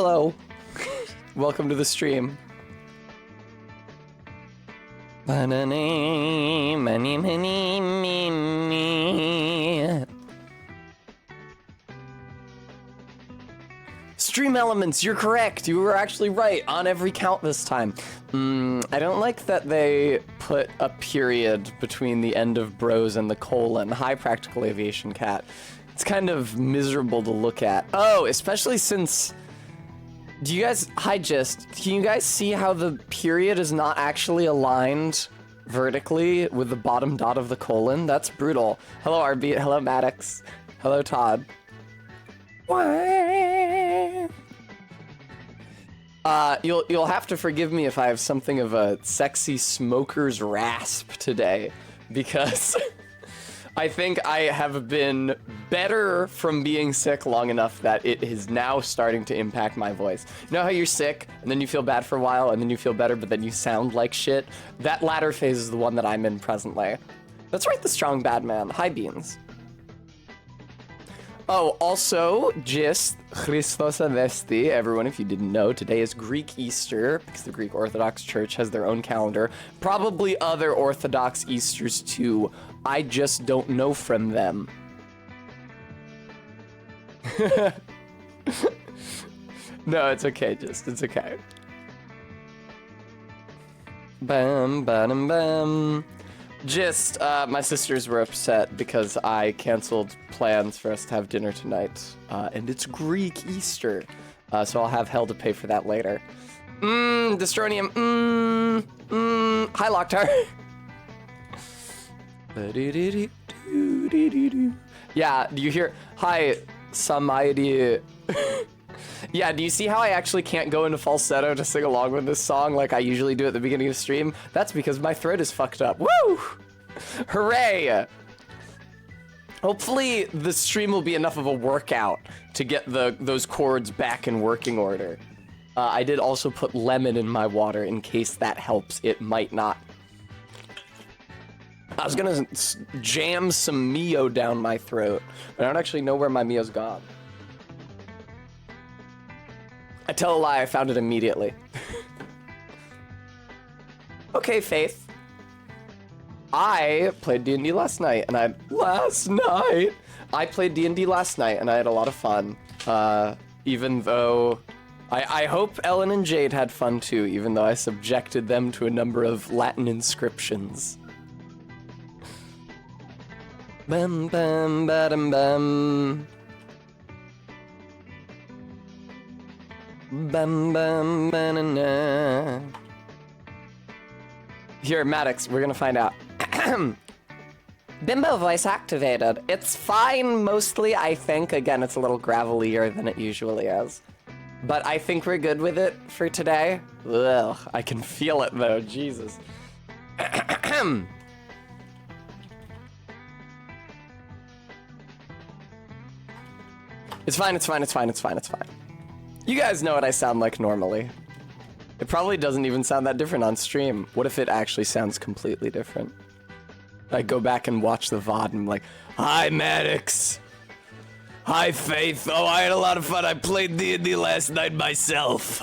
Hello. Welcome to the stream. Stream elements, you're correct. You were actually right on every count this time. I don't like that they put a period between the end of bros and the colon. Hi, Practical Aviation Cat. It's kind of miserable to look at. Oh, especially since... Do you guys... Hi, Gist. Can you guys see how the period is not actually aligned vertically with the bottom dot of the colon? That's brutal. Hello, RB. Hello, Maddox. Hello, Todd. You'll have to forgive me if I have something of a sexy smoker's rasp today, because I think I have been better from being sick long enough that it is now starting to impact my voice. You know how you're sick, and then you feel bad for a while, and then you feel better, but then you sound like shit? That latter phase is the one that I'm in presently. That's right, the strong bad man. Hi, Beans. Oh, also, Gist, Christos Anesti, everyone, if you didn't know, today is Greek Easter, because the Greek Orthodox Church has their own calendar. Probably other Orthodox Easters, too. I just don't know from them. No, it's okay, Gist, it's okay. Bam, bam, bam. Gist, my sisters were upset because I canceled plans for us to have dinner tonight, and it's Greek Easter, so I'll have hell to pay for that later. Destronium, hi, Locktar. Yeah, do you hear? Hi, Samaidi. Yeah, do you see how I actually can't go into falsetto to sing along with this song like I usually do at the beginning of the stream? That's because my throat is fucked up. Woo! Hooray! Hopefully the stream will be enough of a workout to get those chords back in working order. I did also put lemon in my water in case that helps. It might not. I was gonna jam some Mio down my throat, but I don't actually know where my Mio's gone. I tell a lie, I found it immediately. Okay, Faith. I played D&D last night, and I played D&D last night, and I had a lot of fun. Even though... I hope Ellen and Jade had fun too, even though I subjected them to a number of Latin inscriptions. Bam, bam, badam, bam. Bam, bam, banana. Here, Maddox, we're gonna find out. Bimbo voice activated. It's fine, mostly, I think. Again, it's a little gravelier than it usually is. But I think we're good with it for today. Ugh, I can feel it, though. Jesus. It's fine, it's fine, it's fine, it's fine, it's fine. You guys know what I sound like normally. It probably doesn't even sound that different on stream. What if it actually sounds completely different? I go back and watch the VOD and I'm like, hi, Maddox. Hi, Faith. Oh, I had a lot of fun. I played D&D last night myself.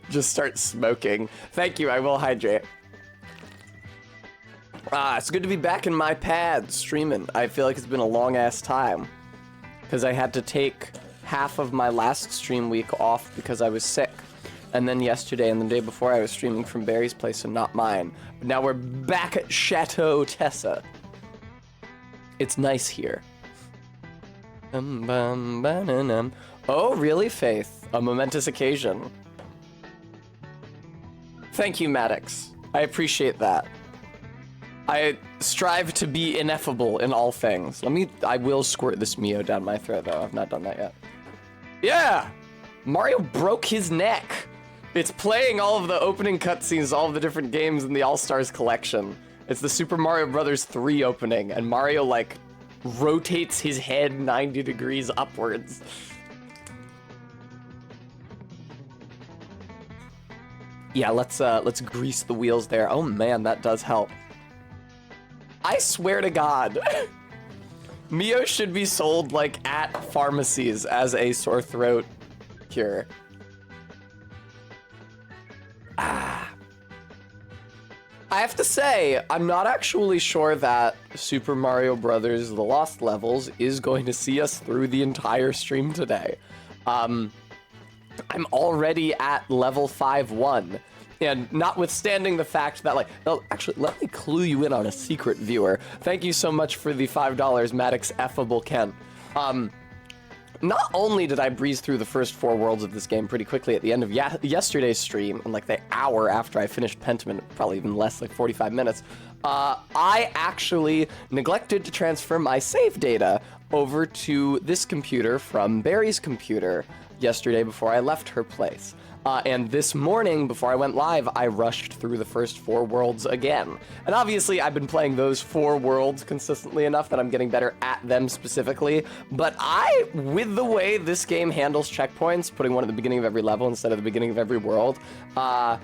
Just start smoking. Thank you, I will hydrate. It's good to be back in my pad streaming. I feel like it's been a long-ass time. Because I had to take half of my last stream week off because I was sick. And then yesterday and the day before I was streaming from Barry's place and not mine. But now we're back at Chateau Tessa. It's nice here. Oh, really, Faith? A momentous occasion. Thank you, Maddox. I appreciate that. I strive to be ineffable in all things. I will squirt this Mio down my throat, though. I've not done that yet. Yeah! Mario broke his neck! It's playing all of the opening cutscenes, all of the different games in the All-Stars collection. It's the Super Mario Bros. 3 opening, and Mario, like, rotates his head 90 degrees upwards. Yeah, let's grease the wheels there. Oh man, that does help. I swear to God, Mio should be sold like at pharmacies as a sore throat cure. I have to say, I'm not actually sure that Super Mario Brothers The Lost Levels is going to see us through the entire stream today. I'm already at level 5-1. And notwithstanding the fact that, like, oh, actually, let me clue you in on a secret, viewer. Thank you so much for the $5, Maddox Effable Kent. Not only did I breeze through the first 4 worlds of this game pretty quickly at the end of yesterday's stream, and like the hour after I finished Pentiment, probably even less, like 45 minutes, I actually neglected to transfer my save data over to this computer from Barry's computer yesterday before I left her place. And this morning, before I went live, I rushed through the first 4 worlds again. And obviously, I've been playing those 4 worlds consistently enough that I'm getting better at them specifically. But with the way this game handles checkpoints, putting one at the beginning of every level instead of the beginning of every world, I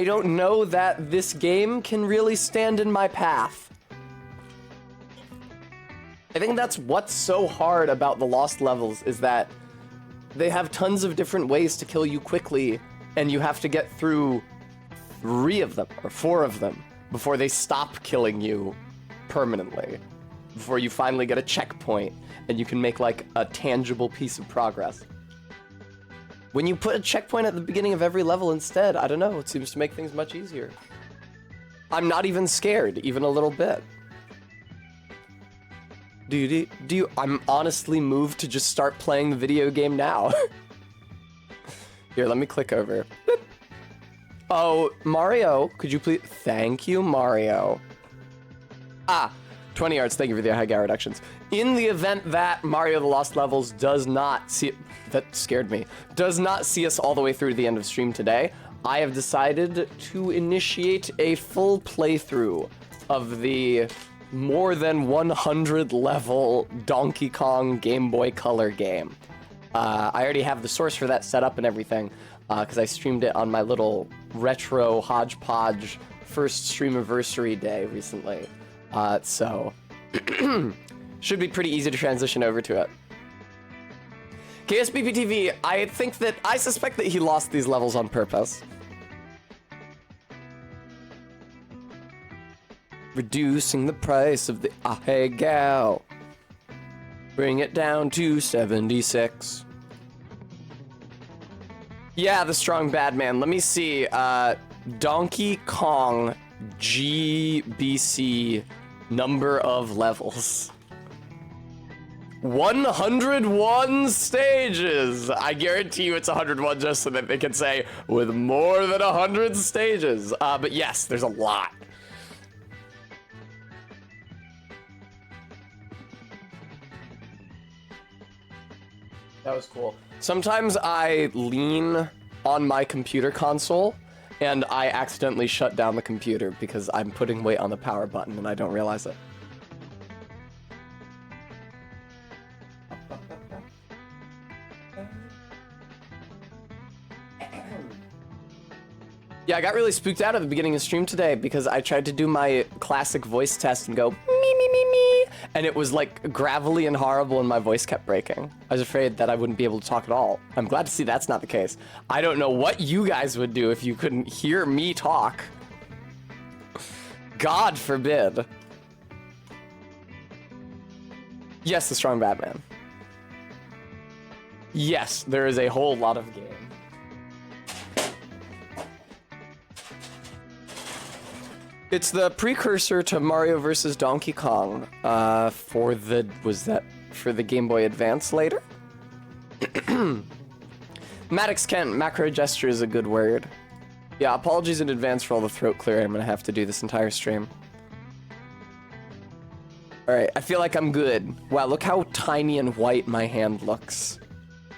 don't know that this game can really stand in my path. I think that's what's so hard about the Lost Levels, is that they have tons of different ways to kill you quickly, and you have to get through 3 of them, or 4 of them, before they stop killing you permanently. Before you finally get a checkpoint, and you can make, like, a tangible piece of progress. When you put a checkpoint at the beginning of every level instead, I don't know, it seems to make things much easier. I'm not even scared, even a little bit. I'm honestly moved to just start playing the video game now. Here, let me click over. Oh, Mario, could you please? Thank you, Mario. 20 yards, thank you for the high guy reductions. In the event that Mario The Lost Levels does not see, that scared me, does not see us all the way through to the end of stream today, I have decided to initiate a full playthrough of the more than 100 level Donkey Kong Game Boy Color game. I already have the source for that set up and everything, because I streamed it on my little retro hodgepodge first streamiversary day recently. So should be pretty easy to transition over to it. KSBPTV, I suspect that he lost these levels on purpose. Reducing the price of the Hey Gal. Bring it down to 76. Yeah, the strong bad man. Let me see. Donkey Kong GBC number of levels. 101 stages. I guarantee you it's 101 just so that they can say with more than 100 stages. But yes, there's a lot. That was cool. Sometimes I lean on my computer console and I accidentally shut down the computer because I'm putting weight on the power button and I don't realize it. Yeah, I got really spooked out at the beginning of stream today because I tried to do my classic voice test and go me me me me, and it was like gravelly and horrible and my voice kept breaking. I was afraid that I wouldn't be able to talk at all. I'm glad to see that's not the case. I don't know what you guys would do if you couldn't hear me talk. God forbid. Yes, the strong Batman. Yes, there is a whole lot of game. It's the precursor to Mario vs. Donkey Kong, for the Game Boy Advance later? Maddox Kent, macro gesture is a good word. Yeah, apologies in advance for all the throat clearing I'm gonna have to do this entire stream. Alright, I feel like I'm good. Wow, look how tiny and white my hand looks.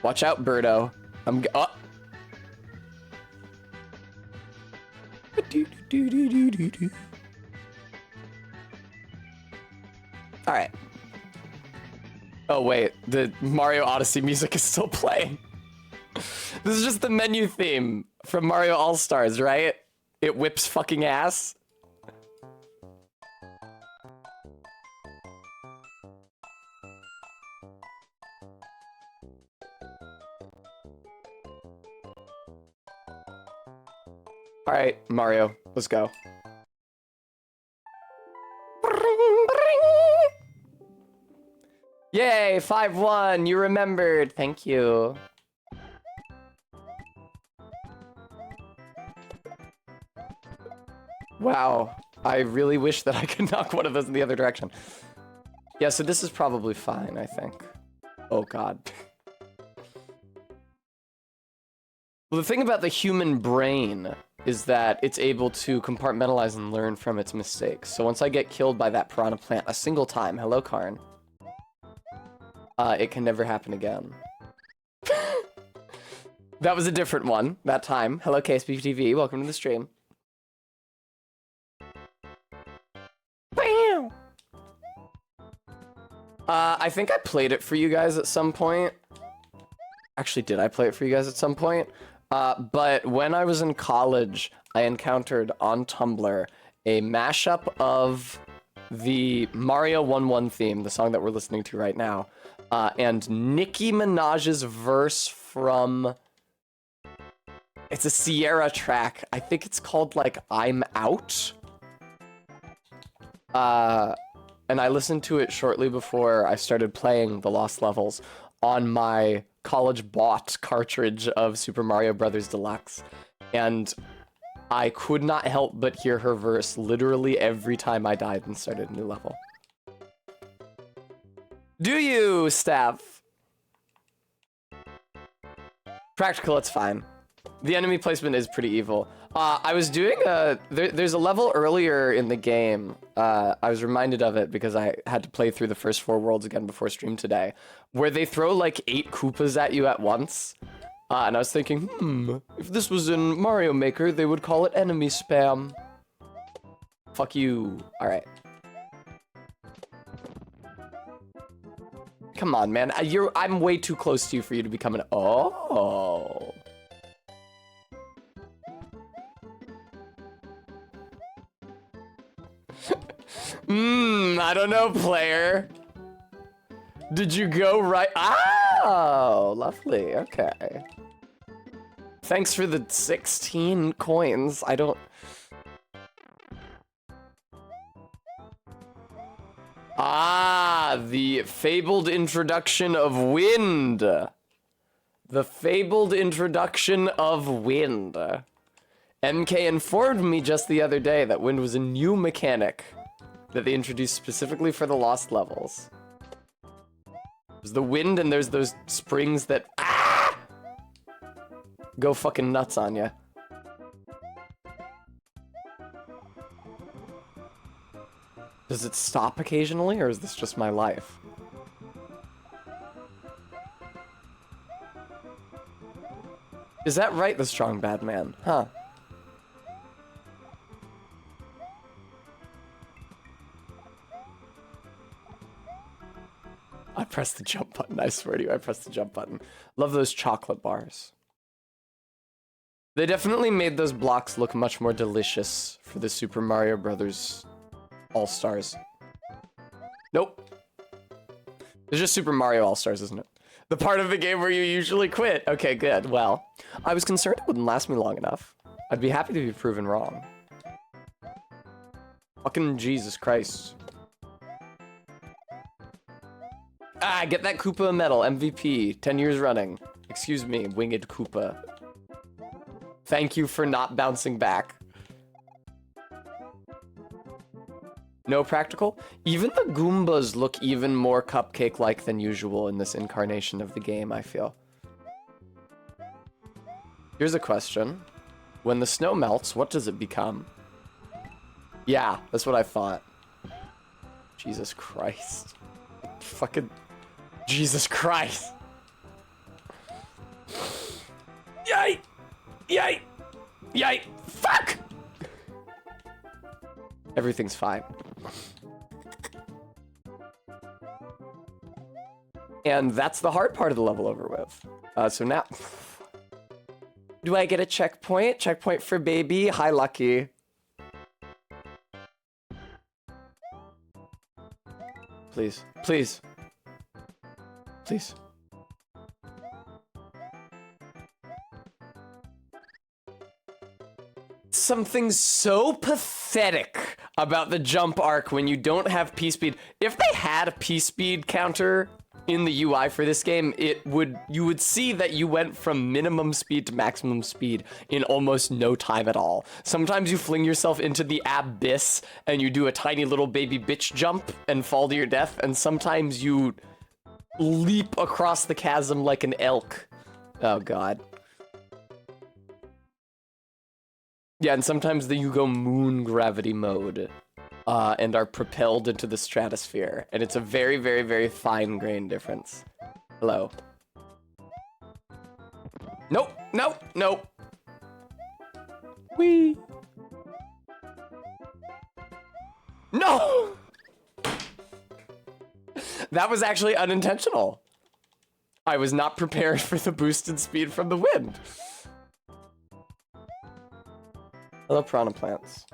Watch out, Birdo. Alright. Oh wait, the Mario Odyssey music is still playing. This is just the menu theme from Mario All-Stars, right? It whips fucking ass. All right, Mario, let's go. Yay, 5-1, you remembered. Thank you. Wow, I really wish that I could knock one of those in the other direction. Yeah, so this is probably fine, I think. Oh god. Well, the thing about the human brain is that it's able to compartmentalize and learn from its mistakes. So once I get killed by that piranha plant a single time, hello Karn, it can never happen again. That was a different one, that time. Hello KSBTV, welcome to the stream. Bam! I think I played it for you guys at some point. Actually, did I play it for you guys at some point? But when I was in college, I encountered on Tumblr a mashup of the Mario 1-1 theme, the song that we're listening to right now, and Nicki Minaj's verse from... It's a Sierra track. I think it's called, like, I'm Out. And I listened to it shortly before I started playing the Lost Levels on my college-bought cartridge of Super Mario Bros. Deluxe. And I could not help but hear her verse literally every time I died and started a new level. Do you, Steph? Practical, it's fine. The enemy placement is pretty evil. I was doing there's a level earlier in the game. I was reminded of it because I had to play through the first 4 worlds again before stream today, where they throw like 8 Koopas at you at once. And I was thinking, if this was in Mario Maker, they would call it enemy spam. Fuck you. All right. Come on, man. I'm way too close to you for you to become an... Oh. I don't know, player. Did you go right? Oh, lovely. Okay. Thanks for the 16 coins. I don't... Ah, the fabled introduction of wind. The fabled introduction of wind. MK informed me just the other day that wind was a new mechanic that they introduced specifically for the Lost Levels. There's the wind and there's those springs that go fucking nuts on ya. Does it stop occasionally, or is this just my life? Is that right, the strong bad man? Huh. I pressed the jump button, I swear to you, I pressed the jump button. Love those chocolate bars. They definitely made those blocks look much more delicious for the Super Mario Bros. All-Stars. Nope. It's just Super Mario All-Stars, isn't it? The part of the game where you usually quit. Okay, good. Well, I was concerned it wouldn't last me long enough. I'd be happy to be proven wrong. Fucking Jesus Christ. Ah, get that Koopa medal, MVP, 10 years running. Excuse me, winged Koopa. Thank you for not bouncing back. No practical? Even the Goombas look even more cupcake-like than usual in this incarnation of the game, I feel. Here's a question. When the snow melts, what does it become? Yeah, that's what I thought. Jesus Christ. Fucking... Jesus Christ. Yay! Yay! Yay! Fuck! Everything's fine. And that's the hard part of the level over with. So now... Do I get a checkpoint? Checkpoint for baby? Hi, Lucky. Please. Please. Please. something so pathetic about the jump arc when you don't have P-speed. If they had a P-speed counter in the UI for this game, you would see that you went from minimum speed to maximum speed in almost no time at all. Sometimes you fling yourself into the abyss and you do a tiny little baby bitch jump and fall to your death, and sometimes you leap across the chasm like an elk. Oh god. Yeah, and sometimes you go moon gravity mode. And are propelled into the stratosphere. And it's a very, very, very fine-grained difference. Hello. Nope, nope, nope. Whee! No! That was actually unintentional. I was not prepared for the boosted speed from the wind. Hello, piranha plants.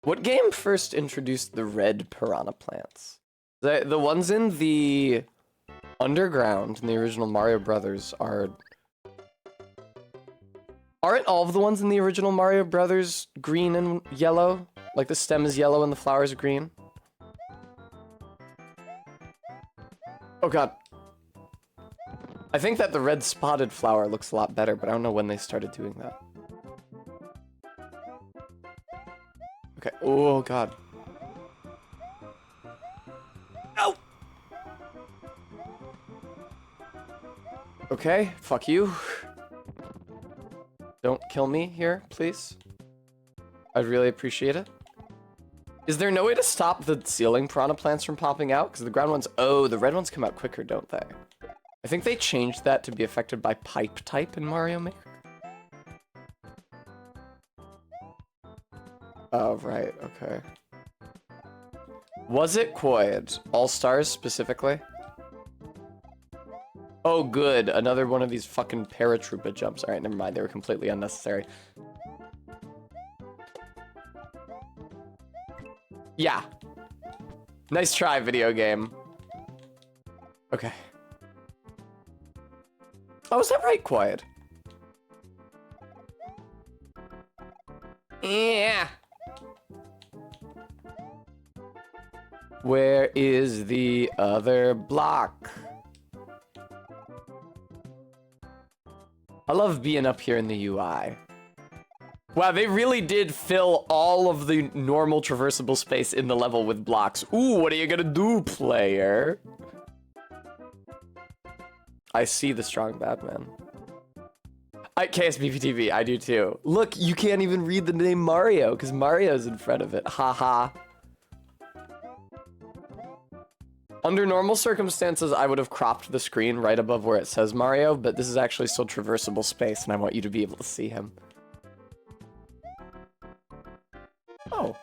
What game first introduced the red piranha plants? The ones in the underground in the original Mario Brothers aren't all of the ones in the original Mario Brothers green and yellow? Like the stem is yellow and the flowers are green? Oh god. I think that the red spotted flower looks a lot better, but I don't know when they started doing that. Okay. Oh god. No! Okay, fuck you. Don't kill me here, please. I'd really appreciate it. Is there no way to stop the ceiling piranha plants from popping out? Because the ground ones... Oh, the red ones come out quicker, don't they? I think they changed that to be affected by pipe type in Mario Maker. Oh, right, okay. Was it Quoid? All-Stars specifically? Oh, good. Another one of these fucking paratroopa jumps. Alright, never mind. They were completely unnecessary. Yeah. Nice try, video game. Okay. Oh, is that right, Quoid? Yeah. Where is the other block? I love being up here in the UI. Wow, they really did fill all of the normal traversable space in the level with blocks. Ooh, what are you gonna do, player? I see the strong Batman. KSBPTV, I do too. Look, you can't even read the name Mario, because Mario's in front of it. Haha. Under normal circumstances, I would have cropped the screen right above where it says Mario, but this is actually still traversable space, and I want you to be able to see him. Oh.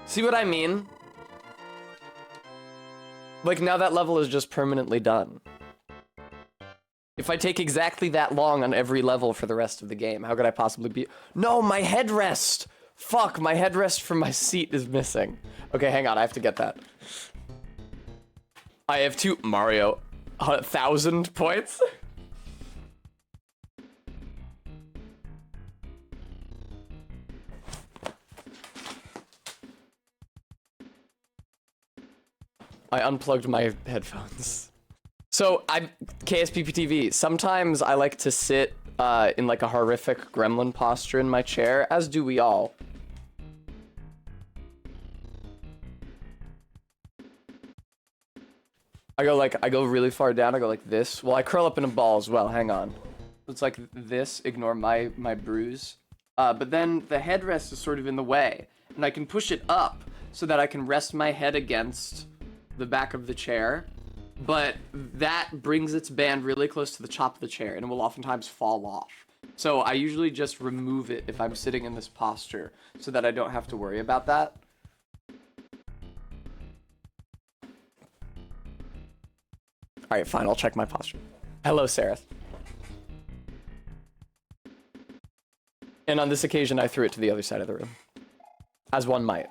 See what I mean? Like, now that level is just permanently done. If I take exactly that long on every level for the rest of the game, how could I possibly be— No, my headrest! Fuck, my headrest from my seat is missing. Okay, hang on, I have to get that. I have two Mario 1,000 points. I unplugged my headphones. So, KSPPTV, sometimes I like to sit in like a horrific gremlin posture in my chair, as do we all. I go really far down, I go like this. Well, I curl up in a ball as well, hang on. It's like this, ignore my bruise. But then the headrest is sort of in the way, and I can push it up so that I can rest my head against the back of the chair, but that brings its band really close to the top of the chair, and it will oftentimes fall off. So I usually just remove it if I'm sitting in this posture, so that I don't have to worry about that. Alright, fine, I'll check my posture. Hello, Sarah. And on this occasion, I threw it to the other side of the room. As one might.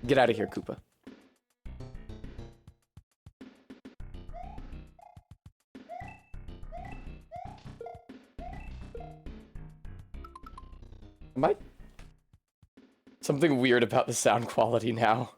Get out of here, Koopa. Something weird about the sound quality now.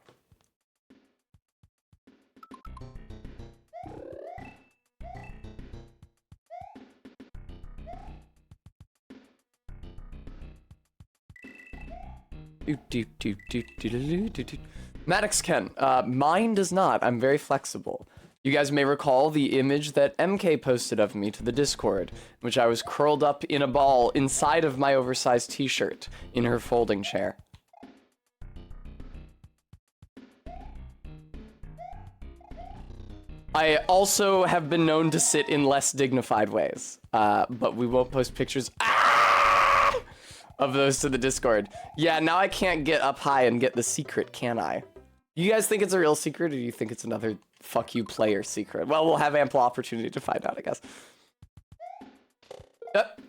Maddox Ken, mine does not. I'm very flexible. You guys may recall the image that MK posted of me to the Discord, in which I was curled up in a ball inside of my oversized t-shirt in her folding chair. I also have been known to sit in less dignified ways, but we won't post pictures of those to the Discord. Yeah, now I can't get up high and get the secret, can I? You guys think it's a real secret, or do you think it's another fuck you player secret? Well, we'll have ample opportunity to find out, I guess. Yep.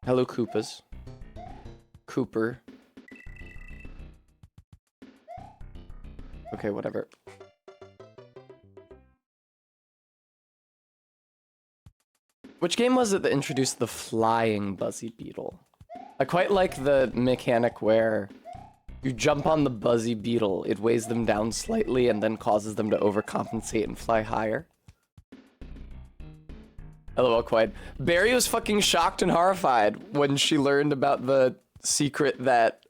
Hello, Koopas. Cooper. Okay, whatever. Which game was it that introduced the flying Buzzy Beetle? I quite like the mechanic where you jump on the Buzzy Beetle, it weighs them down slightly and then causes them to overcompensate and fly higher. LOL Quaid. Barry was fucking shocked and horrified when she learned about the secret that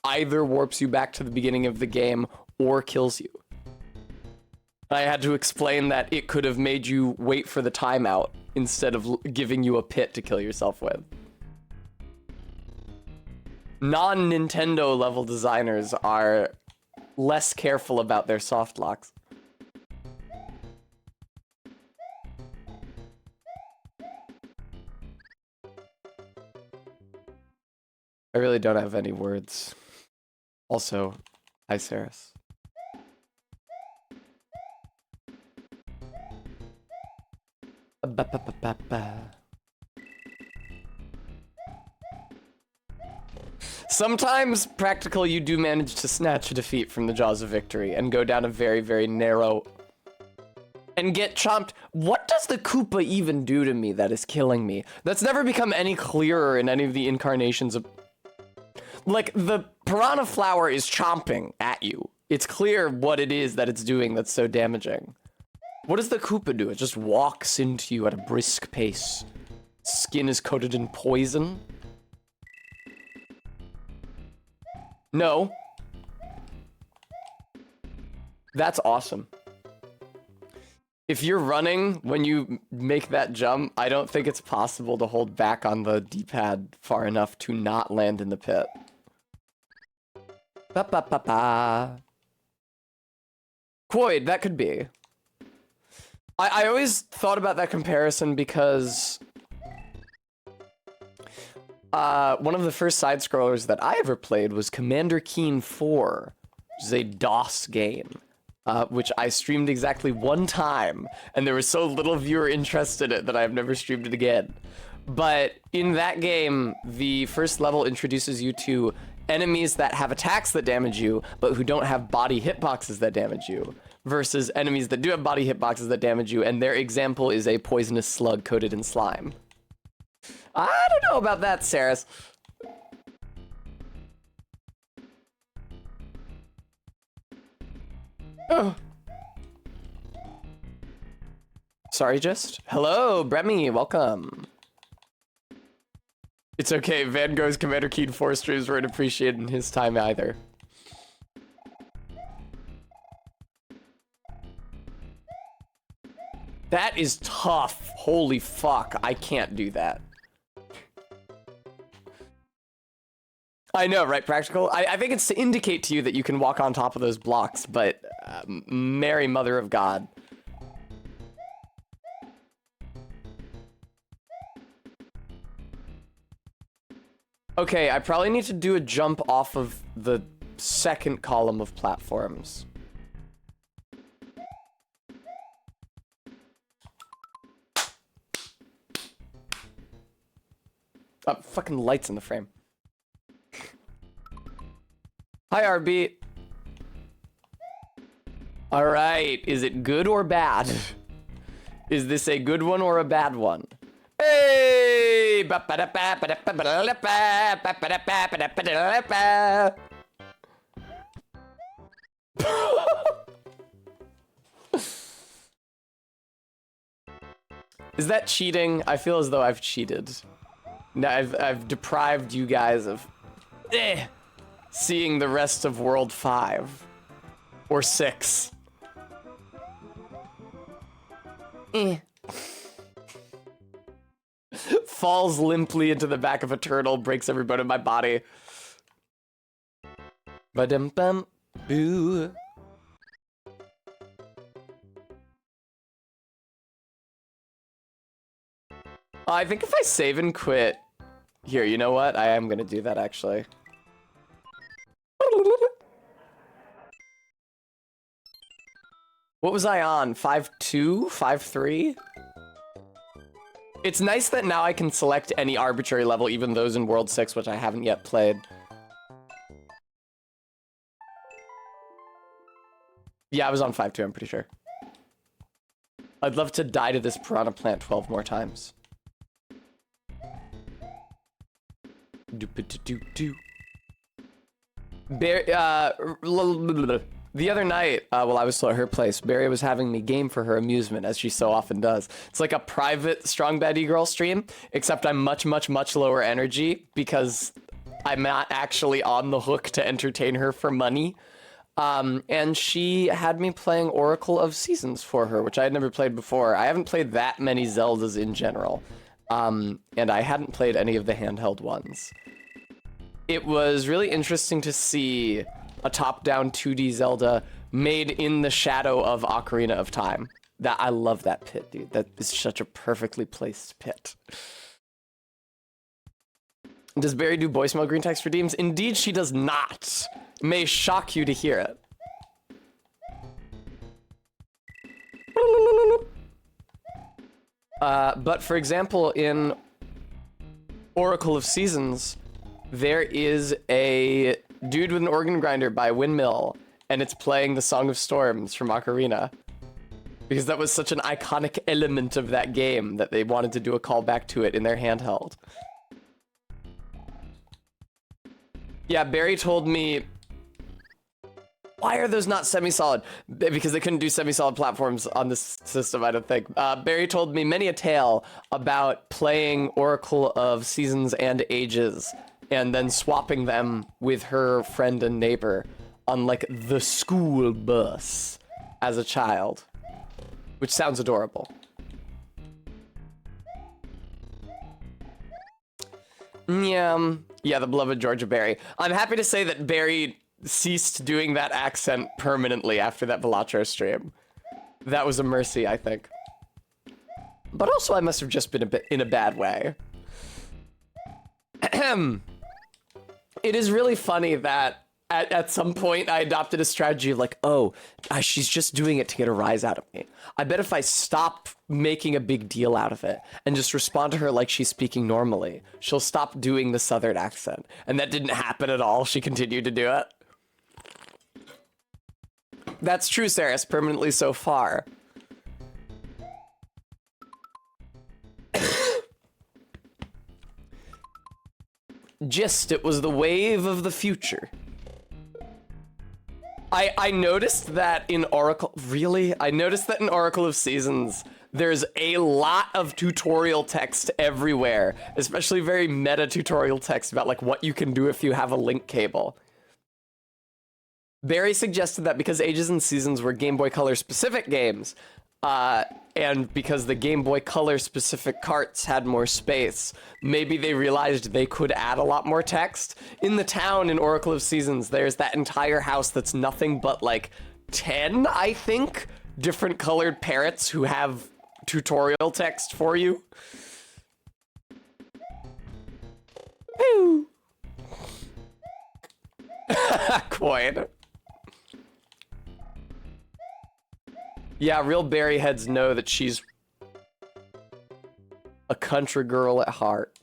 either warps you back to the beginning of the game or kills you. I had to explain that it could have made you wait for the timeout instead of giving you a pit to kill yourself with. Non-Nintendo level designers are less careful about their soft locks. I really don't have any words. Also, hi Saris. Sometimes, Practical, you do manage to snatch a defeat from the jaws of victory and go down a very, very narrow... and get chomped. What does the Koopa even do to me that is killing me? That's never become any clearer in any of the incarnations of... Like, the Piranha Flower is chomping at you. It's clear what it is that it's doing that's so damaging. What does the Koopa do? It just walks into you at a brisk pace. Skin is coated in poison. No. That's awesome. If you're running when you make that jump, I don't think it's possible to hold back on the D-pad far enough to not land in the pit. Ba-ba-ba-ba. Quoid, that could be. I always thought about that comparison because one of the first side-scrollers that I ever played was Commander Keen 4, which is a DOS game, which I streamed exactly one time, and there was so little viewer interest in it that I've never streamed it again. But in that game, the first level introduces you to enemies that have attacks that damage you, but who don't have body hitboxes that damage you, versus enemies that do have body hitboxes that damage you, and their example is a poisonous slug coated in slime. I don't know about that, Saris. Oh. Sorry, just. Hello, Bremy, welcome. It's okay, Van Gogh's Commander Keen 4 streams weren't appreciated in his time either. That is tough. Holy fuck, I can't do that. I know, right, Practical? I think it's to indicate to you that you can walk on top of those blocks, but Mary, Mother of God. Okay, I probably need to do a jump off of the second column of platforms. Oh, fucking lights in the frame. Hi, RB. All right, is it good or bad? Is this a good one or a bad one? Hey, Is that cheating? I feel as though I've cheated. Now I've deprived you guys of seeing the rest of World 5 or 6. Falls limply into the back of a turtle, breaks every bone in my body. Ba-dum-bum. Boo. I think if I save and quit... Here, you know what? I am gonna do that, actually. What was I on? 5-2? 5-3? It's nice that now I can select any arbitrary level, even those in World 6, which I haven't yet played. Yeah, I was on 5-2, I'm pretty sure. I'd love to die to this piranha plant 12 more times. Do-ba-do-do-do. The other night, while I was still at her place, Barry was having me game for her amusement, as she so often does. It's like a private Strong Bad E-Girl stream, except I'm much, much, much lower energy because I'm not actually on the hook to entertain her for money. And she had me playing Oracle of Seasons for her, which I had never played before. I haven't played that many Zeldas in general, and I hadn't played any of the handheld ones. It was really interesting to see a top-down 2D Zelda made in the shadow of Ocarina of Time. I love that pit, dude. That is such a perfectly placed pit. Does Barry do voicemail green text redeems? Indeed, she does not. It may shock you to hear it. But for example, in Oracle of Seasons, there is a dude with an organ grinder by Windmill, and it's playing the Song of Storms from Ocarina. Because that was such an iconic element of that game that they wanted to do a callback to it in their handheld. Yeah, Barry told me, why are those not semi-solid? Because they couldn't do semi-solid platforms on this system, I don't think. Barry told me many a tale about playing Oracle of Seasons and Ages and then swapping them with her friend and neighbor on, like, the school bus as a child. Which sounds adorable. Yeah, the beloved Georgia Barry. I'm happy to say that Barry ceased doing that accent permanently after that Velatro stream. That was a mercy, I think. But also I must have just been a bit in a bad way. It is really funny that at some point I adopted a strategy of like, oh, she's just doing it to get a rise out of me. I bet if I stop making a big deal out of it and just respond to her like she's speaking normally, she'll stop doing the Southern accent. And that didn't happen at all. She continued to do it. That's true, Saris, permanently so far. It was the wave of the future. I noticed that in Oracle... Really? I noticed that in Oracle of Seasons, there's a lot of tutorial text everywhere, especially very meta tutorial text about like what you can do if you have a link cable. Barry suggested that because Ages and Seasons were Game Boy Color specific games, and because the Game Boy Color specific carts had more space, maybe they realized they could add a lot more text. In the town in Oracle of Seasons, there's that entire house that's nothing but like 10, I think, different colored parrots who have tutorial text for you. Woo! Coin. Yeah, real Barry heads know that she's a country girl at heart.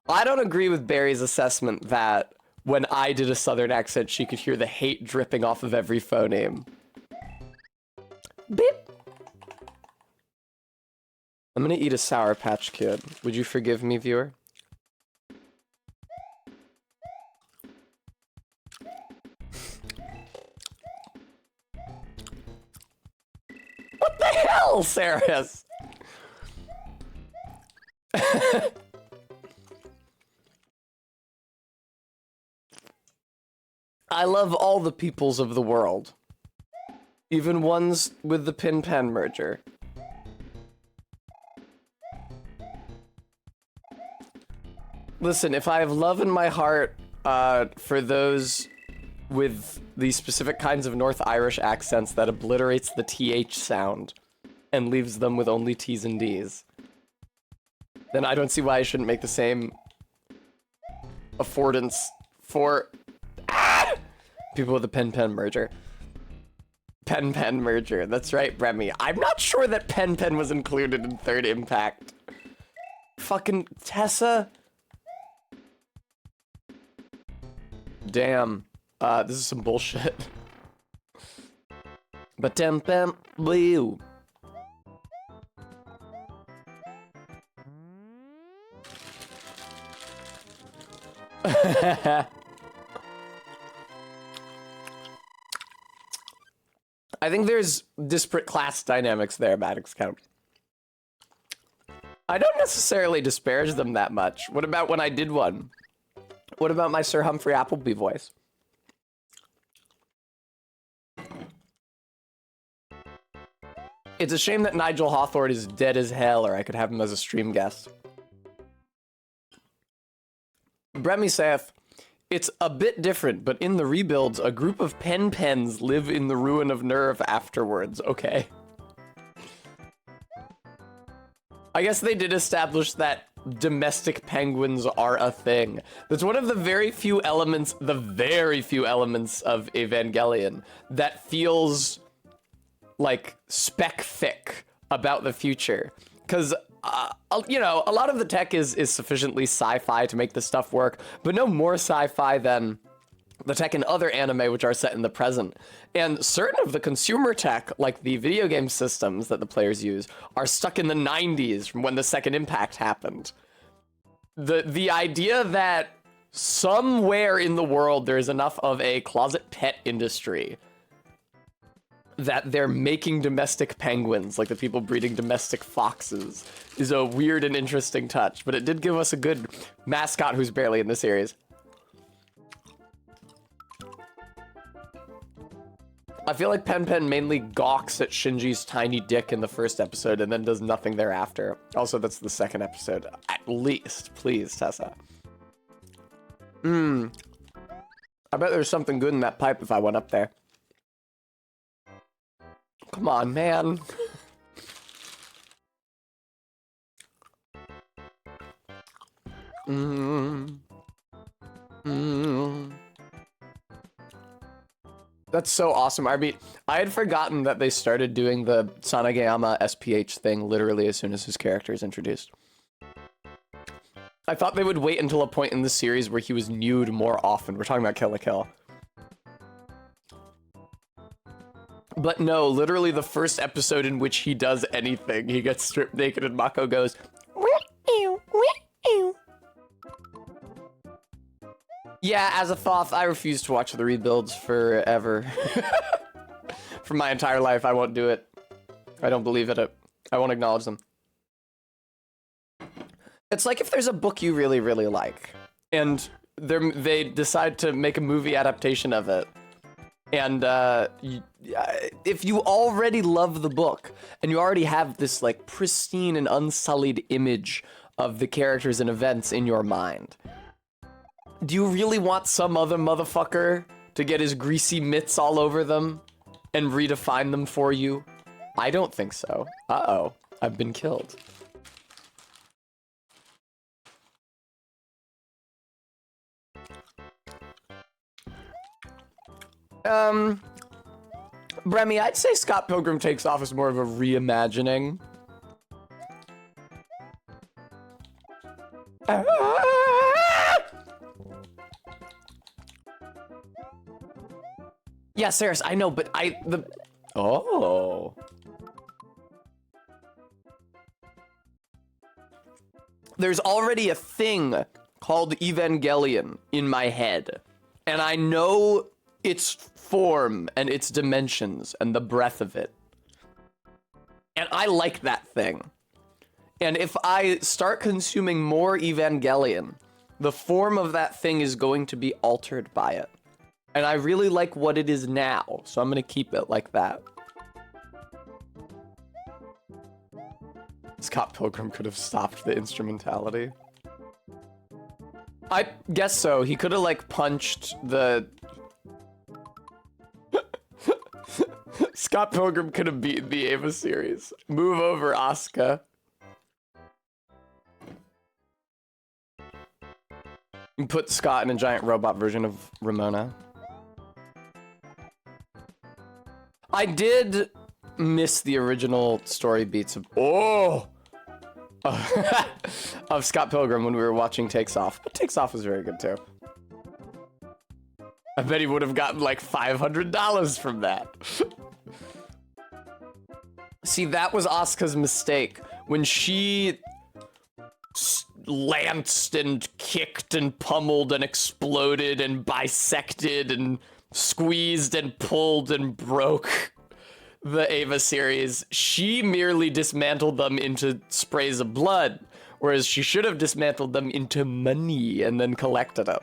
I don't agree with Barry's assessment that when I did a Southern accent, she could hear the hate dripping off of every phoneme. Beep. I'm gonna eat a Sour Patch Kid. Would you forgive me, viewer? hell, Saris? I love all the peoples of the world. Even ones with the Pin-Pen merger. Listen, if I have love in my heart for those with the specific kinds of North Irish accents that obliterates the TH sound and leaves them with only T's and D's, then I don't see why I shouldn't make the same affordance for people with the Pen-Pen merger. Pen-Pen merger, that's right, Remy. I'm not sure that Pen-Pen was included in Third Impact. Fucking Tessa. Damn. This is some bullshit. But Pem Blue. I think there's disparate class dynamics there, Maddox Count. I don't necessarily disparage them that much. What about when I did one? What about my Sir Humphrey Appleby voice? It's a shame that Nigel Hawthorne is dead as hell, or I could have him as a stream guest. Bremy saith, it's a bit different, but in the rebuilds, a group of Pen-Pens live in the ruin of Nerve afterwards. Okay. I guess they did establish that domestic penguins are a thing. That's one of the very few elements of Evangelion that feels like spec thick about the future. Because, you know, a lot of the tech is sufficiently sci-fi to make this stuff work, but no more sci-fi than the tech in other anime which are set in the present. And certain of the consumer tech, like the video game systems that the players use, are stuck in the 90s from when the Second Impact happened. The idea that somewhere in the world there is enough of a closet pet industry that they're making domestic penguins, like the people breeding domestic foxes, is a weird and interesting touch, but it did give us a good mascot who's barely in the series. I feel like Pen-Pen mainly gawks at Shinji's tiny dick in the first episode and then does nothing thereafter. Also, that's the second episode. At least, please, Tessa. I bet there's something good in that pipe if I went up there. Come on, man. That's so awesome. I mean, I had forgotten that they started doing the Sanagayama SPH thing literally as soon as his character is introduced. I thought they would wait until a point in the series where he was nude more often. We're talking about Kill la Kill. But no, literally the first episode in which he does anything, he gets stripped naked and Mako goes, "Wee-ew, wee-ew." Yeah, as a Thoth, I refuse to watch the rebuilds forever. For my entire life, I won't do it. I don't believe in it. I won't acknowledge them. It's like if there's a book you really, really like, and they decide to make a movie adaptation of it. And if you already love the book, and you already have this like pristine and unsullied image of the characters and events in your mind, do you really want some other motherfucker to get his greasy mitts all over them and redefine them for you? I don't think so. Uh-oh, I've been killed. Bremy, I'd say Scott Pilgrim Takes Off is more of a reimagining. Yeah, Saris, I know, but oh. There's already a thing called Evangelion in my head, and I know its form and its dimensions and the breadth of it. And I like that thing. And if I start consuming more Evangelion, the form of that thing is going to be altered by it. And I really like what it is now, so I'm gonna keep it like that. Scott Pilgrim could have stopped the instrumentality. I guess so. He could have, like, punched the... Scott Pilgrim could have beaten the Ava series. Move over, Asuka. You put Scott in a giant robot version of Ramona. I did miss the original story beats of of Scott Pilgrim when we were watching Takes Off, but Takes Off was very good too. I bet he would have gotten like $500 from that. See, that was Asuka's mistake when she lanced and kicked and pummeled and exploded and bisected and squeezed and pulled and broke the Ava series. She merely dismantled them into sprays of blood, whereas she should have dismantled them into money and then collected it.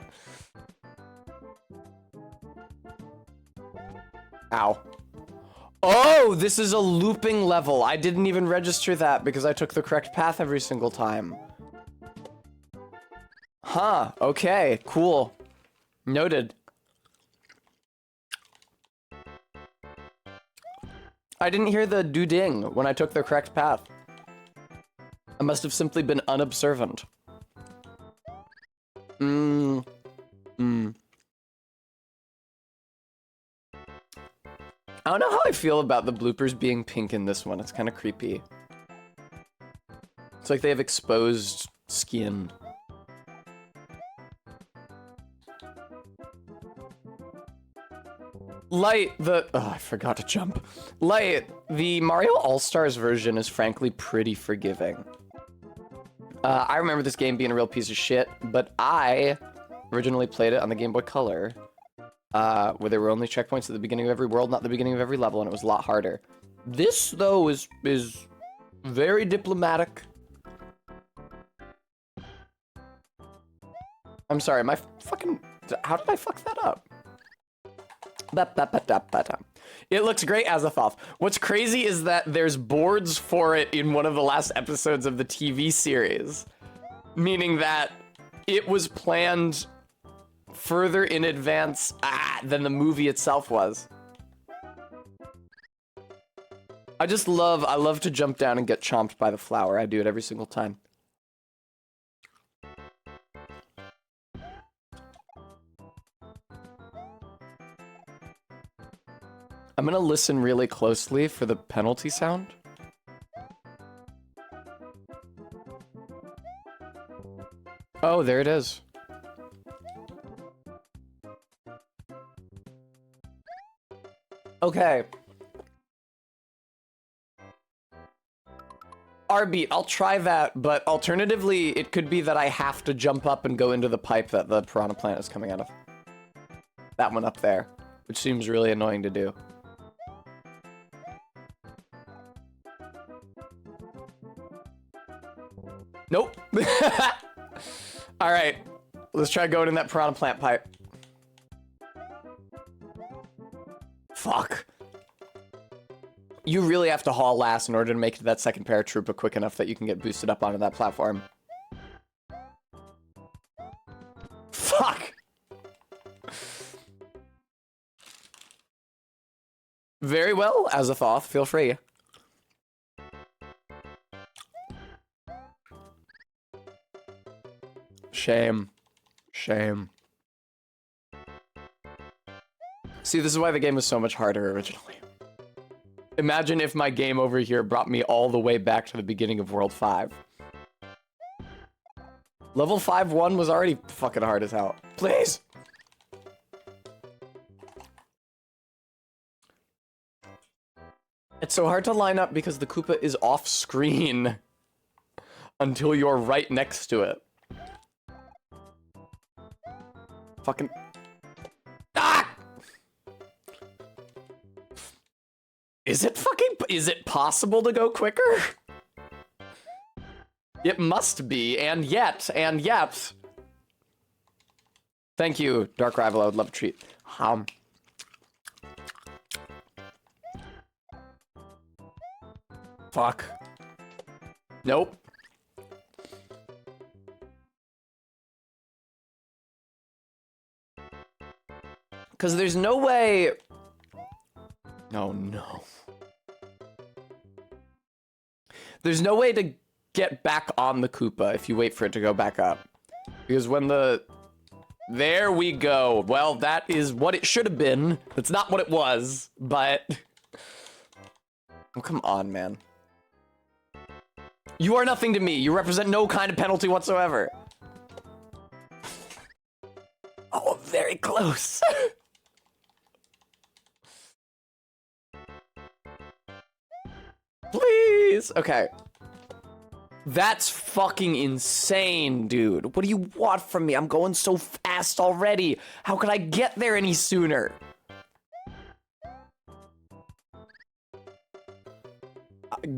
Ow. Oh, this is a looping level. I didn't even register that because I took the correct path every single time. Huh, okay, cool. Noted. I didn't hear the do-ding when I took the correct path. I must have simply been unobservant. I don't know how I feel about the bloopers being pink in this one. It's kind of creepy. It's like they have exposed skin. Light, I forgot to jump. Light, the Mario All-Stars version is frankly pretty forgiving. I remember this game being a real piece of shit, but I originally played it on the Game Boy Color, where there were only checkpoints at the beginning of every world, not the beginning of every level, and it was a lot harder. This, though, is very diplomatic. I'm sorry, my fucking... How did I fuck that up? It looks great, Azathoth. What's crazy is that there's boards for it in one of the last episodes of the TV series, meaning that it was planned further in advance than the movie itself was. I love to jump down and get chomped by the flower. I do it every single time. I'm gonna listen really closely for the penalty sound. Oh, there it is. Okay. R-beat, I'll try that, but alternatively, it could be that I have to jump up and go into the pipe that the piranha plant is coming out of. That one up there, which seems really annoying to do. Nope. All right, let's try going in that piranha plant pipe. Fuck. You really have to haul ass in order to make it to that second paratroopa quick enough that you can get boosted up onto that platform. Fuck. Very well, Azathoth, feel free. Shame. Shame. See, this is why the game was so much harder originally. Imagine if my game over here brought me all the way back to the beginning of World 5. Level 5-1 was already fucking hard as hell. Please! It's so hard to line up because the Koopa is off screen until you're right next to it. Fucking... Ah! Is it possible to go quicker? It must be, and yet. Thank you, Dark Rival, I would love a treat. Fuck. Nope. Because there's no way... Oh, no. There's no way to get back on the Koopa if you wait for it to go back up. Because when the... There we go. Well, that is what it should have been. That's not what it was, but... Oh, come on, man. You are nothing to me. You represent no kind of penalty whatsoever. Oh, very close. Please. Okay. That's fucking insane, dude. What do you want from me? I'm going so fast already. How could I get there any sooner?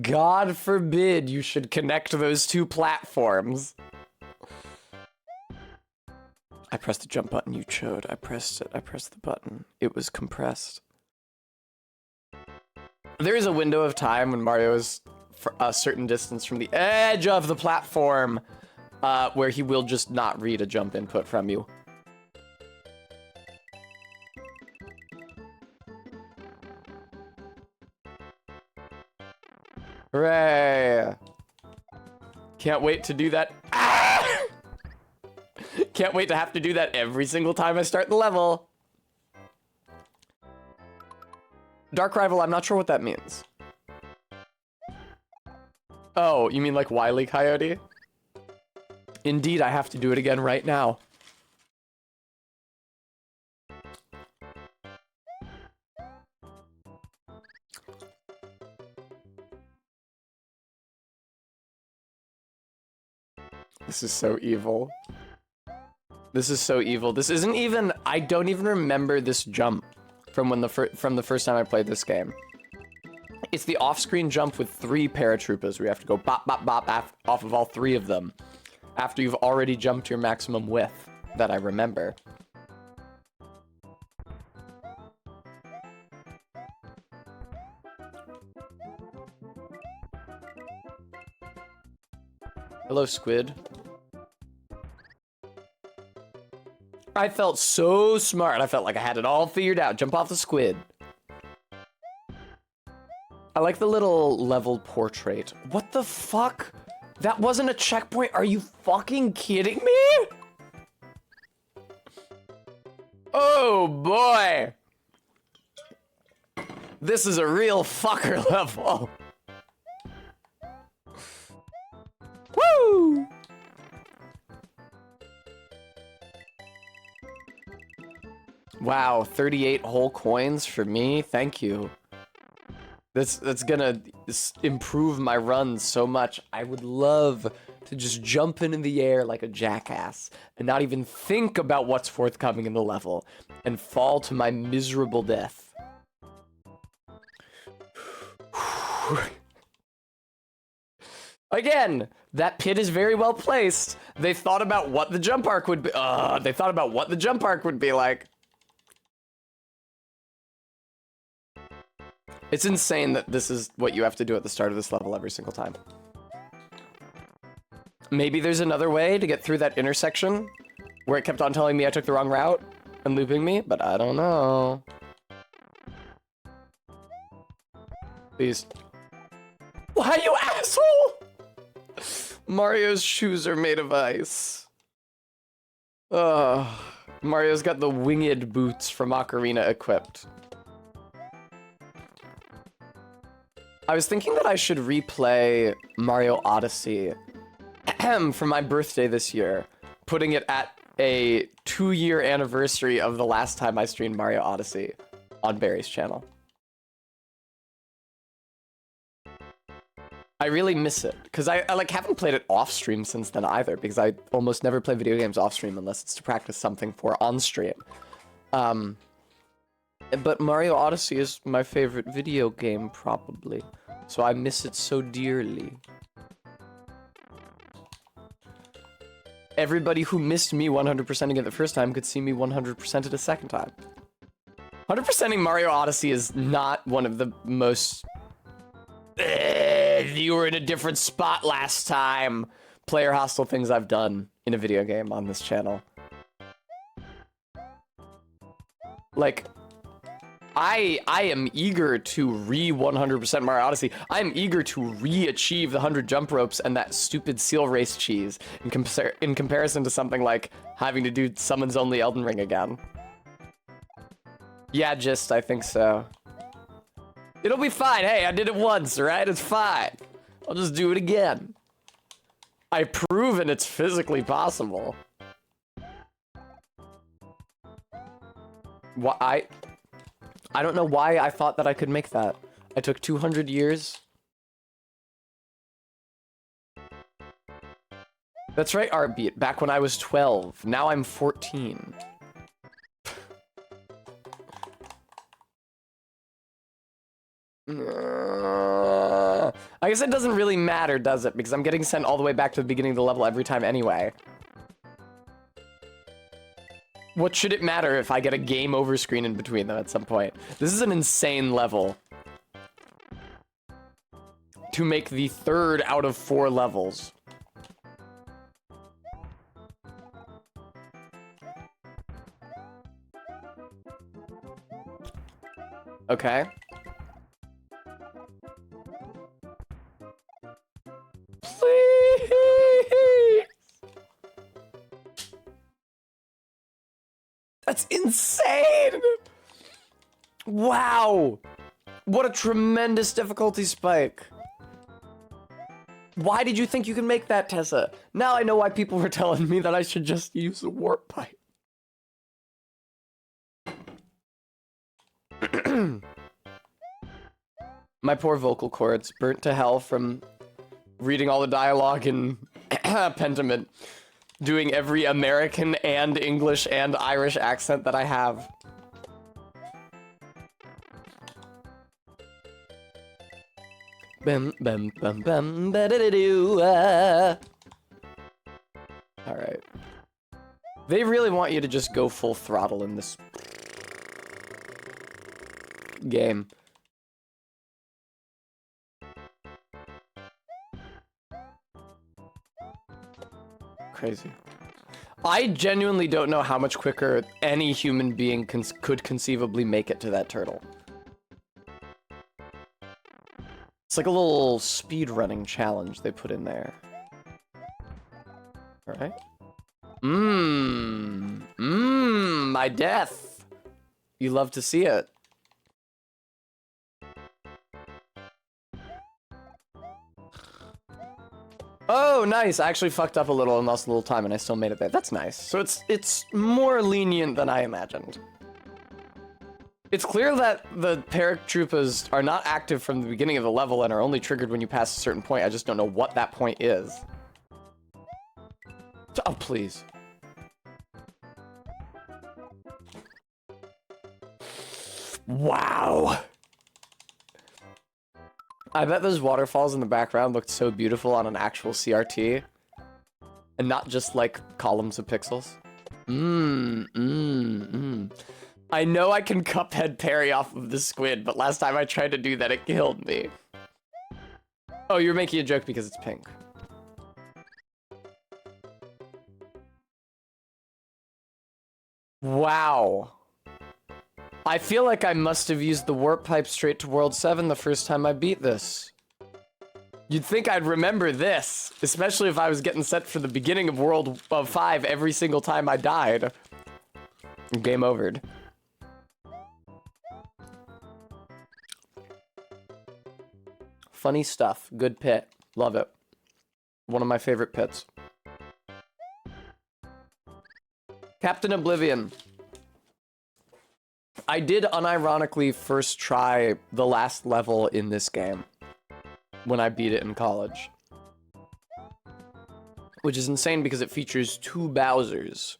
God forbid you should connect those two platforms. I pressed the jump button, you chode. I pressed it. I pressed the button. It was compressed. There is a window of time when Mario is for a certain distance from the edge of the platform where he will just not read a jump input from you. Hooray! Can't wait to do that. Ah! Can't wait to have to do that every single time I start the level. Dark Rival, I'm not sure what that means. Oh, you mean like Wile E. Coyote? Indeed, I have to do it again right now. This is so evil. This is so evil. This isn't even... I don't even remember this jump from when the first time I played this game. It's the off-screen jump with 3 paratroopers where you have to go bop, bop, bop off of all 3 of them after you've already jumped your maximum width that I remember. Hello, Squid. I felt so smart. I felt like I had it all figured out. Jump off the squid. I like the little level portrait. What the fuck? That wasn't a checkpoint? Are you fucking kidding me? Oh boy. This is a real fucker level. Woo! Wow, 38 whole coins for me. Thank you. That's gonna improve my runs so much. I would love to just jump into the air like a jackass and not even think about what's forthcoming in the level and fall to my miserable death. Again, that pit is very well placed. They thought about what the jump arc would be. They thought about what the jump arc would be like. It's insane that this is what you have to do at the start of this level every single time. Maybe there's another way to get through that intersection where it kept on telling me I took the wrong route and looping me, but I don't know. Please. Why, you asshole? Mario's shoes are made of ice. Mario's got the winged boots from Ocarina equipped. I was thinking that I should replay Mario Odyssey for my birthday this year, putting it at a 2-year anniversary of the last time I streamed Mario Odyssey on Barry's channel. I really miss it, because I like haven't played it off stream since then either, because I almost never play video games off stream unless it's to practice something for on stream. But Mario Odyssey is my favorite video game, probably. So I miss it so dearly. Everybody who missed me 100%ing it the first time could see me 100% it a second time. 100%ing Mario Odyssey is not one of the most... you were in a different spot last time. Player hostile things I've done in a video game on this channel. Like, I am eager to re-100% Mario Odyssey. I am eager to re-achieve the 100 jump ropes and that stupid seal race cheese in comparison to something like having to do Summons Only Elden Ring again. Yeah, I think so. It'll be fine. Hey, I did it once, right? It's fine. I'll just do it again. I've proven it's physically possible. Why? I don't know why I thought that I could make that. I took 200 years. That's right, Artbeat. Back when I was 12. Now I'm 14. I guess it doesn't really matter, does it? Because I'm getting sent all the way back to the beginning of the level every time anyway. What should it matter if I get a game over screen in between them at some point? This is an insane level. To make the 3rd out of 4 levels. Okay. Please! That's insane! Wow! What a tremendous difficulty spike. Why did you think you could make that, Tessa? Now I know why people were telling me that I should just use the warp pipe. My poor vocal cords, burnt to hell from reading all the dialogue in Pentiment. Doing every American and English and Irish accent that I have. Bum bum bum bum ba da da doo. All right. They really want you to just go full throttle in this game. Crazy. I genuinely don't know how much quicker any human being could conceivably make it to that turtle. It's like a little speed running challenge they put in there. All right. My death. You love to see it. Oh, nice. I actually fucked up a little and lost a little time, and I still made it there. That's nice. So it's more lenient than I imagined. It's clear that the paratroopers are not active from the beginning of the level and are only triggered when you pass a certain point. I just don't know what that point is. Oh, please. Wow. I bet those waterfalls in the background looked so beautiful on an actual CRT. And not just like columns of pixels. I know I can Cuphead parry off of the squid, but last time I tried to do that, it killed me. Oh, you're making a joke because it's pink. Wow. I feel like I must have used the warp pipe straight to World 7 the first time I beat this. You'd think I'd remember this, especially if I was getting set for the beginning of World 5 every single time I died. Game overed. Funny stuff. Good pit. Love it. One of my favorite pits. Captain Oblivion. I did unironically first try the last level in this game when I beat it in college. Which is insane because it features 2 Bowsers.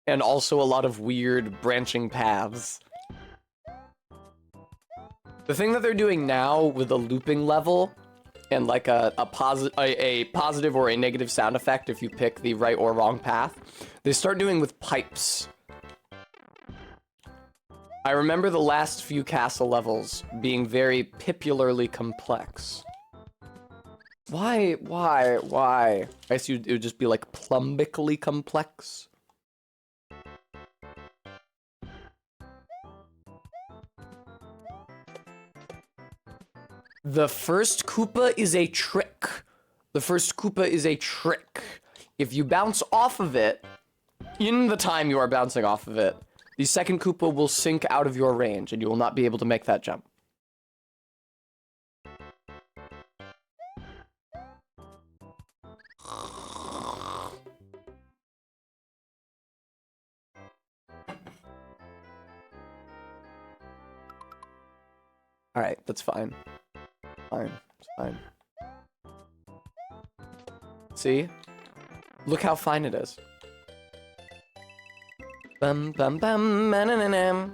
and also a lot of weird branching paths. The thing that they're doing now with a looping level and like a positive or a negative sound effect if you pick the right or wrong path, they start doing with pipes. I remember the last few castle levels being very pipularly complex. Why? I guess it would just be like plumbically complex. The first Koopa is a trick. The first Koopa is a trick. If you bounce off of it, in the time you are bouncing off of it, the second Koopa will sink out of your range and you will not be able to make that jump. Alright, that's fine. Fine, it's fine. See? Look how fine it is. Bum bum bum mananam.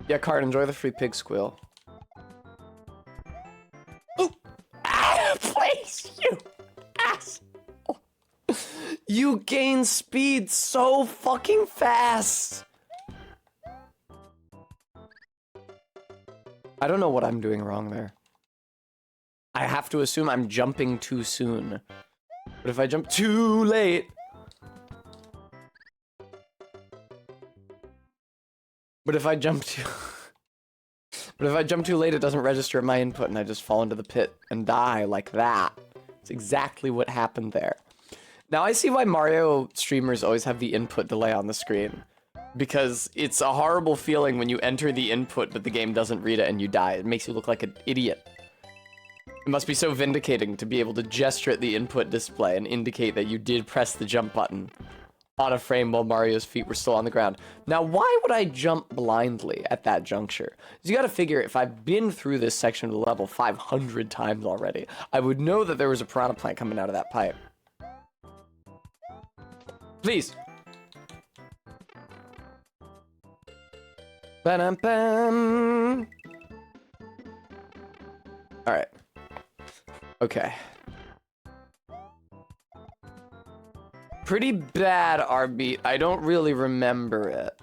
Yeah, Card, enjoy the free pig squeal. Oh! Ah, please, you ass! You gain speed so fucking fast! I don't know what I'm doing wrong there. I have to assume I'm jumping too soon. But if I jump too late... But if I jump too... But if I jump too late, it doesn't register at my input and I just fall into the pit and die like that. It's exactly what happened there. Now I see why Mario streamers always have the input delay on the screen. Because it's a horrible feeling when you enter the input but the game doesn't read it and you die. It makes you look like an idiot. It must be so vindicating to be able to gesture at the input display and indicate that you did press the jump button on a frame while Mario's feet were still on the ground. Now, why would I jump blindly at that juncture? You gotta figure, if I've been through this section of the level 500 times already, I would know that there was a piranha plant coming out of that pipe. Please. Ba-dum-bum. All right. Okay. Pretty bad R-beat. I don't really remember it.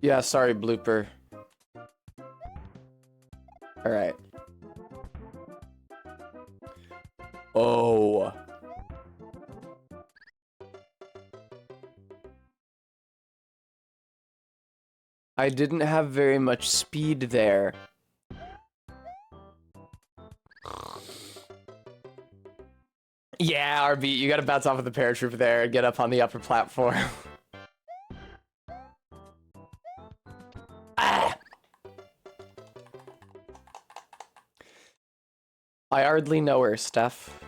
Yeah, sorry, blooper. All right. Oh. I didn't have very much speed there. Yeah, RB, you gotta bounce off of the paratrooper there and get up on the upper platform. Ah! I hardly know her, Steph.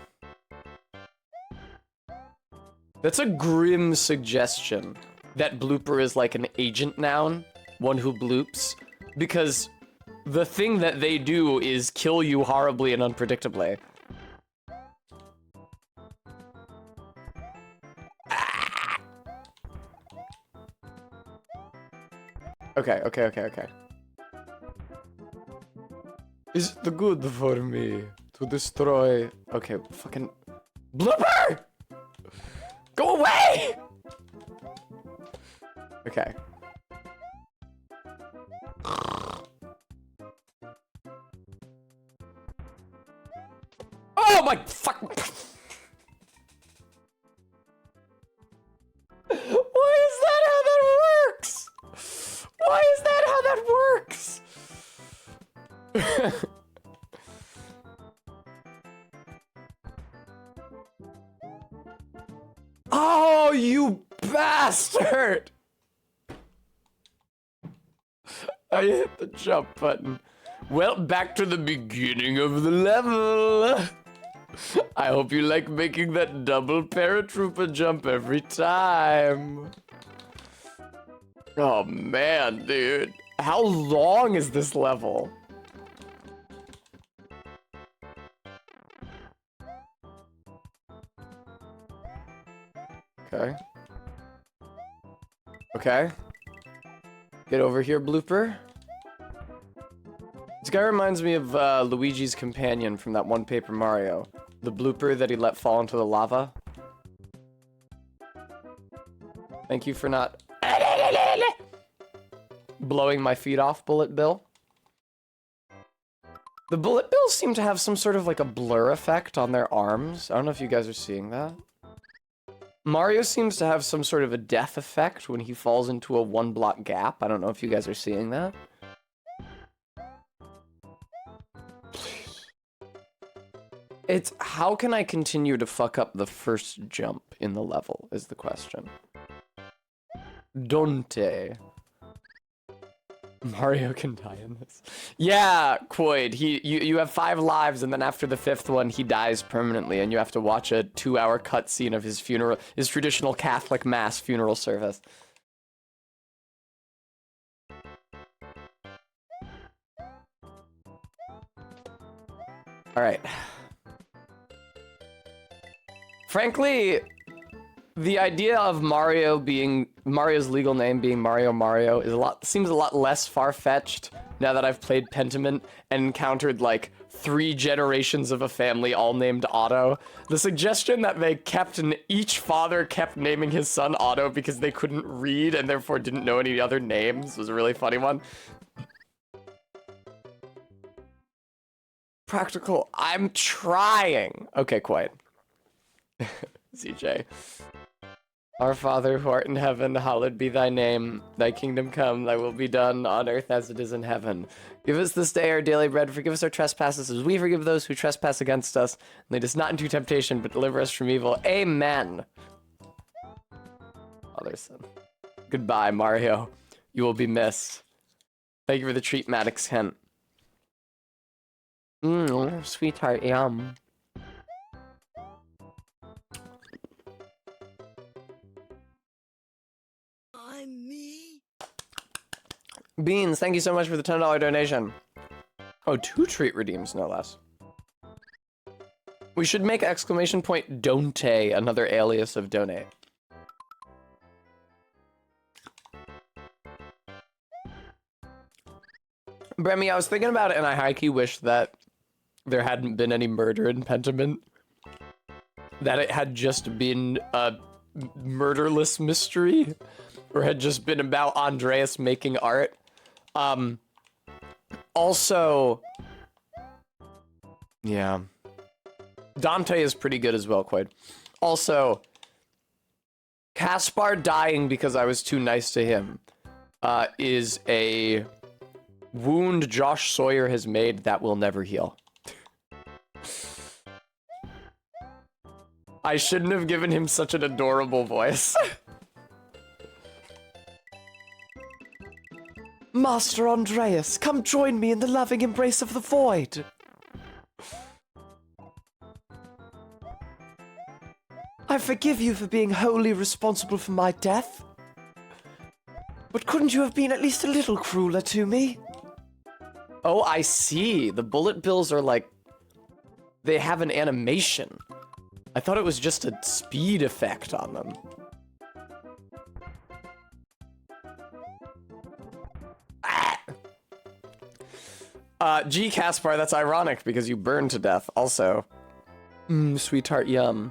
That's a grim suggestion that blooper is like an agent noun, one who bloops, because the thing that they do is kill you horribly and unpredictably. Ah! Okay. Is it the good for me to destroy... Okay, fucking... Blooper! Go away! Okay. Oh my fuck! Why is that how that works? Why is that how that works? Oh, you bastard! I hit the jump button. Well, back to the beginning of the level. I hope you like making that double paratrooper jump every time. Oh man, dude. How long is this level? Okay. Okay. Get over here, Blooper. This guy reminds me of Luigi's companion from that one Paper Mario. The Blooper that he let fall into the lava. Thank you for not blowing my feet off, Bullet Bill. The Bullet Bills seem to have some sort of like a blur effect on their arms. I don't know if you guys are seeing that. Mario seems to have some sort of a death effect when he falls into a one-block gap. I don't know if you guys are seeing that. It's how can I continue to fuck up the first jump in the level is the question. Dante. Mario can die in this. Yeah, Quoid. You have 5 lives, and then after the 5th one, he dies permanently, and you have to watch a 2-hour cutscene of his funeral, his traditional Catholic mass funeral service. All right. Frankly, the idea of Mario's legal name being Mario seems a lot less far-fetched now that I've played Pentiment and encountered like 3 generations of a family all named Otto. The suggestion that each father kept naming his son Otto because they couldn't read and therefore didn't know any other names was a really funny one. Practical, I'm trying. Okay, quiet. CJ. Our Father who art in heaven, hallowed be thy name. Thy kingdom come, thy will be done on earth as it is in heaven. Give us this day our daily bread. Forgive us our trespasses as we forgive those who trespass against us. And lead us not into temptation, but deliver us from evil. Amen. Father, Son. Goodbye, Mario. You will be missed. Thank you for the treat, Maddox Kent. Sweetheart, yum. Me? Beans, thank you so much for the $10 donation. Oh, 2 treat redeems, no less. We should make exclamation point Don'te another alias of donate. Bremy, I was thinking about it and I high-key wish that there hadn't been any murder in Pentiment. That it had just been a murderless mystery. Or had just been about Andreas making art. Also, yeah. Dante is pretty good as well, Quaid. Also, Caspar dying because I was too nice to him is a wound Josh Sawyer has made that will never heal. I shouldn't have given him such an adorable voice. Master Andreas, come join me in the loving embrace of the void. I forgive you for being wholly responsible for my death. But couldn't you have been at least a little crueler to me? Oh, I see. The bullet bills are like... they have an animation. I thought it was just a speed effect on them. G. Caspar, that's ironic because you burned to death also. Sweetheart, yum.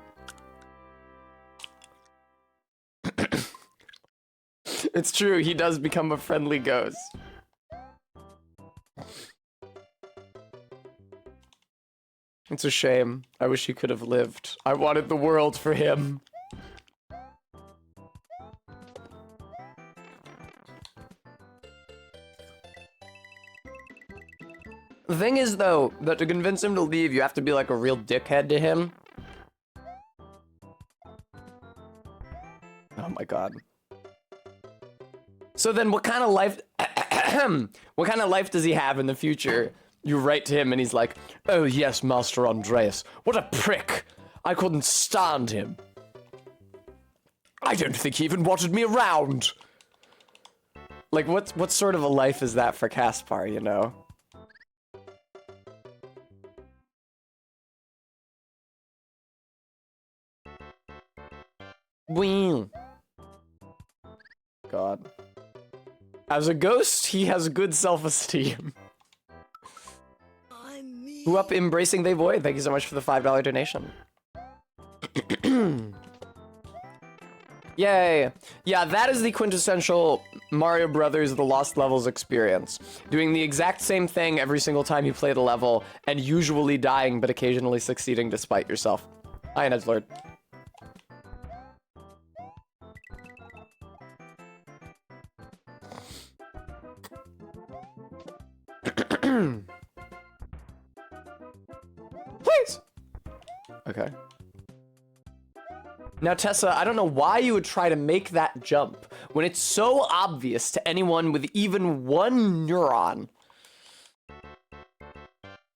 It's true, he does become a friendly ghost. It's a shame. I wish he could have lived. I wanted the world for him. The thing is, though, that to convince him to leave, you have to be like a real dickhead to him. Oh my god. So then what kind of life... what kind of life does he have in the future? You write to him and he's like, oh yes, Master Andreas, what a prick. I couldn't stand him. I don't think he even wanted me around. Like, what sort of a life is that for Caspar, you know? Wee. God. As a ghost, he has good self-esteem. I'm me. Who up Embracing the Void? Thank you so much for the $5 donation. Yay. Yeah, that is the quintessential Mario Brothers The Lost Levels experience. Doing the exact same thing every single time you play the level, and usually dying, but occasionally succeeding despite yourself. Hi, Nedslord. Please! Okay. Now, Tessa, I don't know why you would try to make that jump when it's so obvious to anyone with even one neuron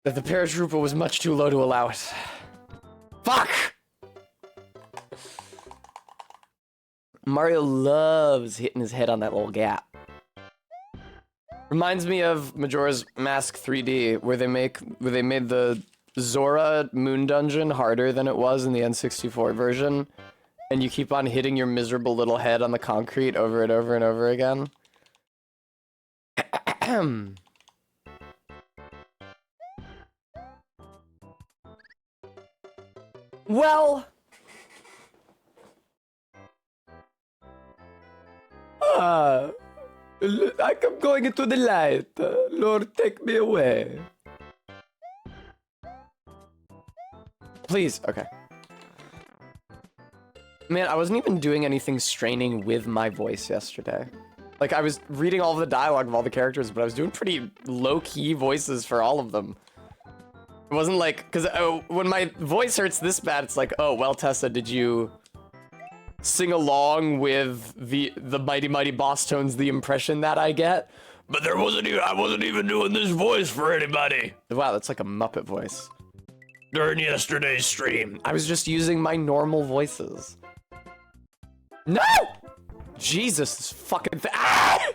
that the paratrooper was much too low to allow it. Fuck! Mario loves hitting his head on that little gap. Reminds me of Majora's Mask 3D, where they made the Zora Moon Dungeon harder than it was in the N64 version, and you keep on hitting your miserable little head on the concrete over and over and over again. Well... I'm going into the light. Lord, take me away. Please, okay. Man, I wasn't even doing anything straining with my voice yesterday. Like, I was reading all of the dialogue of all the characters, but I was doing pretty low-key voices for all of them. It wasn't like, because when my voice hurts this bad, it's like, oh, well, Tessa, did you sing along with the Mighty Mighty Boss Tones, the impression that I get? But I wasn't even doing this voice for anybody. Wow, that's like a Muppet voice. During yesterday's stream, I was just using my normal voices. No! Jesus, this fucking thing. Ah!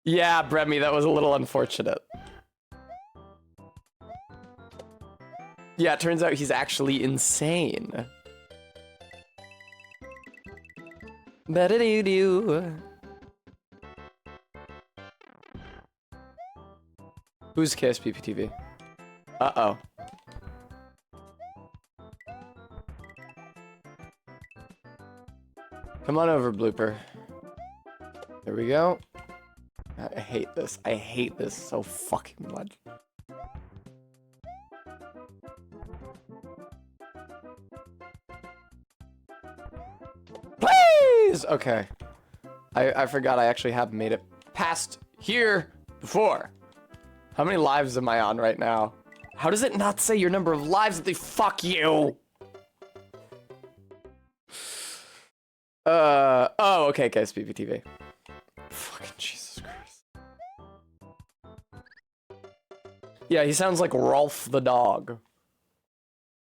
Yeah, Bremy, that was a little unfortunate. Yeah, it turns out he's actually insane. Ba-da-doo-doo. Who's KSPPTV? Uh-oh. Come on over, Blooper. There we go. I hate this. I hate this so fucking much. Please! Okay. I forgot I actually have made it past here before. How many lives am I on right now? How does it not say your number of lives? Fuck you! Oh, okay, SPPTV. Fucking Jesus Christ. Yeah, he sounds like Rolf the dog.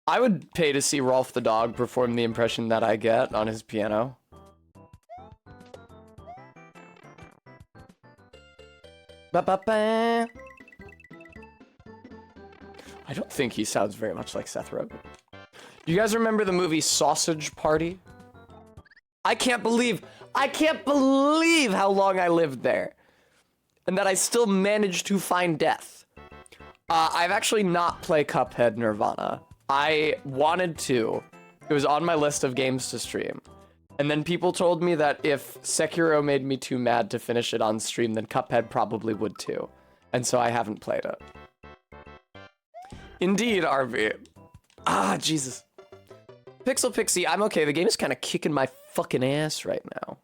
I would pay to see Rolf the dog perform the impression that I get on his piano. Ba-ba-ba. I don't think he sounds very much like Seth Rogen. You guys remember the movie Sausage Party? I can't believe how long I lived there. And that I still managed to find death. I've actually not played Cuphead Nirvana. I wanted to. It was on my list of games to stream. And then people told me that if Sekiro made me too mad to finish it on stream, then Cuphead probably would too. And so I haven't played it. Indeed, RV. Ah, Jesus. Pixel Pixie, I'm okay. The game is kind of kicking my fucking ass right now.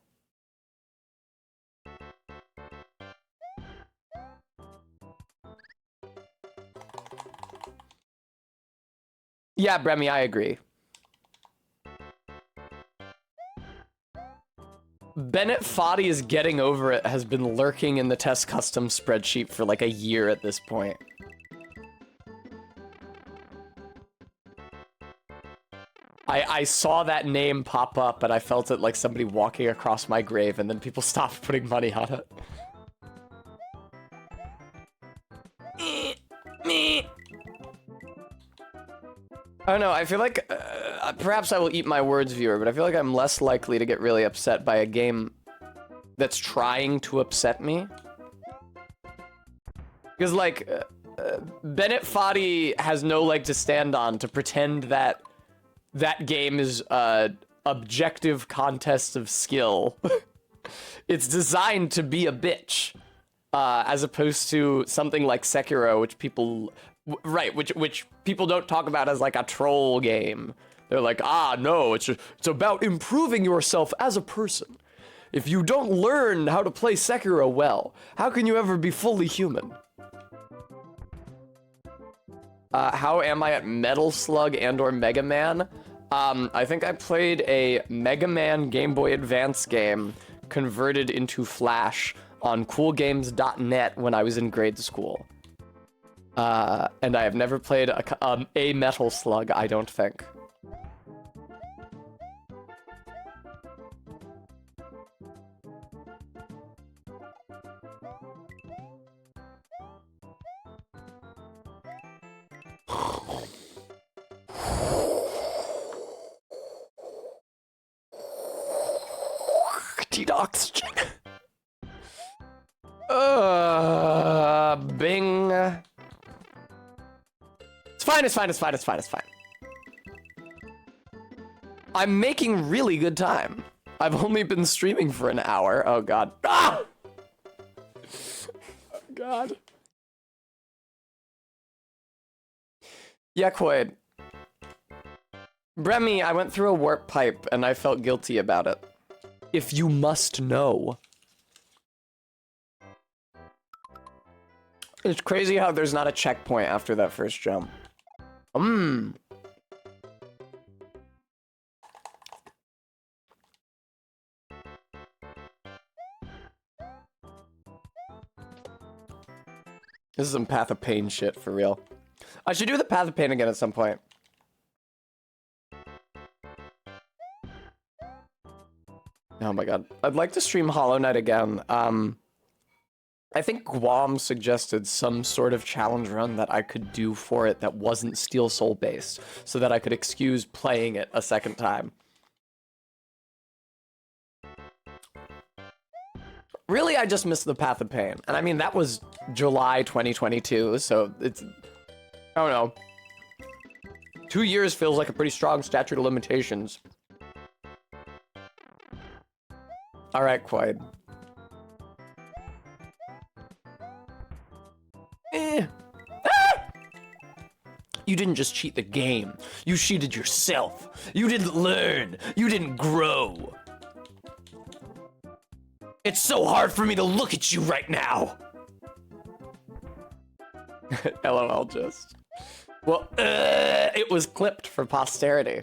Yeah, Bremy, I agree. Bennett Foddy is getting over it has been lurking in the test custom spreadsheet for like a year at this point. I saw that name pop up and I felt it like somebody walking across my grave, and then people stopped putting money on it. Me. I don't know, I feel like, perhaps I will eat my words, viewer, but I feel like I'm less likely to get really upset by a game that's trying to upset me. Because, like, Bennett Foddy has no leg to stand on to pretend that that game is objective contest of skill. It's designed to be a bitch, as opposed to something like Sekiro, which people, which people don't talk about as like a troll game. They're like, ah, no, it's about improving yourself as a person. If you don't learn how to play Sekiro well, how can you ever be fully human? How am I at Metal Slug and or Mega Man? I think I played a Mega Man Game Boy Advance game converted into Flash on coolgames.net when I was in grade school. And I have never played a Metal Slug, I don't think. Need oxygen. Bing. It's fine, it's fine, it's fine, it's fine, it's fine. I'm making really good time. I've only been streaming for an hour. Oh god. Ah! Oh god. Yeah, Quaid. Bremy, I went through a warp pipe and I felt guilty about it. If you must know. It's crazy how there's not a checkpoint after that first jump. This is some Path of Pain shit for real. I should do the Path of Pain again at some point. Oh my god. I'd like to stream Hollow Knight again. I think Guam suggested some sort of challenge run that I could do for it that wasn't Steel Soul based, so that I could excuse playing it a second time. Really, I just missed the Path of Pain. And I mean, that was July 2022, so it's... I don't know. 2 years feels like a pretty strong statute of limitations. Alright, Quaid. Ah! You didn't just cheat the game. You cheated yourself. You didn't learn. You didn't grow. It's so hard for me to look at you right now. LOL just. Well, it was clipped for posterity.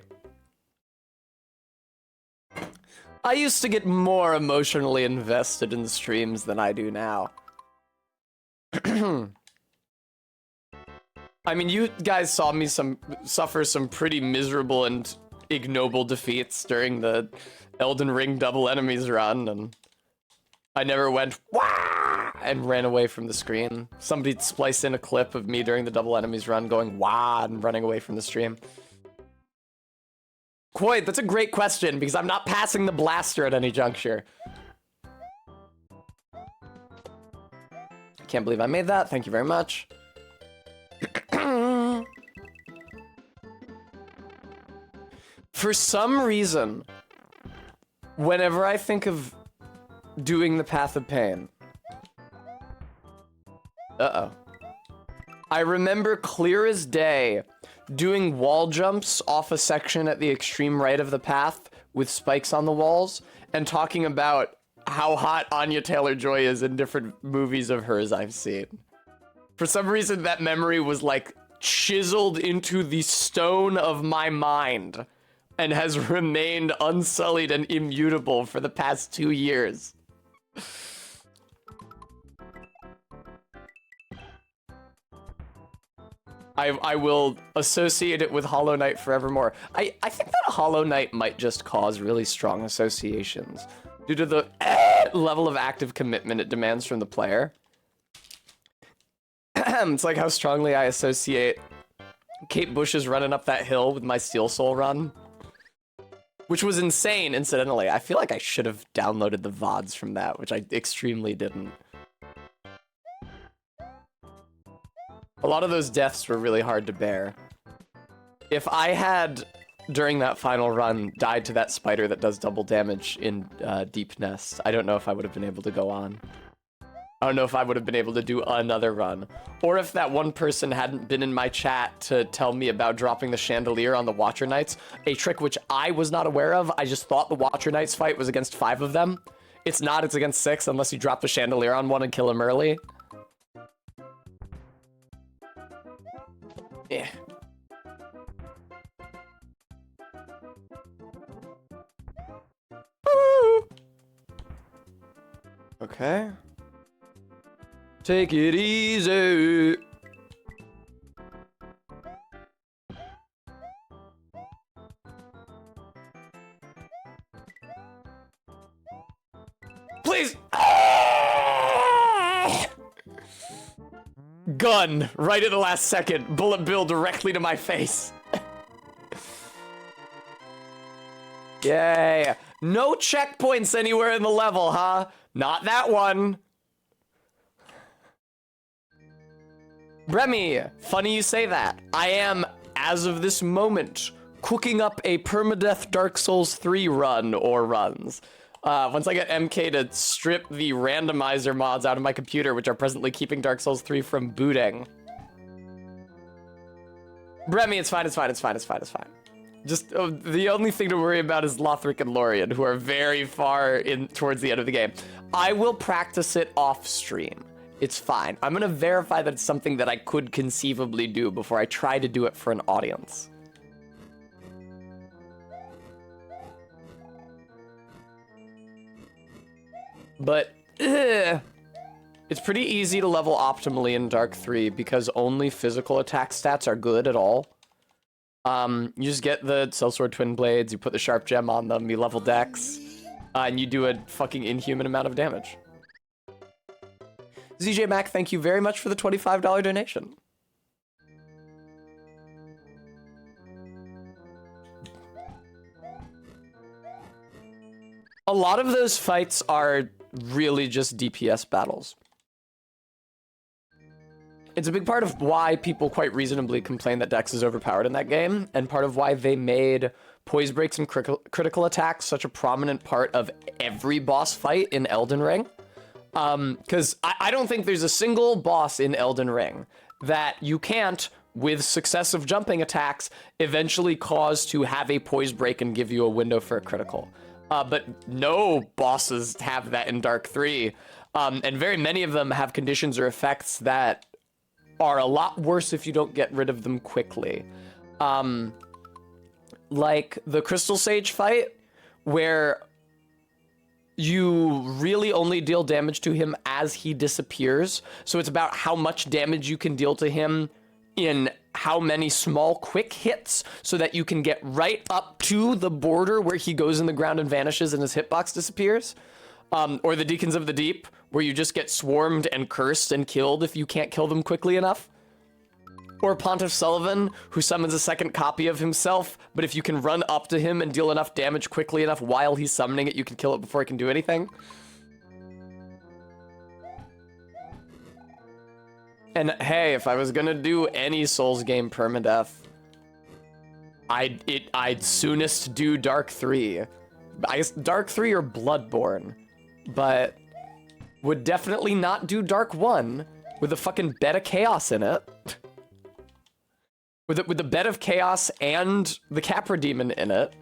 I used to get more emotionally invested in streams than I do now. I mean, you guys saw me suffer some pretty miserable and ignoble defeats during the Elden Ring Double Enemies run, and I never went, wah, and ran away from the screen. Somebody spliced in a clip of me during the Double Enemies run going, wah, and running away from the stream. Quaid, that's a great question, because I'm not passing the blaster at any juncture. I can't believe I made that. Thank you very much. For some reason, whenever I think of doing the Path of Pain... Uh-oh. I remember clear as day doing wall jumps off a section at the extreme right of the path with spikes on the walls and talking about how hot Anya Taylor-Joy is in different movies of hers I've seen. For some reason, that memory was like chiseled into the stone of my mind and has remained unsullied and immutable for the past 2 years. I will associate it with Hollow Knight forevermore. I think that Hollow Knight might just cause really strong associations due to the level of active commitment it demands from the player. It's like how strongly I associate Kate Bush's running up that hill with my Steel Soul run. Which was insane, incidentally. I feel like I should have downloaded the VODs from that, which I extremely didn't. A lot of those deaths were really hard to bear. If I had, during that final run, died to that spider that does double damage in Deep Nest, I don't know if I would have been able to go on. I don't know if I would have been able to do another run. Or if that one person hadn't been in my chat to tell me about dropping the chandelier on the Watcher Knights, a trick which I was not aware of. I just thought the Watcher Knights fight was against 5 of them. It's not, it's against 6 unless you drop the chandelier on one and kill him early. Yeah. Woo! Okay. Take it easy. Please. Gun right at the last second. Bullet bill directly to my face. Yay. No checkpoints anywhere in the level, huh? Not that one. Remy, funny you say that. I am, as of this moment, cooking up a permadeath Dark Souls 3 run or runs. Once I get MK to strip the randomizer mods out of my computer, which are presently keeping Dark Souls 3 from booting. Remy, it's fine, it's fine, it's fine, it's fine, it's fine. Just, the only thing to worry about is Lothric and Lorien, who are very far in towards the end of the game. I will practice it off stream. It's fine. I'm gonna verify that it's something that I could conceivably do before I try to do it for an audience. But, it's pretty easy to level optimally in Dark 3 because only physical attack stats are good at all. You just get the Sellsword Twin Blades, you put the Sharp Gem on them, you level Dex, and you do a fucking inhuman amount of damage. ZJ Mac, thank you very much for the $25 donation. A lot of those fights are really just DPS battles. It's a big part of why people quite reasonably complain that Dex is overpowered in that game, and part of why they made poise breaks and critical attacks such a prominent part of every boss fight in Elden Ring. Because I don't think there's a single boss in Elden Ring that you can't, with successive jumping attacks, eventually cause to have a poise break and give you a window for a critical. But no bosses have that in Dark 3, and very many of them have conditions or effects that are a lot worse if you don't get rid of them quickly. Like the Crystal Sage fight, where you really only deal damage to him as he disappears. So it's about how much damage you can deal to him in how many small quick hits so that you can get right up to the border where he goes in the ground and vanishes and his hitbox disappears. Or the Deacons of the Deep, where you just get swarmed and cursed and killed if you can't kill them quickly enough. Or Pontiff Sullivan, who summons a second copy of himself, but if you can run up to him and deal enough damage quickly enough while he's summoning it, you can kill it before it can do anything. And hey, if I was gonna do any Souls game permadeath, I'd soonest do Dark 3. I guess Dark 3 or Bloodborne, but would definitely not do Dark 1 with a fucking bed of chaos in it. With the bed of chaos and the Capra Demon in it.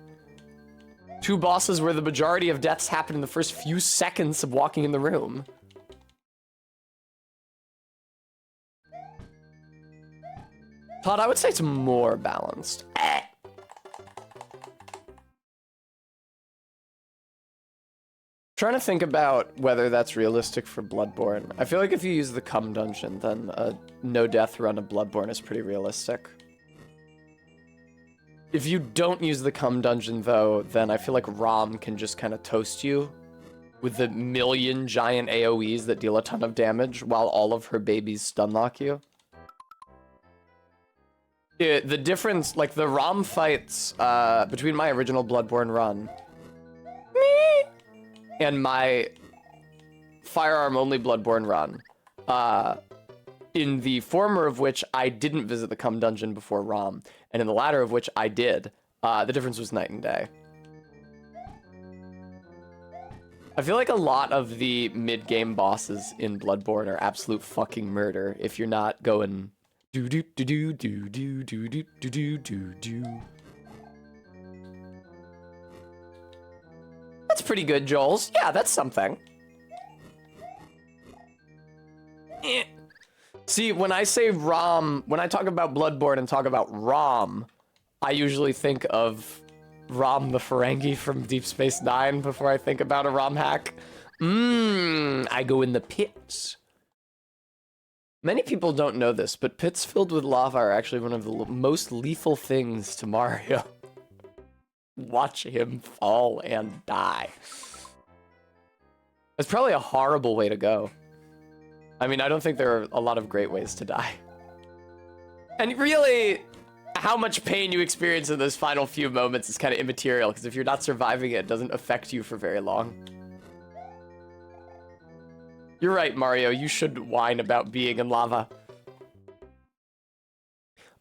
Two bosses where the majority of deaths happen in the first few seconds of walking in the room. Todd, I would say it's more balanced. Trying to think about whether that's realistic for Bloodborne. I feel like if you use the Cum Dungeon, then a no-death run of Bloodborne is pretty realistic. If you don't use the Cum Dungeon, though, then I feel like Rom can just kind of toast you with the million giant AoEs that deal a ton of damage while all of her babies stun lock you. The difference, like the Rom fights between my original Bloodborne run and my firearm-only Bloodborne run, in the former of which I didn't visit the Cum Dungeon before Rom, and in the latter of which I did, the difference was night and day. I feel like a lot of the mid-game bosses in Bloodborne are absolute fucking murder if you're not going do do do do do do do do do do do. That's pretty good, Joels. Yeah, that's something. See, when I say Rom, when I talk about Bloodborne and talk about Rom, I usually think of Rom the Ferengi from Deep Space Nine before I think about a Rom hack. I go in the pits. Many people don't know this, but pits filled with lava are actually one of the most lethal things to Mario. Watch him fall and die. It's probably a horrible way to go. I mean, I don't think there are a lot of great ways to die. And really, how much pain you experience in those final few moments is kind of immaterial, because if you're not surviving it, it doesn't affect you for very long. You're right, Mario. You should whine about being in lava.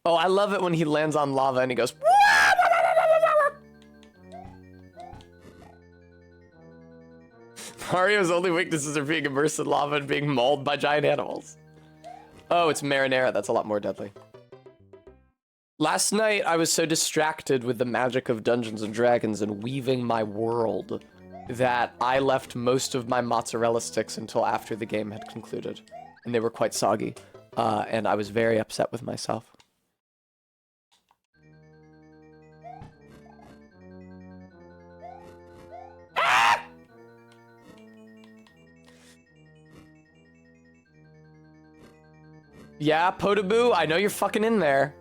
Oh, I love it when he lands on lava and he goes... Mario's only weaknesses are being immersed in lava and being mauled by giant animals. Oh, it's Marinara. That's a lot more deadly. Last night, I was so distracted with the magic of Dungeons & Dragons and weaving my world that I left most of my mozzarella sticks until after the game had concluded. And they were quite soggy. And I was very upset with myself. Ah! Yeah, Potaboo, I know you're fucking in there.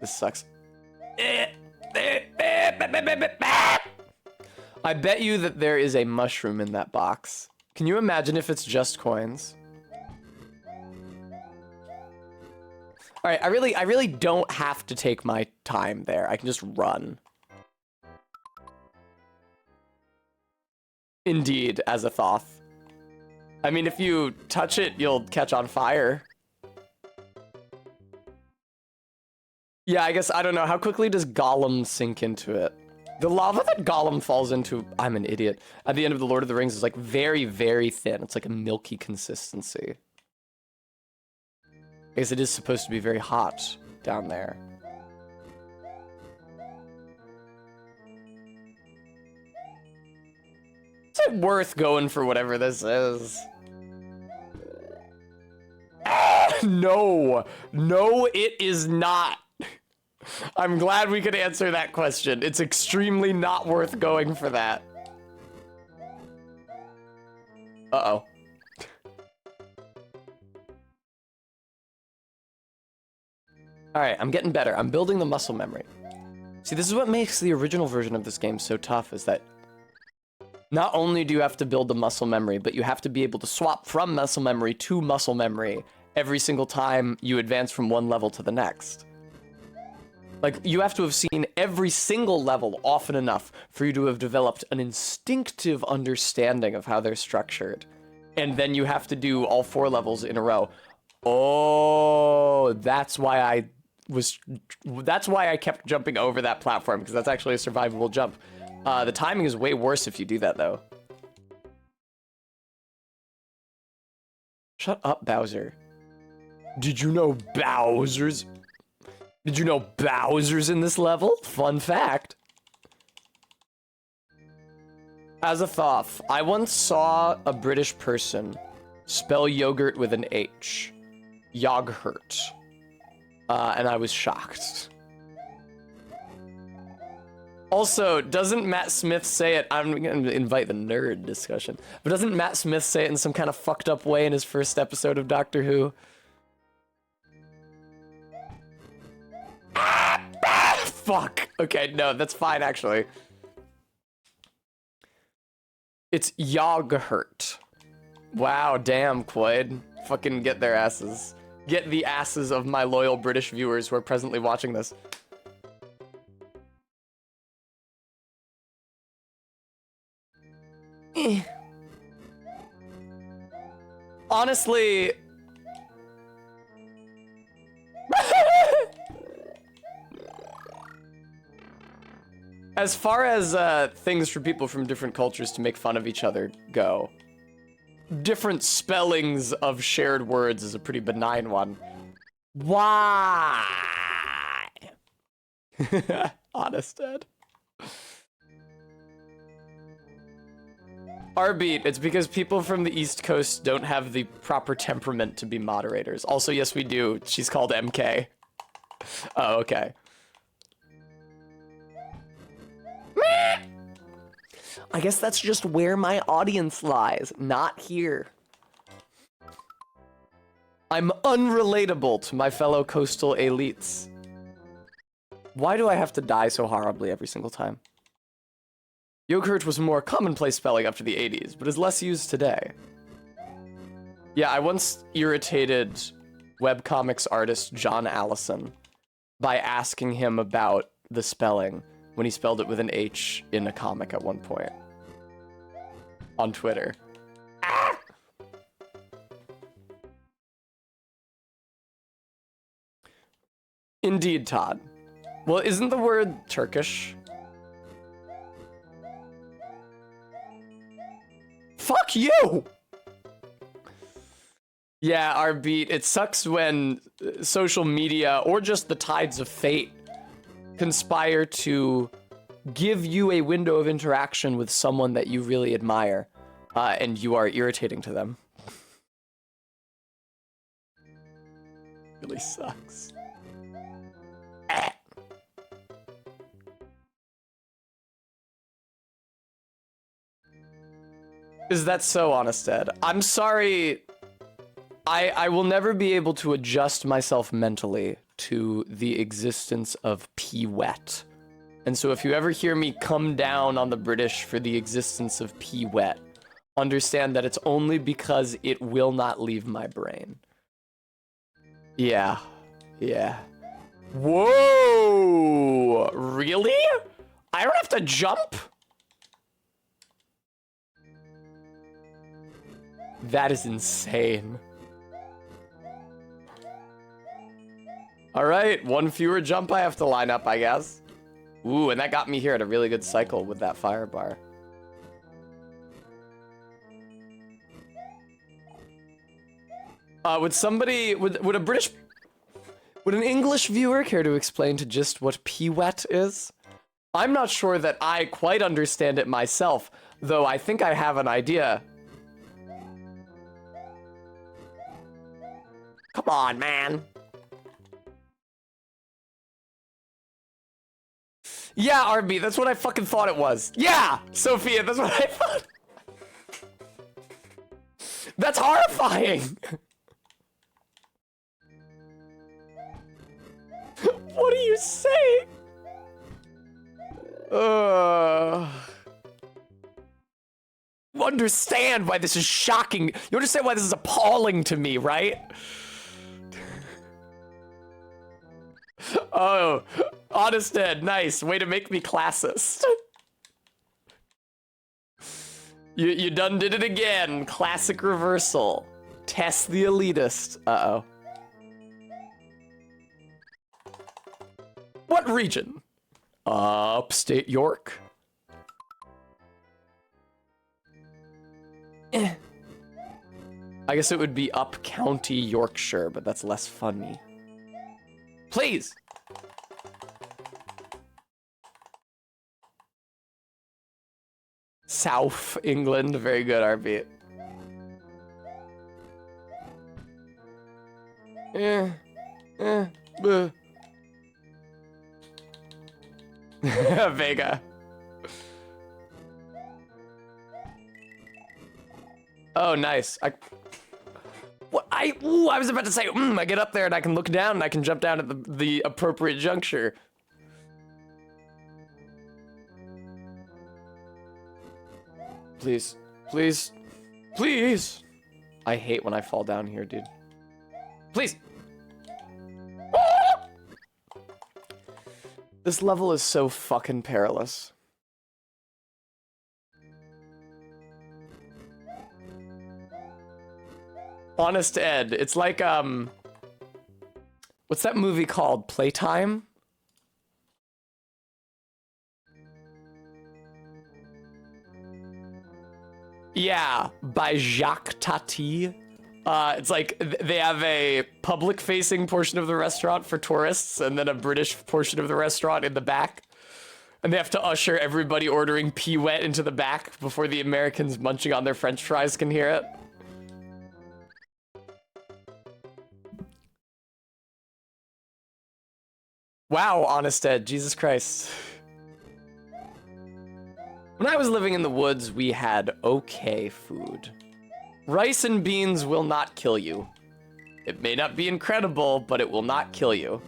This sucks. I bet you that there is a mushroom in that box. Can you imagine if it's just coins? All right, I really don't have to take my time there. I can just run. Indeed, as a Thoth. I mean, if you touch it, you'll catch on fire. Yeah, I guess, I don't know. How quickly does Gollum sink into it? The lava that Gollum falls into, I'm an idiot, at the end of The Lord of the Rings is like very, very thin. It's like a milky consistency. I guess it is supposed to be very hot down there. Is it worth going for whatever this is? No. No, it is not. I'm glad we could answer that question. It's extremely not worth going for that. Uh-oh. Alright, I'm getting better. I'm building the muscle memory. See, this is what makes the original version of this game so tough, is that not only do you have to build the muscle memory, but you have to be able to swap from muscle memory to muscle memory every single time you advance from one level to the next. Like, you have to have seen every single level often enough for you to have developed an instinctive understanding of how they're structured. And then you have to do all 4 levels in a row. Oh, that's why I kept jumping over that platform, because that's actually a survivable jump. The timing is way worse if you do that, though. Shut up, Bowser. Did you know Bowser's... Did you know Bowser's in this level? Fun fact. As a Thoth, I once saw a British person spell yogurt with an H. Yoghurt. And I was shocked. Also, doesn't Matt Smith say it? I'm gonna invite the nerd discussion. But doesn't Matt Smith say it in some kind of fucked up way in his first episode of Doctor Who? Fuck. Okay, no, that's fine actually. It's Yoghurt. Wow, damn, Quaid. Fucking get their asses. Get the asses of my loyal British viewers who are presently watching this. Honestly... As far as things for people from different cultures to make fun of each other go, different spellings of shared words is a pretty benign one. Why? Honest Ed. Arbeat, it's because people from the East Coast don't have the proper temperament to be moderators. Also, yes, we do. She's called MK. Oh, okay. I guess that's just where my audience lies, not here. I'm unrelatable to my fellow coastal elites. Why do I have to die so horribly every single time? Yogurt was a more commonplace spelling after the 80s, but is less used today. Yeah, I once irritated webcomics artist John Allison by asking him about the spelling when he spelled it with an H in a comic at one point. On Twitter. Ah! Indeed, Todd. Well, isn't the word Turkish? Fuck you! Yeah, Arbeat, it sucks when social media, or just the tides of fate, conspire to give you a window of interaction with someone that you really admire, and you are irritating to them. Really sucks. Is that so, Honest Ed? I'm sorry. I will never be able to adjust myself mentally to the existence of P-Wet. And so if you ever hear me come down on the British for the existence of P-Wet, understand that it's only because it will not leave my brain. Yeah. Yeah. Whoa! Really? I don't have to jump? That is insane. Alright, one fewer jump I have to line up, I guess. Ooh, and that got me here at a really good cycle with that fire bar. Would somebody, would an English viewer care to explain to just what P-Wet is? I'm not sure that I quite understand it myself, though I think I have an idea. Come on, man. Yeah, RB, that's what I fucking thought it was. Yeah, Sophia, that's what I thought. That's horrifying. What are you saying? You understand why this is shocking. You understand why this is appalling to me, right? Oh, Honest Ed, nice. Way to make me classist. You done did it again. Classic reversal. Test the elitist. Uh-oh. What region? Upstate York. I guess it would be Up County Yorkshire, but that's less funny. Please! South England, very good, RB. Vega. Oh, nice. I was about to say, I get up there and I can look down and I can jump down at the appropriate juncture. Please, please, please. I hate when I fall down here, dude. Please. This level is so fucking perilous. Honest Ed, it's like, what's that movie called? Playtime? Yeah, by Jacques Tati. It's like they have a public-facing portion of the restaurant for tourists and then a British portion of the restaurant in the back. And they have to usher everybody ordering pee wet into the back before the Americans munching on their French fries can hear it. Wow, Honest Ed, Jesus Christ. When I was living in the woods, we had okay food. Rice and beans will not kill you. It may not be incredible, but it will not kill you.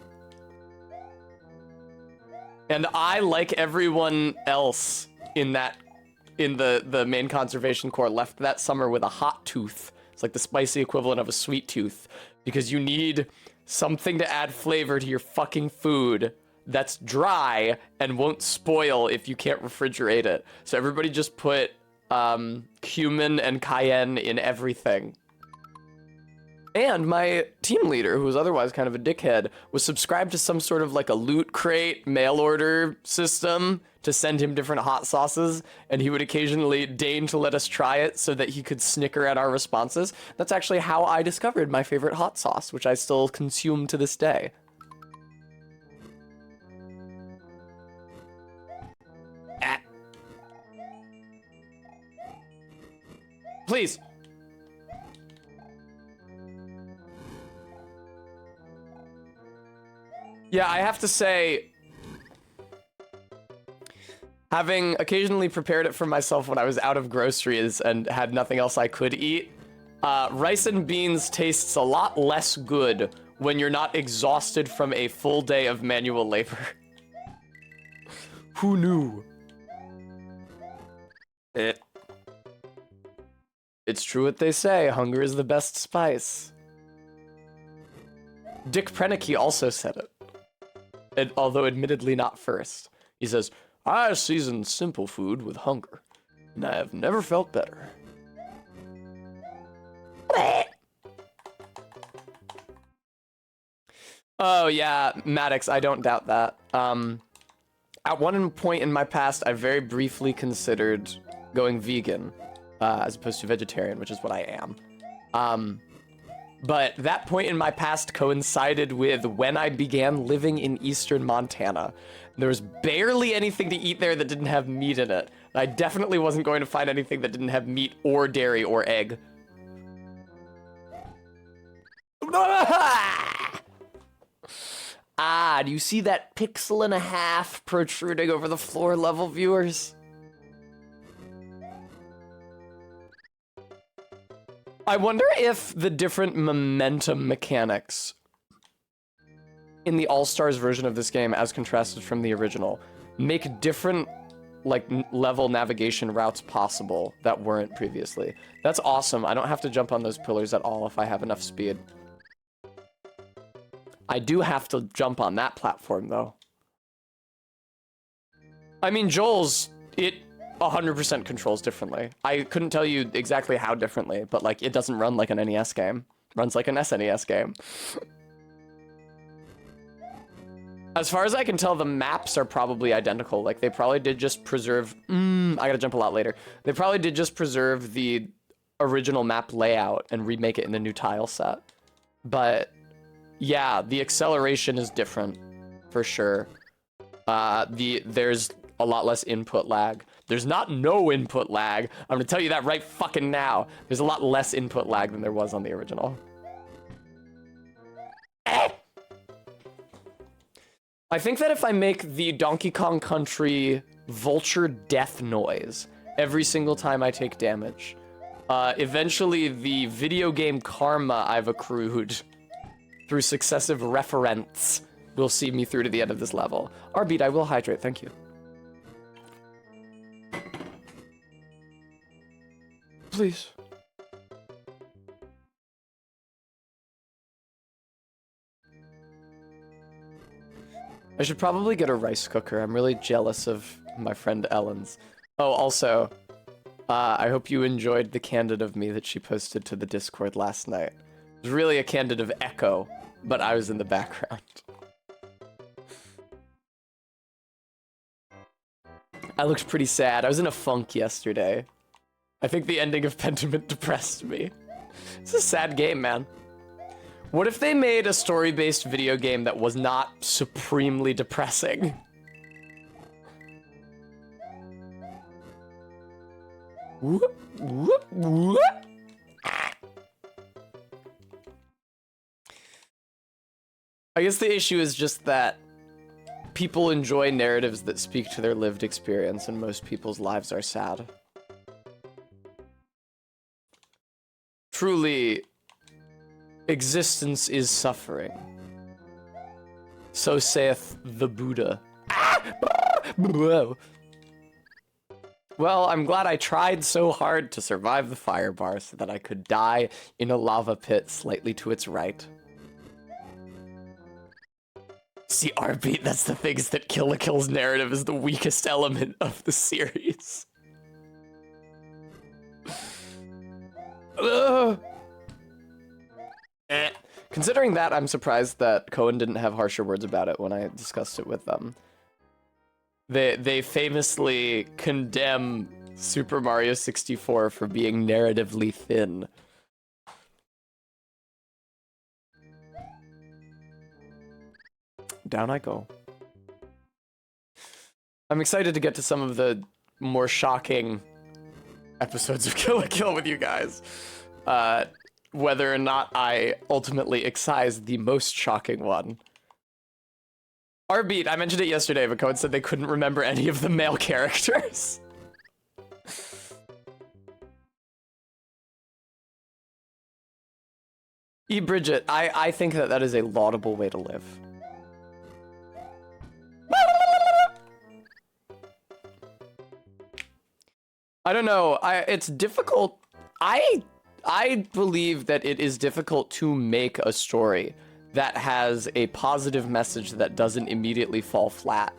And I, like everyone else in the main conservation corps, left that summer with a hot tooth. It's like the spicy equivalent of a sweet tooth, because you need something to add flavor to your fucking food that's dry and won't spoil if you can't refrigerate it. So everybody just put cumin and cayenne in everything. And my team leader, who was otherwise kind of a dickhead, was subscribed to some sort of like a Loot Crate mail order system to send him different hot sauces, and he would occasionally deign to let us try it so that he could snicker at our responses. That's actually how I discovered my favorite hot sauce, which I still consume to this day. Please. Yeah, I have to say, having occasionally prepared it for myself when I was out of groceries and had nothing else I could eat, rice and beans tastes a lot less good when you're not exhausted from a full day of manual labor. Who knew? It's true what they say, hunger is the best spice. Dick Prenneke also said it. Although admittedly not first. He says, I season simple food with hunger, and I have never felt better. Oh yeah, Maddox, I don't doubt that. At one point in my past, I very briefly considered going vegan, as opposed to vegetarian, which is what I am. But that point in my past coincided with when I began living in eastern Montana. There was barely anything to eat there that didn't have meat in it. I definitely wasn't going to find anything that didn't have meat or dairy or egg. Ah, do you see that pixel and a half protruding over the floor level, viewers? I wonder if the different momentum mechanics in the All-Stars version of this game, as contrasted from the original, make different level navigation routes possible that weren't previously. That's awesome. I don't have to jump on those pillars at all if I have enough speed. I do have to jump on that platform, though. I mean, Joel's, it 100% controls differently. I couldn't tell you exactly how differently, but like it doesn't run like an NES game. It runs like an SNES game. As far as I can tell, the maps are probably identical. Like they probably did just preserve, I gotta jump a lot later. They probably did just preserve the original map layout and remake it in the new tile set. But yeah, the acceleration is different for sure. There's a lot less input lag. There's not no input lag. I'm gonna tell you that right fucking now. There's a lot less input lag than there was on the original. I think that if I make the Donkey Kong Country vulture death noise every single time I take damage, eventually the video game karma I've accrued through successive referents will see me through to the end of this level. Arbeat, I will hydrate, thank you. Please. I should probably get a rice cooker. I'm really jealous of my friend Ellen's. Oh, also, I hope you enjoyed the candid of me that she posted to the Discord last night. It was really a candid of Echo, but I was in the background. I looked pretty sad. I was in a funk yesterday. I think the ending of Pentiment depressed me. It's a sad game, man. What if they made a story-based video game that was not supremely depressing? Whoop, whoop, whoop. I guess the issue is just that people enjoy narratives that speak to their lived experience, and most people's lives are sad. Truly, existence is suffering. So saith the Buddha. Well, I'm glad I tried so hard to survive the fire bar so that I could die in a lava pit slightly to its right. See, Arbeat, that's the thing, is that Kill la Kill's narrative is the weakest element of the series. Considering that, I'm surprised that Cohen didn't have harsher words about it when I discussed it with them. They famously condemn Super Mario 64 for being narratively thin. Down I go. I'm excited to get to some of the more shocking episodes of Kill la Kill with you guys. Whether or not I ultimately excise the most shocking one. Arbeat, I mentioned it yesterday, but Cohen said they couldn't remember any of the male characters. Bridget, I think that that is a laudable way to live. I don't know, it's difficult. I believe that it is difficult to make a story that has a positive message that doesn't immediately fall flat,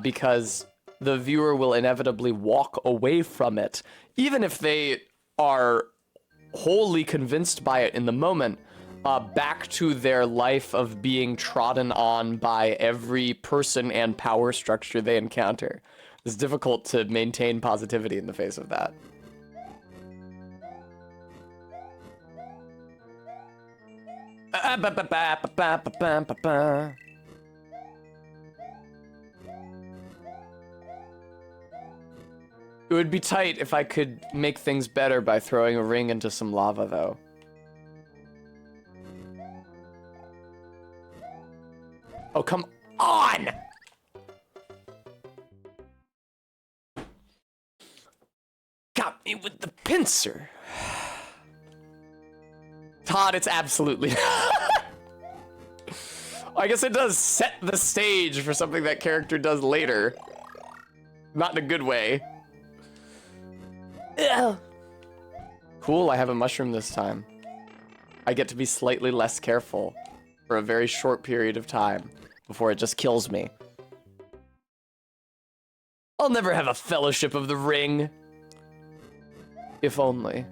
because the viewer will inevitably walk away from it, even if they are wholly convinced by it in the moment, back to their life of being trodden on by every person and power structure they encounter. It's difficult to maintain positivity in the face of that. It would be tight if I could make things better by throwing a ring into some lava, though. Oh, come on! Got me with the pincer. Todd, it's absolutely I guess it does set the stage for something that character does later. Not in a good way. Ugh. Cool, I have a mushroom this time. I get to be slightly less careful for a very short period of time before it just kills me. I'll never have a Fellowship of the Ring. If only.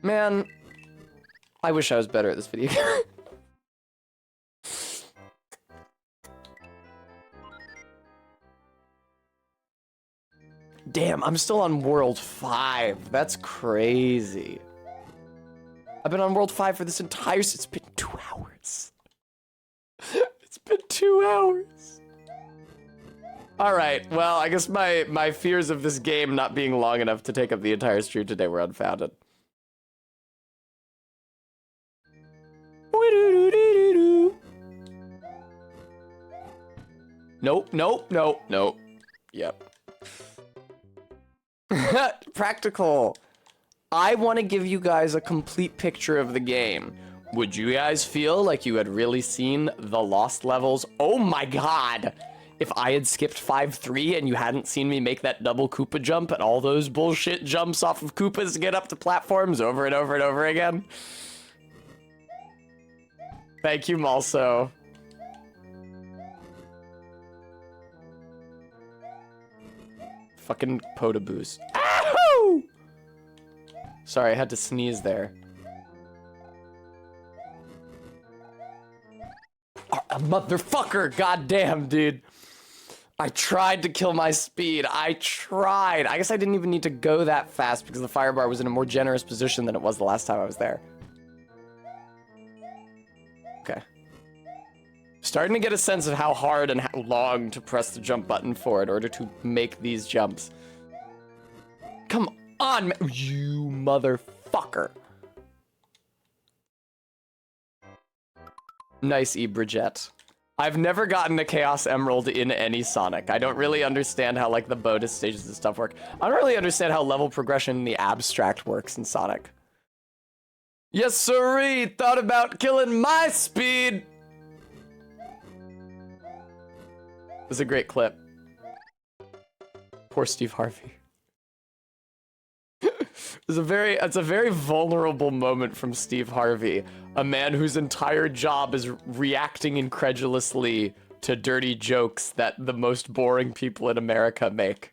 Man, I wish I was better at this video game. Damn, I'm still on World 5. That's crazy. I've been on World 5 for this entire... It's been 2 hours. It's been 2 hours. Alright, well, I guess my fears of this game not being long enough to take up the entire stream today were unfounded. Nope, nope, nope, nope. Yep. Practical. I want to give you guys a complete picture of the game. Would you guys feel like you had really seen the lost levels? Oh my god! If I had skipped 5-3 and you hadn't seen me make that double Koopa jump and all those bullshit jumps off of Koopas to get up to platforms over and over and over again. Thank you, Malso. Fucking Potaboost. Ow! Sorry, I had to sneeze there. Motherfucker! Goddamn, dude. I tried to kill my speed. I tried. I guess I didn't even need to go that fast because the fire bar was in a more generous position than it was the last time I was there. Okay. Starting to get a sense of how hard and how long to press the jump button for in order to make these jumps. Come on, you motherfucker. Nice, Bridget. I've never gotten a Chaos Emerald in any Sonic. I don't really understand how, like, the bonus stages and stuff work. I don't really understand how level progression in the abstract works in Sonic. Yes, sirree! Thought about killing my speed! This is a great clip. Poor Steve Harvey. It's a very vulnerable moment from Steve Harvey, a man whose entire job is reacting incredulously to dirty jokes that the most boring people in America make.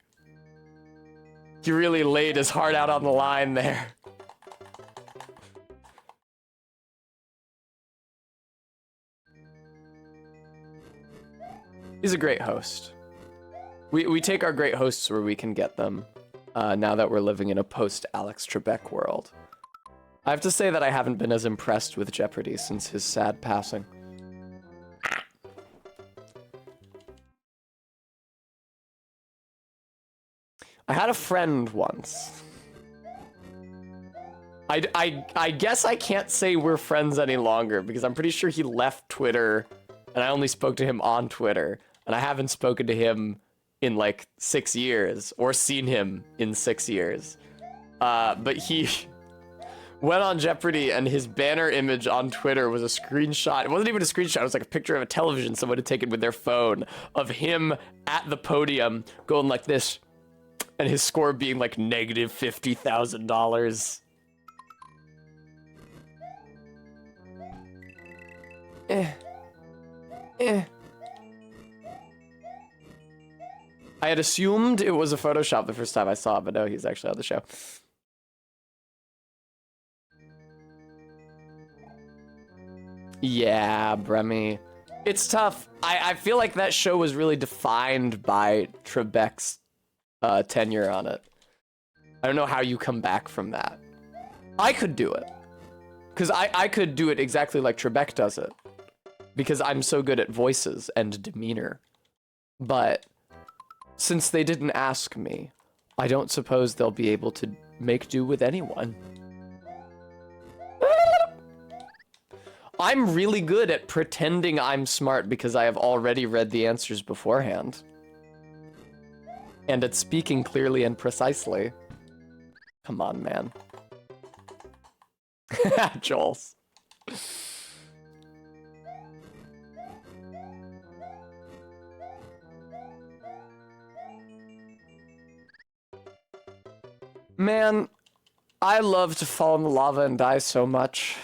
He really laid his heart out on the line there. He's a great host. We take our great hosts where we can get them. Now that we're living in a post-Alex Trebek world. I have to say that I haven't been as impressed with Jeopardy since his sad passing. I had a friend once. I guess I can't say we're friends any longer because I'm pretty sure he left Twitter and I only spoke to him on Twitter and I haven't spoken to him in like 6 years or seen him in 6 years. But he went on Jeopardy and his banner image on Twitter was a screenshot. It wasn't even a screenshot. It was like a picture of a television someone had taken with their phone of him at the podium going like this and his score being like negative $50,000. I had assumed it was a Photoshop the first time I saw it, but no, he's actually on the show. Yeah, Bremy. It's tough. I feel like that show was really defined by Trebek's tenure on it. I don't know how you come back from that. I could do it. Because I could do it exactly like Trebek does it. Because I'm so good at voices and demeanor. But since they didn't ask me, I don't suppose they'll be able to make do with anyone. I'm really good at pretending I'm smart because I have already read the answers beforehand. And at speaking clearly and precisely. Come on, man. Joels. Man, I love to fall in the lava and die so much.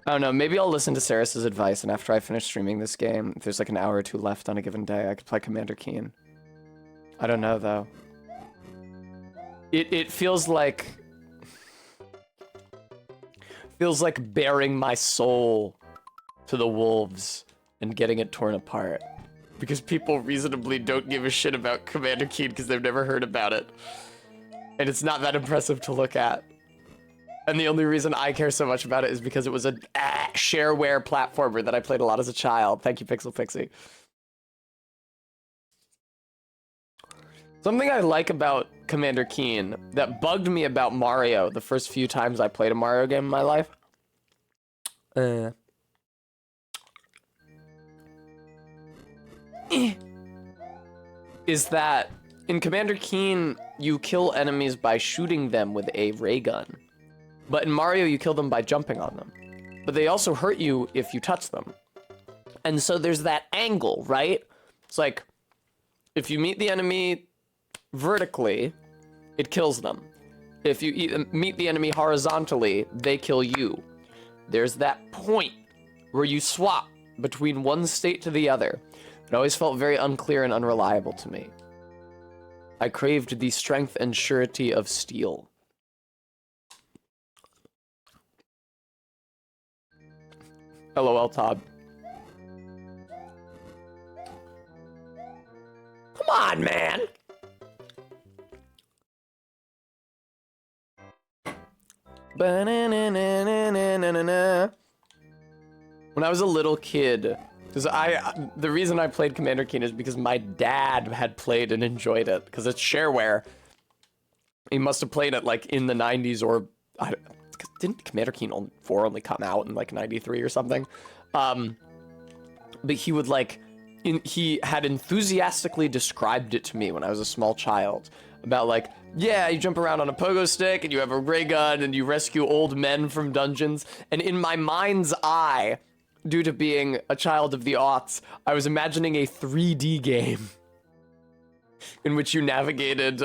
I don't know, maybe I'll listen to Saris's advice, and after I finish streaming this game, if there's like an hour or two left on a given day, I could play Commander Keen. I don't know, though. It feels like... feels like bearing my soul to the wolves and getting it torn apart. Because people reasonably don't give a shit about Commander Keen because they've never heard about it. And it's not that impressive to look at. And the only reason I care so much about it is because it was a shareware platformer that I played a lot as a child. Thank you, Pixel Pixie. Something I like about Commander Keen that bugged me about Mario the first few times I played a Mario game in my life is that in Commander Keen, you kill enemies by shooting them with a ray gun. But in Mario, you kill them by jumping on them. But they also hurt you if you touch them. And so there's that angle, right? It's like, if you meet the enemy vertically, it kills them. If you meet the enemy horizontally, they kill you. There's that point where you swap between one state to the other. It always felt very unclear and unreliable to me. I craved the strength and surety of steel. LOL, Todd. Come on, man! When I was a little kid, because the reason I played Commander Keen is because my dad had played and enjoyed it, because it's shareware. He must have played it like in the 90s or didn't Commander Keen 4 only come out in like 93 or something? But he would like, he had enthusiastically described it to me when I was a small child about like, yeah, you jump around on a pogo stick and you have a ray gun and you rescue old men from dungeons. And in my mind's eye, due to being a child of the aughts, I was imagining a 3D game in which you navigated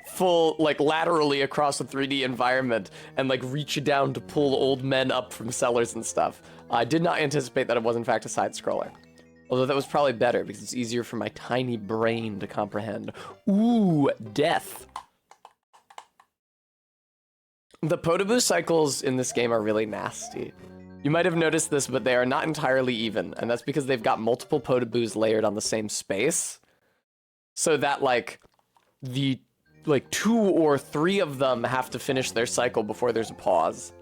full, like, laterally across a 3D environment and, like, reach down to pull old men up from cellars and stuff. I did not anticipate that it was, in fact, a side-scroller. Although that was probably better, because it's easier for my tiny brain to comprehend. Ooh, death. The Podoboo cycles in this game are really nasty. You might have noticed this, but they are not entirely even, and that's because they've got multiple Podoboos layered on the same space. So that, like, the, like, 2 or 3 of them have to finish their cycle before there's a pause.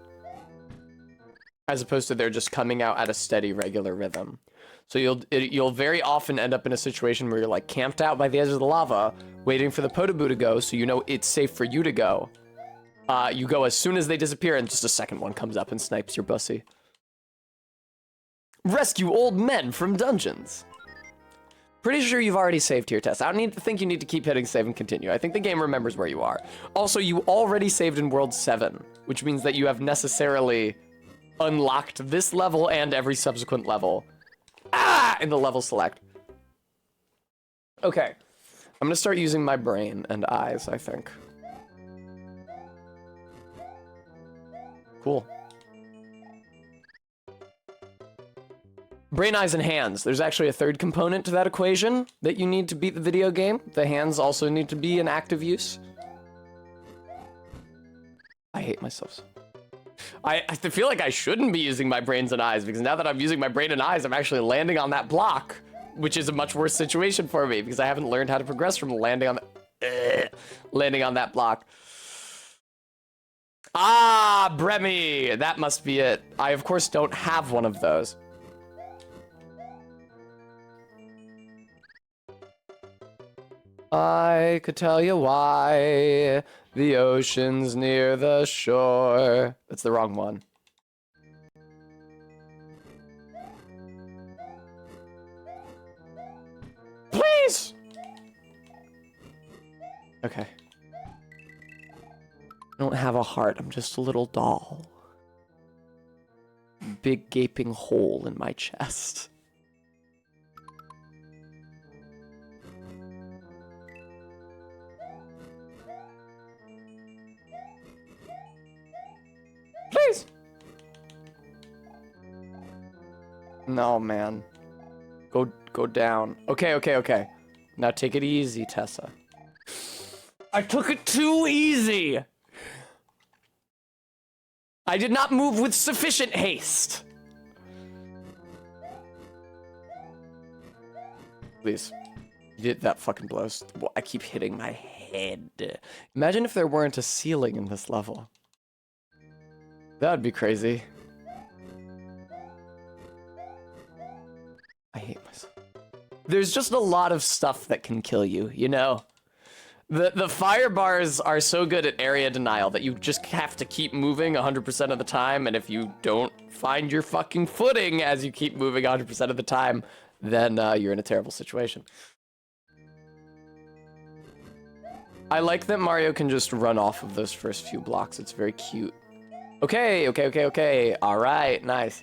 As opposed to they're just coming out at a steady, regular rhythm. So you'll very often end up in a situation where you're, like, camped out by the edge of the lava, waiting for the Podoboo to go, so you know it's safe for you to go. You go as soon as they disappear, and just a second one comes up and snipes your bussy. Rescue old men from dungeons. Pretty sure you've already saved here, Tess. I don't think you need to keep hitting save and continue. I think the game remembers where you are. Also, you already saved in World 7, which means that you have necessarily unlocked this level and every subsequent level. In the level select. Okay. I'm gonna start using my brain and eyes, I think. Cool. Brain, eyes, and hands. There's actually a third component to that equation that you need to beat the video game. The hands also need to be in active use. I hate myself. I feel like I shouldn't be using my brains and eyes, because now that I'm using my brain and eyes, I'm actually landing on that block, which is a much worse situation for me, because I haven't learned how to progress from landing on that block. Ah, Bremy! That must be it. I, of course, don't have one of those. I could tell you why the ocean's near the shore. That's the wrong one. Please! Okay. I don't have a heart, I'm just a little doll. Big gaping hole in my chest. Please! No, man. Go down. Okay. Now take it easy, Tessa. I took it too easy! I did not move with sufficient haste. Please. That fucking blows. I keep hitting my head. Imagine if there weren't a ceiling in this level. That'd be crazy. I hate myself. There's just a lot of stuff that can kill you, you know? The fire bars are so good at area denial that you just have to keep moving 100% of the time, and if you don't find your fucking footing as you keep moving 100% of the time, then you're in a terrible situation. I like that Mario can just run off of those first few blocks. It's very cute. Okay, okay, okay, okay. All right, nice.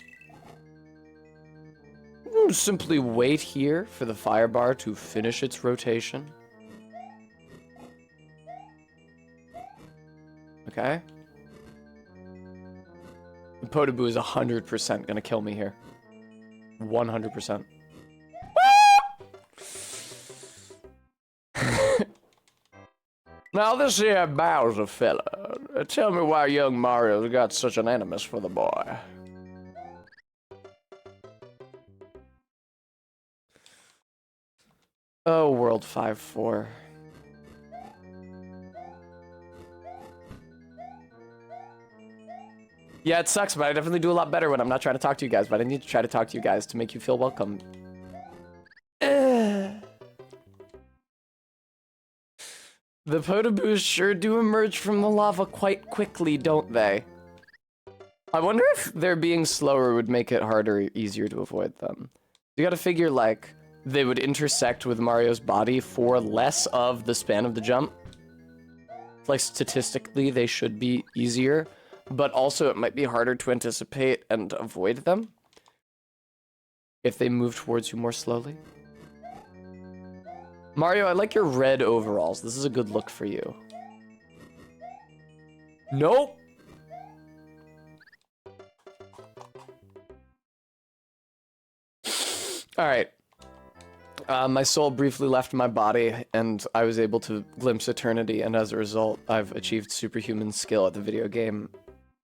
Simply wait here for the fire bar to finish its rotation. Okay. The Podoboo is 100% gonna kill me here. 100%. Now this here Bowser fella, tell me why young Mario's got such an animus for the boy. Oh, World 5-4. Yeah, it sucks, but I definitely do a lot better when I'm not trying to talk to you guys, but I need to try to talk to you guys to make you feel welcome. The Podoboos sure do emerge from the lava quite quickly, don't they? I wonder if their being slower would make it harder or easier to avoid them. You gotta figure, like, they would intersect with Mario's body for less of the span of the jump. Like, statistically, they should be easier, but also it might be harder to anticipate and avoid them if they move towards you more slowly. Mario, I like your red overalls. This is a good look for you. Nope. All right. My soul briefly left my body, and I was able to glimpse eternity, and as a result, I've achieved superhuman skill at the video game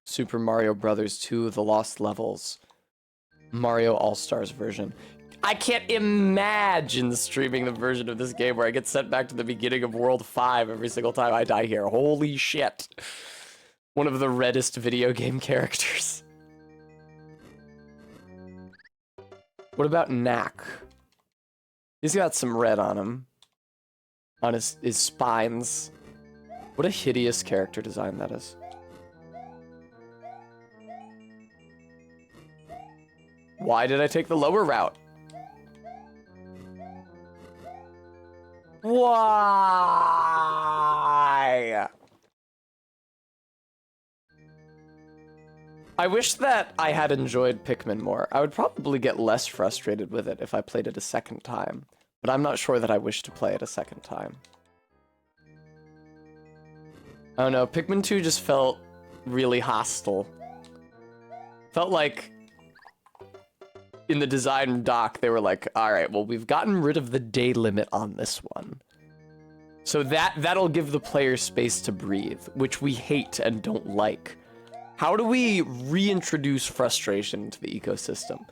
Super Mario Bros. 2: The Lost Levels. Mario All-Stars version. I can't imagine streaming the version of this game where I get sent back to the beginning of World 5 every single time I die here. Holy shit. One of the reddest video game characters. What about Knack? He's got some red on him. On his spines. What a hideous character design that is. Why did I take the lower route? Why? I wish that I had enjoyed Pikmin more. I would probably get less frustrated with it if I played it a second time. But I'm not sure that I wish to play it a second time. I don't know, Pikmin 2 just felt really hostile. Felt like in the design doc, they were like, all right, well, we've gotten rid of the day limit on this one. So that'll give the player space to breathe, which we hate and don't like. How do we reintroduce frustration into the ecosystem?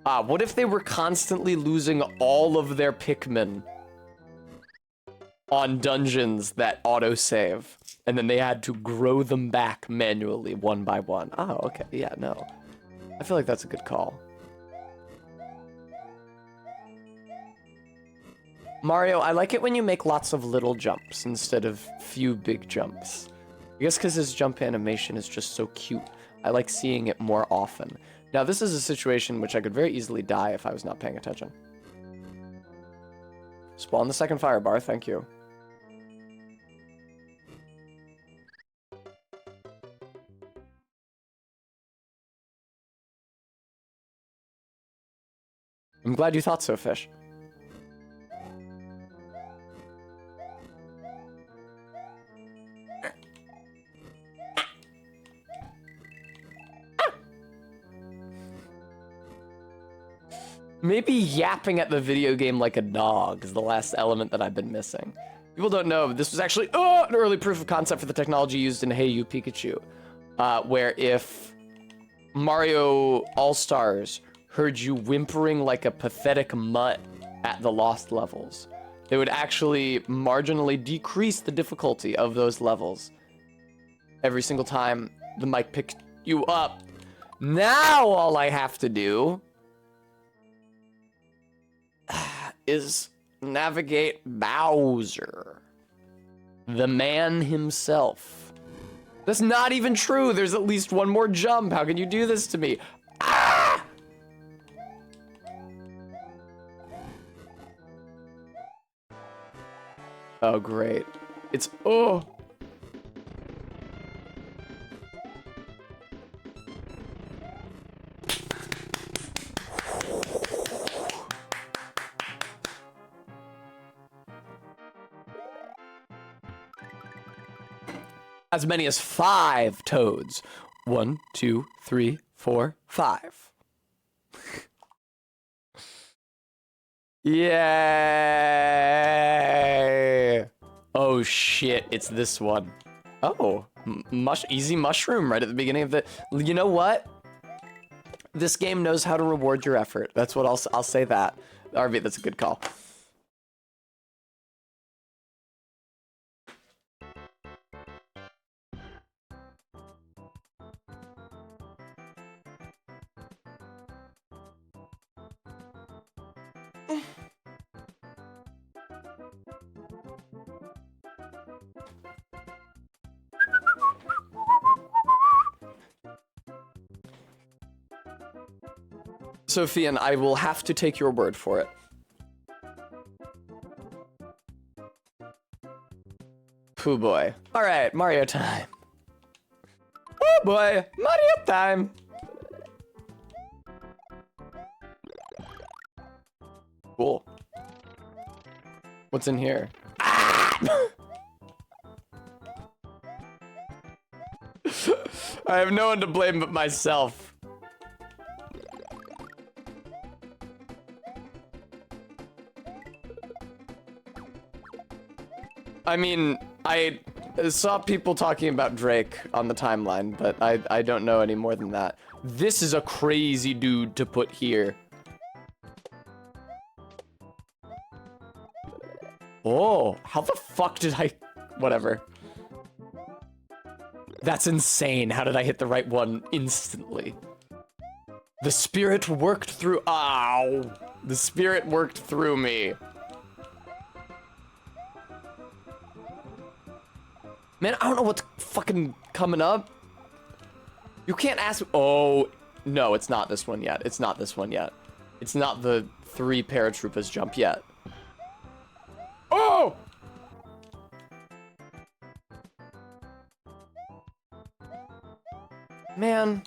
What if they were constantly losing all of their Pikmin on dungeons that autosave, and then they had to grow them back manually one by one? Oh, okay, yeah, no. I feel like that's a good call. Mario, I like it when you make lots of little jumps instead of few big jumps. I guess because his jump animation is just so cute. I like seeing it more often. Now, this is a situation in which I could very easily die if I was not paying attention. Spawn the second fire bar, thank you. I'm glad you thought so, Fish. Maybe yapping at the video game like a dog is the last element that I've been missing. People don't know, this was actually an early proof of concept for the technology used in Hey You Pikachu, where if Mario All-Stars heard you whimpering like a pathetic mutt at the lost levels, they would actually marginally decrease the difficulty of those levels every single time the mic picked you up. Now all I have to do is navigate Bowser, the man himself. That's not even true. There's at least one more jump. How can you do this to me? Ah! Oh, great. It's, oh. As many as 5 toads. 1, 2, 3, 4, 5. Yay! Oh shit, it's this one. Oh, easy mushroom right at the beginning of the... You know what? This game knows how to reward your effort. That's what I'll say that. RV, that's a good call. Sophian, I will have to take your word for it. Pooh boy. All right, Mario time. Oh boy, Mario time. Cool. What's in here? Ah! I have no one to blame but myself. I mean, I saw people talking about Drake on the timeline, but I don't know any more than that. This is a crazy dude to put here. Oh, how the fuck did I... Whatever. That's insane. How did I hit the right one instantly? The spirit worked through... Ow! The spirit worked through me. Man, I don't know what's fucking coming up. You can't ask... Oh, no, it's not this one yet. It's not this one yet. It's not the 3 paratroopers jump yet. Oh! Man,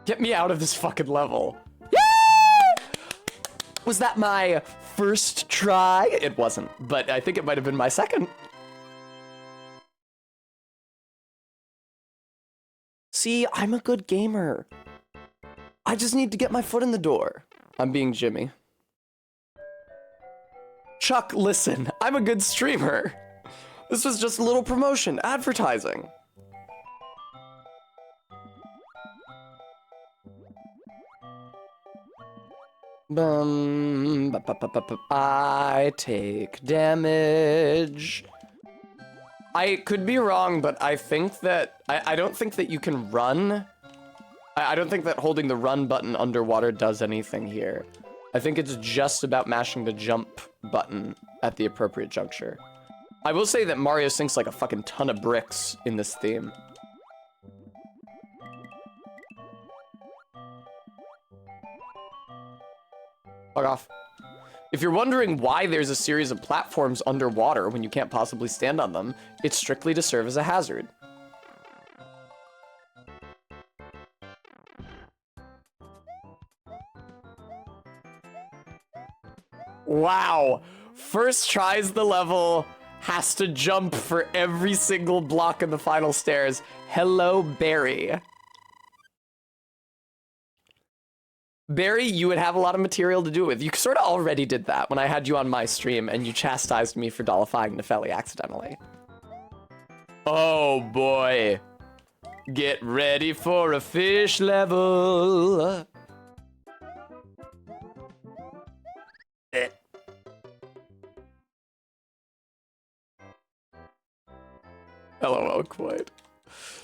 get me out of this fucking level. Yeah! Was that my first try? It wasn't, but I think it might have been my second. See, I'm a good gamer. I just need to get my foot in the door. I'm being Jimmy. Chuck, listen, I'm a good streamer. This was just a little promotion, advertising. I take damage. I could be wrong, but I think that... I don't think that you can run. I don't think that holding the run button underwater does anything here. I think it's just about mashing the jump button at the appropriate juncture. I will say that Mario sinks like a fucking ton of bricks in this theme. Fuck off. If you're wondering why there's a series of platforms underwater when you can't possibly stand on them, it's strictly to serve as a hazard. Wow. First tries the level, has to jump for every single block in the final stairs. Hello, Barry. Barry, you would have a lot of material to do with. You sort of already did that when I had you on my stream and you chastised me for dollifying Nepheli accidentally. Oh boy. Get ready for a fish level. LOL, quite.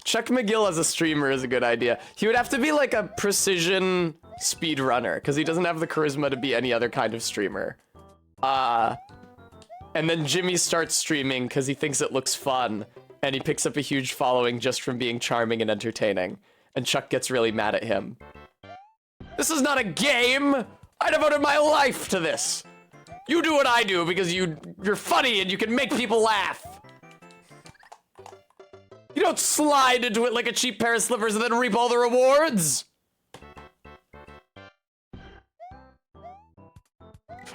Chuck McGill as a streamer is a good idea. He would have to be like a precision speedrunner, because he doesn't have the charisma to be any other kind of streamer. And then Jimmy starts streaming because he thinks it looks fun, and he picks up a huge following just from being charming and entertaining. And Chuck gets really mad at him. This is not a game! I devoted my life to this! You do what I do because you're funny and you can make people laugh! You don't slide into it like a cheap pair of slippers and then reap all the rewards!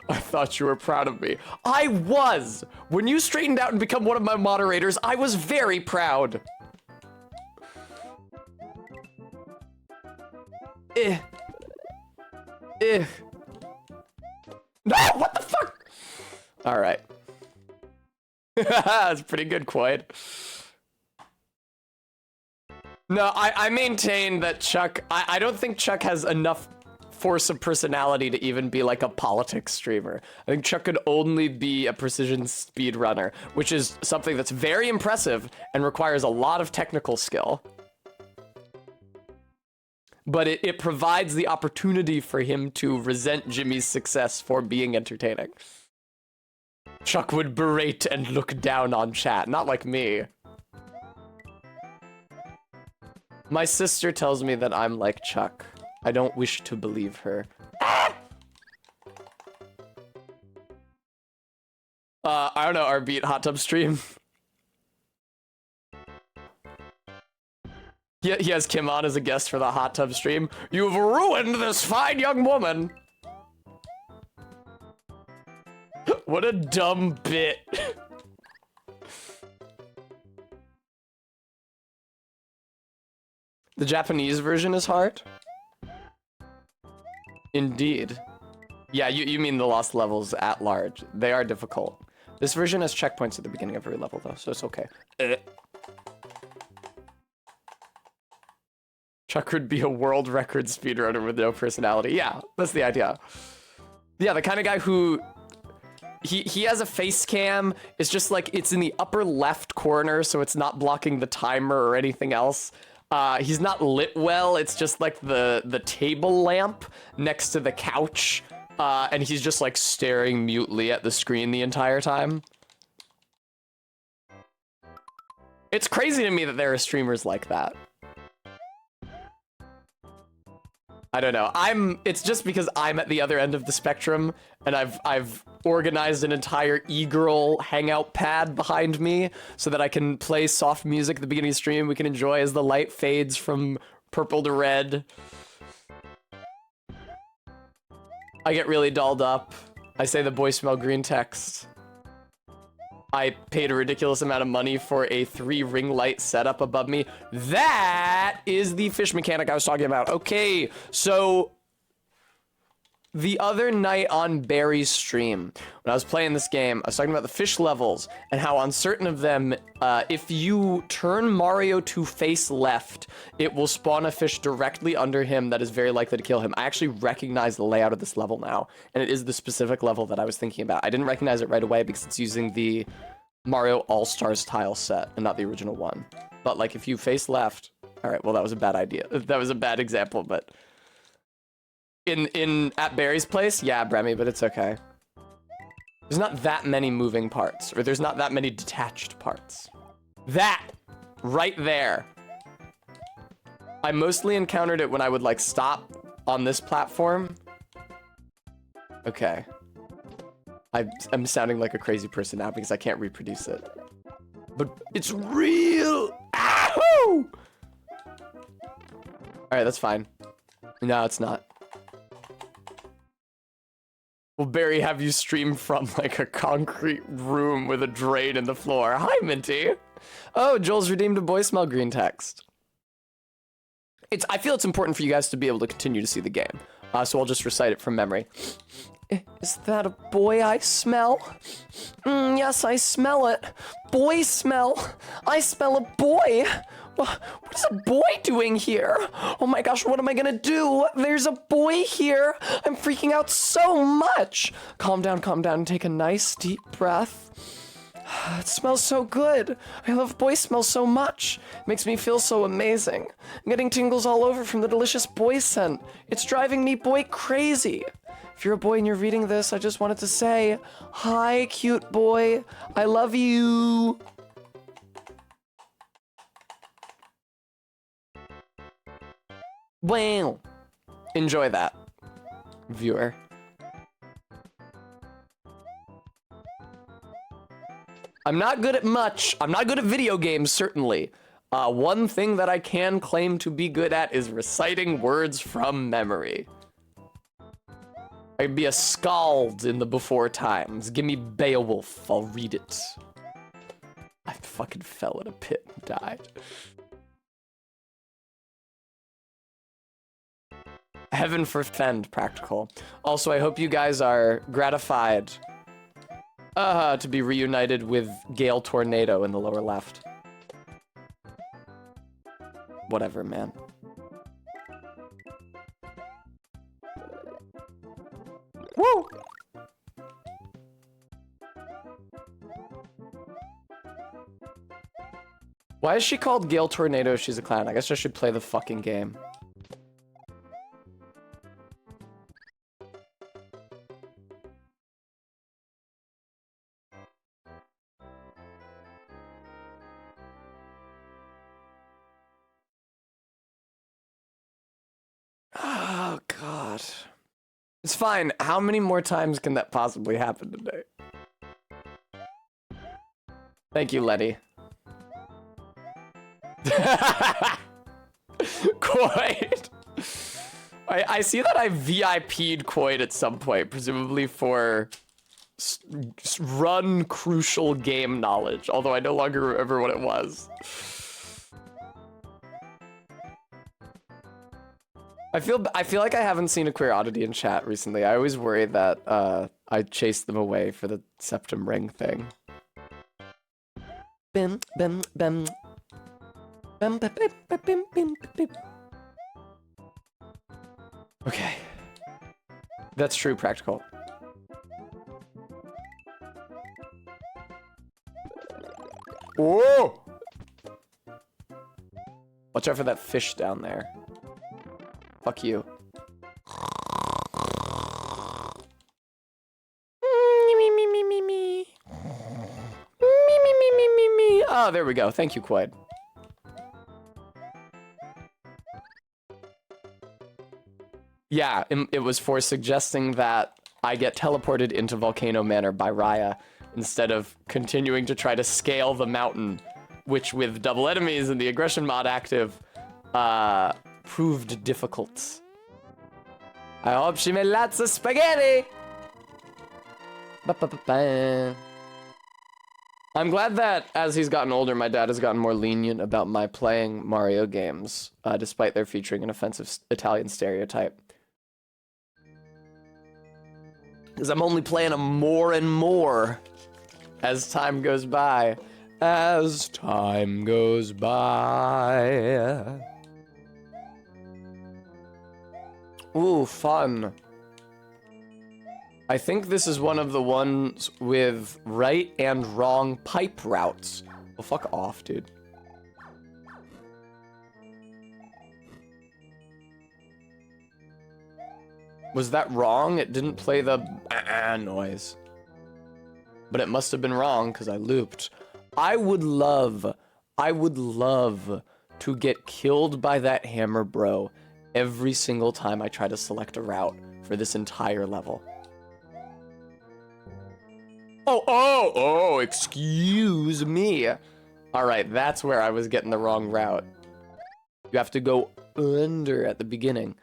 I thought you were proud of me. I was! When you straightened out and become one of my moderators, I was very proud. No, what the fuck? All right. That's pretty good, Quaid. No, I maintain that Chuck, I don't think Chuck has enough force of personality to even be like a politics streamer. I think Chuck could only be a precision speedrunner, which is something that's very impressive and requires a lot of technical skill. But it provides the opportunity for him to resent Jimmy's success for being entertaining. Chuck would berate and look down on chat, not like me. My sister tells me that I'm like Chuck. I don't wish to believe her. I don't know, our beat hot tub stream. He has Kim on as a guest for the hot tub stream. You've ruined this fine young woman. What a dumb bit. The Japanese version is hard? Indeed. Yeah, you mean the lost levels at large. They are difficult. This version has checkpoints at the beginning of every level, though, so it's okay. Chuck would be a world record speedrunner with no personality. Yeah, that's the idea. Yeah, the kind of guy who... He has a face cam. It's just like, it's in the upper left corner, so it's not blocking the timer or anything else. He's not lit well. It's just like the table lamp next to the couch. And he's just like staring mutely at the screen the entire time. It's crazy to me that there are streamers like that. I don't know. It's just because I'm at the other end of the spectrum, and I've organized an entire e-girl hangout pad behind me so that I can play soft music at the beginning of the stream we can enjoy as the light fades from purple to red. I get really dolled up. I say the boys smell green text. I paid a ridiculous amount of money for a 3-ring light setup above me. That is the fish mechanic I was talking about. Okay, so the other night on Barry's stream, when I was playing this game, I was talking about the fish levels and how on certain of them, if you turn Mario to face left, it will spawn a fish directly under him that is very likely to kill him. I actually recognize the layout of this level now, and it is the specific level that I was thinking about. I didn't recognize it right away because it's using the Mario All-Stars tile set and not the original one. But like if you face left, all right, well that was a bad idea. That was a bad example, but at Barry's place, yeah, Bremy, but it's okay. There's not that many moving parts, or there's not that many detached parts. That right there. I mostly encountered it when I would like stop on this platform. Okay. I'm sounding like a crazy person now because I can't reproduce it. But it's real. Ow! All right, that's fine. No, it's not. Will Barry have you stream from like a concrete room with a drain in the floor? Hi, Minty. Oh, Joel's redeemed a boy smell green text. I feel it's important for you guys to be able to continue to see the game. So I'll just recite it from memory. Is that a boy I smell? Yes, I smell it. Boy smell. I smell a boy. What is a boy doing here? Oh my gosh, what am I gonna do? There's a boy here. I'm freaking out so much. Calm down, and take a nice deep breath. It smells so good. I love boy smell so much. It makes me feel so amazing. I'm getting tingles all over from the delicious boy scent. It's driving me boy crazy. If you're a boy and you're reading this, I just wanted to say, hi, cute boy. I love you. Wow. Enjoy that, viewer. I'm not good at much. I'm not good at video games, certainly. One thing that I can claim to be good at is reciting words from memory. I'd be a skald in the before times. Give me Beowulf, I'll read it. I fucking fell in a pit and died. Heaven forfend, Practical. Also, I hope you guys are gratified to be reunited with Gale Tornado in the lower left. Whatever, man. Woo! Why is she called Gale Tornado if she's a clown? I guess I should play the fucking game. Oh, God. It's fine. How many more times can that possibly happen today? Thank you, Letty. Quaid. I see that I VIP'd Quaid at some point, presumably for run crucial game knowledge, although I no longer remember what it was. I feel like I haven't seen a Queer Oddity in chat recently. I always worry that I chased them away for the Septum Ring thing. Bim, bim, bim. Bim, bim, bim, bim, bim, bim. Okay. That's true, Practical. Whoa! Watch out for that fish down there. Fuck you. Oh, there we go. Thank you, Quaid. Yeah, it was for suggesting that I get teleported into Volcano Manor by Raya instead of continuing to try to scale the mountain, which with double enemies and the aggression mod active, proved difficult. I hope she made lots of spaghetti! Ba-ba-ba-ba. I'm glad that as he's gotten older, my dad has gotten more lenient about my playing Mario games, despite their featuring an offensive Italian stereotype. Because I'm only playing them more and more as time goes by. As time goes by. Ooh, fun. I think this is one of the ones with right and wrong pipe routes. Well, fuck off, dude. Was that wrong? It didn't play the noise. But it must have been wrong because I looped. I would love to get killed by that hammer bro every single time I try to select a route for this entire level. Oh, excuse me. All right, that's where I was getting the wrong route. You have to go under at the beginning.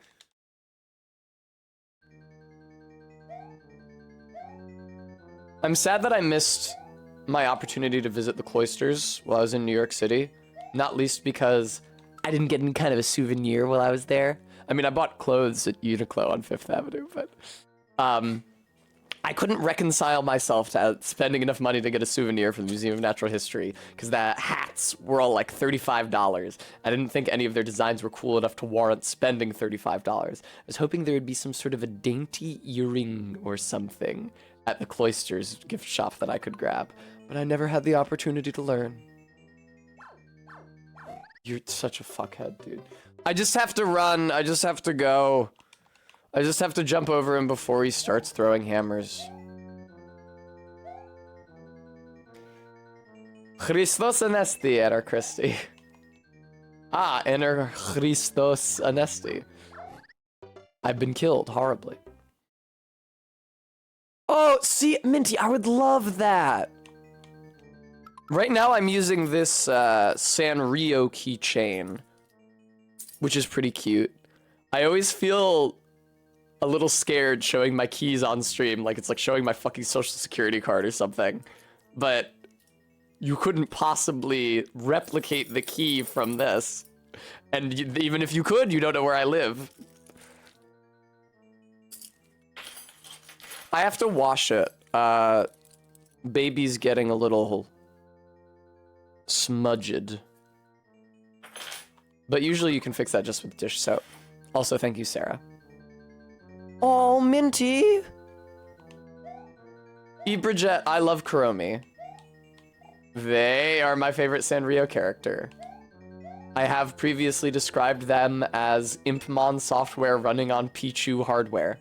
I'm sad that I missed my opportunity to visit the cloisters while I was in New York City, not least because I didn't get any kind of a souvenir while I was there. I mean, I bought clothes at Uniqlo on Fifth Avenue, but I couldn't reconcile myself to spending enough money to get a souvenir from the Museum of Natural History because the hats were all like $35. I didn't think any of their designs were cool enough to warrant spending $35. I was hoping there would be some sort of a dainty earring or something at the Cloisters gift shop that I could grab, but I never had the opportunity to learn. You're such a fuckhead, dude. I just have to run. I just have to go. I just have to jump over him before he starts throwing hammers. Christos Anesti, Enter Christie. Ah, Enter Christos Anesti. I've been killed horribly. Oh, see, Minty, I would love that. Right now I'm using this Sanrio keychain, which is pretty cute. I always feel a little scared showing my keys on stream, like it's like showing my fucking social security card or something. But you couldn't possibly replicate the key from this. And even if you could, you don't know where I live. I have to wash it. Baby's getting a little smudged. But usually you can fix that just with dish soap. Also, thank you, Sarah. Oh, Minty! Bridget, I love Kuromi. They are my favorite Sanrio character. I have previously described them as Impmon software running on Pichu hardware.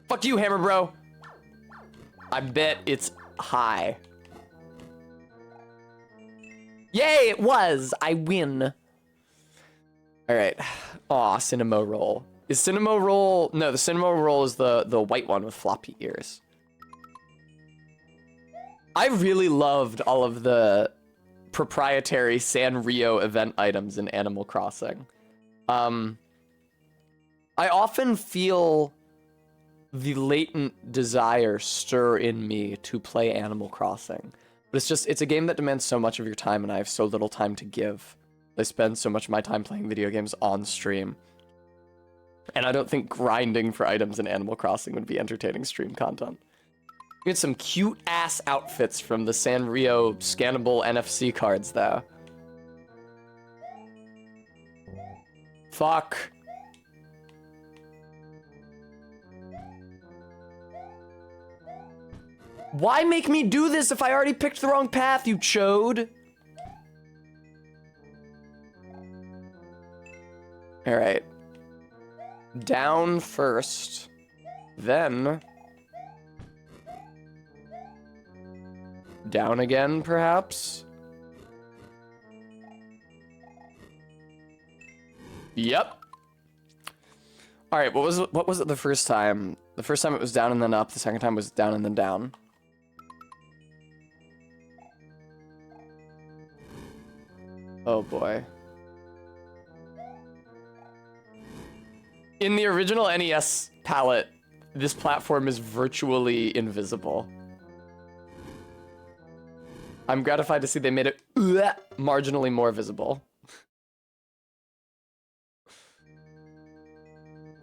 Fuck you, Hammer Bro! I bet it's high. Yay, it was! I win. Alright. Aw, Cinema Roll. Is Cinema Roll... No, the Cinema Roll is the white one with floppy ears. I really loved all of the proprietary Sanrio event items in Animal Crossing. I often feel the latent desire stir in me to play Animal Crossing. But it's a game that demands so much of your time, and I have so little time to give. I spend so much of my time playing video games on stream. And I don't think grinding for items in Animal Crossing would be entertaining stream content. You get some cute-ass outfits from the Sanrio scannable NFC cards, though. Fuck. Why make me do this if I already picked the wrong path, you chode? Alright. Down first. Then... down again, perhaps? Yep. Alright, what was it the first time? The first time it was down and then up, the second time was down and then down. Oh boy. In the original NES palette, this platform is virtually invisible. I'm gratified to see they made it marginally more visible.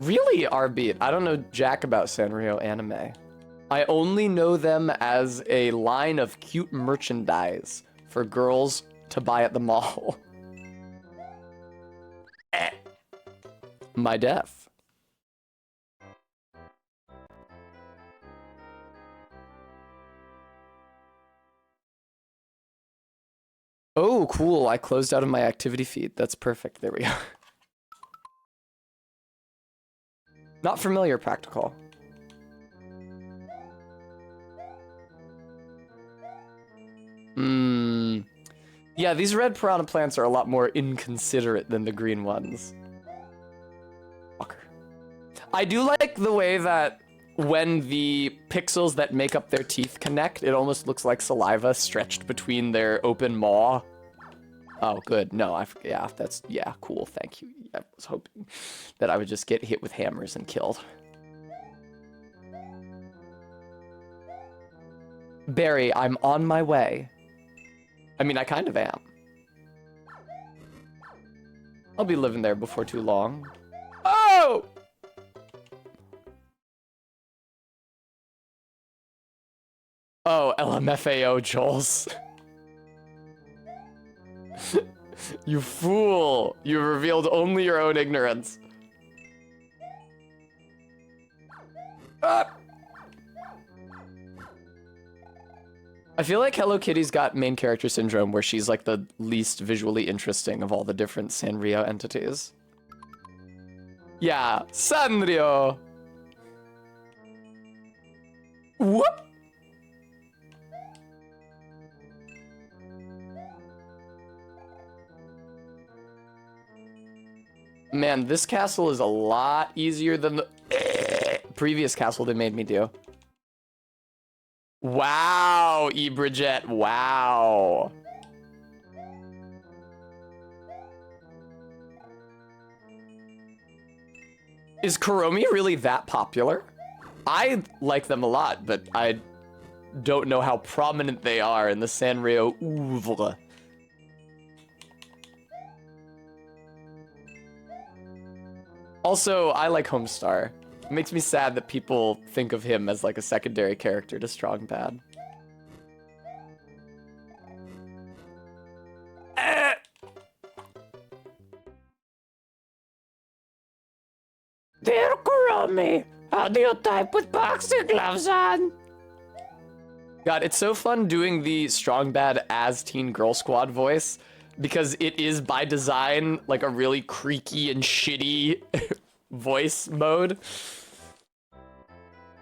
Really, R-Beat? I don't know jack about Sanrio anime. I only know them as a line of cute merchandise for girls to buy at the mall. My death. Oh, cool. I closed out of my activity feed. That's perfect. There we go. Not familiar, practical. Yeah, these red piranha plants are a lot more inconsiderate than the green ones. Fucker. I do like the way that when the pixels that make up their teeth connect, it almost looks like saliva stretched between their open maw. Oh, good. No, yeah, cool. Thank you. I was hoping that I would just get hit with hammers and killed. Barry, I'm on my way. I mean, I kind of am. I'll be living there before too long. Oh! Oh, LMFAO, Joels. You fool! You revealed only your own ignorance. Ah! I feel like Hello Kitty's got main character syndrome, where she's like the least visually interesting of all the different Sanrio entities. Yeah, Sanrio! Whoop! Man, this castle is a lot easier than the previous castle they made me do. Wow, Ebridget, wow. Is Kuromi really that popular? I like them a lot, but I don't know how prominent they are in the Sanrio oeuvre. Also, I like Homestar. It makes me sad that people think of him as like a secondary character to Strong Bad. Dear Kuromi, how do you type with boxing gloves on? God, it's so fun doing the Strong Bad as Teen Girl Squad voice because it is by design like a really creaky and shitty voice mode.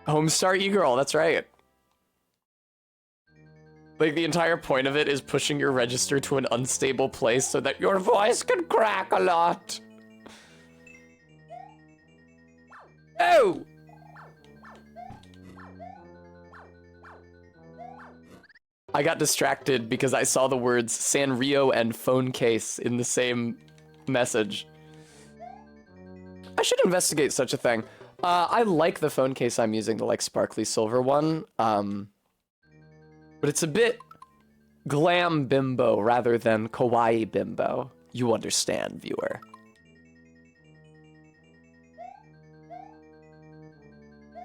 Homestar E-Girl, that's right. Like the entire point of it is pushing your register to an unstable place so that your voice can crack a lot. Oh! I got distracted because I saw the words Sanrio and phone case in the same message. I should investigate such a thing. I like the phone case I'm using, the like sparkly silver one. But it's a bit glam bimbo rather than kawaii bimbo. You understand, viewer.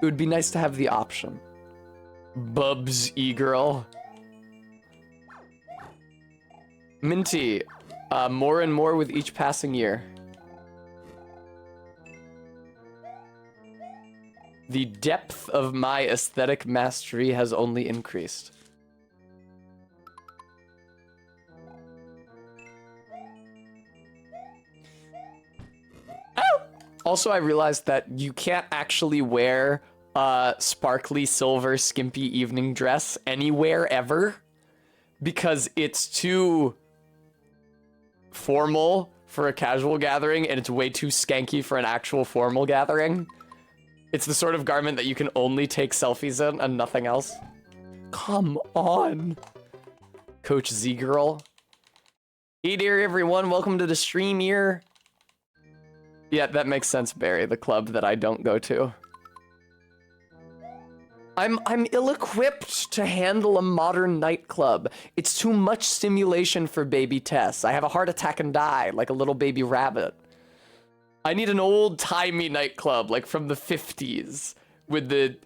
It would be nice to have the option. Bubs E-Girl. Minty, more and more with each passing year. The depth of my aesthetic mastery has only increased. Oh! Also, I realized that you can't actually wear a sparkly silver skimpy evening dress anywhere ever because it's too formal for a casual gathering and it's way too skanky for an actual formal gathering. It's the sort of garment that you can only take selfies in and nothing else. Come on. Coach Z-Girl. Hey there, everyone. Welcome to the stream here. Yeah, that makes sense, Barry. The club that I don't go to. I'm ill-equipped to handle a modern nightclub. It's too much stimulation for baby Tess. I have a heart attack and die like a little baby rabbit. I need an old-timey nightclub, like from the 50s, with the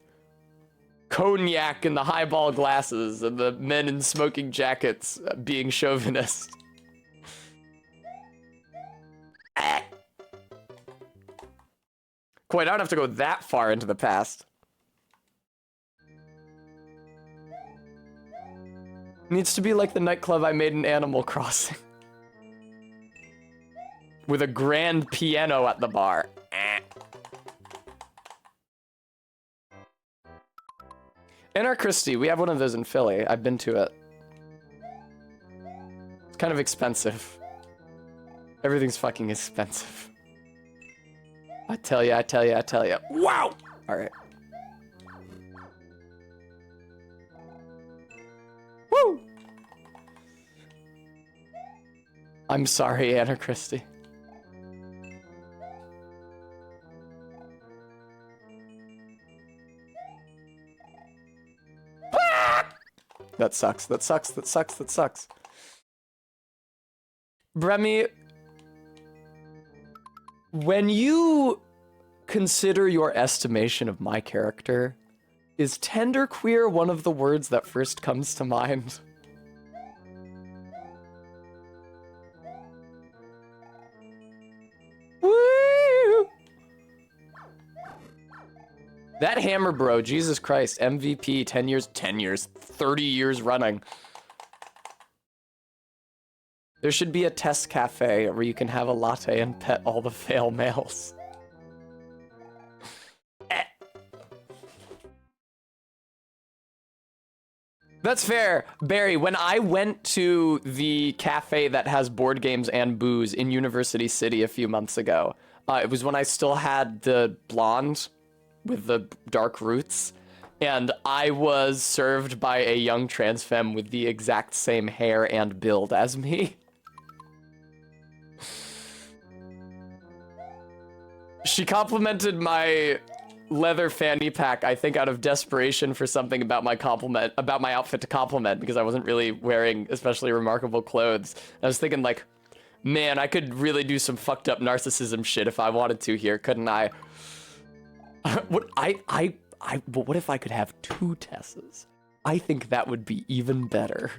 cognac and the highball glasses and the men in smoking jackets being chauvinist. Quite, I don't have to go that far into the past. Needs to be like the nightclub I made in Animal Crossing. With a grand piano at the bar. Anar Christie, we have one of those in Philly. I've been to it. It's kind of expensive. Everything's fucking expensive. I tell ya, I tell ya, I tell ya. Wow! Alright. Woo! I'm sorry, Anar Christie. That sucks, that sucks, that sucks, that sucks. Bremy, when you consider your estimation of my character, is tenderqueer one of the words that first comes to mind? Woo! That Hammer Bro, Jesus Christ, MVP, 10 years, 30 years running. There should be a test cafe where you can have a latte and pet all the fail males. That's fair. Barry, when I went to the cafe that has board games and booze in University City a few months ago, it was when I still had the blonde with the dark roots, and I was served by a young trans femme with the exact same hair and build as me. She complimented my leather fanny pack, I think out of desperation for something about my outfit to compliment, because I wasn't really wearing especially remarkable clothes. I was thinking like, man, I could really do some fucked up narcissism shit if I wanted to here, couldn't I? But what if I could have 2 Tessas? I think that would be even better.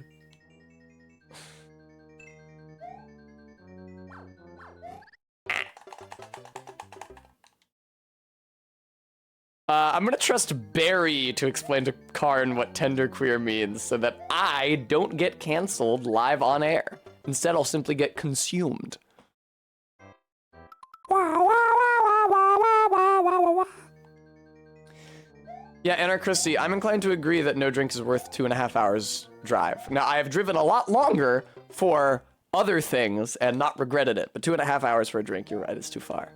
I'm gonna trust Barry to explain to Karn what tenderqueer means so that I don't get canceled live on air. Instead, I'll simply get consumed. Yeah, Anarchristy, I'm inclined to agree that no drink is worth 2.5 hours drive. Now, I have driven a lot longer for other things and not regretted it, but 2.5 hours for a drink, you're right, is too far.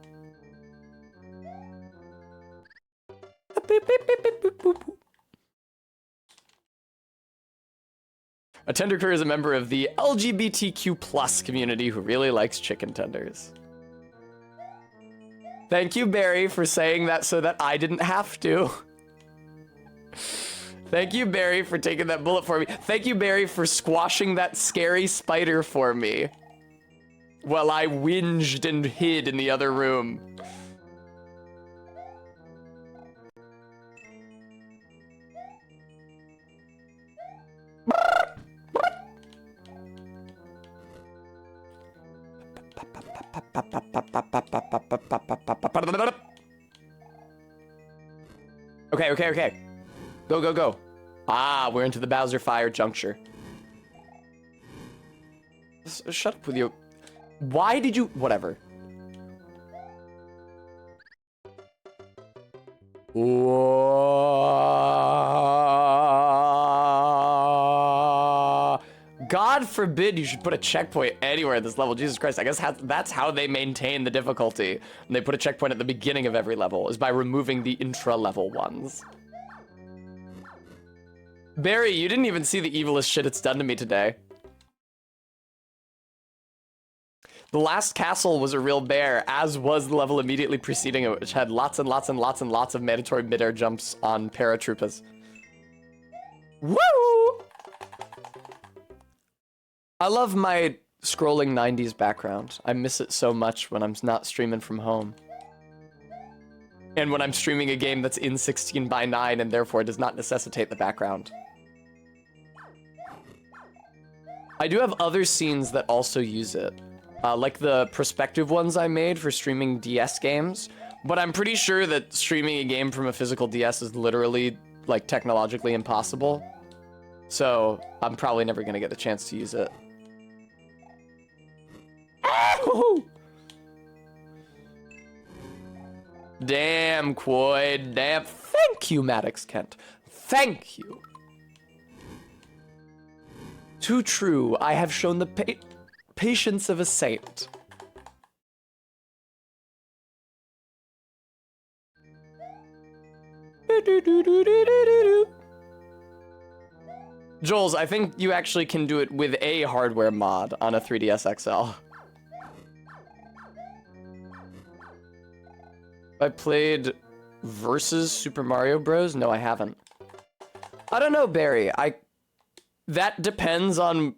A tenderqueer is a member of the LGBTQ+ community who really likes chicken tenders. Thank you, Barry, for saying that so that I didn't have to. Thank you, Barry, for taking that bullet for me. Thank you, Barry, for squashing that scary spider for me while I whinged and hid in the other room. Okay. Go. Ah, we're into the Bowser Fire juncture. Shut up with you. Why did you... Whatever. God forbid you should put a checkpoint anywhere at this level. Jesus Christ, I guess that's how they maintain the difficulty. And they put a checkpoint at the beginning of every level, is by removing the intra-level ones. Barry, you didn't even see the evilest shit it's done to me today. The last castle was a real bear, as was the level immediately preceding it, which had lots and lots of mandatory mid-air jumps on paratroopers. Woo! I love my scrolling 90s background. I miss it so much when I'm not streaming from home. And when I'm streaming a game that's in 16:9 and therefore does not necessitate the background. I do have other scenes that also use it. Like the perspective ones I made for streaming DS games. But I'm pretty sure that streaming a game from a physical DS is literally, like, technologically impossible. So I'm probably never gonna get a chance to use it. Damn, Quoid, damn. Thank you, Maddox Kent. Thank you. Too true, I have shown the patience of a saint. Joels, I think you actually can do it with a hardware mod on a 3DS XL. I played Versus Super Mario Bros? No, I haven't. I don't know, Barry. That depends on...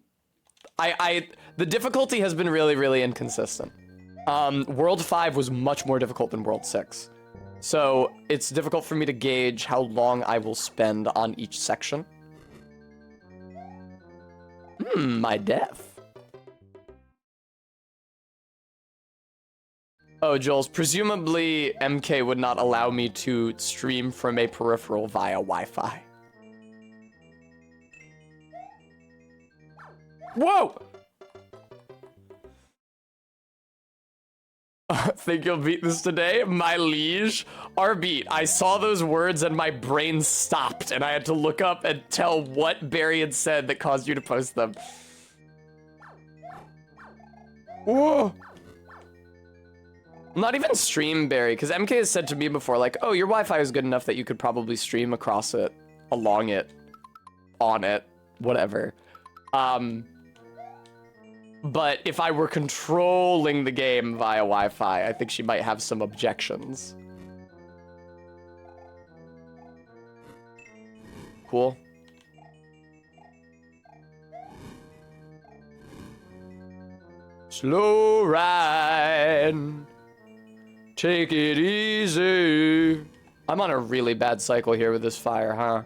The difficulty has been really, really inconsistent. World 5 was much more difficult than World 6. So it's difficult for me to gauge how long I will spend on each section. My death. Oh, Jules, presumably MK would not allow me to stream from a peripheral via Wi-Fi. Whoa! Think you'll beat this today? My liege? Arbeat, I saw those words and my brain stopped and I had to look up and tell what Barry had said that caused you to post them. Whoa! Not even stream, Barry, because MK has said to me before, like, oh, your Wi-Fi is good enough that you could probably stream across it. along it, on it, whatever. But if I were controlling the game via Wi-Fi, I think she might have some objections. Cool. Slow ride. Take it easy. I'm on a really bad cycle here with this fire, huh?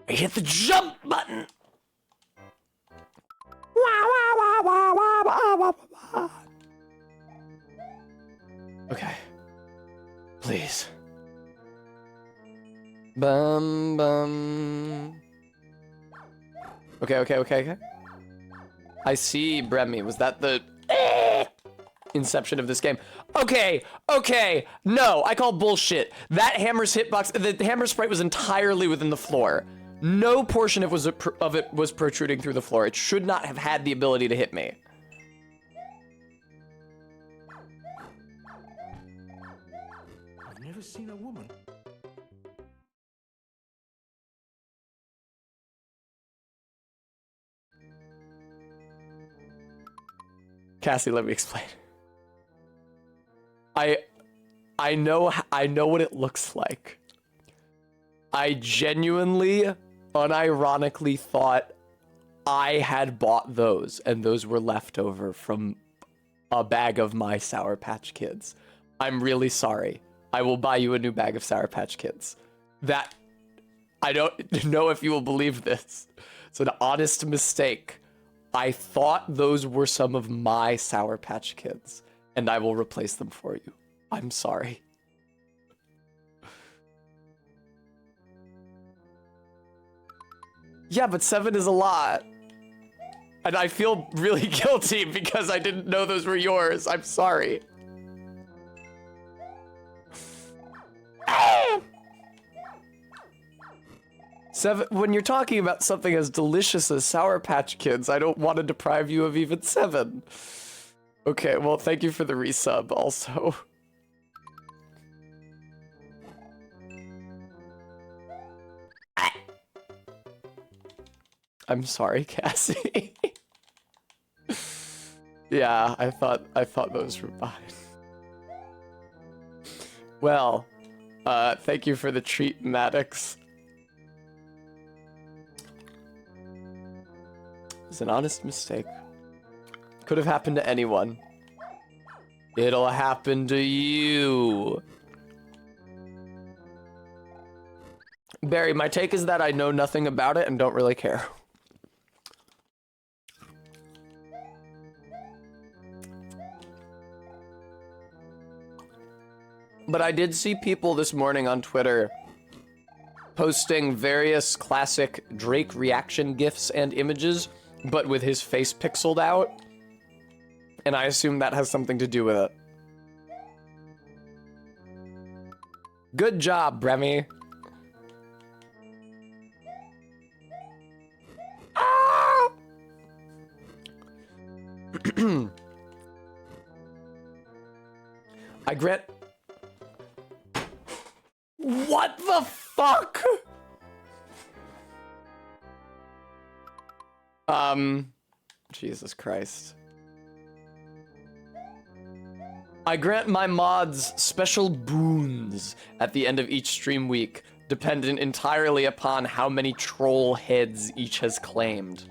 I hit the jump button. Okay. Please. Bum bum. Okay. I see, Bremy. Was that the inception of this game? Okay. No, I call bullshit. That hammer's hitbox, the hammer sprite was entirely within the floor. No portion of it was protruding through the floor. It should not have had the ability to hit me. I've never seen a woman. Cassie, let me explain. I know what it looks like. I genuinely, unironically thought I had bought those, and those were left over from a bag of my Sour Patch Kids. I'm really sorry. I will buy you a new bag of Sour Patch Kids. That, I don't know if you will believe this. It's an honest mistake. I thought those were some of my Sour Patch Kids, and I will replace them for you. I'm sorry. Yeah, but 7 is a lot. And I feel really guilty because I didn't know those were yours. I'm sorry. Seven, when you're talking about something as delicious as Sour Patch Kids, I don't want to deprive you of even 7. Okay, well, thank you for the resub also. I'm sorry, Cassie. Yeah, I thought those were fine. Well, thank you for the treat, Maddox. It's an honest mistake. Could have happened to anyone. It'll happen to you. Barry, my take is that I know nothing about it and don't really care. But I did see people this morning on Twitter posting various classic Drake reaction GIFs and images, but with his face pixeled out. And I assume that has something to do with it. Good job, Bremy. Ah! I grant... What the fuck? Jesus Christ. I grant my mods special boons at the end of each stream week, dependent entirely upon how many troll heads each has claimed.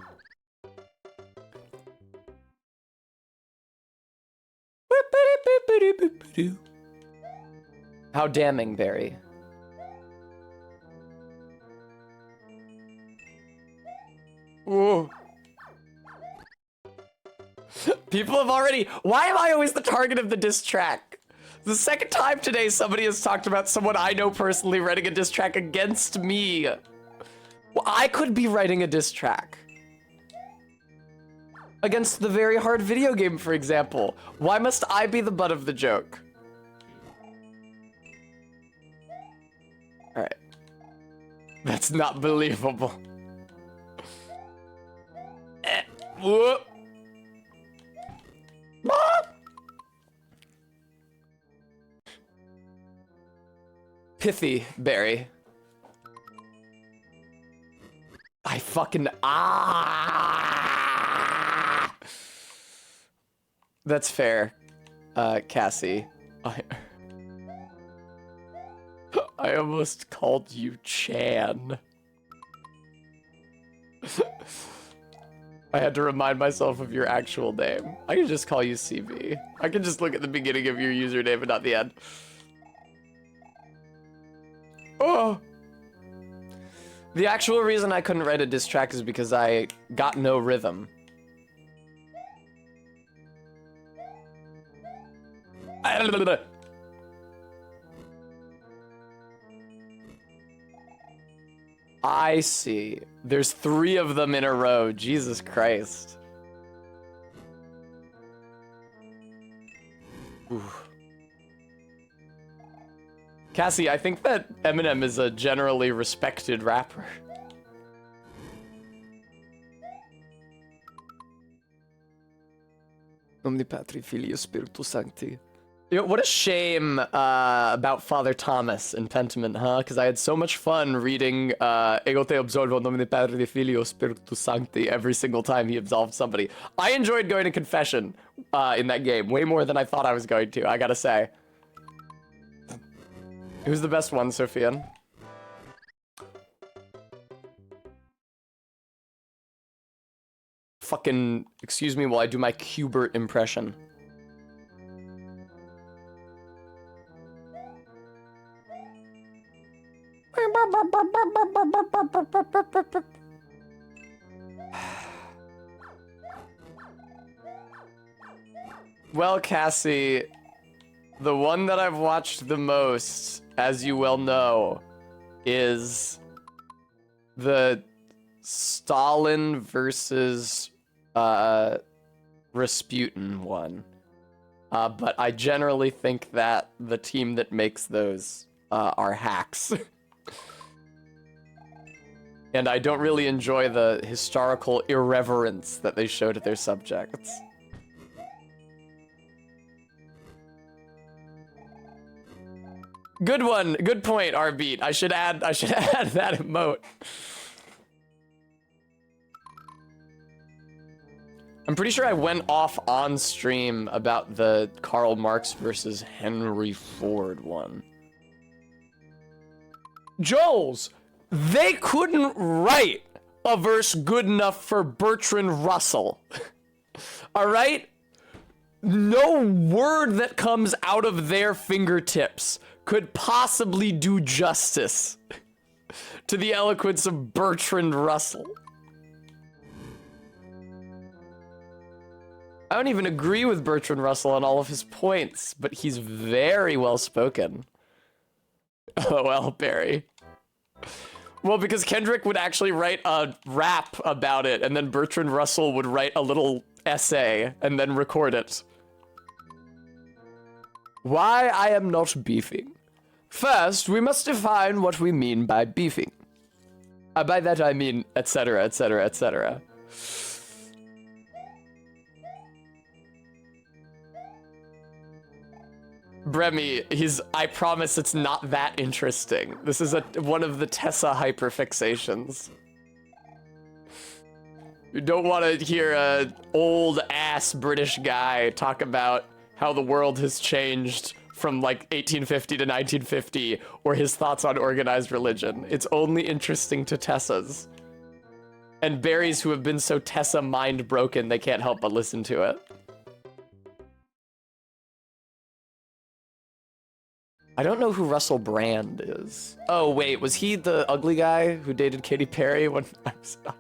How damning, Barry. Ooh. People have already... Why am I always the target of the diss track? The second time today somebody has talked about someone I know personally writing a diss track against me. Well, I could be writing a diss track. Against the very hard video game, for example. Why must I be the butt of the joke? Alright. That's not believable. Whoop. Pithy, Barry. I fucking That's fair, Cassie. I almost called you Chan. I had to remind myself of your actual name. I can just call you CV. I can just look at the beginning of your username and not the end. Oh! The actual reason I couldn't write a diss track is because I got no rhythm. I see. There's 3 of them in a row. Jesus Christ. Ooh. Cassie, I think that Eminem is a generally respected rapper. Omni Patri Filio Spiritus Sancti. You know, what a shame about Father Thomas in Pentiment, huh? Because I had so much fun reading Ego te absolvo nomine Patri Filio Spiritus Sancti every single time he absolved somebody. I enjoyed going to confession in that game way more than I thought I was going to, I gotta say. Who's the best one, Sophian? Fucking excuse me while I do my Qbert impression. Well, Cassie, the one that I've watched the most, as you well know, is the Stalin versus Rasputin one. But I generally think that the team that makes those are hacks. And I don't really enjoy the historical irreverence that they show to their subjects. Good one. Good point, Arbeat. I should add that emote. I'm pretty sure I went off on stream about the Karl Marx versus Henry Ford one. Joels, they couldn't write a verse good enough for Bertrand Russell. All right? No word that comes out of their fingertips could possibly do justice to the eloquence of Bertrand Russell. I don't even agree with Bertrand Russell on all of his points, but he's very well spoken. Oh, well, Barry. Well, because Kendrick would actually write a rap about it, and then Bertrand Russell would write a little essay and then record it. Why I am not beefing. First, we must define what we mean by beefing. By that I mean, etc., etc., etc. Bremy, I promise it's not that interesting. This is one of the Tessa hyperfixations. You don't want to hear a old-ass British guy talk about how the world has changed from like 1850 to 1950, or his thoughts on organized religion. It's only interesting to Tessas. And berries who have been so Tessa mind broken they can't help but listen to it. I don't know who Russell Brand is. Oh wait, was he the ugly guy who dated Katy Perry when I was in high school?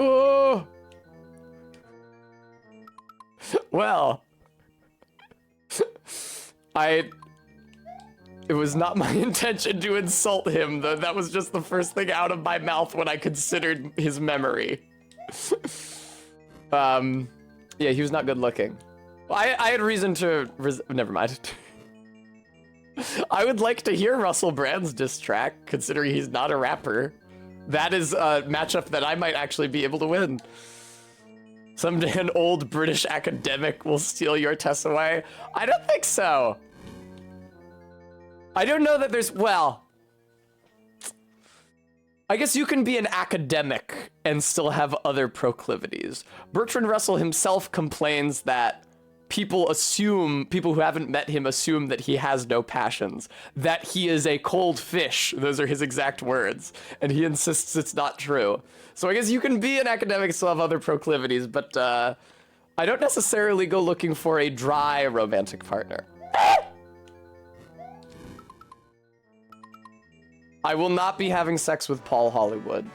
Oh! Well, it was not my intention to insult him, though. That was just the first thing out of my mouth when I considered his memory. Yeah, he was not good looking. Well, I had reason to never mind. I would like to hear Russell Brand's diss track, considering he's not a rapper. That is a matchup that I might actually be able to win. Someday an old British academic will steal your Tess away. I don't think so. I don't know that there's, well, I guess you can be an academic and still have other proclivities. Bertrand Russell himself complains that people who haven't met him assume that he has no passions, that he is a cold fish. Those are his exact words. And he insists it's not true. So I guess you can be an academic and still have other proclivities, but I don't necessarily go looking for a dry romantic partner. I will not be having sex with Paul Hollywood.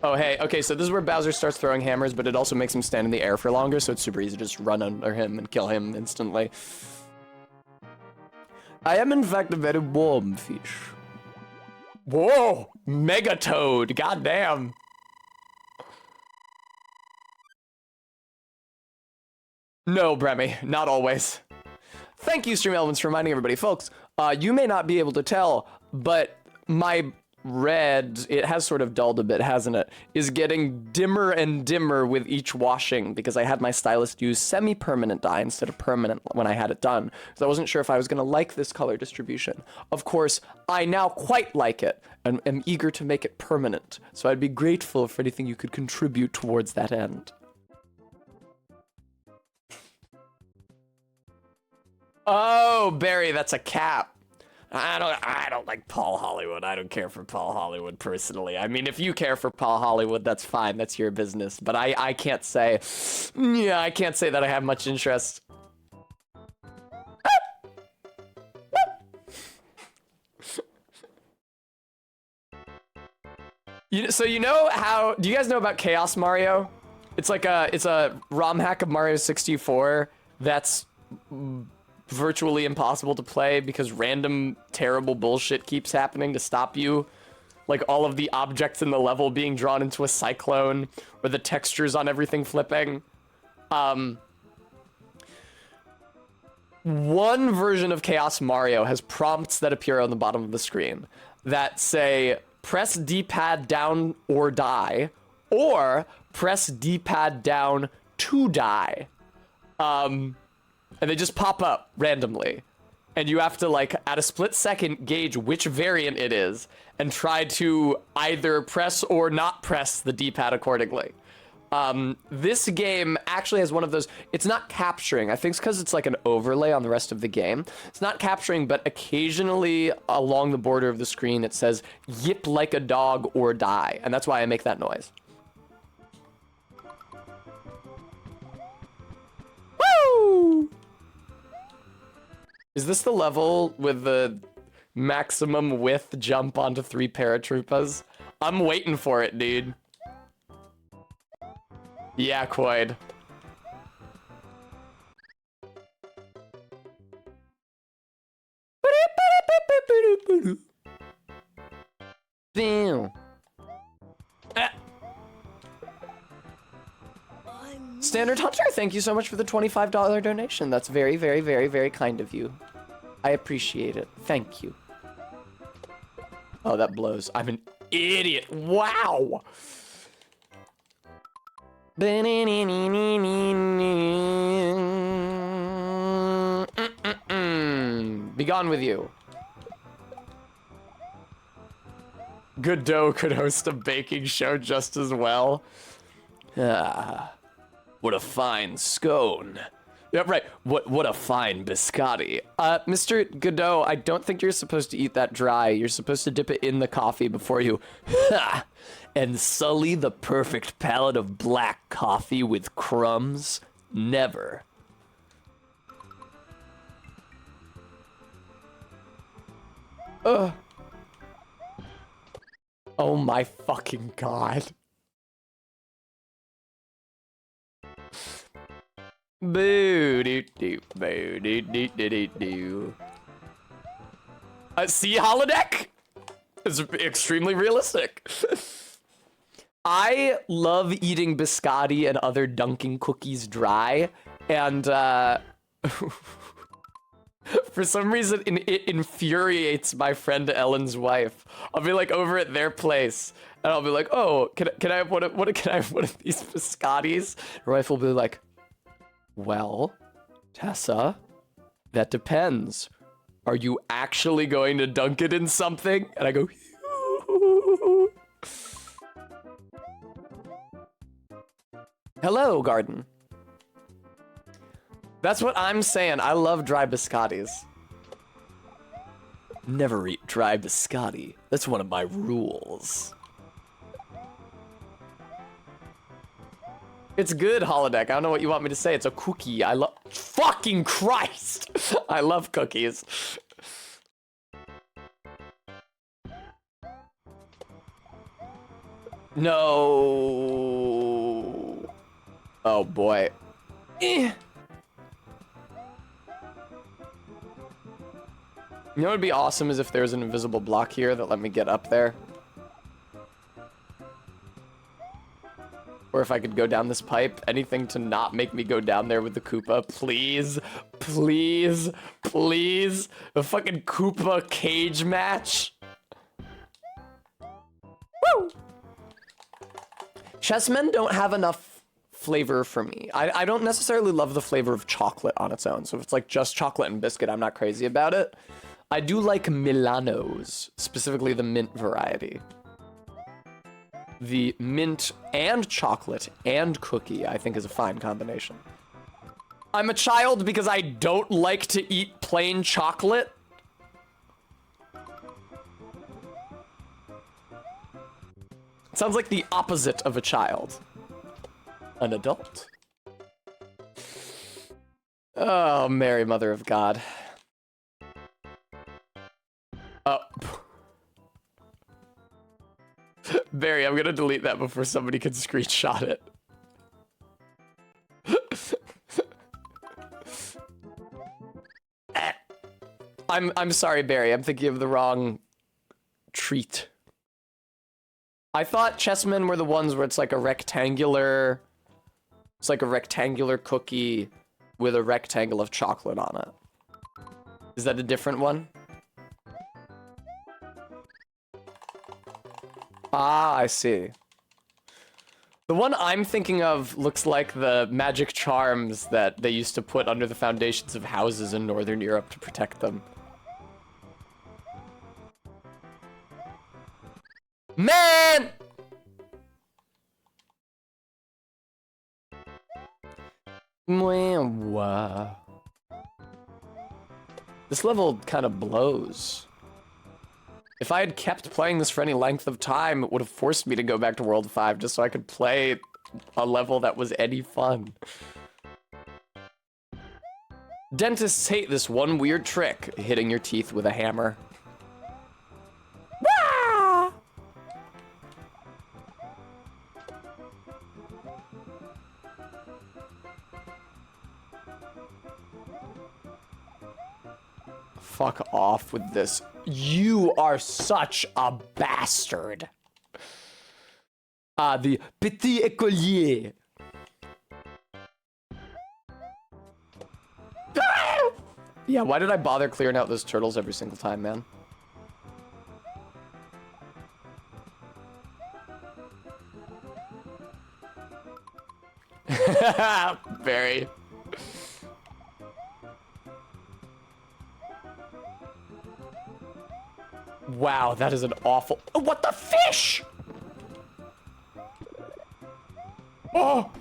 Oh, hey, okay, so this is where Bowser starts throwing hammers, but it also makes him stand in the air for longer, so it's super easy to just run under him and kill him instantly. I am, in fact, a very warm fish. Whoa! Megatoad! Goddamn! No, Bremy, not always. Thank you, Stream Elements, for reminding everybody. Folks, you may not be able to tell, but my red, it has sort of dulled a bit, hasn't it, is getting dimmer and dimmer with each washing because I had my stylist use semi-permanent dye instead of permanent when I had it done. So I wasn't sure if I was going to like this color distribution. Of course, I now quite like it and am eager to make it permanent. So I'd be grateful for anything you could contribute towards that end. Oh, Barry, that's a cap. I don't like Paul Hollywood. I don't care for Paul Hollywood personally. I mean, if you care for Paul Hollywood, that's fine. That's your business. But I can't say, yeah, I can't say that I have much interest. So you know how, do you guys know about Chaos Mario? It's like it's a ROM hack of Mario 64 that's virtually impossible to play because random terrible bullshit keeps happening to stop you. Like all of the objects in the level being drawn into a cyclone or the textures on everything flipping. One version of Chaos Mario has prompts that appear on the bottom of the screen that say, press D-pad down or die, or press D-pad down to die. And they just pop up randomly. And you have to, like, at a split second, gauge which variant it is and try to either press or not press the D-pad accordingly. This game actually has one of those, it's not capturing. I think it's because it's like an overlay on the rest of the game. It's not capturing, but occasionally along the border of the screen, it says, yip like a dog or die. And that's why I make that noise. Woo! Is this the level with the maximum width jump onto 3 paratroopas? I'm waiting for it, dude. Yeah, Quaid. Damn. Standard Hunter, thank you so much for the $25 donation. That's very, very, very, very kind of you. I appreciate it. Thank you. Oh, that blows. I'm an idiot. Wow. Be gone with you. Godot could host a baking show just as well. Ah. What a fine scone. Yeah, right. What a fine biscotti. Mr. Godot, I don't think you're supposed to eat that dry. You're supposed to dip it in the coffee before you and sully the perfect palette of black coffee with crumbs. Never. Oh my fucking god. Boo doo doo boo doo doo doo doo doo. See, holodeck? It's extremely realistic. I love eating biscotti and other dunking cookies dry, and For some reason, it infuriates my friend Ellen's wife. I'll be like over at their place, and I'll be like, "Oh, can I have can I have one of these biscottis?" Her wife will be like, "Well, Tessa, that depends. Are you actually going to dunk it in something?" And I go, "Hello, garden." That's what I'm saying. I love dry biscottis. Never eat dry biscotti. That's one of my rules. It's good, Holodeck. I don't know what you want me to say. It's a cookie. I love... Fucking Christ! I love cookies. No. Oh, boy. Eh. You know what would be awesome is if there was an invisible block here that let me get up there. Or if I could go down this pipe. Anything to not make me go down there with the Koopa. Please. Please. Please. A fucking Koopa cage match. Woo! Chessmen don't have enough flavor for me. I don't necessarily love the flavor of chocolate on its own. So if it's like just chocolate and biscuit, I'm not crazy about it. I do like Milanos, specifically the mint variety. The mint and chocolate and cookie, I think, is a fine combination. I'm a child because I don't like to eat plain chocolate. It sounds like the opposite of a child. An adult. Oh, Mary, Mother of God. Oh. Barry, I'm gonna delete that before somebody can screenshot it. I'm sorry, Barry. I'm thinking of the wrong treat. I thought chessmen were the ones where it's like a rectangular... It's like a rectangular cookie with a rectangle of chocolate on it. Is that a different one? Ah, I see. The one I'm thinking of looks like the magic charms that they used to put under the foundations of houses in Northern Europe to protect them. Man! This level kind of blows. If I had kept playing this for any length of time, it would have forced me to go back to World 5 just so I could play a level that was any fun. Dentists hate this one weird trick, hitting your teeth with a hammer. Wah! Fuck off with this. You are such a bastard. Ah, the petit écolier. Yeah, why did I bother clearing out those turtles every single time, man? Very. Wow, that is an awful... Oh, what the fish? Oh!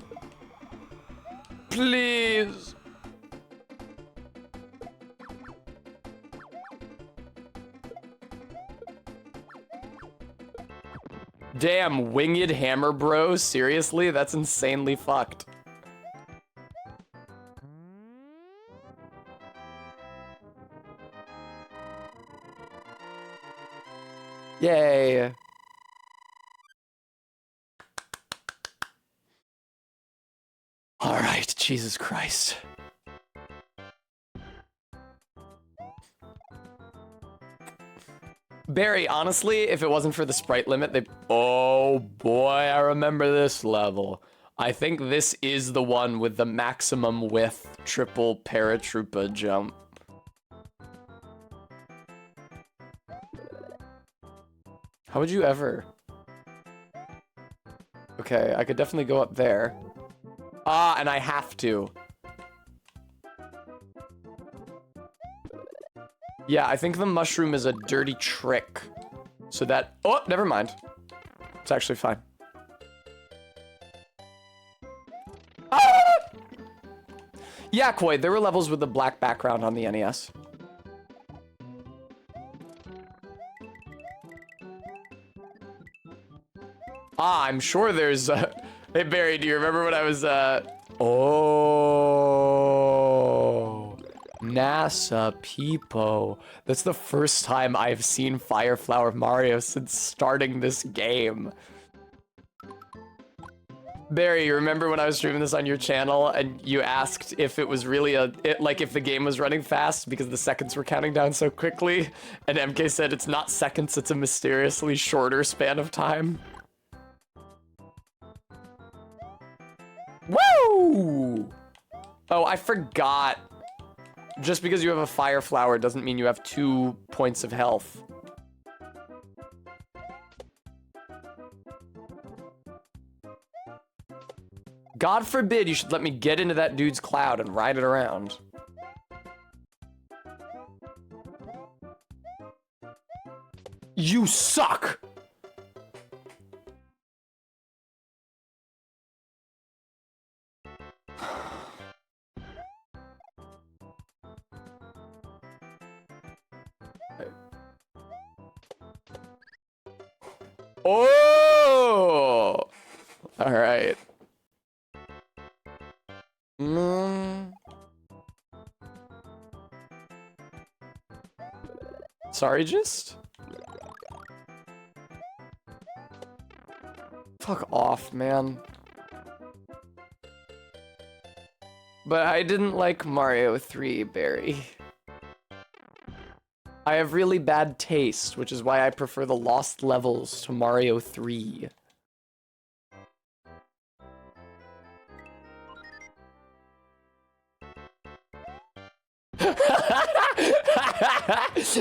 Please. Damn, winged hammer bro, seriously? That's insanely fucked. Yay. All right, Jesus Christ. Barry, honestly, if it wasn't for the sprite limit, they... Oh boy, I remember this level. I think this is the one with the maximum width triple paratroopa jump. How would you ever? Okay, I could definitely go up there. Ah, and I have to. Yeah, I think the mushroom is a dirty trick. So that... Oh, never mind. It's actually fine. Ah! Yeah, Koi, there were levels with the black background on the NES. Ah, I'm sure there's... Hey, Barry, do you remember when I was... Oh... NASA Peepo. That's the first time I've seen Fire Flower Mario since starting this game. Barry, you remember when I was streaming this on your channel and you asked if it was really like if the game was running fast because the seconds were counting down so quickly? And MK said it's not seconds, it's a mysteriously shorter span of time. Woo! Oh, I forgot. Just because you have a fire flower doesn't mean you have 2 points of health. God forbid you should let me get into that dude's cloud and ride it around. You suck! Oh! All right. Sorry, just? Fuck off, man. But I didn't like Mario 3, Barry. I have really bad taste, which is why I prefer the Lost Levels to Mario 3.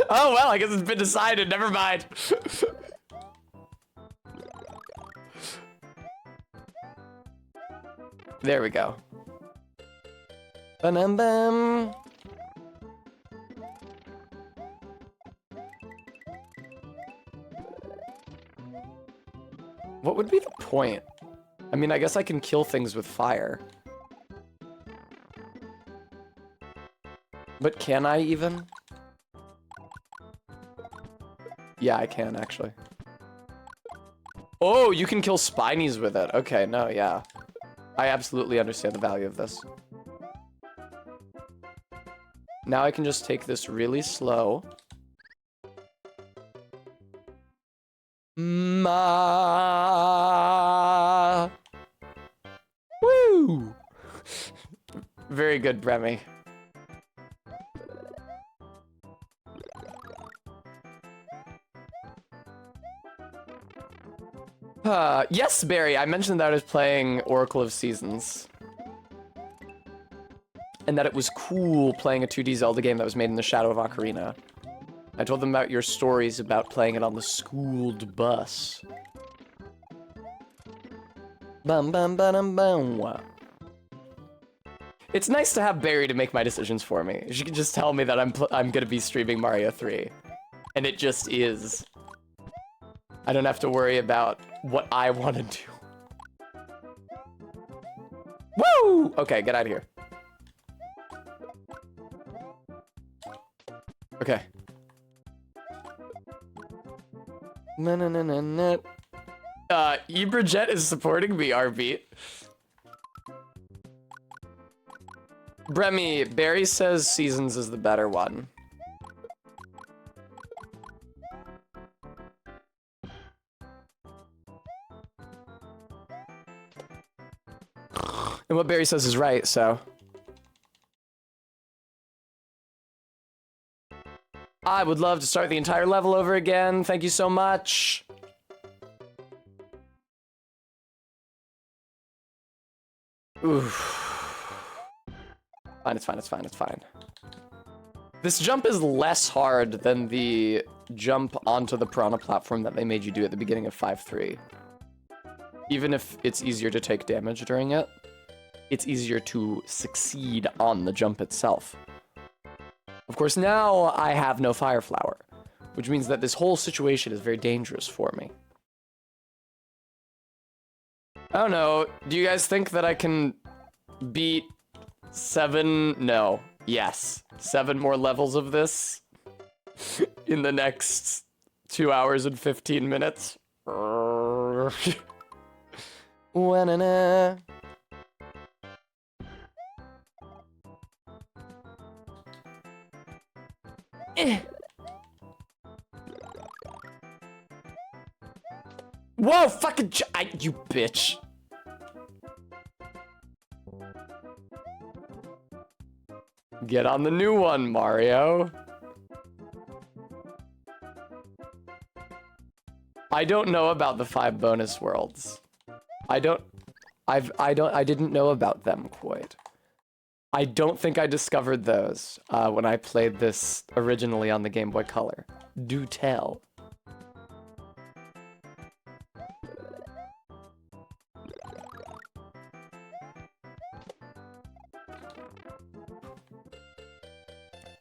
Oh, well, I guess it's been decided. Never mind. There we go. Ba-dum-bum. What would be the point? I mean, I guess I can kill things with fire. But can I even? Yeah, I can, actually. Oh, you can kill Spinies with it. Okay, no, yeah. I absolutely understand the value of this. Now I can just take this really slow. Woo! Very good, Bremy. Yes, Barry, I mentioned that I was playing Oracle of Seasons. And that it was cool playing a 2D Zelda game that was made in the Shadow of Ocarina. I told them about your stories about playing it on the schooled bus. Bum bum bum bum. It's nice to have Barry to make my decisions for me. She can just tell me that I'm gonna be streaming Mario 3. And it just is. I don't have to worry about what I want to do. Woo! Okay, get out of here. Okay. Na-na-na-na-na. Ibrajet is supporting me, Arbeat. Bremy, Barry says Seasons is the better one. And what Barry says is right, so. I would love to start the entire level over again. Thank you so much. Oof. Fine, it's fine, it's fine, it's fine. This jump is less hard than the jump onto the piranha platform that they made you do at the beginning of 5-3. Even if it's easier to take damage during it, it's easier to succeed on the jump itself. Of course, now I have no Fire Flower, which means that this whole situation is very dangerous for me. I don't know, do you guys think that I can beat 7, no, yes, 7 more levels of this in the next 2 hours and 15 minutes? Wa-na-na. Whoa, fucking you bitch. Get on the new one, Mario. I don't know about the 5 bonus worlds. I didn't know about them quite. I don't think I discovered those when I played this originally on the Game Boy Color. Do tell.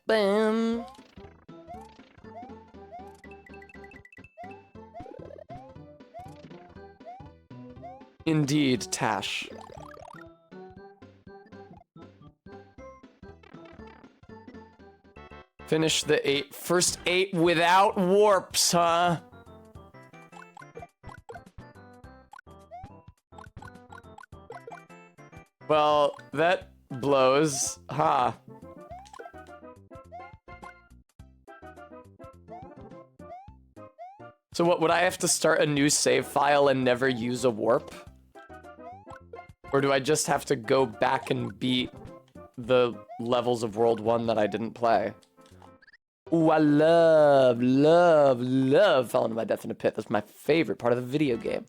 Bam. Indeed, Tash. Finish the first 8 without warps, huh? Well, that blows, huh? So what, would I have to start a new save file and never use a warp? Or do I just have to go back and beat the levels of World 1 that I didn't play? Ooh, I love Falling to My Death in a Pit. That's my favorite part of the video game.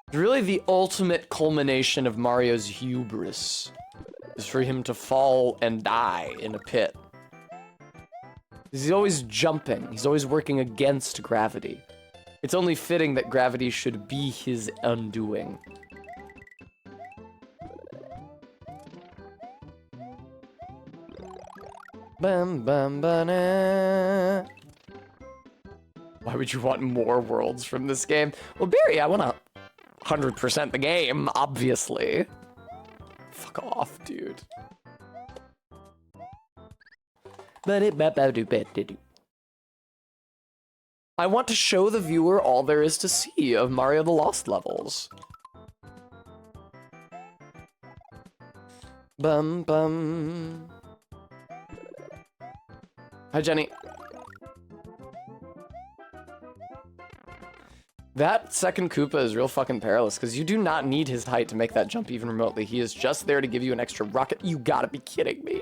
It's really the ultimate culmination of Mario's hubris, is for him to fall and die in a pit. He's always jumping. He's always working against gravity. It's only fitting that gravity should be his undoing. Bam, bam, ba-na. Why would you want more worlds from this game? Well, Barry, I want to 100% the game, obviously. Fuck off, dude. I want to show the viewer all there is to see of Mario the Lost levels. Bum bum. Hi, Jenny. That second Koopa is real fucking perilous, because you do not need his height to make that jump even remotely. He is just there to give you an extra rocket. You gotta be kidding me.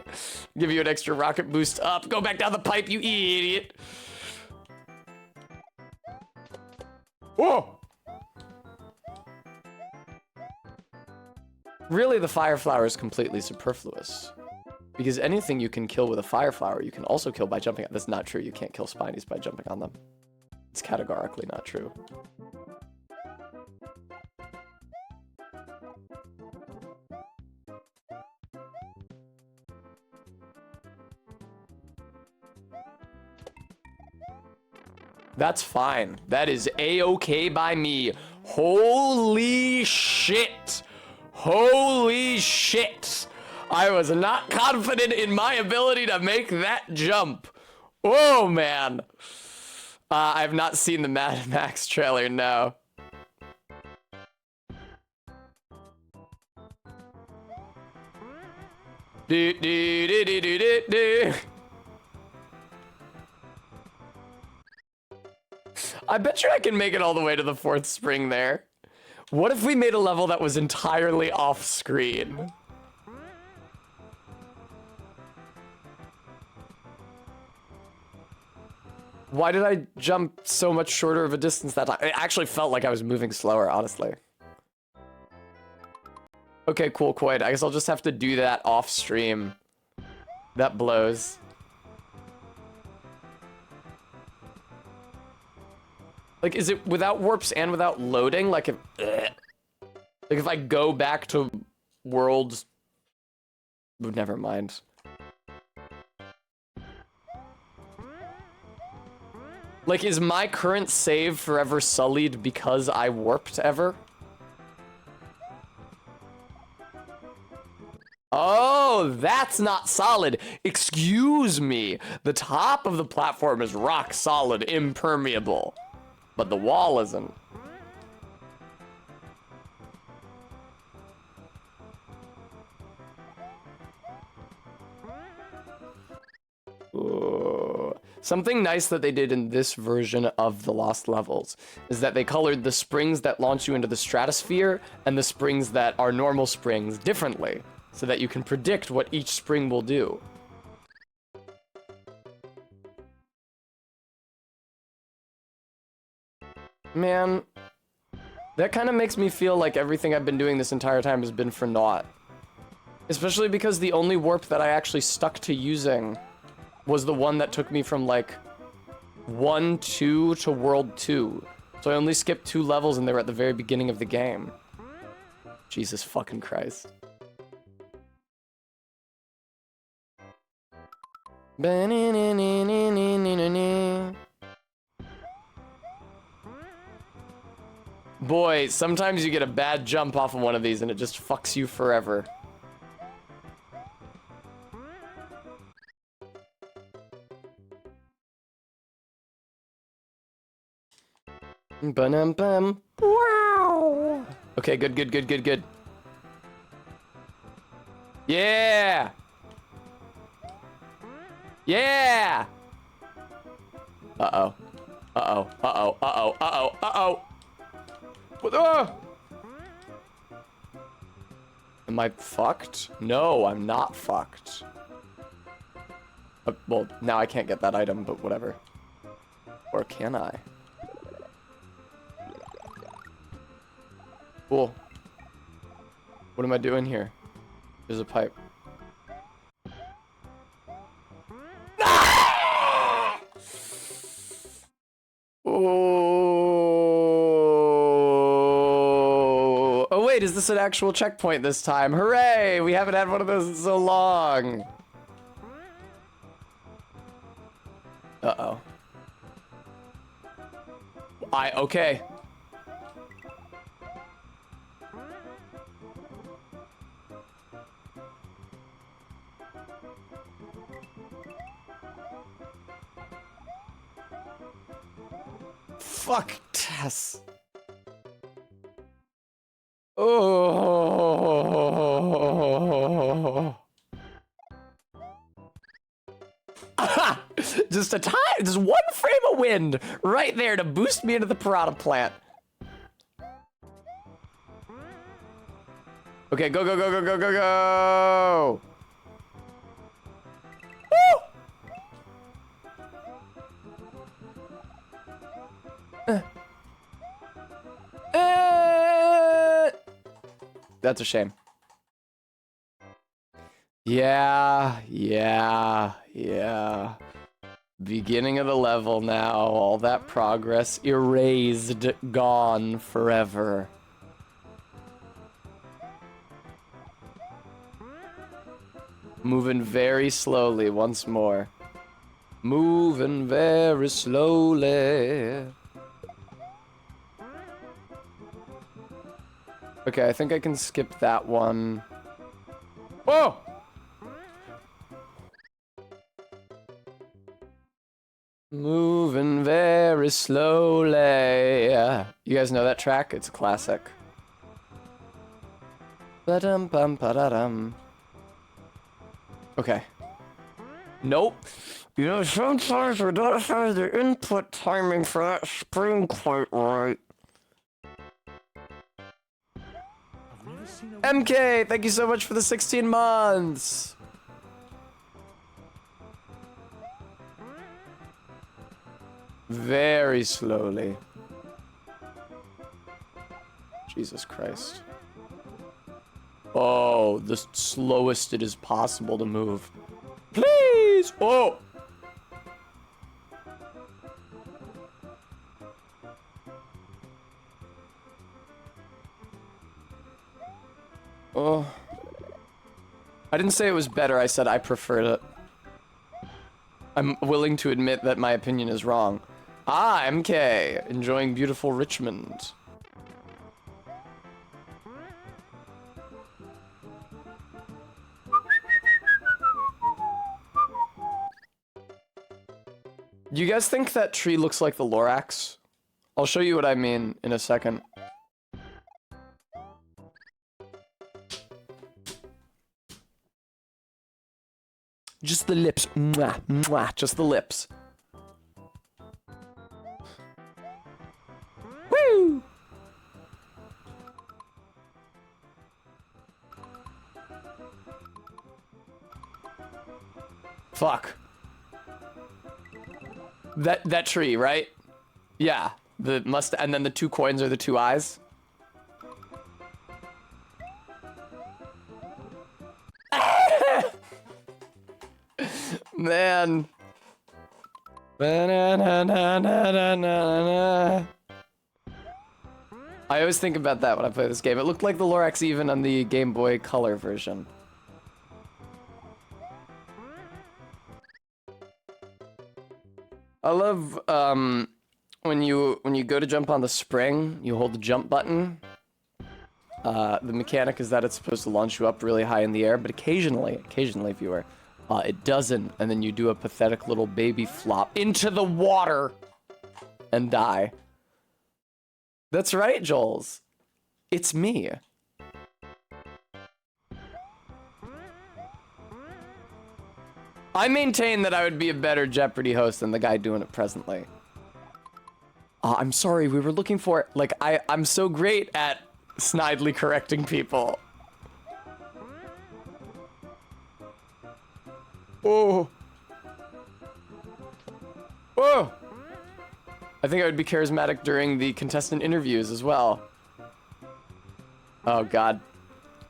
Give you an extra rocket boost up. Go back down the pipe, you idiot. Whoa! Really, the Fire Flower is completely superfluous. Because anything you can kill with a Fire Flower, you can also kill by jumping on. That's not true. You can't kill Spinies by jumping on them. It's categorically not true. That's fine. That is A-okay by me. Holy shit. Holy shit. I was not confident in my ability to make that jump. Oh, man. I've not seen the Mad Max trailer, no. Do, do, do, do, do, do, do. I bet you I can make it all the way to the 4th spring there. What if we made a level that was entirely off screen? Why did I jump so much shorter of a distance that time? It actually felt like I was moving slower, honestly. Okay, cool, Quaid. I guess I'll just have to do that off stream. That blows. Like, is it without warps and without loading? Like, if I go back to worlds... Never mind. Like, is my current save forever sullied because I warped ever? Oh, that's not solid. Excuse me. The top of the platform is rock solid, impermeable. But the wall isn't. Ooh. Something nice that they did in this version of the Lost Levels is that they colored the springs that launch you into the stratosphere and the springs that are normal springs differently, so that you can predict what each spring will do. Man, that kind of makes me feel like everything I've been doing this entire time has been for naught. Especially because the only warp that I actually stuck to using was the one that took me from, like, 1-2 to World 2. So I only skipped 2 levels and they were at the very beginning of the game. Jesus fucking Christ. Boy, sometimes you get a bad jump off of one of these and it just fucks you forever. Ba-dum-bum. Wow. Okay, good, good, good, good, good. Yeah! Yeah! Uh-oh. Uh-oh. Uh-oh. Uh-oh. Uh-oh. Uh-oh. What? Am I fucked? No, I'm not fucked. Well, now I can't get that item, but whatever. Or can I? Cool. What am I doing here? There's a pipe. Ah! Oh, wait, is this an actual checkpoint this time? Hooray! We haven't had one of those in so long. Uh-oh. Okay. Fuck Tess. Oh. Aha! Just one frame of wind right there to boost me into the piranha plant. Okay, go, go, go, go, go, go, go! Woo! That's a shame. Yeah. Beginning of the level now. All that progress erased, gone forever. Moving very slowly once more. Moving very slowly. Okay, I think I can skip that one. Whoa! Moving very slowly. You guys know that track? It's a classic. Ba-dum bum ba-da-dum. Okay. Nope. You know, sometimes we don't have the input timing for that spring quite right. MK, thank you so much for the 16 months. Very slowly. Jesus Christ. Oh, the slowest it is possible to move. Please! Whoa! I didn't say it was better, I said I preferred it. I'm willing to admit that my opinion is wrong. Ah, MK, enjoying beautiful Richmond. Do you guys think that tree looks like the Lorax? I'll show you what I mean in a second. Just the lips. Mwah, mwah, just the lips. Woo! Fuck. That tree, right? Yeah. The must, and then the 2 coins are the 2 eyes. Man. I always think about that when I play this game. It looked like the Lorax even on the Game Boy Color version. I love when you go to jump on the spring, you hold the jump button. The mechanic is that it's supposed to launch you up really high in the air, but occasionally, viewer, it doesn't, and then you do a pathetic little baby flop into the water and die. That's right, Joels. It's me. I maintain that I would be a better Jeopardy host than the guy doing it presently. I'm sorry, we were looking for... Like, I'm so great at snidely correcting people. Oh. Whoa. I think I would be charismatic during the contestant interviews as well. Oh, God.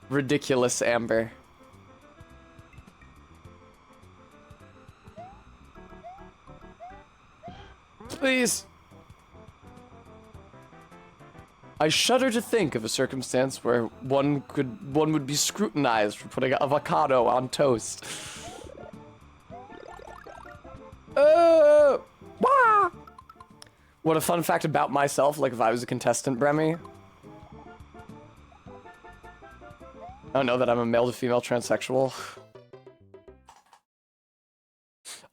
Ridiculous, Amber. Please. I shudder to think of a circumstance where one would be scrutinized for putting avocado on toast. Wah! What a fun fact about myself, like if I was a contestant, Bremy. I don't know that I'm a male to female transsexual.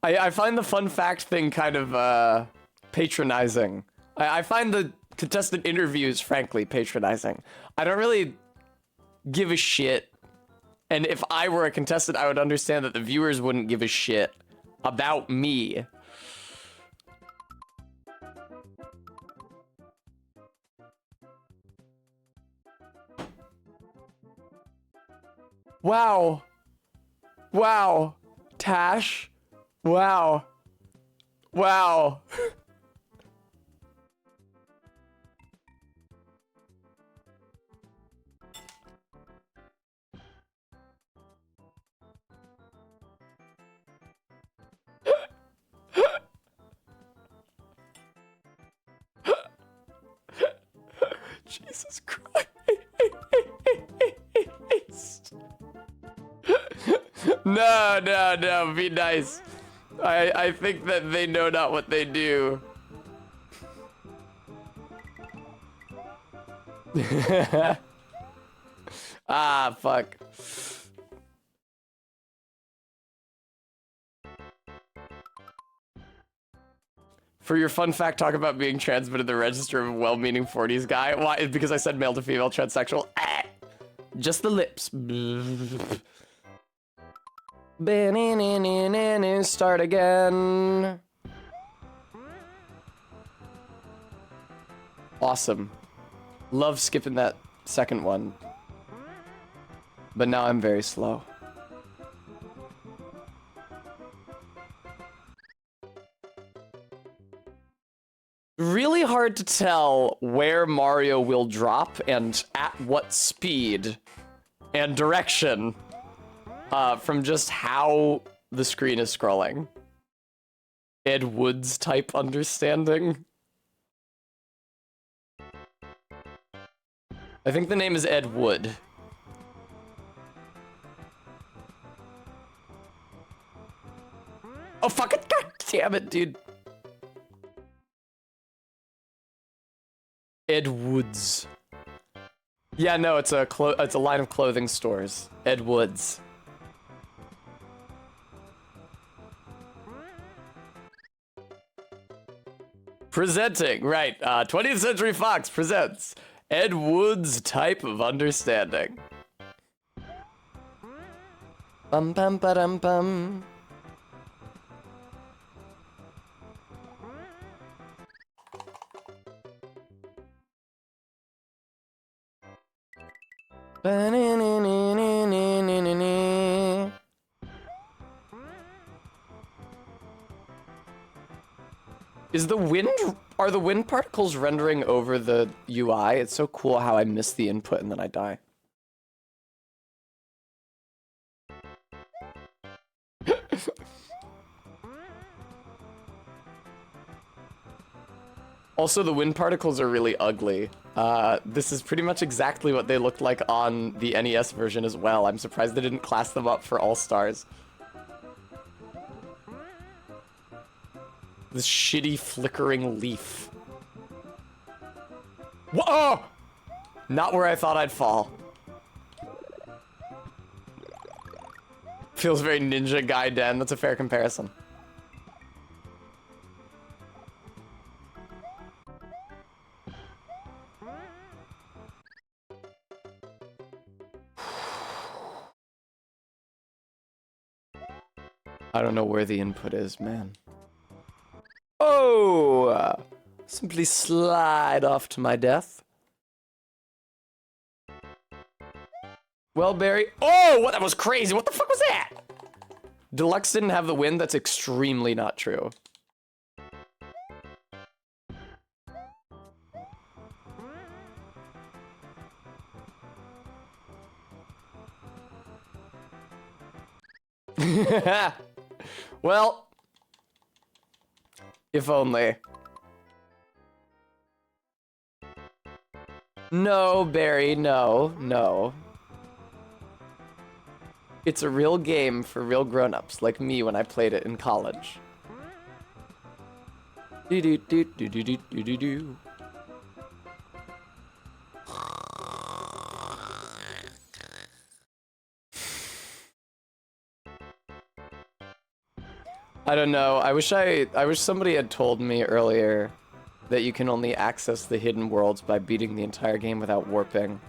I find the fun fact thing kind of patronizing. I find the contestant interviews, frankly, patronizing. I don't really give a shit. And if I were a contestant, I would understand that the viewers wouldn't give a shit about me. Wow. Wow. Tash. Wow. Wow. Jesus Christ. No, be nice. I think that they know not what they do. Ah, fuck. For your fun fact, talk about being transmitted the register of a well-meaning 40s guy. Why? Because I said male to female transsexual. Ah! Just the lips. Start again. Awesome. Love skipping that second one. But now I'm very slow. Really hard to tell where Mario will drop and at what speed and direction from just how the screen is scrolling. Ed Wood's type understanding. I think the name is Ed Wood. Oh, fuck it. God damn it, dude. Ed Woods. Yeah, no, it's a line of clothing stores. Ed Woods. Presenting, right, 20th Century Fox presents Ed Wood's Type of Understanding. Bum bum ba-dum bum. Ba-na-na-na-na-na-na-na. Are the wind particles rendering over the UI? It's so cool how I miss the input and then I die. Also, the wind particles are really ugly. This is pretty much exactly what they looked like on the NES version as well. I'm surprised they didn't class them up for All-Stars. This shitty flickering leaf. Whoa! Oh! Not where I thought I'd fall. Feels very Ninja Gaiden. That's a fair comparison. I don't know where the input is, man. Oh! Simply slide off to my death. Well, Barry. Oh, what? That was crazy. What the fuck was that? Deluxe didn't have the wind. That's extremely not true. Well, if only. No, Barry, no, no. It's a real game for real grown-ups, like me when I played it in college. Do-do-do-do-do-do-do-do. I don't know. I wish somebody had told me earlier that you can only access the hidden worlds by beating the entire game without warping.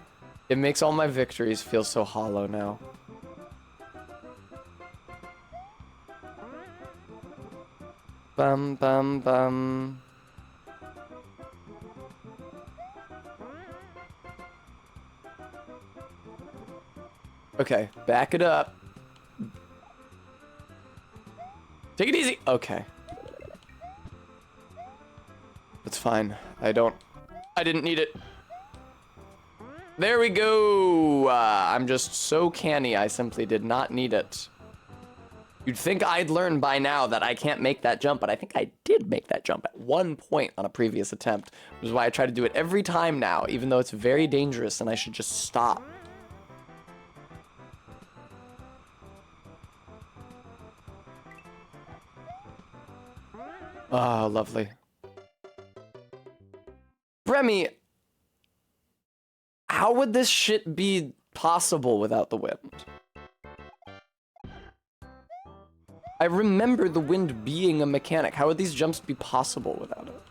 It makes all my victories feel so hollow now. Bum bum bum. Okay, back it up. Take it easy. Okay. It's fine. I didn't need it. There we go. I'm just so canny. I simply did not need it. You'd think I'd learn by now that I can't make that jump, but I think I did make that jump at one point on a previous attempt, which is why I try to do it every time now, even though it's very dangerous and I should just stop. Oh, lovely. Remy, how would this shit be possible without the wind? I remember the wind being a mechanic. How would these jumps be possible without it?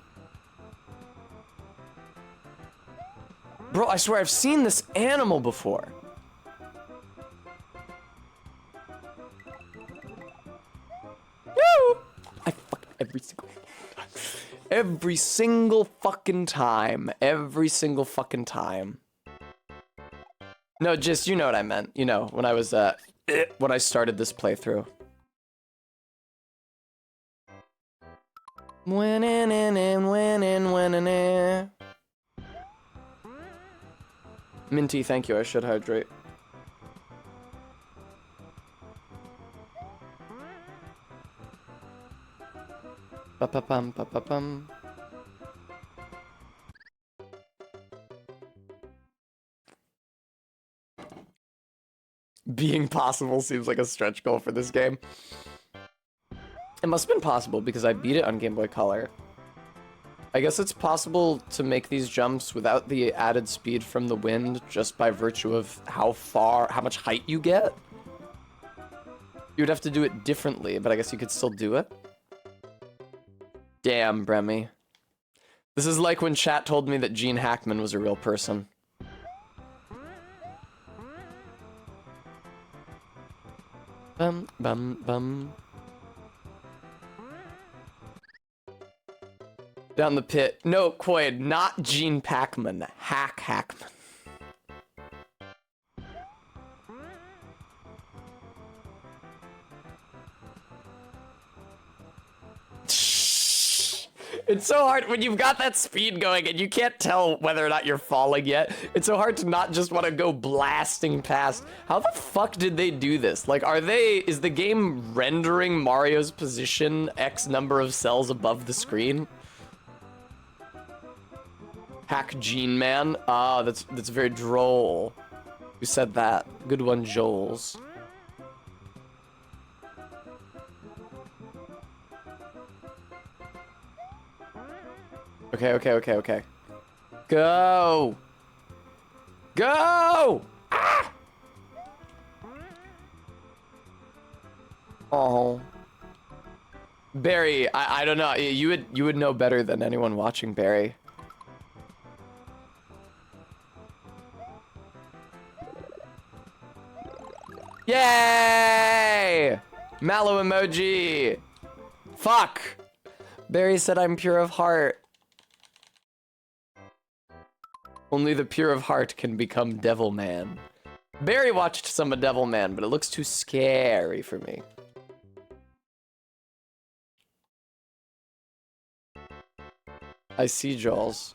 Bro, I swear I've seen this animal before. No! I fuck every single fucking time. Every single fucking time. No, just, you know what I meant. You know, when I was, when I started this playthrough. Minty, thank you. I should hydrate. Ba-ba-bum, ba-ba-bum. Being possible seems like a stretch goal for this game. It must have been possible because I beat it on Game Boy Color. I guess it's possible to make these jumps without the added speed from the wind just by virtue of how much height you get. You would have to do it differently, but I guess you could still do it. Damn, Bremy. This is like when chat told me that Gene Hackman was a real person. Bum, bum, bum. Down the pit. No, Quaid, not Gene Packman. Hackman. It's so hard when you've got that speed going and you can't tell whether or not you're falling yet. It's so hard to not just want to go blasting past. How the fuck did they do this? Like, is the game rendering Mario's position X number of cells above the screen? Hack Gene Man. Ah, that's very droll. Who said that? Good one, Joel's. Okay. Go! Go! Ah! Oh. Barry, I don't know. You would know better than anyone watching, Barry. Yay! Mallow emoji! Fuck! Barry said I'm pure of heart. Only the pure of heart can become Devilman. Barry watched some of Devilman, but it looks too scary for me. I see, Jules.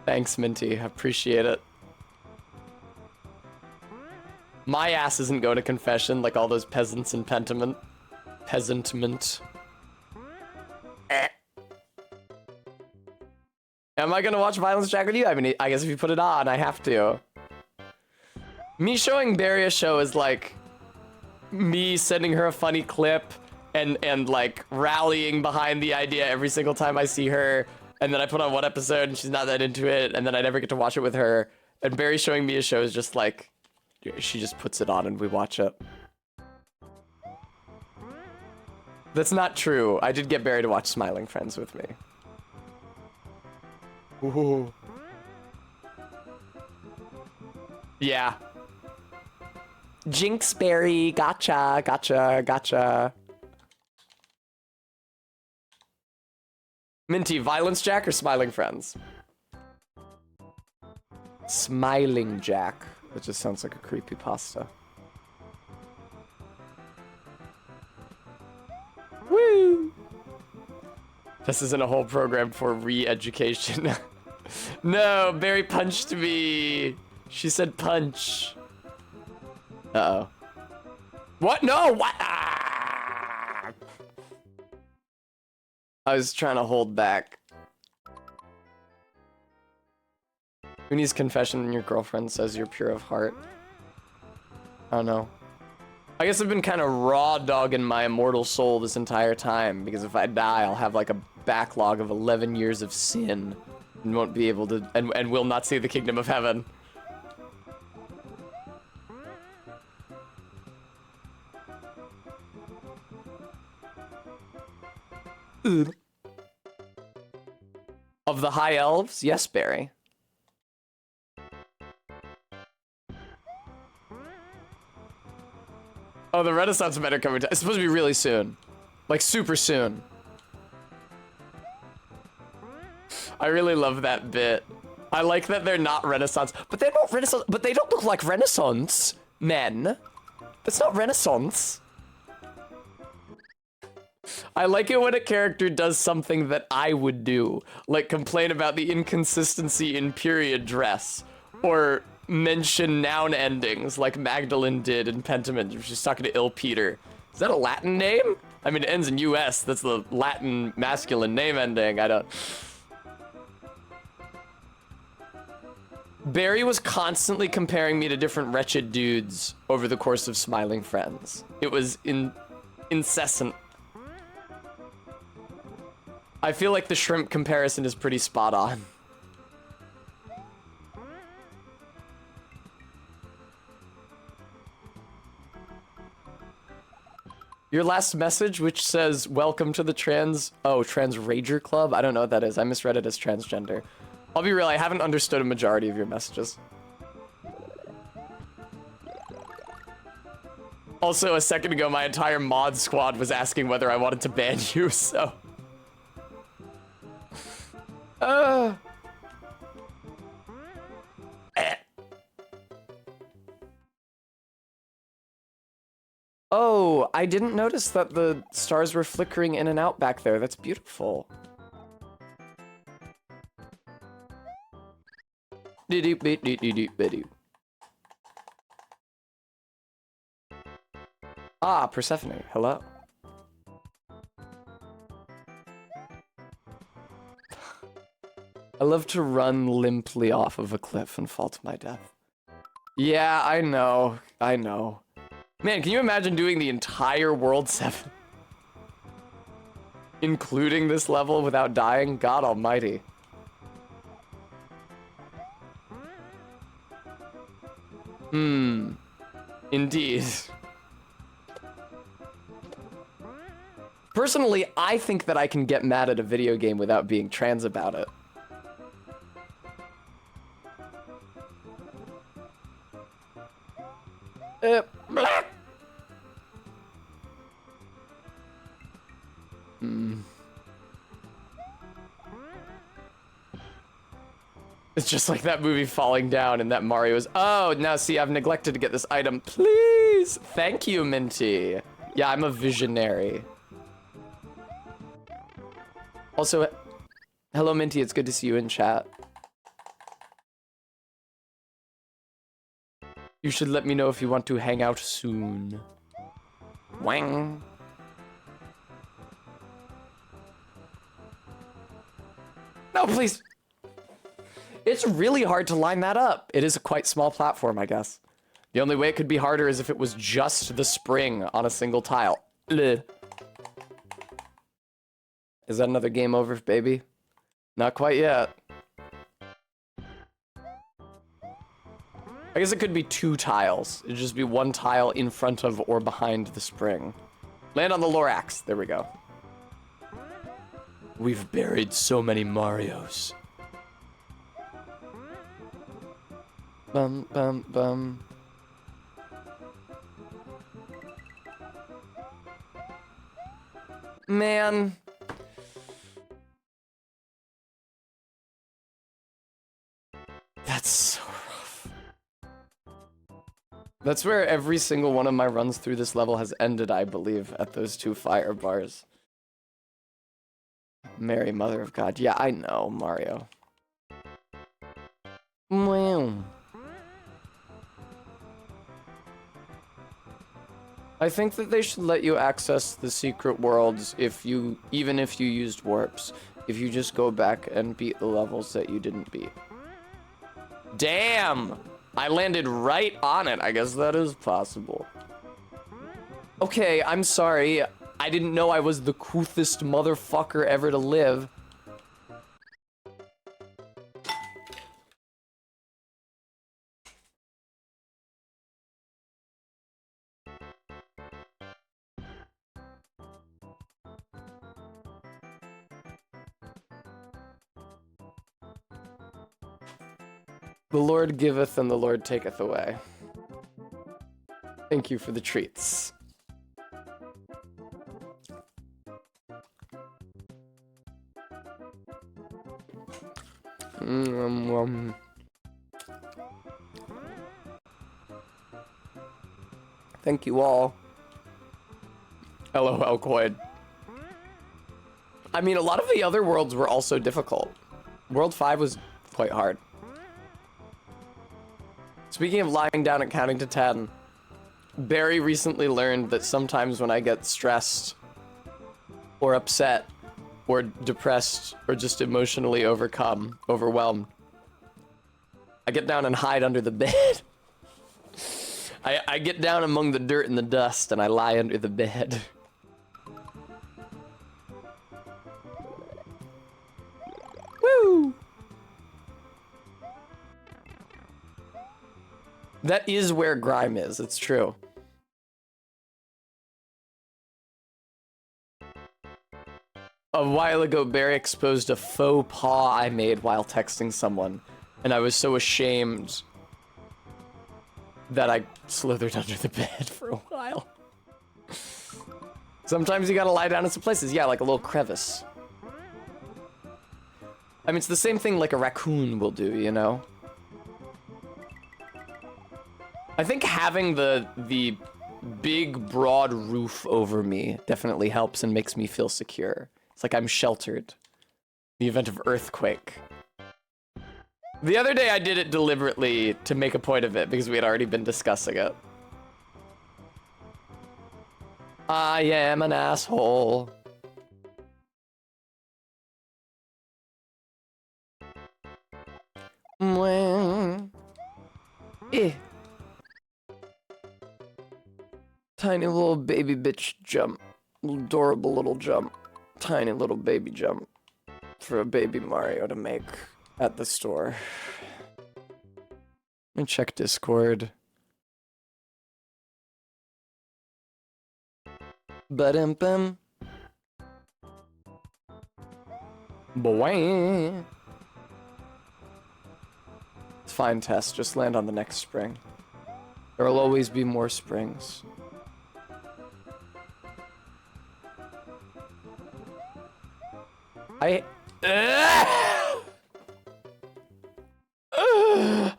Thanks, Minty. I appreciate it. My ass isn't going to confession like all those peasants in Pentiment. Peasantment. Am I gonna watch Violence Jack with you? I mean, I guess if you put it on, I have to. Me showing Barry a show is like me sending her a funny clip and like rallying behind the idea every single time I see her, and then I put on one episode and she's not that into it, and then I never get to watch it with her. And Barry showing me a show is just like, she just puts it on and we watch it. That's not true. I did get Barry to watch Smiling Friends with me. Ooh. Yeah. Jinx Barry, gotcha. Minty, Violence Jack or Smiling Friends? Smiling Jack. That just sounds like a creepypasta. Woo! This isn't a whole program for re-education. No, Barry punched me. She said punch. Uh-oh. What? No, what? Ah! I was trying to hold back. Who needs confession when your girlfriend says you're pure of heart? I don't know. I guess I've been kind of raw dogging my immortal soul this entire time, because if I die, I'll have like a backlog of 11 years of sin and won't be able to, and will not see the kingdom of heaven. Of the High Elves? Yes, Barry. Oh, the Renaissance men are coming to. It's supposed to be really soon. Like, super soon. I really love that bit. I like that they're not Renaissance, but they're not Renaissance, but they don't look like Renaissance men. That's not Renaissance. I like it when a character does something that I would do, like complain about the inconsistency in period dress, or mention noun endings like Magdalene did in Pentiment. She's talking to Ill Peter. Is that a Latin name? I mean, it ends in US. That's the Latin masculine name ending. I don't... Barry was constantly comparing me to different wretched dudes over the course of Smiling Friends. It was incessant. I feel like the shrimp comparison is pretty spot on. Your last message, which says, welcome to the Trans Rager Club? I don't know what that is. I misread it as transgender. I'll be real, I haven't understood a majority of your messages. Also, a second ago, my entire mod squad was asking whether I wanted to ban you, so... Oh, I didn't notice that the stars were flickering in and out back there. That's beautiful. Ah, Persephone, hello. I love to run limply off of a cliff and fall to my death. Yeah, I know. I know. Man, can you imagine doing the entire World 7? Including this level without dying? God almighty. Indeed. Personally, I think that I can get mad at a video game without being trans about it. It's just like that movie falling down and that Mario's, oh, now see, I've neglected to get this item. Please. Thank you, Minty. Yeah, I'm a visionary. Also, hello, Minty. It's good to see you in chat. You should let me know if you want to hang out soon. Wang. No, please. It's really hard to line that up. It is a quite small platform, I guess. The only way it could be harder is if it was just the spring on a single tile. Ugh. Is that another game over, baby? Not quite yet. I guess it could be two tiles. It'd just be one tile in front of or behind the spring. Land on the Lorax. There we go. We've buried so many Marios. Bum, bum, bum. Man. That's so rough. That's where every single one of my runs through this level has ended, I believe, at those two fire bars. Mary, Mother of God. Yeah, I know, Mario. Wow. I think that they should let you access the secret worlds even if you used warps. If you just go back and beat the levels that you didn't beat. Damn! I landed right on it. I guess that is possible. Okay, I'm sorry. I didn't know I was the coolest motherfucker ever to live. The Lord giveth and the Lord taketh away. Thank you for the treats. Thank you all. LOL Coin. I mean, a lot of the other worlds were also difficult. World 5 was quite hard. Speaking of lying down and counting to 10, Barry recently learned that sometimes when I get stressed or upset or depressed or just emotionally overwhelmed, I get down and hide under the bed. I get down among the dirt and the dust and I lie under the bed. Woo! That is where Grime is, it's true. A while ago, Barry exposed a faux pas I made while texting someone, and I was so ashamed that I slithered under the bed for a while. Sometimes you gotta lie down in some places. Yeah, like a little crevice. I mean, it's the same thing like a raccoon will do, you know? I think having the big, broad roof over me definitely helps and makes me feel secure. It's like I'm sheltered in the event of earthquake. The other day I did it deliberately to make a point of it because we had already been discussing it. I am an asshole. Eh. Tiny little baby bitch jump. Adorable little jump. Tiny little baby jump for a baby Mario to make at the store. And check Discord. Ba-dum-bum. Boing. It's fine, Tess. Just land on the next spring. There will always be more springs. I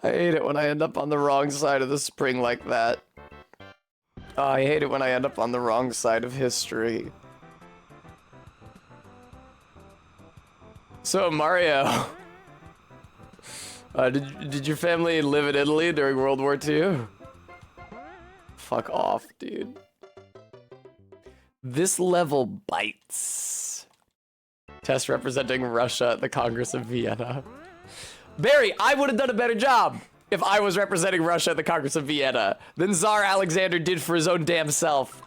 hate it when I end up on the wrong side of the spring like that. Oh, I hate it when I end up on the wrong side of history. So, Mario, did your family live in Italy during World War II? Fuck off, dude. This level bites. Test representing Russia at the Congress of Vienna. Barry, I would have done a better job if I was representing Russia at the Congress of Vienna than Tsar Alexander did for his own damn self.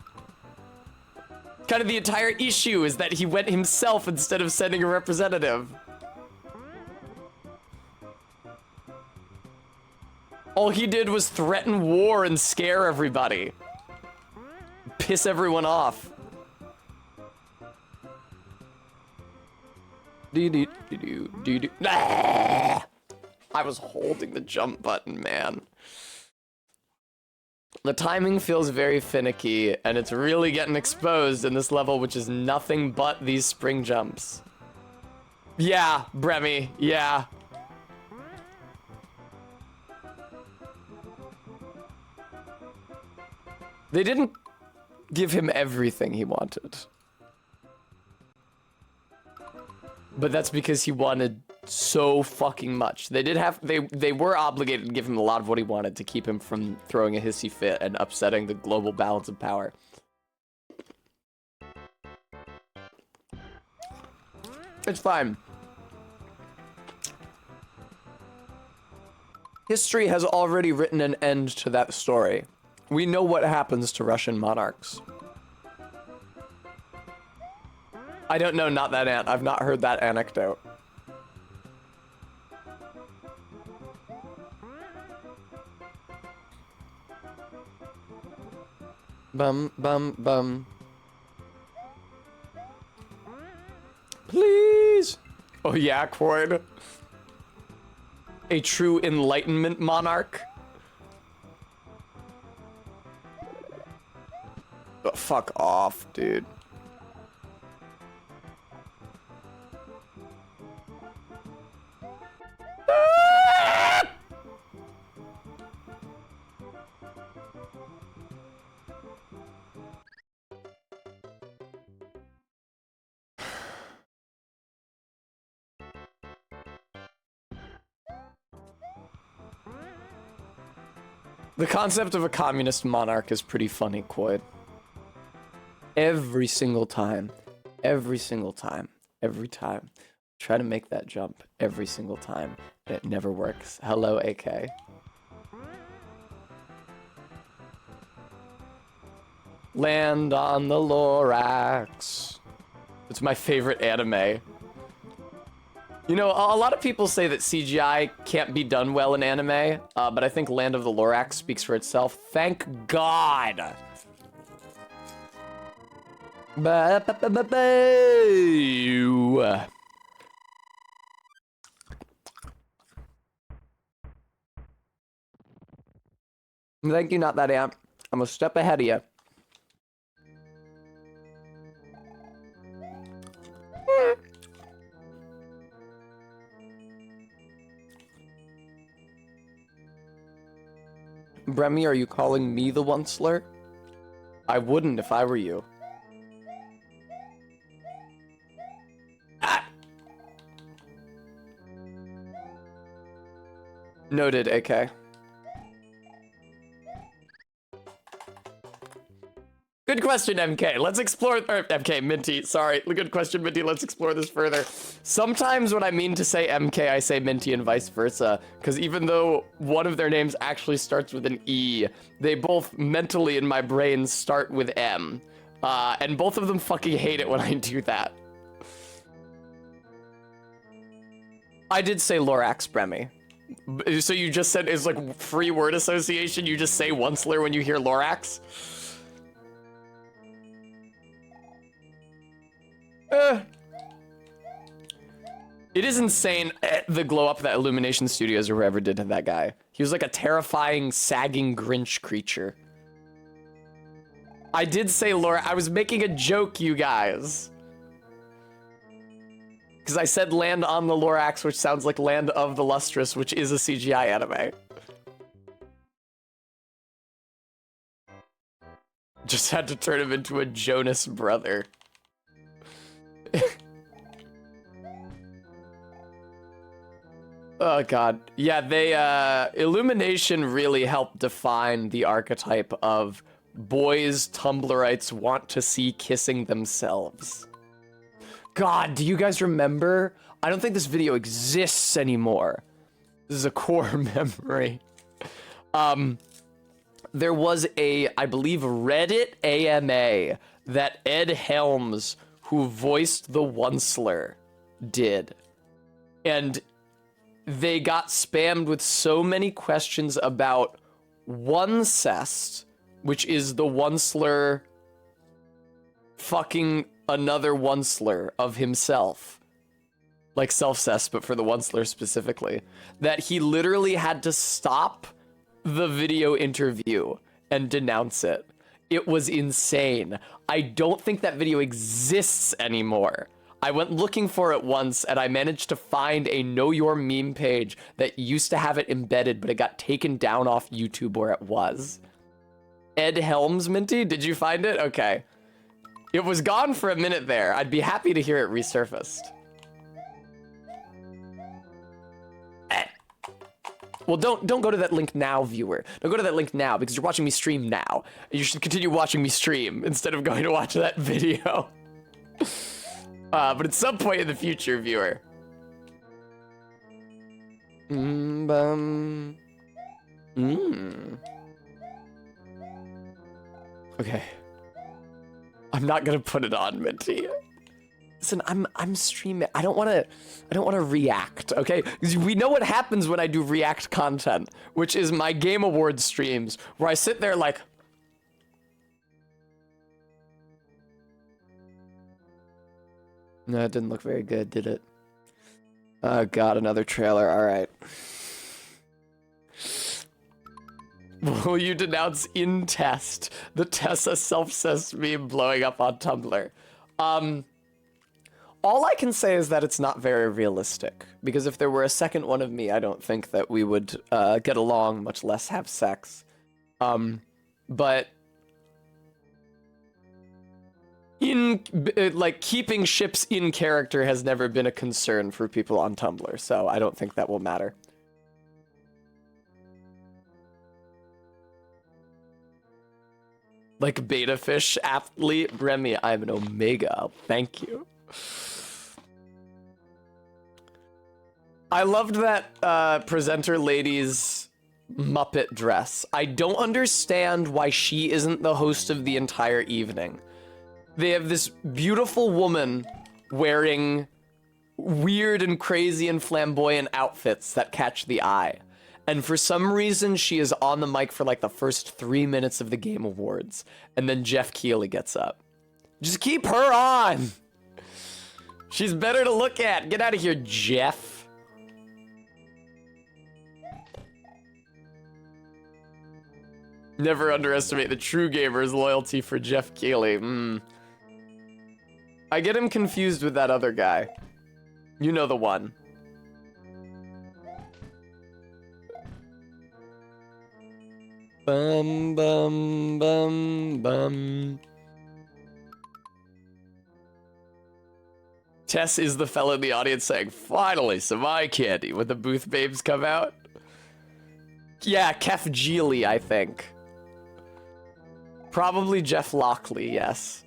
Kind of the entire issue is that he went himself instead of sending a representative. All he did was threaten war and scare everybody. Piss everyone off. Ah! I was holding the jump button, man. The timing feels very finicky, and it's really getting exposed in this level, which is nothing but these spring jumps. Yeah, Bremy, yeah. They didn't give him everything he wanted. But that's because he wanted so fucking much. They did have, they were obligated to give him a lot of what he wanted to keep him from throwing a hissy fit and upsetting the global balance of power. It's fine. History has already written an end to that story. We know what happens to Russian monarchs. I don't know, not that ant. I've not heard that anecdote. Bum, bum, bum. Please! Oh yeah, Quoid. A true Enlightenment monarch. But fuck off, dude. The concept of a communist monarch is pretty funny, Quoid. Every single time, every time, try to make that jump every single time, It never works. Hello, AK. Land on the Lorax. It's my favorite anime. You know, a lot of people say that CGI can't be done well in anime, but I think Land of the Lorax speaks for itself. Thank God. Ba-ba-ba-ba-boo. Thank you, not that ant. I'm a step ahead of you. Bremy, are you calling me the Onceler? I wouldn't if I were you. Ah! Noted, AK. Good question, MK. Let's explore, or MK, Minty, sorry. Good question, Minty. Let's explore this further. Sometimes when I mean to say MK, I say Minty and vice versa. Because even though one of their names actually starts with an E, they both mentally in my brain start with M. And both of them fucking hate it when I do that. I did say Lorax, Bremy. So you just said it's like free word association? You just say Onceler when you hear Lorax? It is insane, the glow up that Illumination Studios or whoever did to that guy. He was like a terrifying, sagging Grinch creature. I did say Laura, I was making a joke, you guys. Because I said Land on the Lorax, which sounds like Land of the Lustrous, which is a CGI anime. Just had to turn him into a Jonas brother. Oh god. Yeah, they Illumination really helped define the archetype of boys Tumblrites want to see kissing themselves. God, do you guys remember? I don't think this video exists anymore. This is a core memory. There was a, I believe, Reddit AMA that Ed Helms, who voiced the Onceler, did. And they got spammed with so many questions about Oncest, which is the Onceler fucking another Onceler of himself. Like self-cess, but for the Onceler specifically. That he literally had to stop the video interview and denounce it. It was insane. I don't think that video exists anymore. I went looking for it once and I managed to find a Know Your Meme page that used to have it embedded, but it got taken down off YouTube where it was. Ed Helms, Minty, did you find it? Okay. It was gone for a minute there. I'd be happy to hear it resurfaced. Well, don't go to that link now, viewer. Don't go to that link now because you're watching me stream now. You should continue watching me stream instead of going to watch that video. But at some point in the future, viewer. Okay. I'm not gonna put it on, Minty. Listen, I'm streaming. I don't wanna react, okay? Because we know what happens when I do react content, which is my Game Awards streams, where I sit there like, no, it didn't look very good, did it? Oh god, another trailer, alright. Will you denounce in test the Tessa self-cess meme blowing up on Tumblr? All I can say is that it's not very realistic, because if there were a second one of me, I don't think that we would get along, much less have sex. But like keeping ships in character has never been a concern for people on Tumblr, so I don't think that will matter. Like beta fish aptly, Remy, I'm an Omega. Thank you. I loved that presenter lady's Muppet dress. I don't understand why she isn't the host of the entire evening. They have this beautiful woman wearing weird and crazy and flamboyant outfits that catch the eye. And for some reason, she is on the mic for like the first 3 minutes of the Game Awards. And then Jeff Keighley gets up. Just keep her on! She's better to look at. Get out of here, Jeff. Never underestimate the true gamer's loyalty for Jeff Keighley. I get him confused with that other guy. You know the one. Bum, bum, bum, bum. Tess is the fella in the audience saying, finally, some eye candy, when the booth babes come out. Yeah, Kef Geely, I think. Probably Jeff Lockley, yes.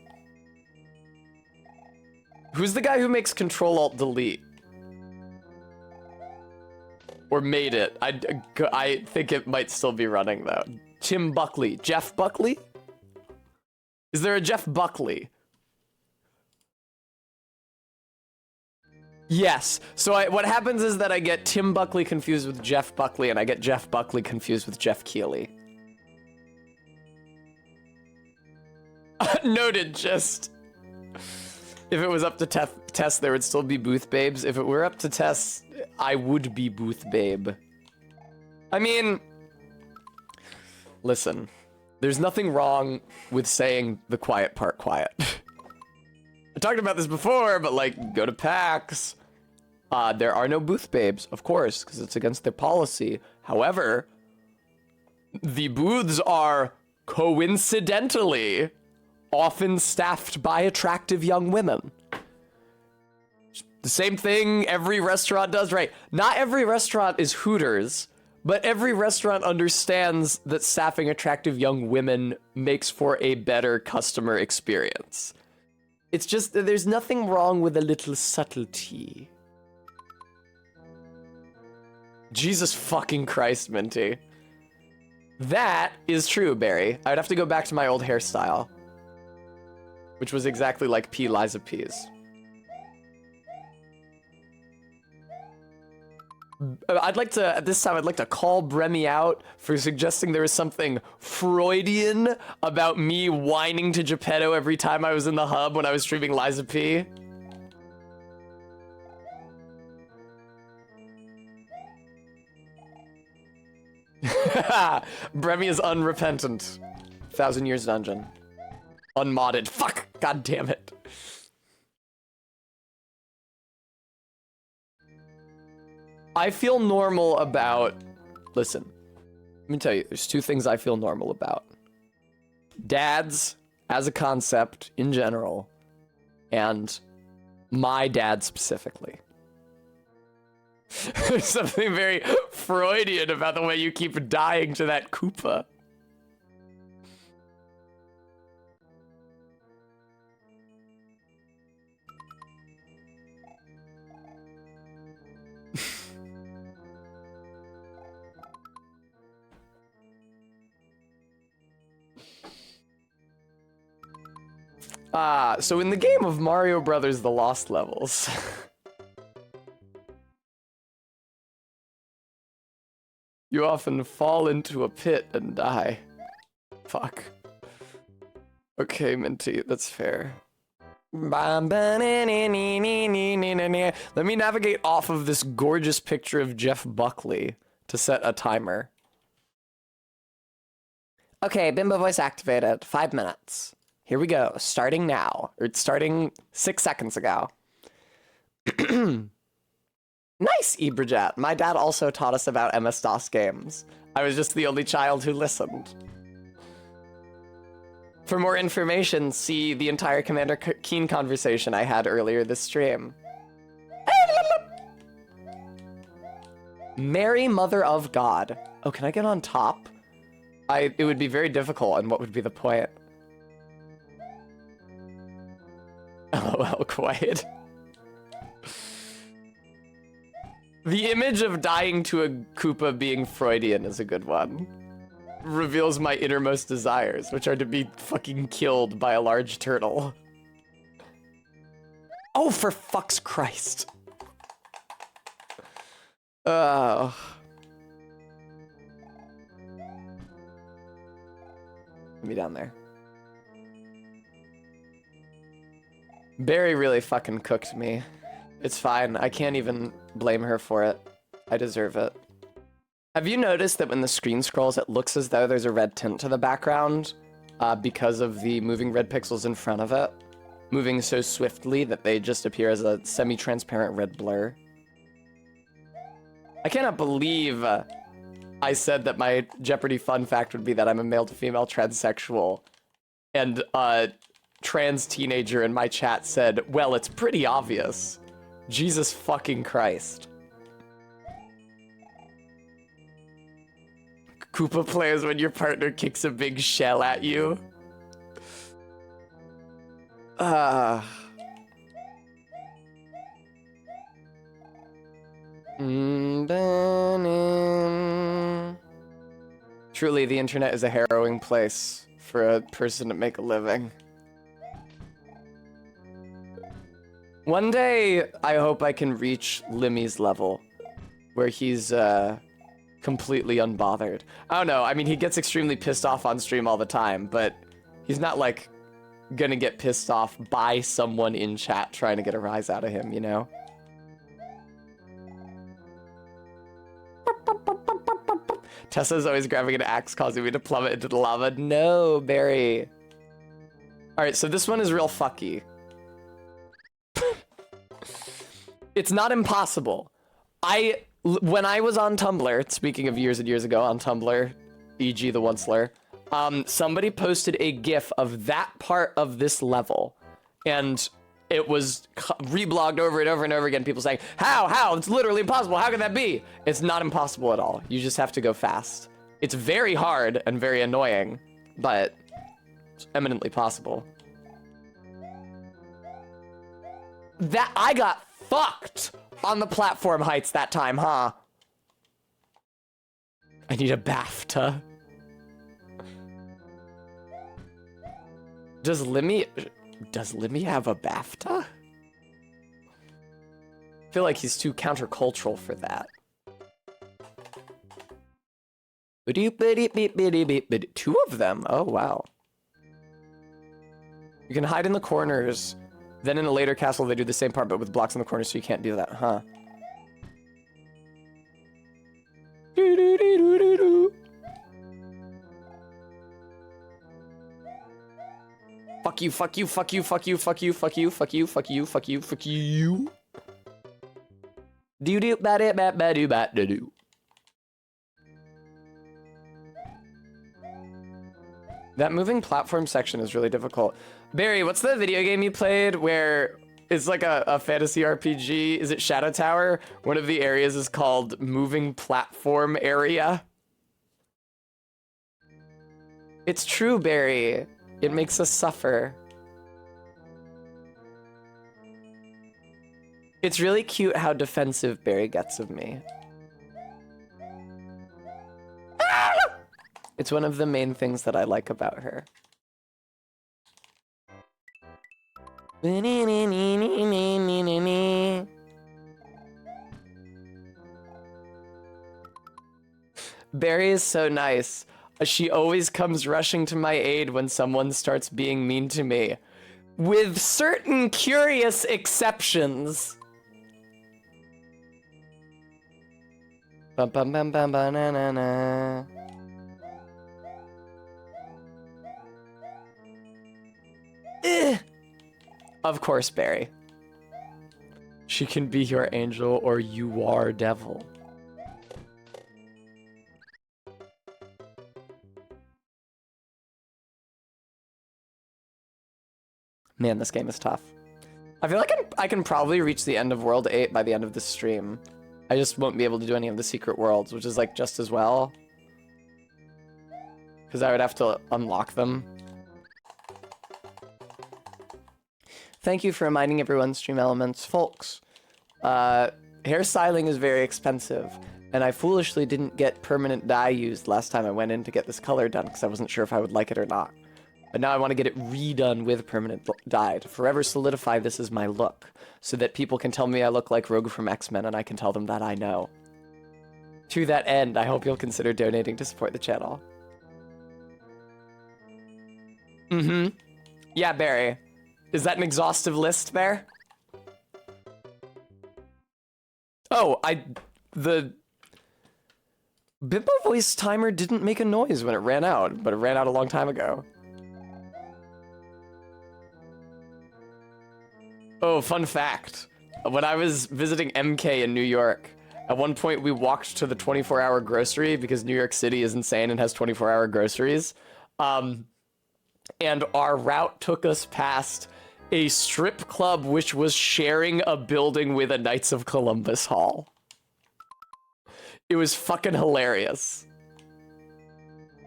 Who's the guy who makes Control-Alt-Delete? Or made it. I think it might still be running, though. Tim Buckley. Jeff Buckley? Is there a Jeff Buckley? Yes. So what happens is that I get Tim Buckley confused with Jeff Buckley, and I get Jeff Buckley confused with Jeff Keighley. Noted, just. If it was up to Tess, there would still be booth babes. If it were up to Tess, I would be booth babe. I mean, listen, there's nothing wrong with saying the quiet part quiet. I talked about this before, but like, go to PAX. There are no booth babes, of course, because it's against their policy. However, the booths are coincidentally often staffed by attractive young women. The same thing every restaurant does, right? Not every restaurant is Hooters, but every restaurant understands that staffing attractive young women makes for a better customer experience. It's just, there's nothing wrong with a little subtlety. Jesus fucking Christ, Minty. That is true, Barry. I'd have to go back to my old hairstyle, which was exactly like P. Liza P's. I'd like to, at this time, I'd like to call Bremy out for suggesting there was something Freudian about me whining to Geppetto every time I was in the hub when I was streaming Liza P. Bremy is unrepentant. 1,000 Years Dungeon. Unmodded. Fuck! God damn it. I feel normal about... Listen. Let me tell you, there's two things I feel normal about. Dads, as a concept, in general, and my dad specifically. There's something very Freudian about the way you keep dying to that Koopa. So in the game of Mario Brothers The Lost Levels, you often fall into a pit and die. Fuck. Okay, Minty, that's fair. Let me navigate off of this gorgeous picture of Jeff Buckley to set a timer. Okay, Bimbo voice activated. 5 minutes. Here we go, starting now, or starting 6 seconds ago. Nice, Ibrajat. My dad also taught us about MS-DOS games. I was just the only child who listened. For more information, see the entire Commander Keen conversation I had earlier this stream. Mary, Mother of God. Oh, can I get on top? It would be very difficult, and what would be the point? LOL, quiet. The image of dying to a Koopa being Freudian is a good one. Reveals my innermost desires, which are to be fucking killed by a large turtle. Oh, for fuck's Christ. Oh. Let me down there. Barry really fucking cooked me. It's fine. I can't even blame her for it. I deserve it. Have you noticed that when the screen scrolls, it looks as though there's a red tint to the background because of the moving red pixels in front of it, moving so swiftly that they just appear as a semi-transparent red blur? I cannot believe I said that my Jeopardy fun fact would be that I'm a male to female transsexual, and a trans teenager in my chat said, well, it's pretty obvious. Jesus fucking Christ. Koopa plays when your partner kicks a big shell at you. Truly, the internet is a harrowing place for a person to make a living. One day, I hope I can reach Limmy's level, where he's, completely unbothered. I don't know, I mean, he gets extremely pissed off on stream all the time, but he's not, like, gonna get pissed off by someone in chat trying to get a rise out of him, you know? Tessa's always grabbing an axe, causing me to plummet into the lava. No, Barry. Alright, so this one is real fucky. It's not impossible. When I was on Tumblr, speaking of years and years ago on Tumblr, e.g. the Onceler, somebody posted a GIF of that part of this level, and it was reblogged over and over and over again, people saying, how? It's literally impossible, how could that be? It's not impossible at all, you just have to go fast. It's very hard and very annoying, but it's eminently possible. That, I got fucked on the platform heights that time, huh? I need a BAFTA. Does Limmy have a BAFTA? I feel like he's too countercultural for that. Two of them? Oh, wow. You can hide in the corners. Then in a later castle, they do the same part, but with blocks in the corners, so you can't do that, huh? Fuck you, fuck you, fuck you, fuck you, fuck you, fuck you, fuck you, fuck you, fuck you, fuck you. Do do ba do ba ba do ba do do. That moving platform section is really difficult. Barry, what's the video game you played where it's like a fantasy RPG? Is it Shadow Tower? One of the areas is called Moving Platform Area. It's true, Barry. It makes us suffer. It's really cute how defensive Barry gets of me. It's one of the main things that I like about her. Barry is so nice. She always comes rushing to my aid when someone starts being mean to me. With certain curious exceptions. Bum bum bum bum banana. Of course, Barry. She can be your angel or you are devil. Man, this game is tough. I feel like I can probably reach the end of World 8 by the end of this stream. I just won't be able to do any of the secret worlds, which is like just as well. Because I would have to unlock them. Thank you for reminding everyone, Stream Elements. Folks, Hairstyling is very expensive, and I foolishly didn't get permanent dye used last time I went in to get this color done because I wasn't sure if I would like it or not. But now I want to get it redone with permanent dye to forever solidify this as my look, so that people can tell me I look like Rogue from X-Men and I can tell them that I know. To that end, I hope you'll consider donating to support the channel. Mm-hmm. Yeah, Barry. Is that an exhaustive list there? Oh, the Bimbo voice timer didn't make a noise when it ran out, but it ran out a long time ago. Oh, fun fact. When I was visiting MK in New York, at one point we walked to the 24-hour grocery because New York City is insane and has 24-hour groceries. And our route took us past a strip club which was sharing a building with a Knights of Columbus hall. It was fucking hilarious.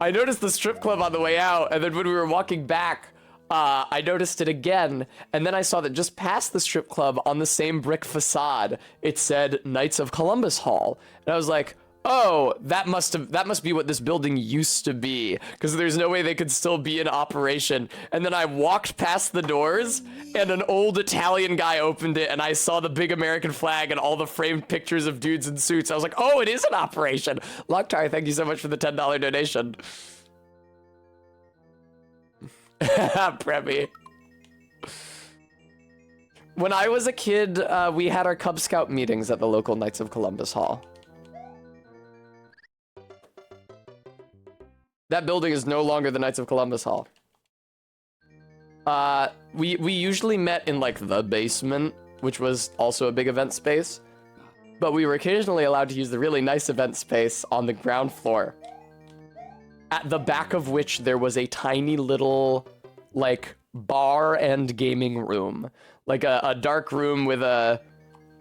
I noticed the strip club on the way out, and then when we were walking back, I noticed it again, and then I saw that just past the strip club on the same brick facade, it said Knights of Columbus Hall. And I was like, oh, that must be what this building used to be, because there's no way they could still be in operation. And then I walked past the doors, and an old Italian guy opened it, and I saw the big American flag and all the framed pictures of dudes in suits. I was like, oh, it is in operation. Locktar, thank you so much for the $10 donation. Premi. When I was a kid, we had our Cub Scout meetings at the local Knights of Columbus Hall. That building is no longer the Knights of Columbus Hall. We usually met in like the basement, which was also a big event space, but we were occasionally allowed to use the really nice event space on the ground floor, at the back of which there was a tiny little like bar and gaming room, like a dark room with a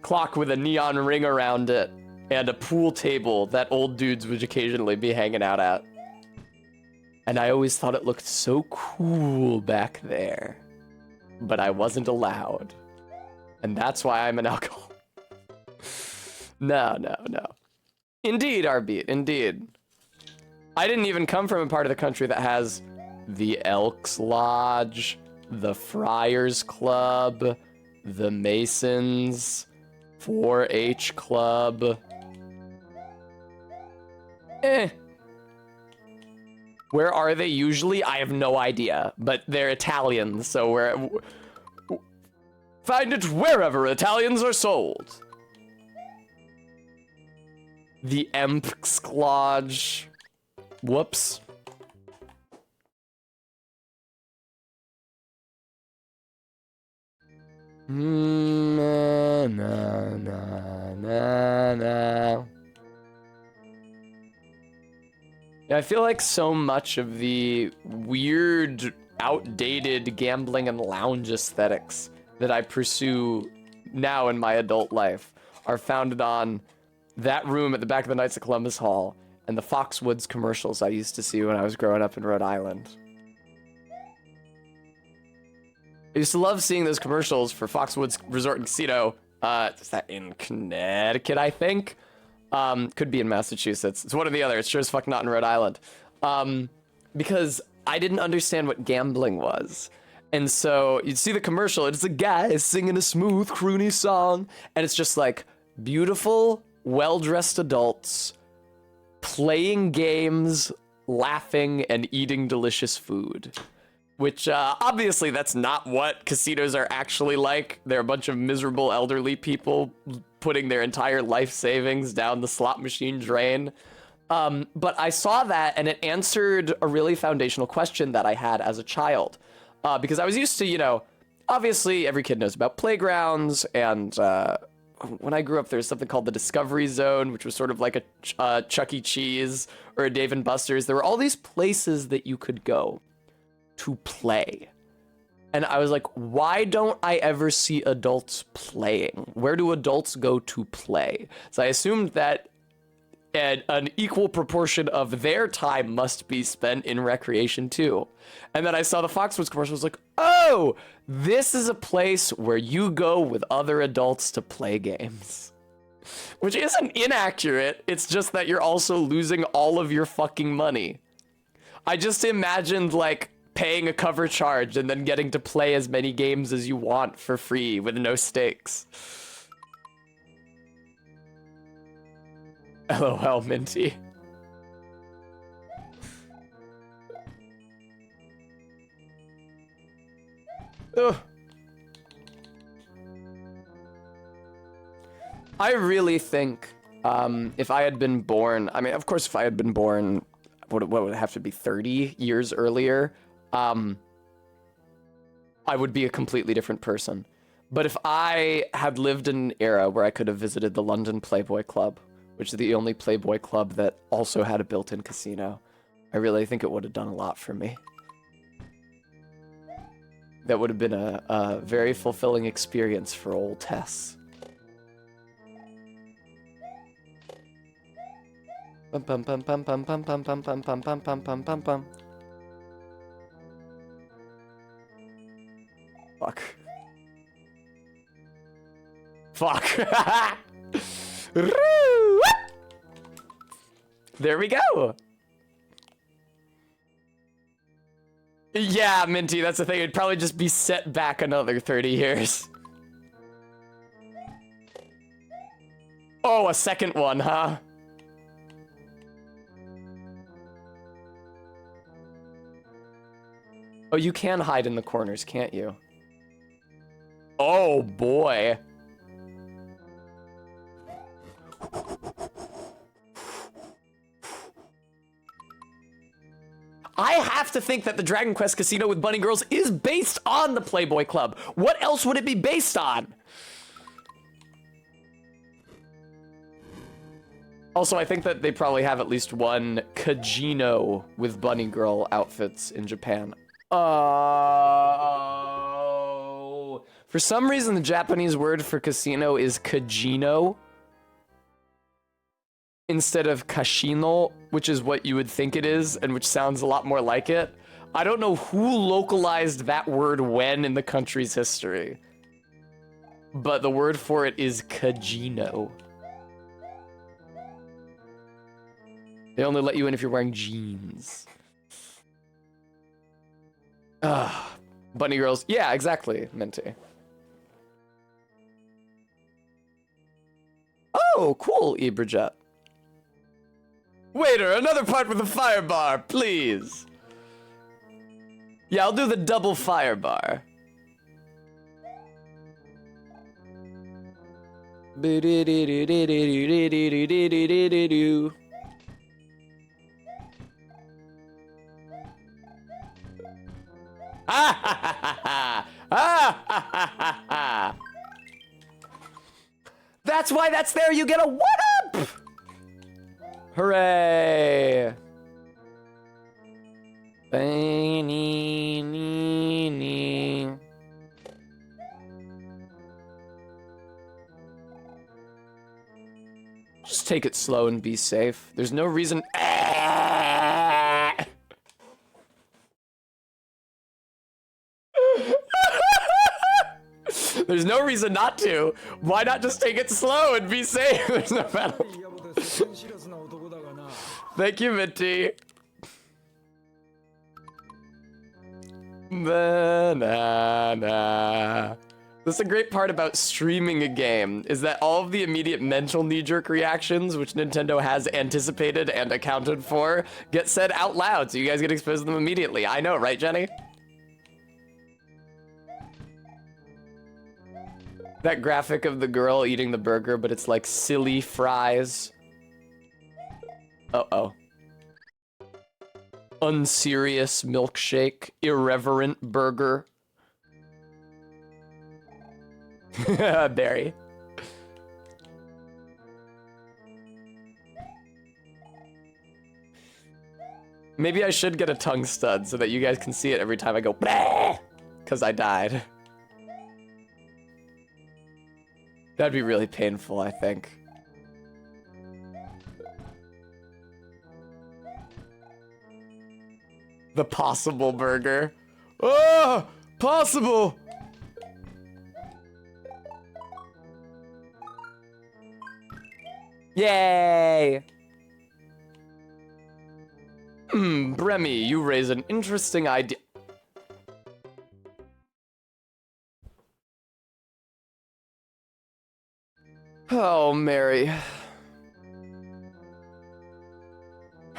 clock with a neon ring around it and a pool table that old dudes would occasionally be hanging out at. And I always thought it looked so cool back there, but I wasn't allowed. And that's why I'm an alcoholic. No. Indeed, Arbeat, indeed. I didn't even come from a part of the country that has the Elks Lodge, the Friars Club, the Masons, 4-H Club. Where are they usually? I have no idea, but they're Italian, so find it wherever Italians are sold. The Elks Lodge. Whoops. Na. Yeah, I feel like so much of the weird, outdated gambling and lounge aesthetics that I pursue now in my adult life are founded on that room at the back of the Knights of Columbus Hall and the Foxwoods commercials I used to see when I was growing up in Rhode Island. I used to love seeing those commercials for Foxwoods Resort and Casino. Is that in Connecticut, I think? Could be in Massachusetts. It's one or the other. It's sure as fuck not in Rhode Island. Because I didn't understand what gambling was. And so you'd see the commercial, it's a guy singing a smooth, croony song, and it's just like beautiful, well-dressed adults playing games, laughing, and eating delicious food. Which, obviously that's not what casinos are actually like. They're a bunch of miserable elderly people putting their entire life savings down the slot machine drain. But I saw that and it answered a really foundational question that I had as a child. Because I was used to, you know, obviously every kid knows about playgrounds, and when I grew up there was something called the Discovery Zone, which was sort of like a Chuck E. Cheese or a Dave & Buster's. There were all these places that you could go to play. And I was like, why don't I ever see adults playing? Where do adults go to play? So I assumed that an equal proportion of their time must be spent in recreation too. And then I saw the Foxwoods commercial, I was like, oh, this is a place where you go with other adults to play games. Which isn't inaccurate, it's just that you're also losing all of your fucking money. I just imagined, like, paying a cover charge and then getting to play as many games as you want for free with no stakes. LOL, Minty. Ugh. I really think if I had been born, I mean, of course, if I had been born, what would it have to be, 30 years earlier, I would be a completely different person. But if I had lived in an era where I could have visited the London Playboy Club, which is the only Playboy club that also had a built-in casino, I really think it would have done a lot for me. That would have been a very fulfilling experience for old Tess. Bum bum bum bum bum bum bum bum bum bum bum bum bum bum bum. Fuck. Fuck. There we go. Yeah, Minty, that's the thing. It'd probably just be set back another 30 years. Oh, a second one, huh? Oh, you can hide in the corners, can't you? Oh, boy. I have to think that the Dragon Quest Casino with Bunny Girls is based on the Playboy Club. What else would it be based on? Also, I think that they probably have at least one Kajino with Bunny Girl outfits in Japan. Oh. For some reason, the Japanese word for casino is Kajino instead of Kashino, which is what you would think it is, and which sounds a lot more like it. I don't know who localized that word when in the country's history, but the word for it is Kajino. They only let you in if you're wearing jeans. Bunny Girls. Yeah, exactly, Minty. Oh, cool, Ibrajet. Waiter, another part with a fire bar, please. Yeah, I'll do the double fire bar. Ha ha ha ha ha! That's why that's there. You get a what up! Hooray! Just take it slow and be safe. There's no reason. There's no reason not to. Why not just take it slow and be safe? There's no penalty. Thank you, Minty. Banana. That's a great part about streaming a game, is that all of the immediate mental knee-jerk reactions, which Nintendo has anticipated and accounted for, get said out loud, so you guys get exposed to them immediately. I know, right, Jenny? That graphic of the girl eating the burger, but it's like silly fries. Uh-oh. Unserious milkshake, irreverent burger. Barry. Maybe I should get a tongue stud so that you guys can see it every time I go bleh, because I died. That'd be really painful, I think. The possible burger. Oh, possible! Yay! Bremy, you raise an interesting idea. Oh, Mary.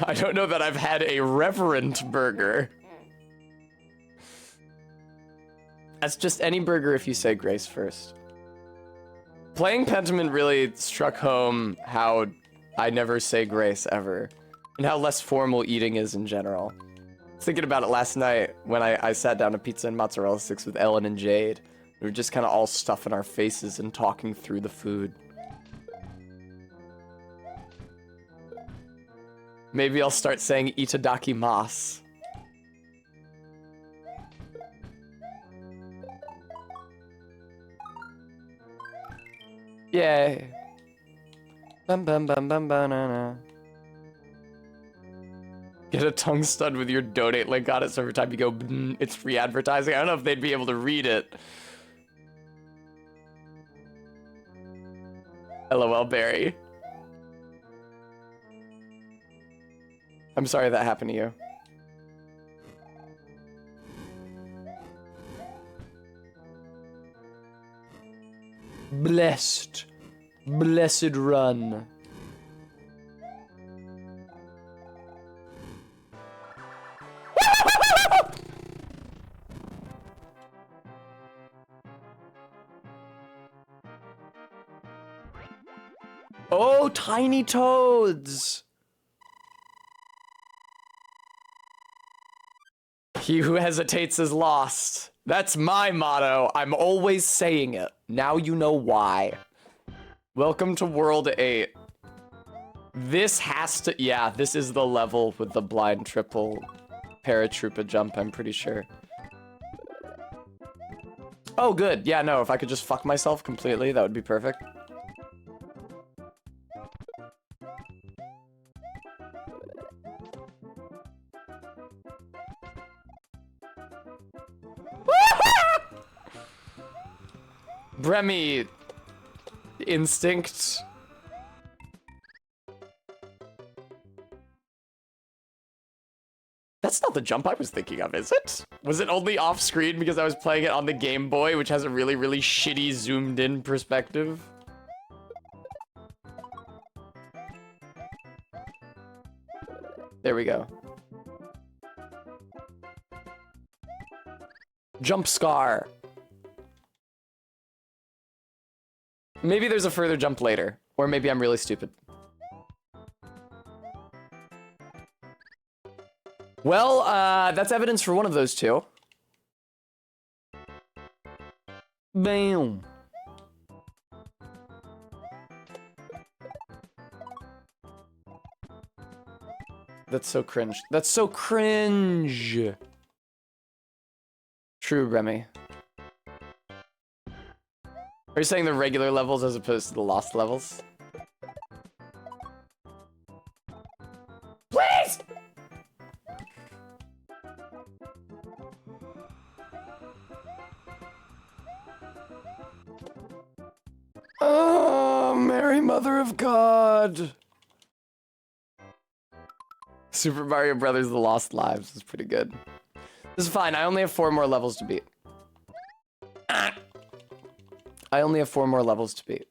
I don't know that I've had a reverent burger. That's just any burger if you say grace first. Playing Pentiment really struck home how I never say grace ever, and how less formal eating is in general. I was thinking about it last night when I sat down to pizza and mozzarella sticks with Ellen and Jade. We were just kind of all stuffing our faces and talking through the food. Maybe I'll start saying itadakimasu. Yay. Bum bum bum bum banana. Get a tongue stud with your donate link on it, so every time you go, it's free advertising. I don't know if they'd be able to read it. LOL, Barry. I'm sorry that happened to you. Blessed. Blessed run. Oh, tiny toads. He who hesitates is lost. That's my motto. I'm always saying it. Now you know why. Welcome to World 8. This has to... Yeah, this is the level with the blind triple paratroopa jump, I'm pretty sure. Oh, good. Yeah, no, if I could just fuck myself completely, that would be perfect. Bremy instinct. That's not the jump I was thinking of, is it? Was it only off screen because I was playing it on the Game Boy, which has a really, really shitty zoomed in perspective? There we go. Jump scar. Maybe there's a further jump later, or maybe I'm really stupid. Well, that's evidence for one of those two. Bam. That's so cringe. That's so cringe. True, Remy. Are you saying the regular levels as opposed to the lost levels? Please! Oh, Mary Mother of God. Super Mario Brothers The Lost Lives is pretty good. This is fine. I only have 4 more levels to beat. I only have 4 more levels to beat.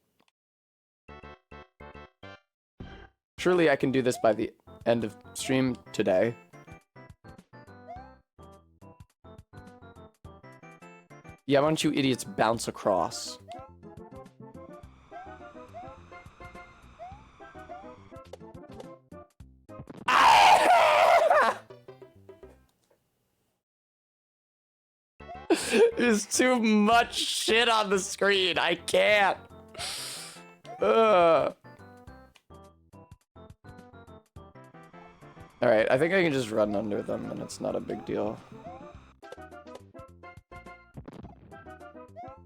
Surely I can do this by the end of stream today. Yeah, why don't you idiots bounce across? There's too much shit on the screen. I can't. Alright, I think I can just run under them and it's not a big deal.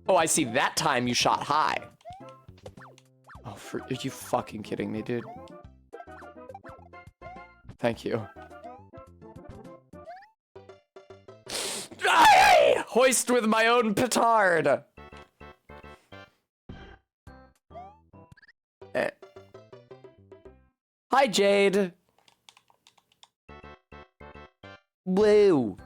Oh, I see. That time you shot high. Oh, are you fucking kidding me, dude? Thank you. Hoist with my own petard. Hi, Jade. Whoa.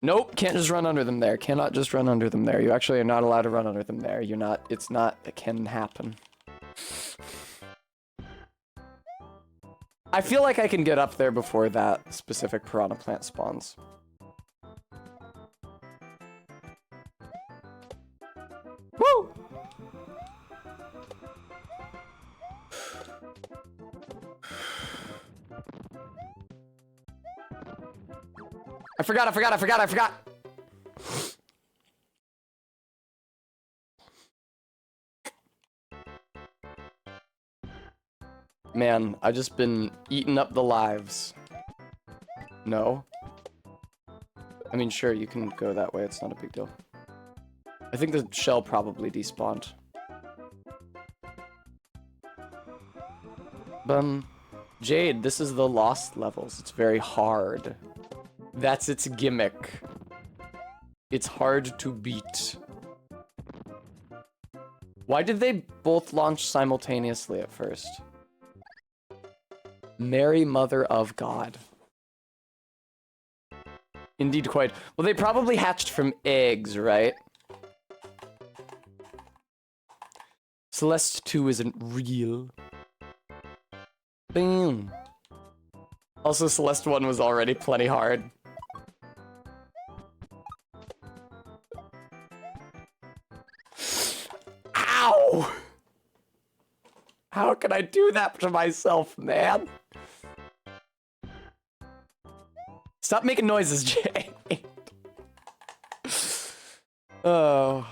Nope, can't just run under them there. Cannot just run under them there. You actually are not allowed to run under them there. You're not, it's not, it can happen. I feel like I can get up there before that specific piranha plant spawns. Woo! I forgot. Man, I've just been eating up the lives. No. I mean, sure, you can go that way. It's not a big deal. I think the shell probably despawned. Jade, this is the Lost levels. It's very hard. That's its gimmick. It's hard to beat. Why did they both launch simultaneously at first? Mary, Mother of God. Indeed, quite. Well, they probably hatched from eggs, right? Celeste 2 isn't real. Boom. Also, Celeste 1 was already plenty hard. Ow! How can I do that to myself, man? Stop making noises, Jay. Oh.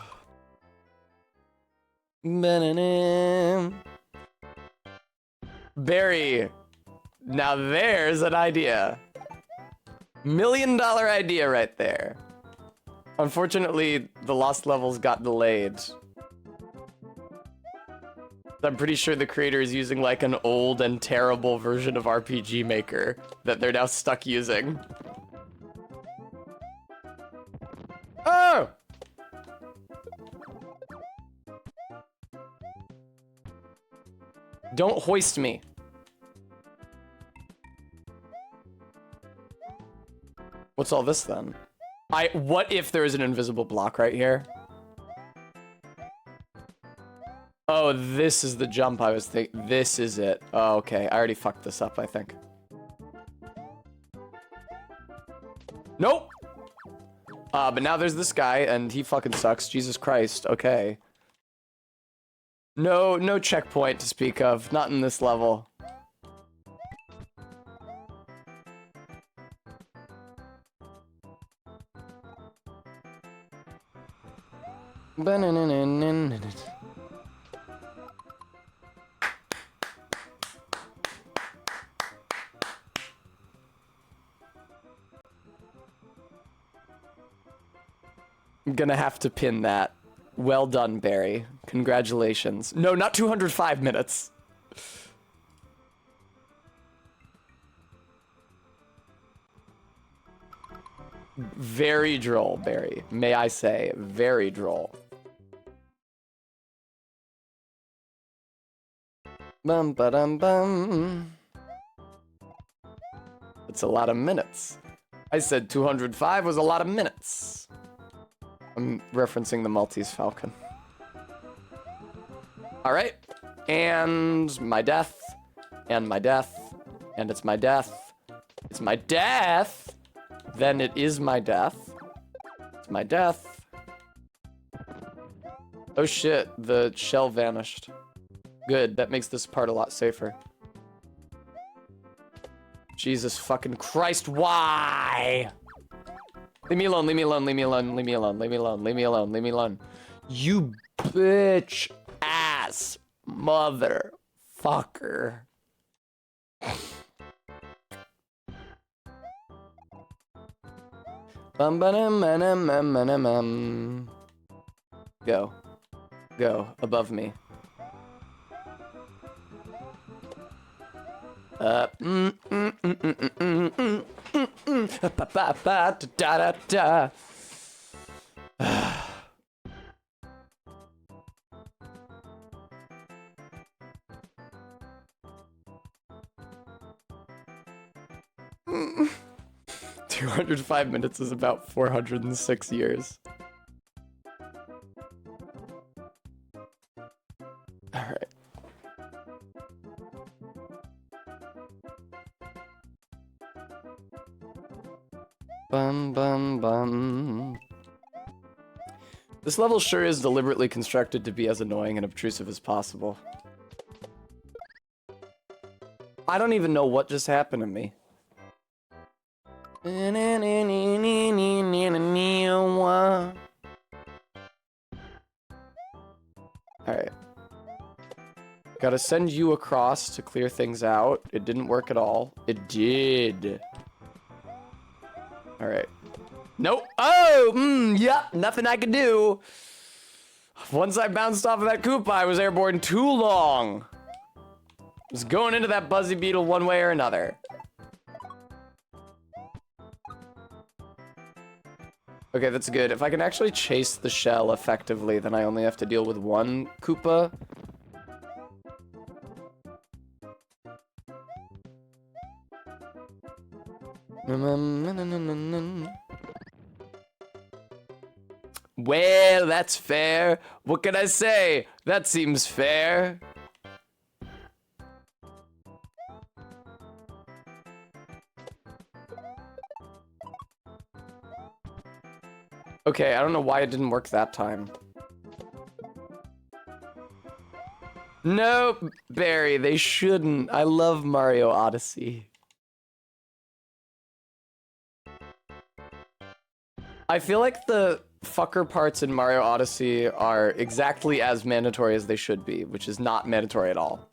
Barry. Now there's an idea. $1 million idea right there. Unfortunately, the Lost levels got delayed. I'm pretty sure the creator is using like an old and terrible version of RPG Maker that they're now stuck using. Oh! Don't hoist me. What's all this then? What if there is an invisible block right here? Oh, this is the jump I was thinking. This is it. Oh, okay. I already fucked this up, I think. Nope! But now there's this guy, and he fucking sucks. Jesus Christ. Okay. No checkpoint to speak of. Not in this level. I'm gonna have to pin that. Well done, Barry. Congratulations. No, not 205 minutes. Very droll, Barry. May I say, very droll. Bum ba dum bum. It's a lot of minutes. I said 205 was a lot of minutes. I'm referencing the Maltese Falcon. All right, and my death, and my death, and it's my death. It's my death. Then it is my death. It's my death. Oh shit, the shell vanished. Good, that makes this part a lot safer. Jesus fucking Christ, why? Leave me alone, leave me alone, leave me alone, leave me alone, leave me alone, leave me alone, leave me alone. You bitch ass motherfucker. Go. Go. Above me. 205 minutes is about 406 years. Alright. Bum bum bum. This level sure is deliberately constructed to be as annoying and obtrusive as possible. I don't even know what just happened to me. Alright. Gotta send you across to clear things out. It didn't work at all. It did. Alright. Nope. Oh! Yep. Nothing I could do. Once I bounced off of that Koopa, I was airborne too long. Was going into that Buzzy Beetle one way or another. Okay, that's good. If I can actually chase the shell effectively, then I only have to deal with one Koopa. Well, that's fair. What can I say? That seems fair. Okay, I don't know why it didn't work that time. Nope, Barry, they shouldn't. I love Mario Odyssey. I feel like the fucker parts in Mario Odyssey are exactly as mandatory as they should be, which is not mandatory at all.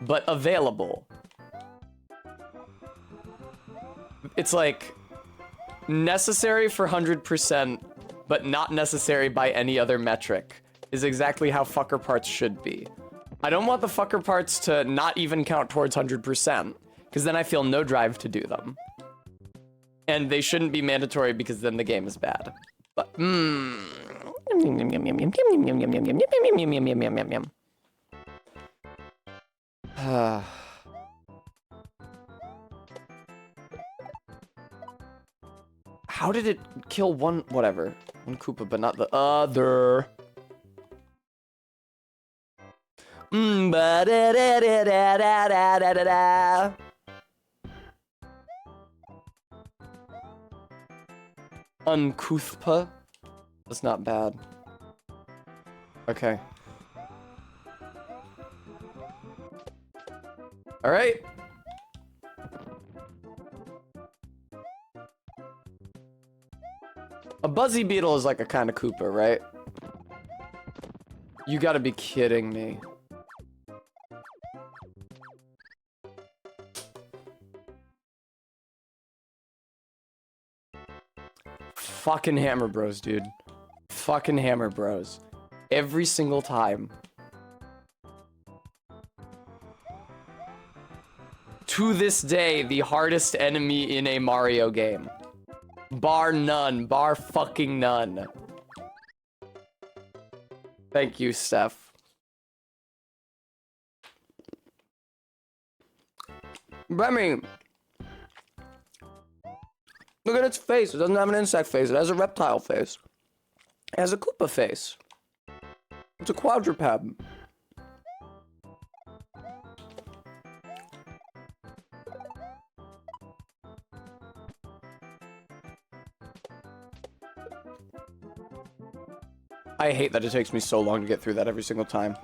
But available. It's like necessary for 100%, but not necessary by any other metric, is exactly how fucker parts should be. I don't want the fucker parts to not even count towards 100%, because then I feel no drive to do them. And they shouldn't be mandatory because then the game is bad. But, how did it kill one, whatever, one Koopa, but not the other? Uncouthpa? That's not bad. Okay. Alright. A Buzzy Beetle is like a kind of Koopa, right? You gotta be kidding me. Fucking Hammer Bros, dude. Fucking Hammer Bros. Every single time. To this day, the hardest enemy in a Mario game. Bar none. Bar fucking none. Thank you, Steph. Remy! Look at its face. It doesn't have an insect face. It has a reptile face. It has a Koopa face. It's a quadruped. I hate that it takes me so long to get through that every single time.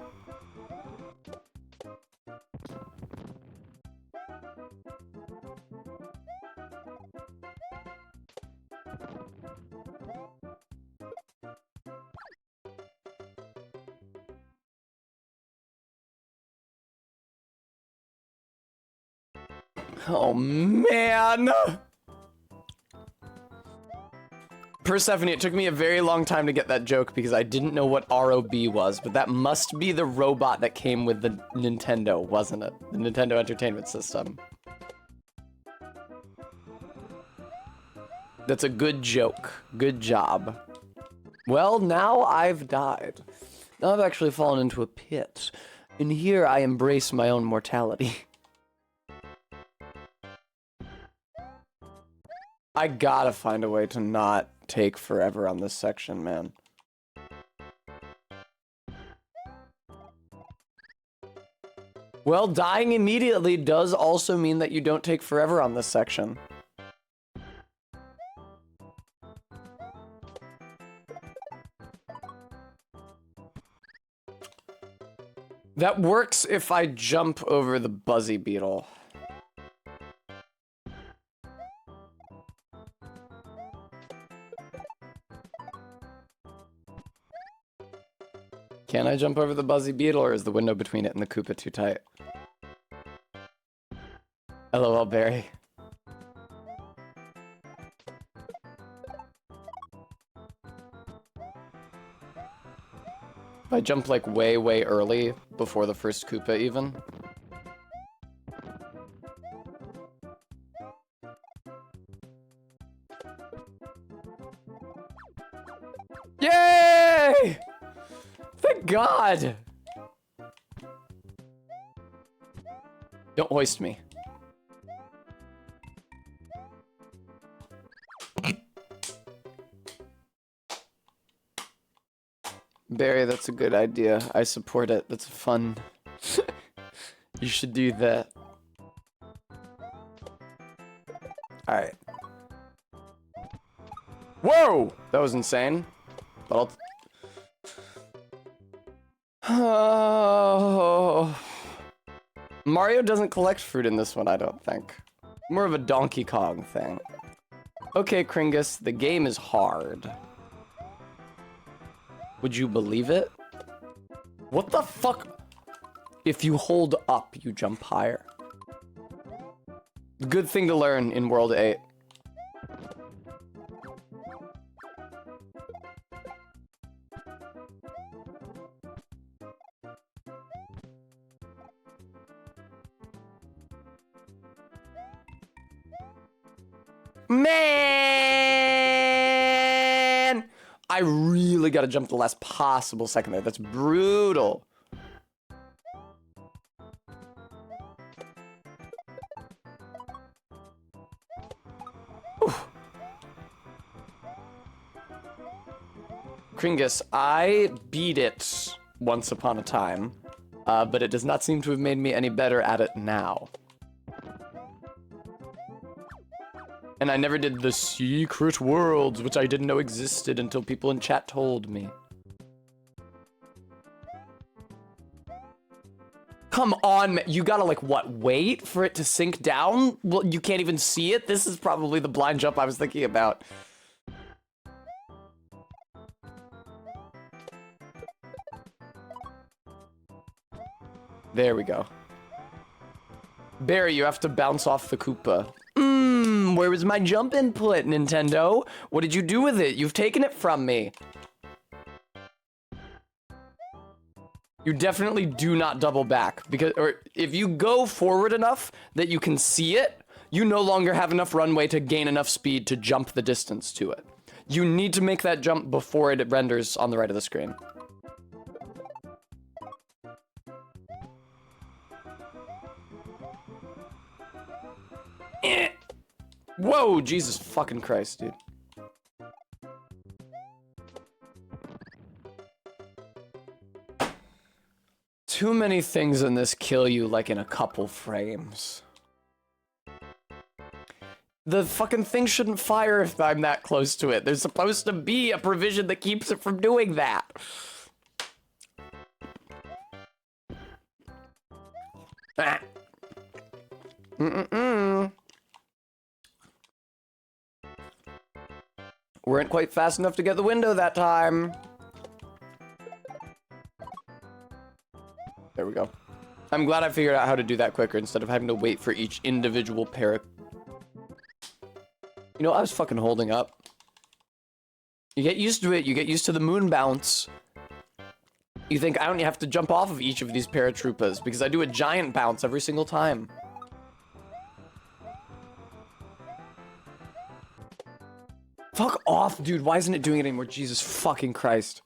Oh, man! Persephone, it took me a very long time to get that joke because I didn't know what ROB was, but that must be the robot that came with the Nintendo, wasn't it? The Nintendo Entertainment System. That's a good joke. Good job. Well, now I've died. Now I've actually fallen into a pit. And here I embrace my own mortality. I gotta find a way to not take forever on this section, man. Well, dying immediately does also mean that you don't take forever on this section. That works if I jump over the Buzzy Beetle. Can I jump over the Buzzy Beetle, or is the window between it and the Koopa too tight? LOL, Barry. If I jump like way, way early, before the first Koopa even. Yay! Thank God! Don't hoist me. Barry, that's a good idea. I support it. That's fun. You should do that. Alright. Whoa! That was insane. But Oh. Mario doesn't collect fruit in this one, I don't think. More of a Donkey Kong thing. Okay, Kringus, the game is hard. Would you believe it? What the fuck? If you hold up, you jump higher. Good thing to learn in World 8. Man! I really gotta jump the last possible second there. That's brutal. Whew. Kringus, I beat it once upon a time, but it does not seem to have made me any better at it now. And I never did the secret worlds, which I didn't know existed until people in chat told me. Come on, you gotta like, what, wait for it to sink down? Well, you can't even see it? This is probably the blind jump I was thinking about. There we go. Barry, you have to bounce off the Koopa. Where was my jump input, Nintendo? What did you do with it? You've taken it from me. You definitely do not double back, because, or if you go forward enough that you can see it, you no longer have enough runway to gain enough speed to jump the distance to it. You need to make that jump before it renders on the right of the screen. Whoa, Jesus fucking Christ, dude. Too many things in this kill you like in a couple frames. The fucking thing shouldn't fire if I'm that close to it. There's supposed to be a provision that keeps it from doing that. Ah. Weren't quite fast enough to get the window that time. There we go. I'm glad I figured out how to do that quicker instead of having to wait for each individual pair. You know, I was fucking holding up. You get used to it. You get used to the moon bounce. You think I don't have to jump off of each of these paratroopas because I do a giant bounce every single time. Fuck off, dude. Why isn't it doing it anymore? Jesus fucking Christ.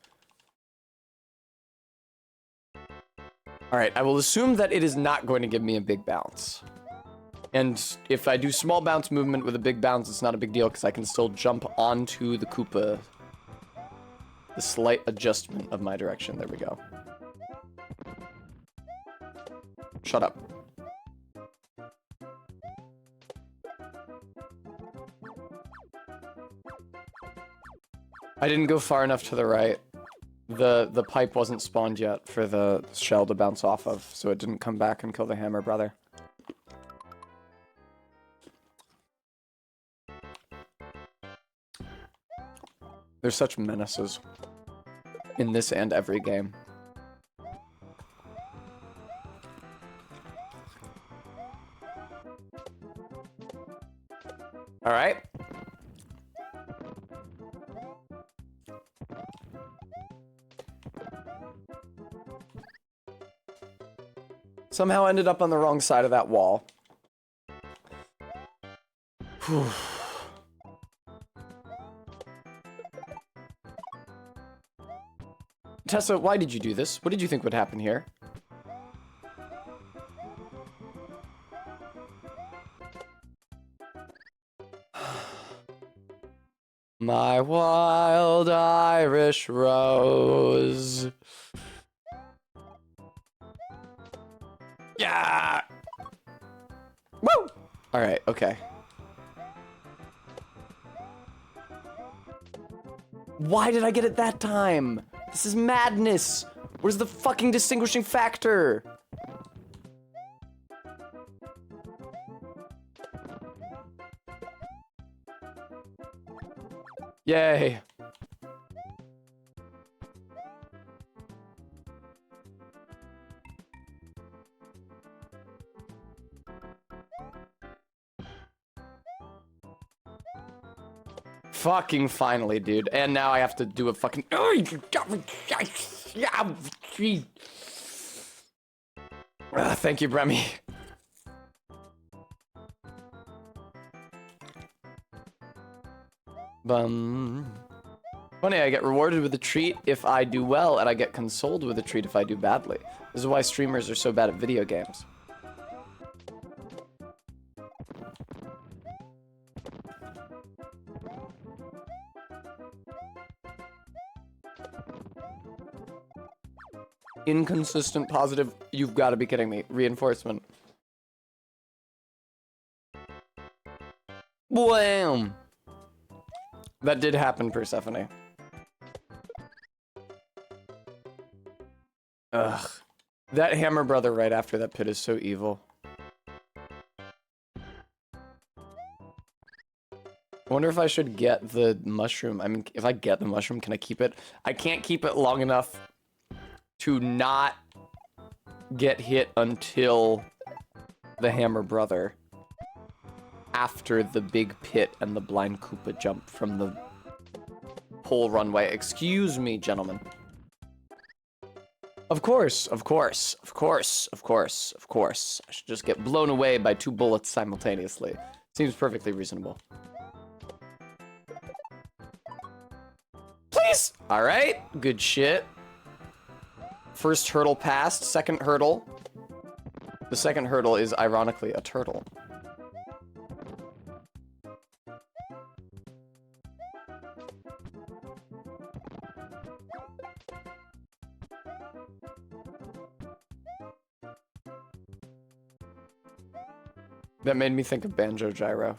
Alright, I will assume that it is not going to give me a big bounce. And if I do small bounce movement with a big bounce, it's not a big deal because I can still jump onto the Koopa. The slight adjustment of my direction. There we go. Shut up. I didn't go far enough to the right. The pipe wasn't spawned yet for the shell to bounce off of, so it didn't come back and kill the hammer brother. There's such menaces in this and every game. All right. Somehow ended up on the wrong side of that wall. Whew. Tessa, why did you do this? What did you think would happen here? My wild Irish rose. Yeah! Woo! Alright, okay. Why did I get it that time? This is madness! Where's the fucking distinguishing factor? Yay. Fucking finally, dude. And now I have to do a fucking... Thank you, Bremy. Funny, I get rewarded with a treat if I do well, and I get consoled with a treat if I do badly. This is why streamers are so bad at video games. Inconsistent positive, you've got to be kidding me. Reinforcement. Wham! That did happen, Persephone. Ugh. That hammer brother right after that pit is so evil. I wonder if I should get the mushroom. I mean, if I get the mushroom, can I keep it? I can't keep it long enough to not get hit until the hammer brother. After the big pit and the blind Koopa jump from the pole runway. Excuse me, gentlemen. Of course, of course, of course, of course, of course. I should just get blown away by 2 bullets simultaneously. Seems perfectly reasonable. Please! Alright, good shit. First hurdle passed, second hurdle. The second hurdle is ironically a turtle. That made me think of Banjo Gyro.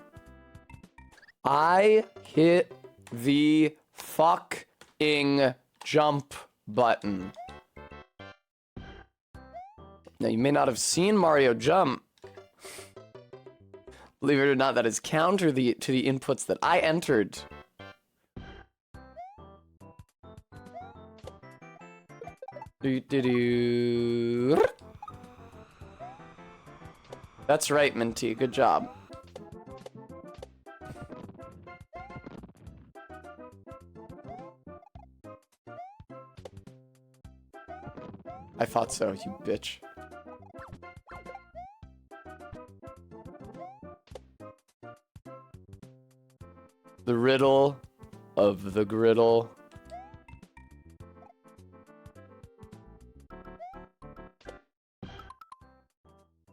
I hit the fucking jump button. Now, you may not have seen Mario jump. Believe it or not, that is counter to the inputs that I entered. That's right, Minty. Good job. I thought so, you bitch. The riddle of the griddle.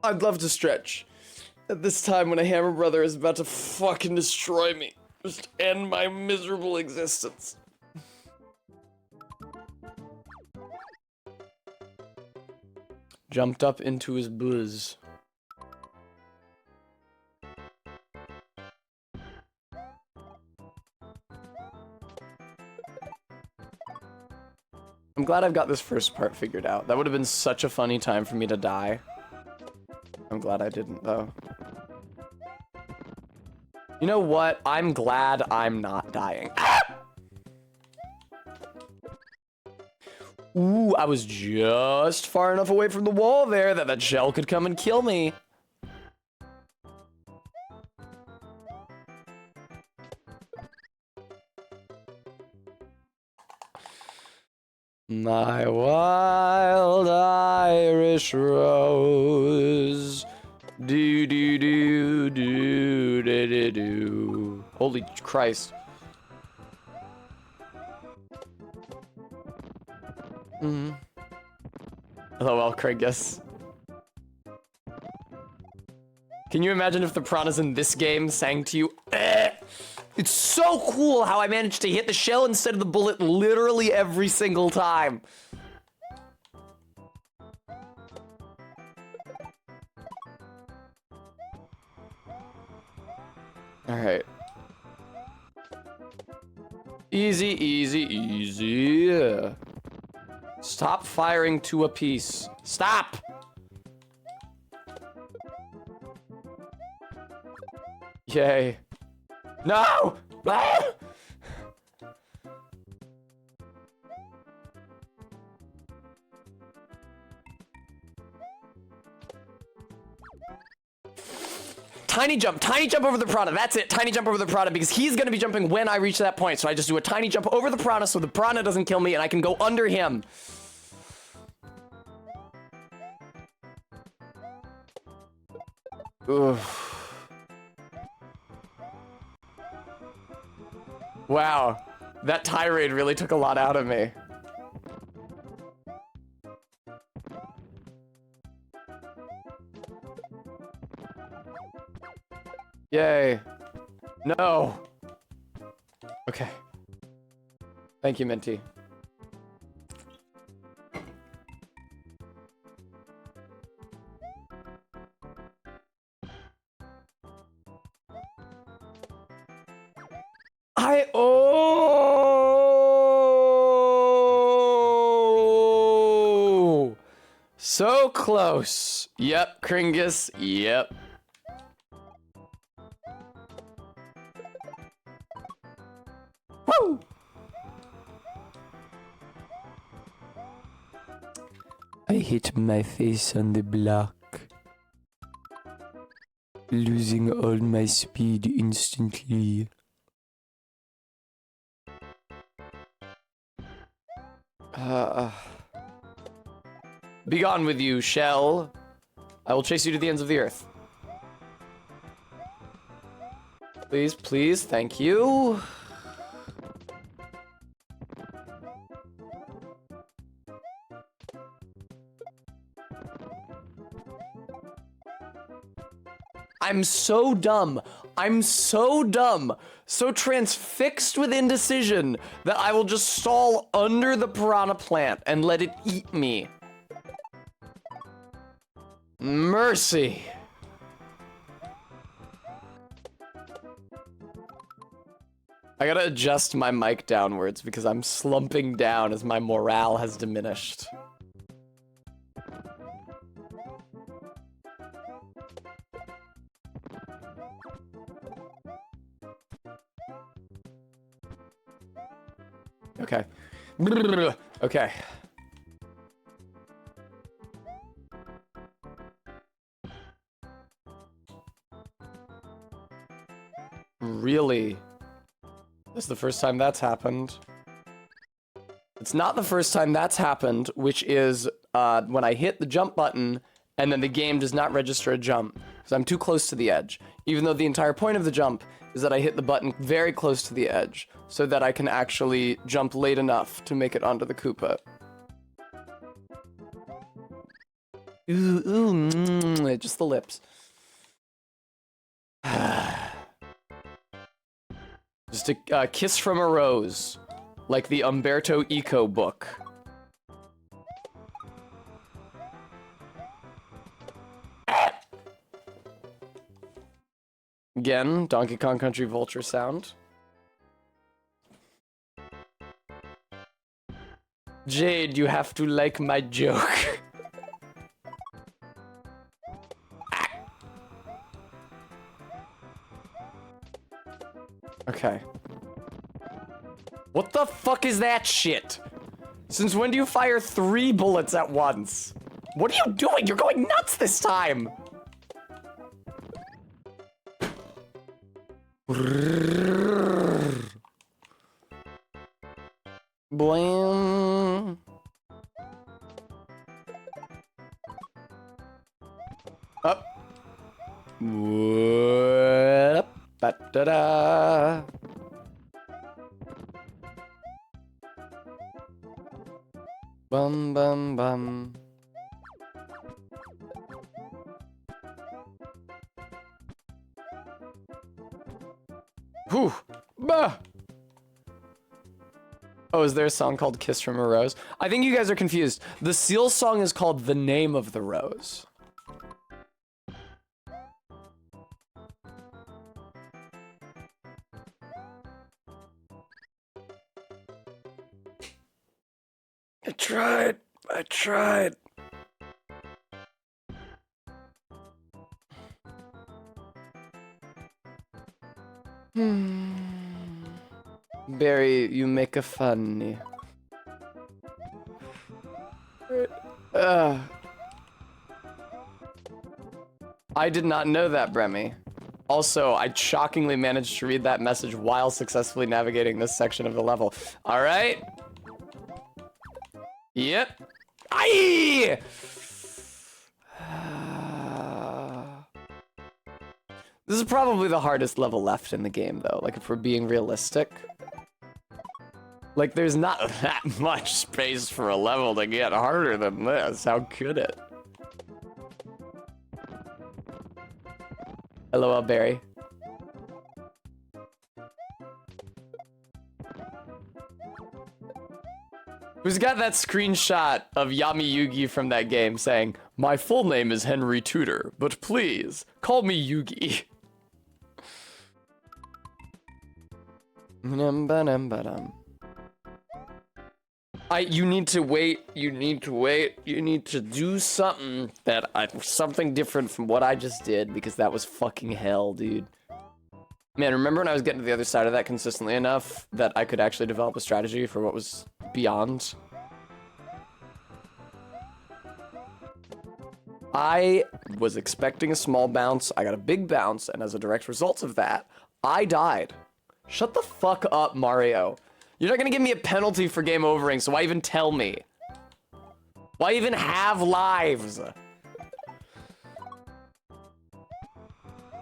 I'd love to stretch. At this time when a Hammer Brother is about to fucking destroy me. Just end my miserable existence. Jumped up into his buzz. I'm glad I've got this first part figured out. That would have been such a funny time for me to die. I'm glad I didn't, though. You know what? I'm glad I'm not dying. Ah! Ooh, I was just far enough away from the wall there that that shell could come and kill me. My wild Irish rose. Do do do do do do do. Holy Christ. LOL, Craigus. Can you imagine if the piranhas in this game sang to you? It's so cool how I managed to hit the shell instead of the bullet literally every single time. All right. Easy, easy, easy. Stop firing to a piece. Stop! Yay. No! Ah! Tiny jump over the piranha. That's it, tiny jump over the piranha, because he's gonna be jumping when I reach that point. So I just do a tiny jump over the piranha so the piranha doesn't kill me and I can go under him. Oof. Wow, that tirade really took a lot out of me. Yay. No. Okay. Thank you, Minty. Oh! So close. Yep, Kringus. Yep. Woo! I hit my face on the block, losing all my speed instantly. Be gone with you, Shell. I will chase you to the ends of the earth. Please, please, thank you. I'm so dumb. I'm so dumb. So transfixed with indecision that I will just stall under the piranha plant and let it eat me. Mercy. I gotta adjust my mic downwards because I'm slumping down as my morale has diminished. Okay. Okay. Really? This is the first time that's happened. It's not the first time that's happened, which is when I hit the jump button and then the game does not register a jump because I'm too close to the edge. Even though the entire point of the jump is that I hit the button very close to the edge so that I can actually jump late enough to make it onto the Koopa. Ooh, just the lips. Just a kiss from a rose. Like the Umberto Eco book. Again, Donkey Kong Country vulture sound. Jade, you have to like my joke. Okay. What the fuck is that shit? Since when do you fire 3 bullets at once? What are you doing? You're going nuts this time! Blam. Up. What? Ba-da-da. Bum bum bum. Whew. Bah. Oh, is there a song called Kiss from a Rose? I think you guys are confused. The Seal song is called The Name of the Rose. I tried. Barry, you make a funny. I did not know that, Bremy. Also, I shockingly managed to read that message while successfully navigating this section of the level. All right. Yep. Aye! This is probably the hardest level left in the game, though, like, if we're being realistic. Like, there's not that much space for a level to get harder than this. How could it? LOL, Barry. Who's got that screenshot of Yami Yugi from that game saying, "My full name is Henry Tudor, but please, call me Yugi." You need to wait, you need to do something something different from what I just did, because that was fucking hell, dude. Man, remember when I was getting to the other side of that consistently enough that I could actually develop a strategy for what was beyond? I was expecting a small bounce, I got a big bounce, and as a direct result of that, I died. Shut the fuck up, Mario. You're not gonna give me a penalty for game overing, so why even tell me? Why even have lives?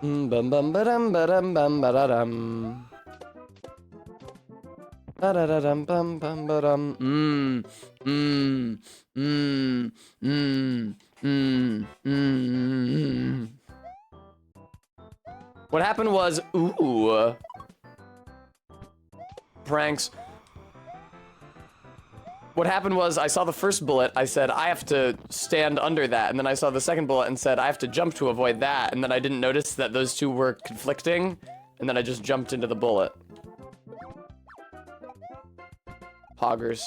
Bum bum ba-dum ba-dum bum ba-da-dum. Ba-da-da-dum bum bum ba-dum. What happened was, ooh. Pranks. What happened was, I saw the first bullet, I said, I have to stand under that, and then I saw the second bullet and said, I have to jump to avoid that, and then I didn't notice that those two were conflicting, and then I just jumped into the bullet. Poggers.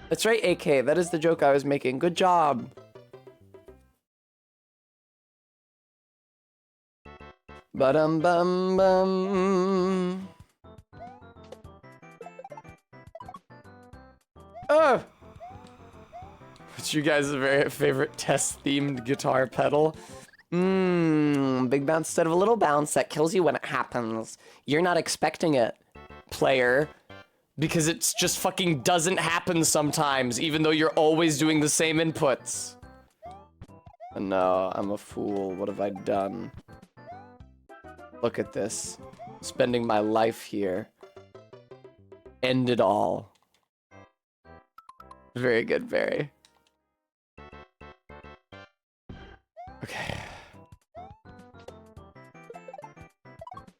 That's right, AK, that is the joke I was making. Good job. Ba-dum bum bum. Oh! What's you guys' very favorite test-themed guitar pedal? Big bounce instead of a little bounce that kills you when it happens. You're not expecting it, player. Because it just fucking doesn't happen sometimes, even though you're always doing the same inputs. No, I'm a fool. What have I done? Look at this. Spending my life here. End it all. Very good, Barry. Okay.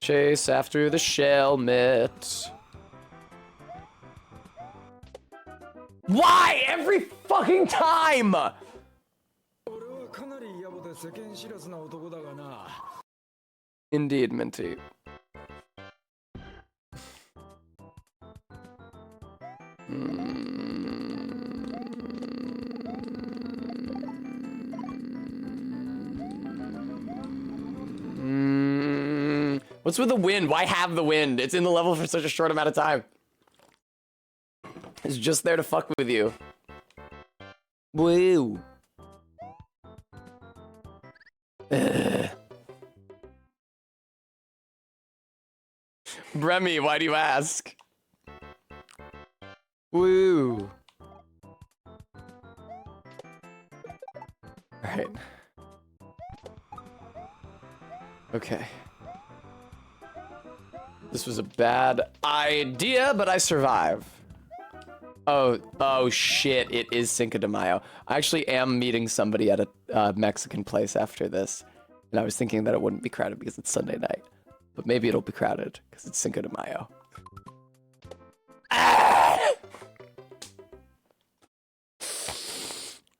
Chase after the Shelmet. Why every fucking time? Indeed, Minty. What's with the wind? Why have the wind? It's in the level for such a short amount of time. It's just there to fuck with you. Woo. Ugh. Remy, why do you ask? Woo. Right. Okay. This was a bad idea, but I survive. Oh shit, it is Cinco de Mayo. I actually am meeting somebody at a Mexican place after this. And I was thinking that it wouldn't be crowded because it's Sunday night. But maybe it'll be crowded because it's Cinco de Mayo. Ah!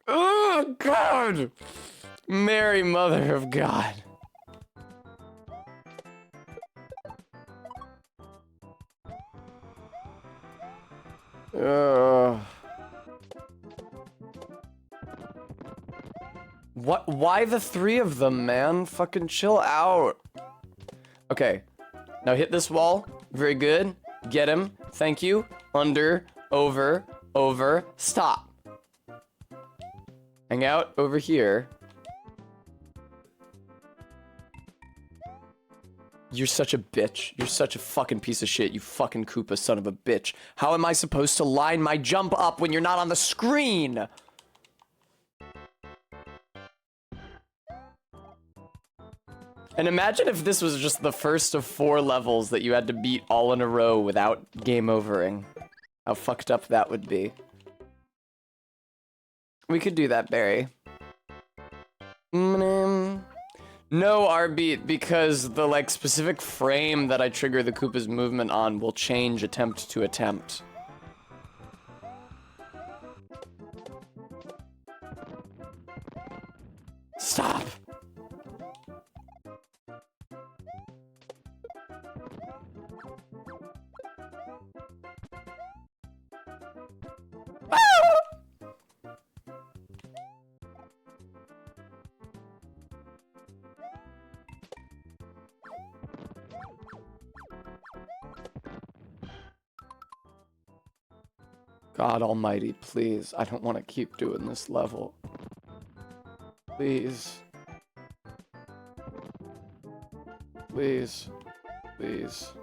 Oh, God! Mary, Mother of God. What? Why the three of them, man? Fucking chill out. Okay. Now hit this wall. Very good. Get him. Thank you. Under. Over. Over. Stop. Hang out over here. You're such a bitch. You're such a fucking piece of shit, you fucking Koopa son of a bitch. How am I supposed to line my jump up when you're not on the screen? And imagine if this was just the first of 4 levels that you had to beat all in a row without game overing. How fucked up that would be. We could do that, Barry. No, Arbeat, because the, like, specific frame that I trigger the Koopa's movement on will change attempt to attempt. Stop! God almighty, please. I don't want to keep doing this level. Please. Please. Please.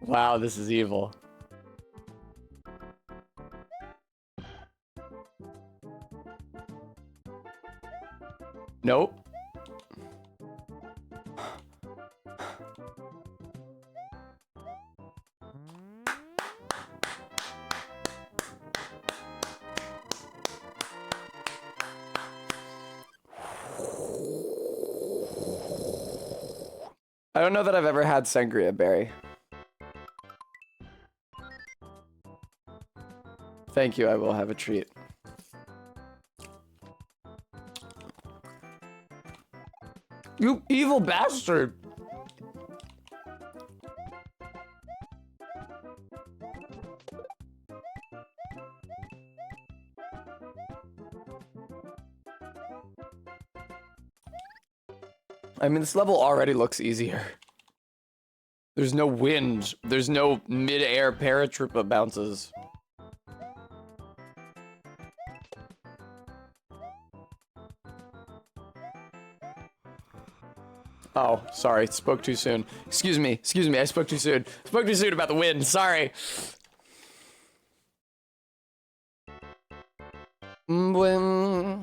Wow, this is evil. Nope. I don't know that I've ever had sangria, Barry. Thank you, I will have a treat. You evil bastard! I mean, this level already looks easier. There's no wind. There's no mid-air paratroopa bounces. Oh, sorry, spoke too soon. Excuse me, I spoke too soon. Spoke too soon about the wind, sorry. I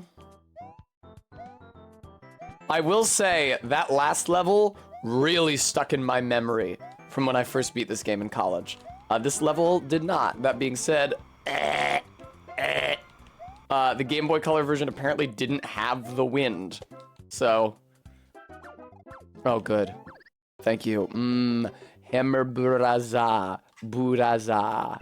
will say, that last level really stuck in my memory from when I first beat this game in college. This level did not. That being said, the Game Boy Color version apparently didn't have the wind. So, oh good. Thank you. Hammer Buraza. Buraza.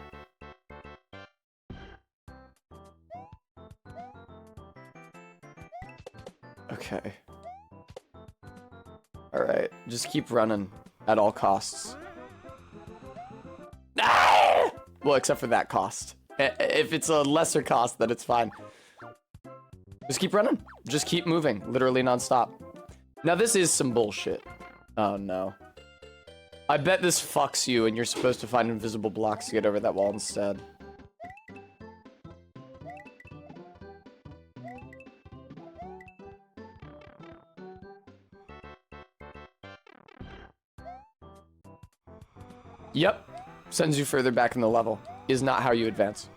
Okay. Alright, just keep running at all costs. Ah! Well, except for that cost. If it's a lesser cost, then it's fine. Just keep running. Just keep moving, literally nonstop. Now this is some bullshit. Oh no. I bet this fucks you and you're supposed to find invisible blocks to get over that wall instead. Yep. Sends you further back in the level. Is not how you advance.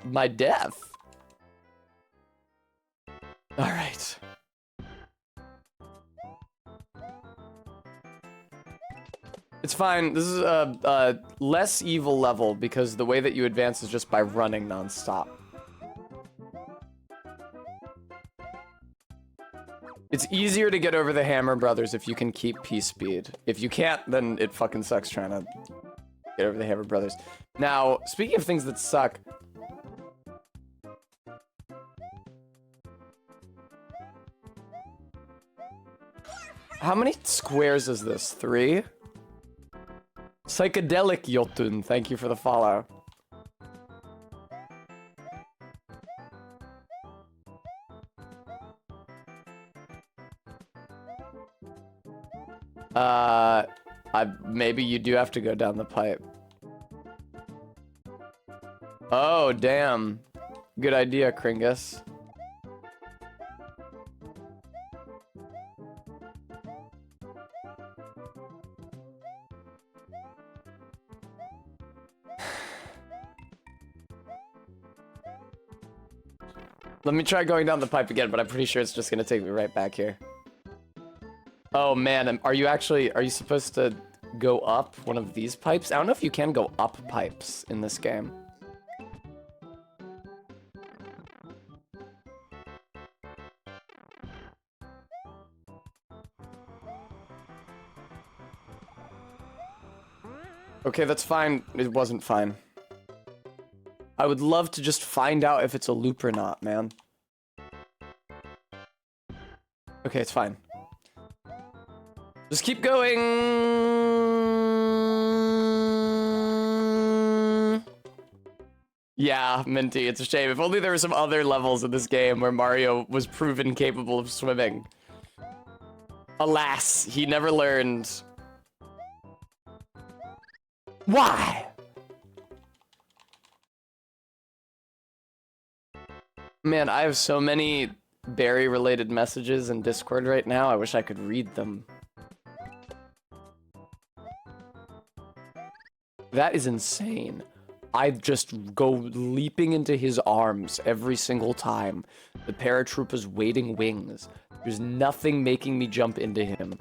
My death. All right. It's fine. This is a less evil level because the way that you advance is just by running nonstop. It's easier to get over the Hammer Brothers if you can keep P-Speed. If you can't, then it fucking sucks trying to get over the Hammer Brothers. Now, speaking of things that suck... How many squares is this? 3? Psychedelic Jotun, thank you for the follow. Maybe you do have to go down the pipe. Oh, damn. Good idea, Kringus. Let me try going down the pipe again, but I'm pretty sure it's just gonna take me right back here. Oh man, are you supposed to go up one of these pipes? I don't know if you can go up pipes in this game. Okay, that's fine. It wasn't fine. I would love to just find out if it's a loop or not, man. Okay, it's fine. Just keep going. Yeah, Minty, it's a shame. If only there were some other levels in this game where Mario was proven capable of swimming. Alas, he never learned. Why? Man, I have so many Barry-related messages in Discord right now. I wish I could read them. That is insane. I just go leaping into his arms every single time. The paratrooper's waiting wings. There's nothing making me jump into him.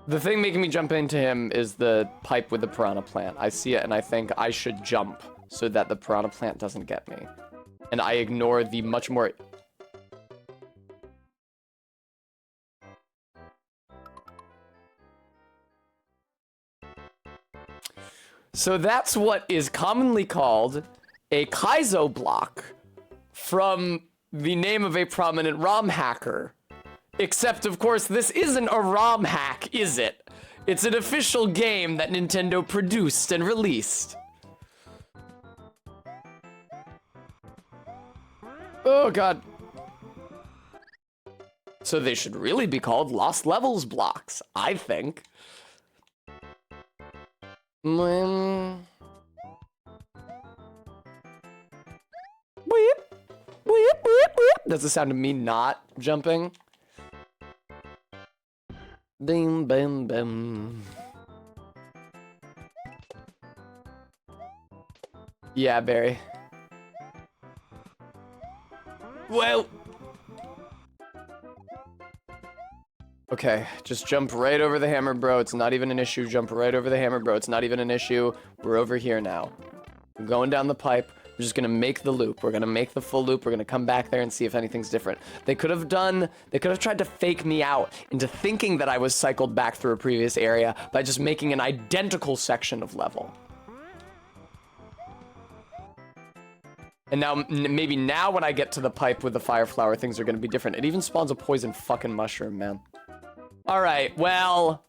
The thing making me jump into him is the pipe with the piranha plant. I see it and I think I should jump so that the piranha plant doesn't get me. And I ignore the much more... So that's what is commonly called a Kaizo block from the name of a prominent ROM hacker. Except, of course, this isn't a ROM hack, is it? It's an official game that Nintendo produced and released. Oh, God. So they should really be called Lost Levels blocks, I think. That's the sound of me not jumping. Bing, bim, bim. Yeah, Barry. Whoa! Okay, just jump right over the hammer, bro. It's not even an issue. Jump right over the hammer, bro. It's not even an issue. We're over here now. We're going down the pipe. We're just gonna make the loop. We're gonna make the full loop. We're gonna come back there and see if anything's different. They could have tried to fake me out into thinking that I was cycled back through a previous area by just making an identical section of level. And now, maybe now when I get to the pipe with the fire flower, things are gonna be different. It even spawns a poison fucking mushroom, man. All right, well.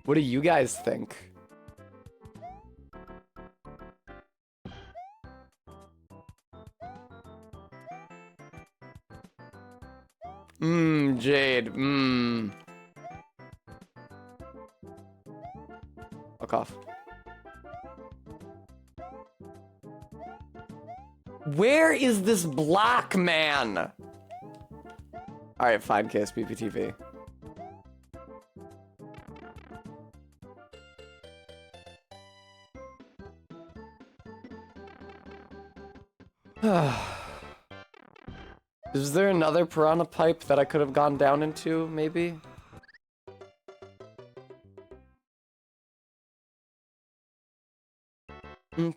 What do you guys think? Jade, Fuck off. Where is this block, man? All right, fine, KSBPTV. Is there another piranha pipe that I could have gone down into, maybe? I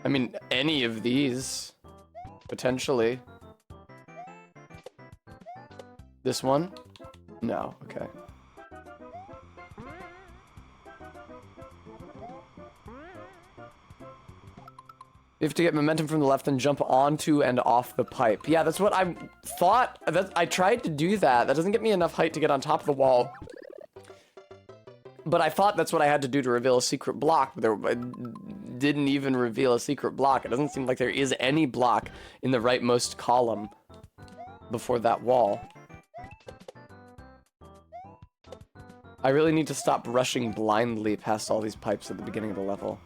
mean, any of these, potentially. This one? No, okay. You have to get momentum from the left and jump onto and off the pipe. Yeah, that's what I thought. I tried to do that. That doesn't get me enough height to get on top of the wall. But I thought that's what I had to do to reveal a secret block. But it didn't even reveal a secret block. It doesn't seem like there is any block in the rightmost column before that wall. I really need to stop rushing blindly past all these pipes at the beginning of the level.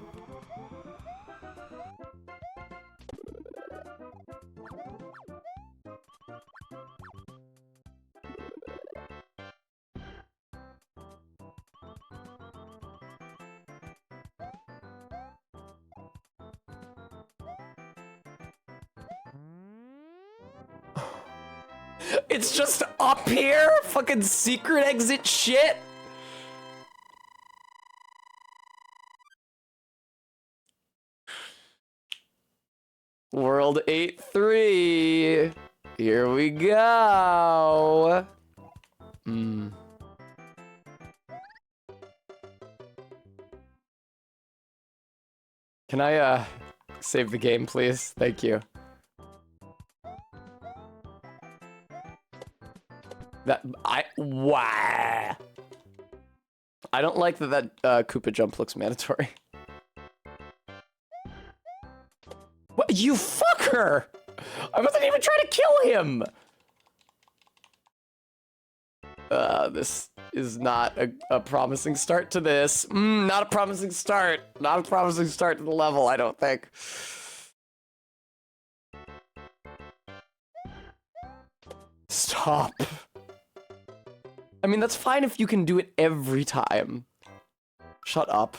It's just up here? Fucking secret exit shit? World 8-3. Here we go. Can I, save the game, please? Thank you. Wow. I don't like that Koopa jump looks mandatory. What? You fucker! I wasn't even trying to kill him! This is not a promising start to this. Not a promising start. Not a promising start to the level, I don't think. Stop. I mean, that's fine if you can do it every time. Shut up.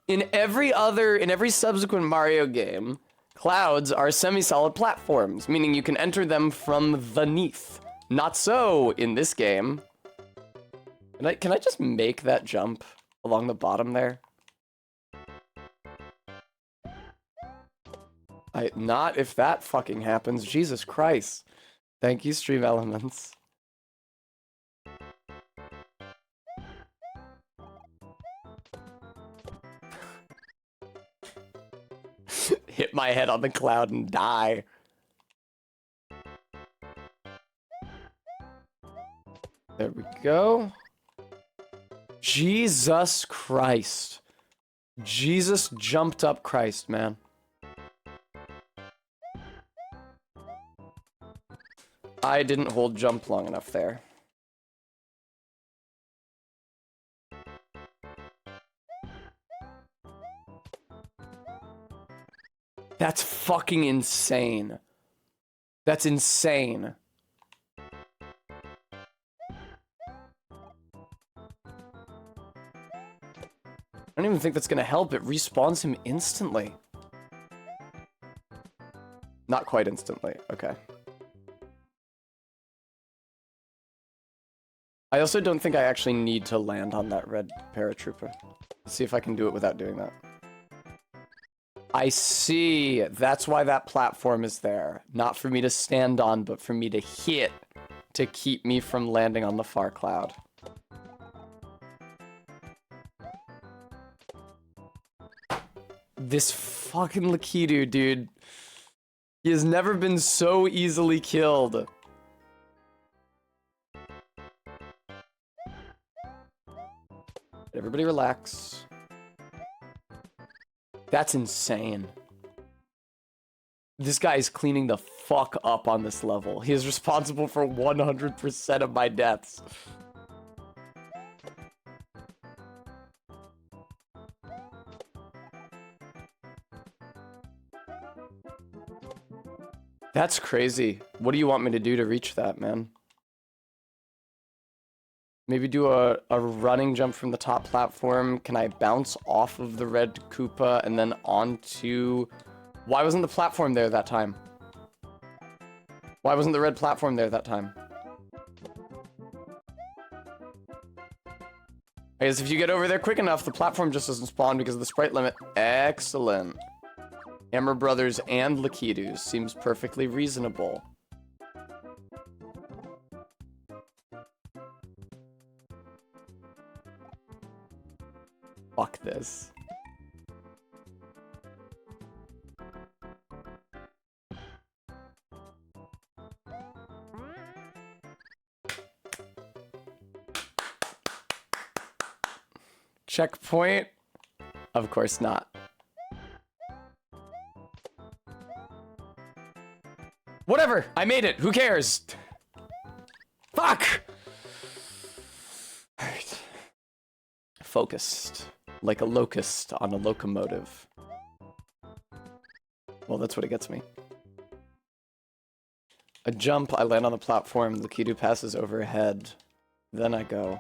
In every subsequent Mario game, clouds are semi-solid platforms, meaning you can enter them from beneath. Not so in this game. Can I just make that jump along the bottom there? Not if that fucking happens. Jesus Christ. Thank you, Stream Elements. Hit my head on the cloud and die. There we go. Jesus Christ. Jesus jumped up Christ, man. I didn't hold jump long enough there. That's fucking insane. That's insane. I don't even think that's gonna help. It respawns him instantly. Not quite instantly. Okay. I also don't think I actually need to land on that red paratrooper. Let's see if I can do it without doing that. I see. That's why that platform is there. Not for me to stand on, but for me to hit to keep me from landing on the far cloud. This fucking Lakitu, dude. He has never been so easily killed. Everybody relax. That's insane. This guy is cleaning the fuck up on this level. He is responsible for 100% of my deaths. That's crazy. What do you want me to do to reach that, man? Maybe do a running jump from the top platform. Can I bounce off of the red Koopa and then onto... Why wasn't the platform there that time? Why wasn't the red platform there that time? I guess if you get over there quick enough, the platform just doesn't spawn because of the sprite limit. Excellent. Hammer Brothers and Lakitus seems perfectly reasonable. Fuck this. Checkpoint? Of course not. Whatever! I made it! Who cares? Fuck! Alright. Focused. Like a locust on a locomotive. Well, that's what it gets me. A jump, I land on the platform, Lakitu passes overhead. Then I go.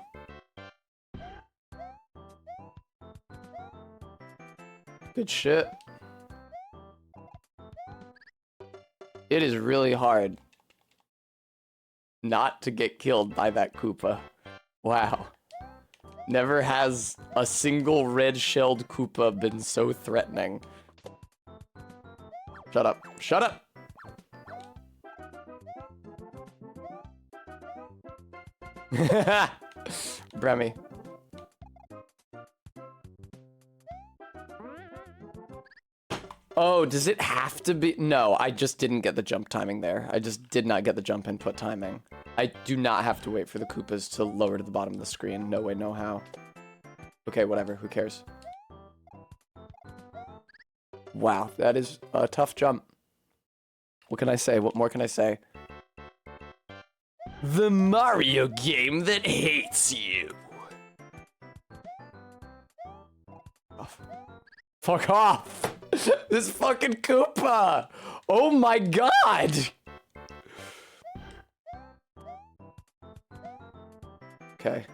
Good shit. It is really hard not to get killed by that Koopa. Wow. Never has a single red-shelled Koopa been so threatening. Shut up. Shut up! Bremy. Oh, does it have to be? No, I just didn't get the jump timing there. I just did not get the jump input timing. I do not have to wait for the Koopas to lower to the bottom of the screen. No way, no how. Okay, whatever. Who cares? Wow, that is a tough jump. What can I say? What more can I say? The Mario game that hates you. Oh, fuck off. This fucking Koopa! Oh my god! Okay.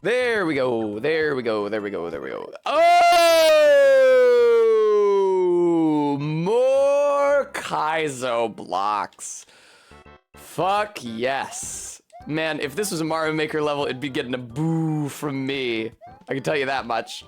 There we go, there we go, there we go, there we go. Oh! More Kaizo blocks. Fuck yes. Man, if this was a Mario Maker level, it'd be getting a boo from me. I can tell you that much.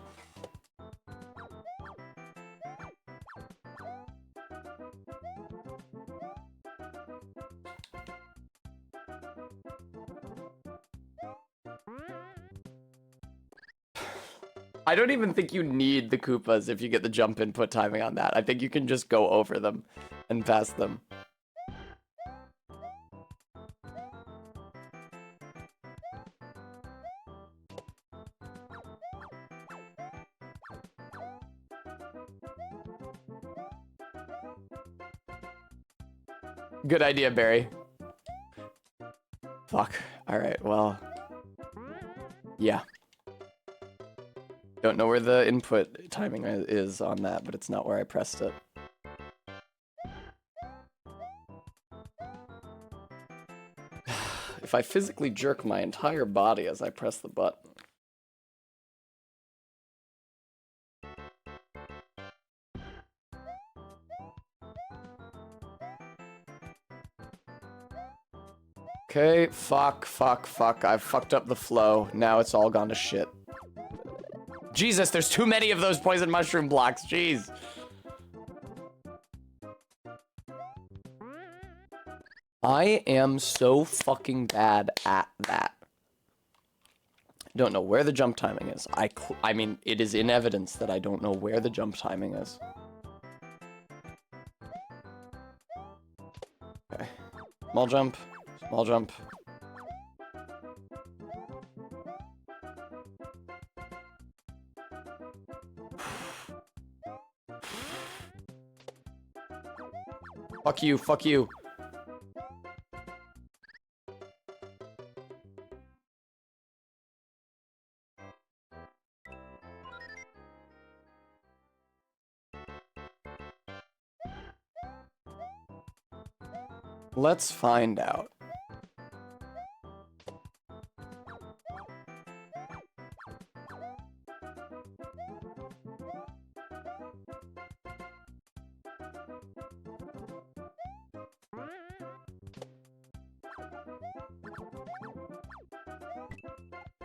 I don't even think you need the Koopas if you get the jump input timing on that. I think you can just go over them and pass them. Good idea, Barry. Fuck. Alright, well. Yeah. Don't know where the input timing is on that, but it's not where I pressed it. If I physically jerk my entire body as I press the button. Okay, fuck. I've fucked up the flow. Now it's all gone to shit. Jesus, there's too many of those poison mushroom blocks. Jeez. I am so fucking bad at that. Don't know where the jump timing is. I mean, it is in evidence that I don't know where the jump timing is. Okay. Small jump. Small jump. Fuck you, fuck you. Let's find out.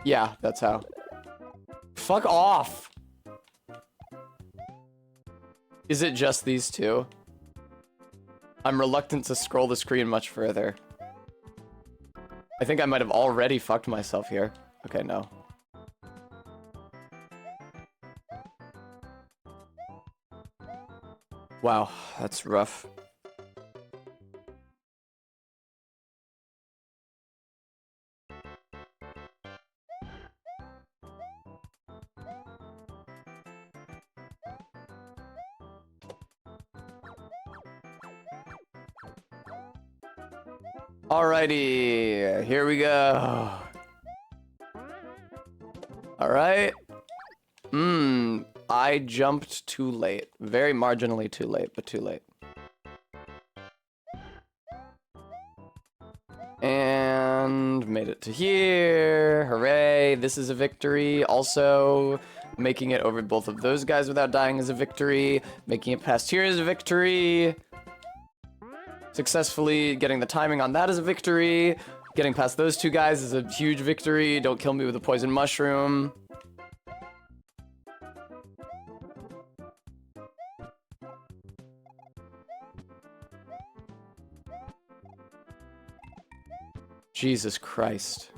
Yeah, that's how. Fuck off! Is it just these two? I'm reluctant to scroll the screen much further. I think I might have already fucked myself here. Okay, no. Wow, that's rough. Alrighty, here we go. Alright. I jumped too late. Very marginally too late, but too late. And made it to here. Hooray, this is a victory. Also, making it over both of those guys without dying is a victory. Making it past here is a victory. Successfully getting the timing on that is a victory. Getting past those two guys is a huge victory. Don't kill me with a poison mushroom. Jesus Christ.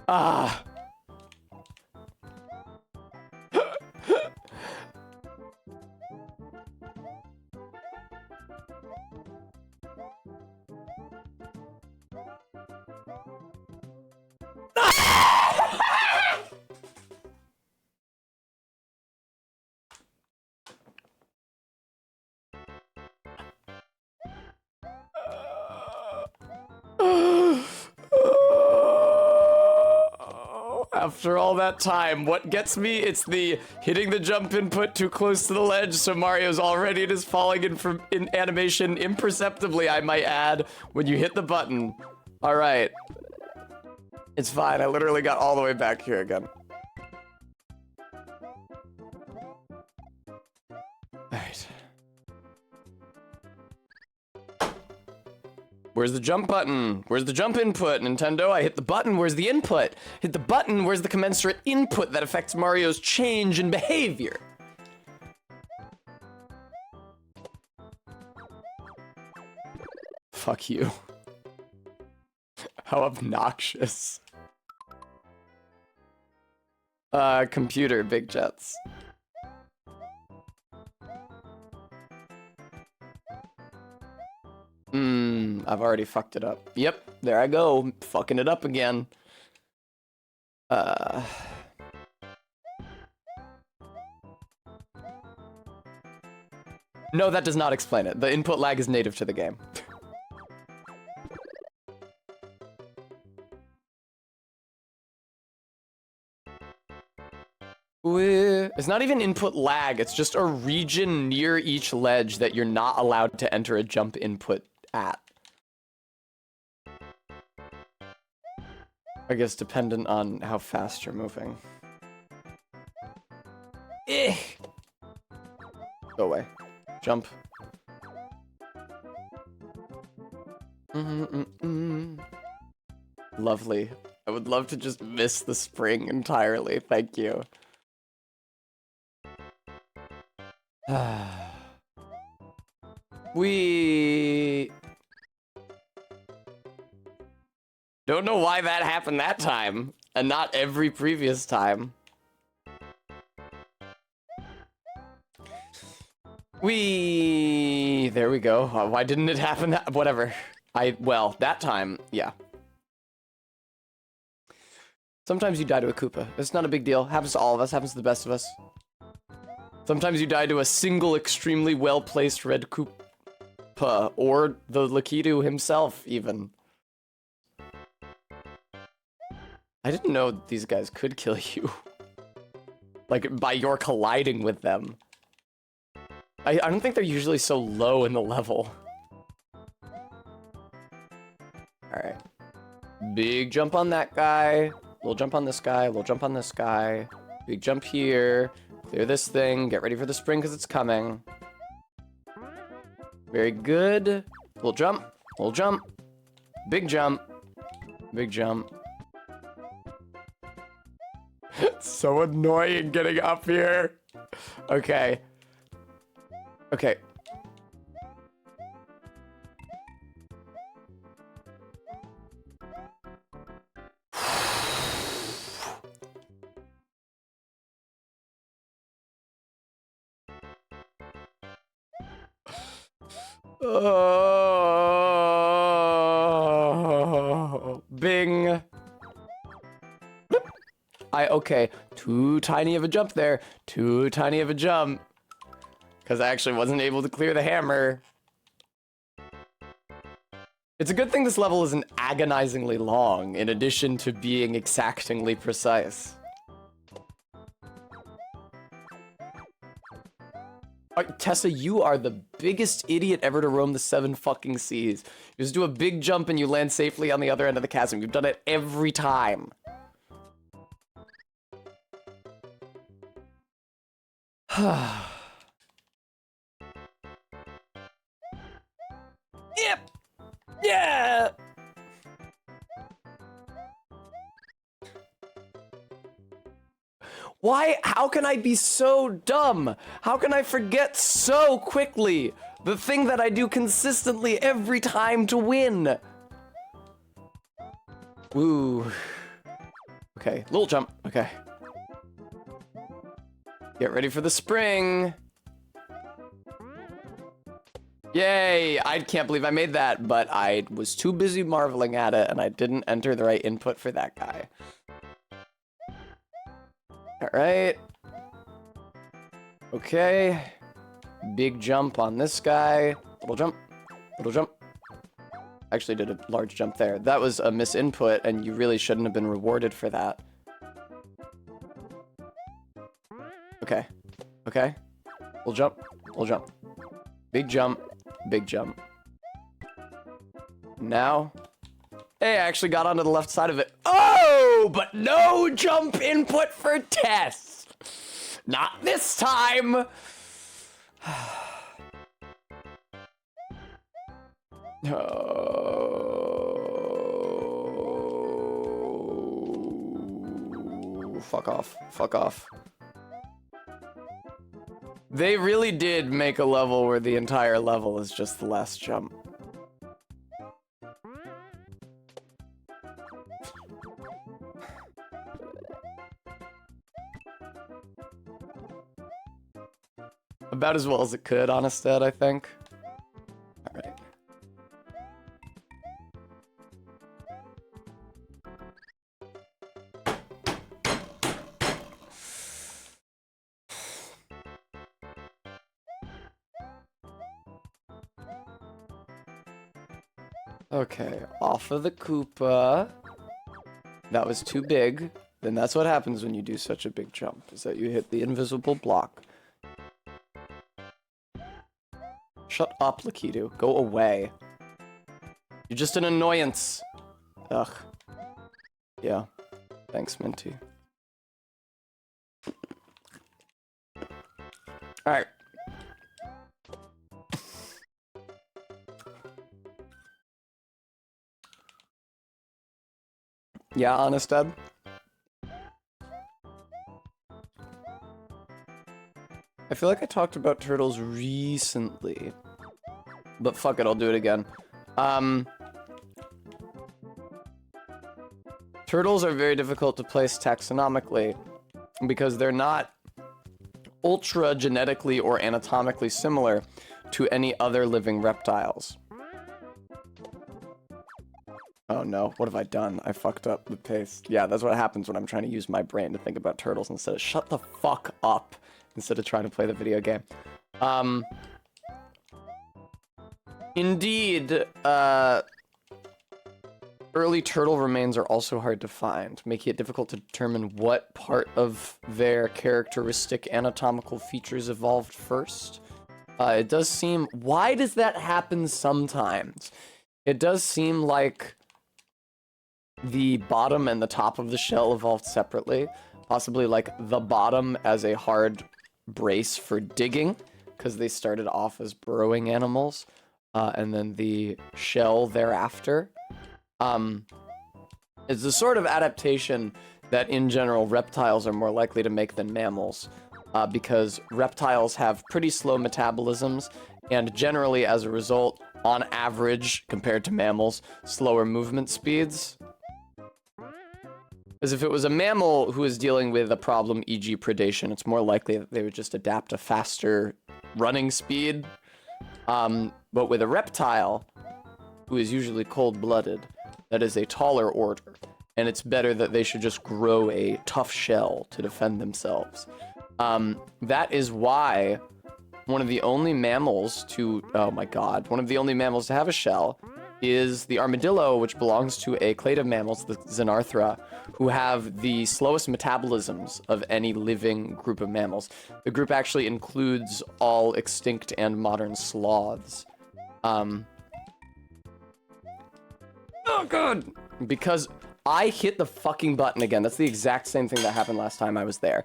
Ah! After all that time, what gets me? It's the hitting the jump input too close to the ledge, so Mario's already just falling in animation imperceptibly, I might add, when you hit the button. All right. It's fine, I literally got all the way back here again. All right. Where's the jump button? Where's the jump input? Nintendo, I hit the button, where's the input? Hit the button, where's the commensurate input that affects Mario's change in behavior? Fuck you. How obnoxious. Computer, big jets. I've already fucked it up. Yep, there I go, fucking it up again. No, that does not explain it. The input lag is native to the game. It's not even input lag, it's just a region near each ledge that you're not allowed to enter a jump input at. I guess dependent on how fast you're moving. Eh. Go away. Jump. Lovely. I would love to just miss the spring entirely. Thank you. We don't know why that happened that time, and not every previous time. There we go. Why didn't it happen that, whatever. Well, that time, yeah. Sometimes you die to a Koopa. It's not a big deal. Happens to all of us, happens to the best of us. Sometimes you die to a single extremely well-placed red Koopa, or the Lakitu himself, even. I didn't know these guys could kill you. Like, by your colliding with them. I don't think they're usually so low in the level. Alright. Big jump on that guy. Little jump on this guy. Little jump on this guy. Big jump here. Clear this thing. Get ready for the spring because it's coming. Very good. Little jump. Little jump. Big jump. Big jump. It's so annoying getting up here. Okay. Okay. Oh, bing. Okay, too tiny of a jump there. Too tiny of a jump. Because I actually wasn't able to clear the hammer. It's a good thing this level isn't agonizingly long, in addition to being exactingly precise. Tessa, you are the biggest idiot ever to roam the 7 fucking seas. You just do a big jump and you land safely on the other end of the chasm. You've done it every time. Yep. Yeah. Why? How can I be so dumb? How can I forget so quickly the thing that I do consistently every time to win? Ooh. Okay, little jump. Okay. Get ready for the spring. Yay! I can't believe I made that, but I was too busy marveling at it and I didn't enter the right input for that guy. Alright. Okay. Big jump on this guy. Little jump. Little jump. Actually did a large jump there. That was a misinput and you really shouldn't have been rewarded for that. Okay. Okay. Little jump. Little jump. Big jump. Big jump. Now. Hey, I actually got onto the left side of it. Oh, but no jump input for test. Not this time. Oh, fuck off. Fuck off. They really did make a level where the entire level is just the last jump. About as well as it could, Honested, I think. Alright. Okay, off of the Koopa. That was too big. Then that's what happens when you do such a big jump, is that you hit the invisible block. Shut up, Lakitu. Go away. You're just an annoyance. Ugh. Yeah. Thanks, Minty. Alright. Yeah, honest Ed? I feel like I talked about turtles recently. But fuck it, I'll do it again. Turtles are very difficult to place taxonomically because they're not ultra genetically or anatomically similar to any other living reptiles. Oh no, what have I done? I fucked up the pace. Yeah, that's what happens when I'm trying to use my brain to think about turtles instead of shut the fuck up instead of trying to play the video game. Indeed, early turtle remains are also hard to find, making it difficult to determine what part of their characteristic anatomical features evolved first. It does seem... Why does that happen sometimes? It does seem like the bottom and the top of the shell evolved separately. Possibly like the bottom as a hard brace for digging, because they started off as burrowing animals, and then the shell thereafter. It's the sort of adaptation that in general reptiles are more likely to make than mammals, because reptiles have pretty slow metabolisms, and generally as a result, on average, compared to mammals, slower movement speeds. As if it was a mammal who is dealing with a problem, e.g. predation, it's more likely that they would just adapt a faster running speed. But with a reptile, who is usually cold-blooded, that is a taller order, and it's better that they should just grow a tough shell to defend themselves. That is why one of the only mammals to, oh my god, one of the only mammals to have a shell is the armadillo, which belongs to a clade of mammals, the Xenarthra, who have the slowest metabolisms of any living group of mammals. The group actually includes all extinct and modern sloths. Oh god! Because I hit the fucking button again. That's the exact same thing that happened last time I was there.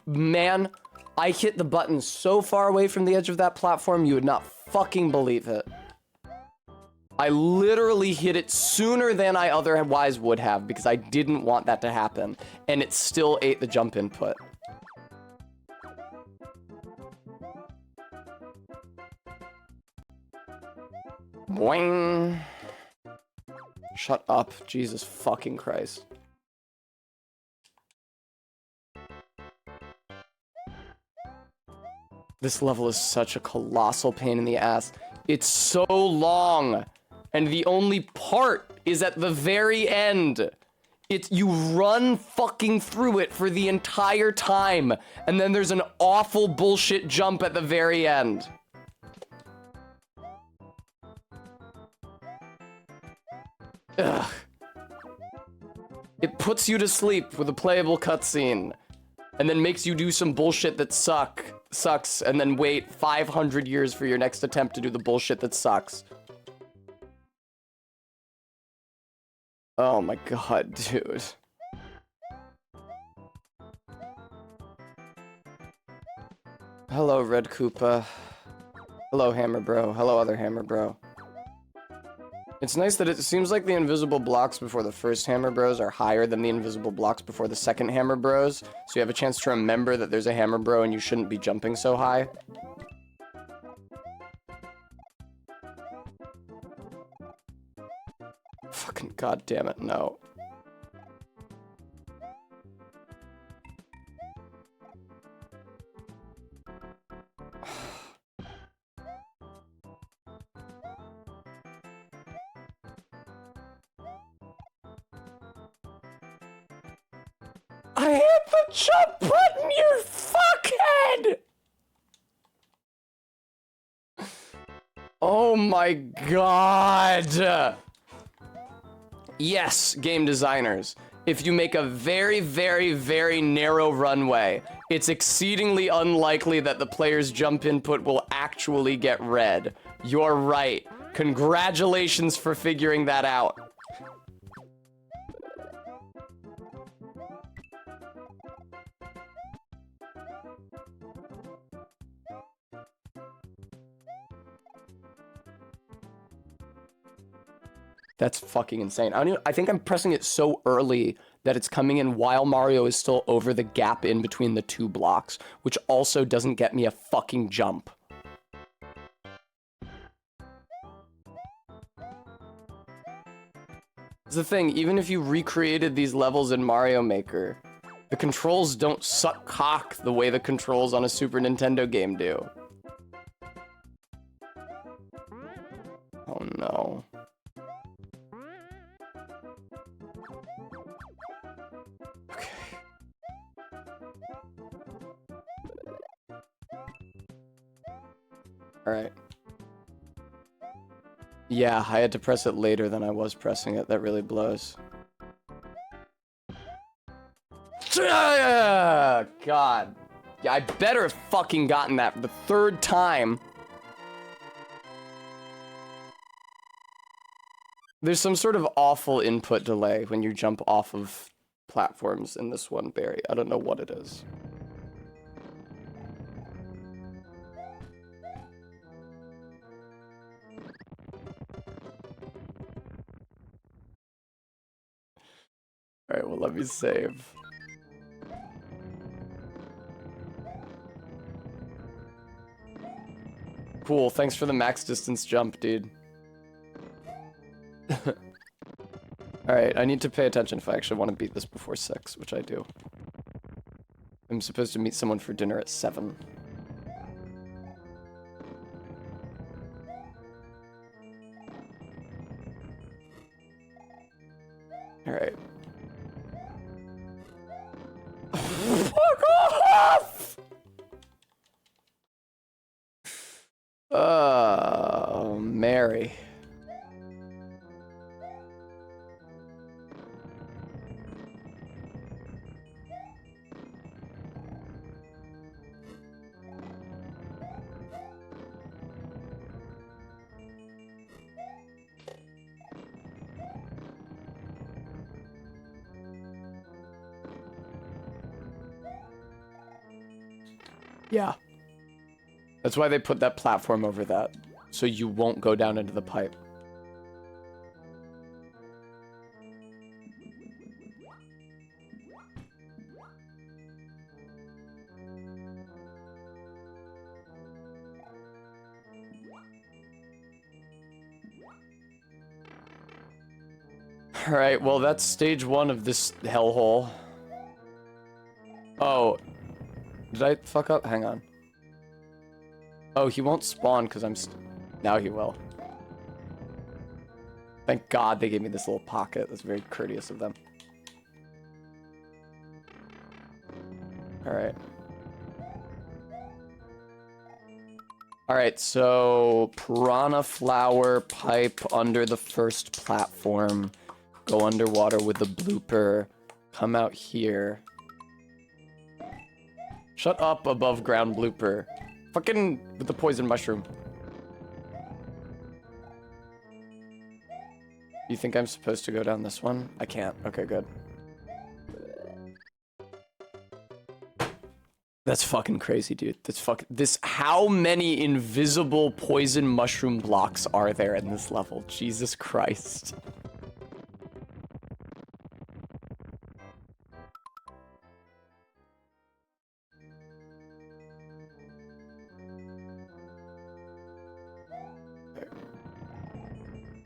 Man, I hit the button so far away from the edge of that platform, you would not fucking believe it. I literally hit it sooner than I otherwise would have because I didn't want that to happen, and it still ate the jump input. Boing. Shut up, Jesus fucking Christ. This level is such a colossal pain in the ass. It's so long. And the only part is at the very end. You run fucking through it for the entire time, and then there's an awful bullshit jump at the very end. Ugh. It puts you to sleep with a playable cutscene, and then makes you do some bullshit that sucks, and then wait 500 years for your next attempt to do the bullshit that sucks. Oh my god, dude. Hello, Red Koopa. Hello, Hammer Bro. Hello, other Hammer Bro. It's nice that it seems like the invisible blocks before the first Hammer Bros are higher than the invisible blocks before the second Hammer Bros, so you have a chance to remember that there's a Hammer Bro and you shouldn't be jumping so high. Fucking goddamn it, no. I hit the jump button, you fuckhead! Oh my god! Yes, game designers. If you make a very, very, very narrow runway, it's exceedingly unlikely that the player's jump input will actually get read. You're right. Congratulations for figuring that out. That's fucking insane. I think I'm pressing it so early that it's coming in while Mario is still over the gap in between the two blocks, which also doesn't get me a fucking jump. That's the thing, even if you recreated these levels in Mario Maker, the controls don't suck cock the way the controls on a Super Nintendo game do. Oh no. Okay. Alright. Yeah, I had to press it later than I was pressing it. That really blows. God. Yeah, I better have fucking gotten that the third time. There's some sort of awful input delay when you jump off of platforms in this one, Barry. I don't know what it is. Alright, well, let me save. Cool, thanks for the max distance jump, dude. Alright, I need to pay attention if I actually want to beat this before 6, which I do. I'm supposed to meet someone for dinner at 7. Alright. Fuck off! Oh, Mary. Yeah. That's why they put that platform over that, so you won't go down into the pipe. Alright, well that's stage 1 of this hellhole. Oh. Did I fuck up? Hang on. Oh, he won't spawn because I'm now he will. Thank God they gave me this little pocket. That's very courteous of them. Alright. Alright, so piranha flower pipe under the first platform. Go underwater with the blooper. Come out here. Shut up, above ground blooper. Fucking with the poison mushroom. You think I'm supposed to go down this one? I can't. Okay, good. That's fucking crazy, dude. How many invisible poison mushroom blocks are there in this level? Jesus Christ.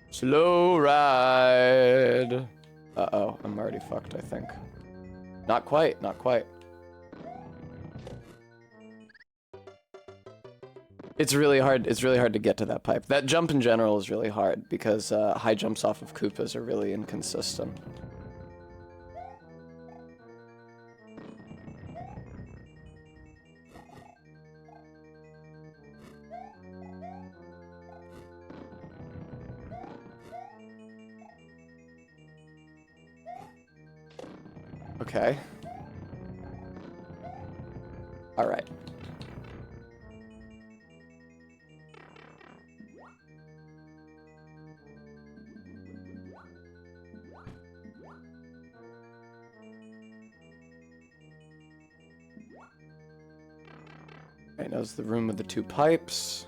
Slow ride. Uh-oh, I'm already fucked, I think. Not quite, not quite. It's really hard to get to that pipe. That jump in general is really hard because high jumps off of Koopas are really inconsistent. Okay. All right. Okay, now's the room with the 2 pipes.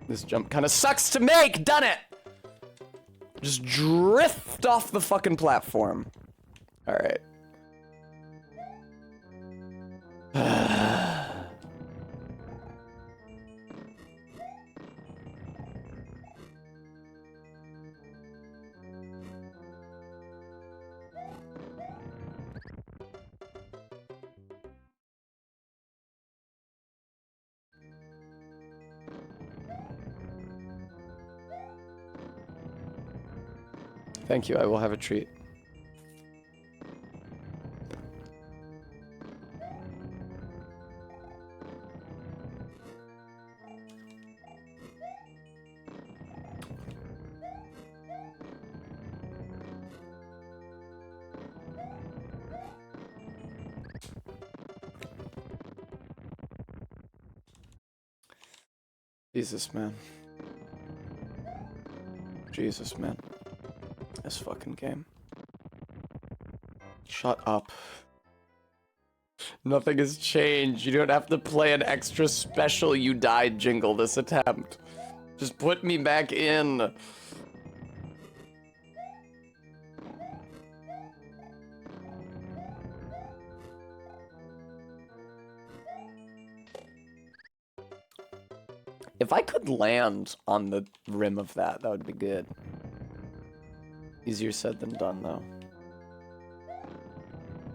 This jump kind of sucks to make. Done it. Just drift off the fucking platform. All right. Thank you, I will have a treat. Jesus, man. Jesus, man. This fucking game. Shut up. Nothing has changed. You don't have to play an extra special "you died" jingle this attempt. Just put me back in. If I could land on the rim of that, that would be good. Easier said than done, though.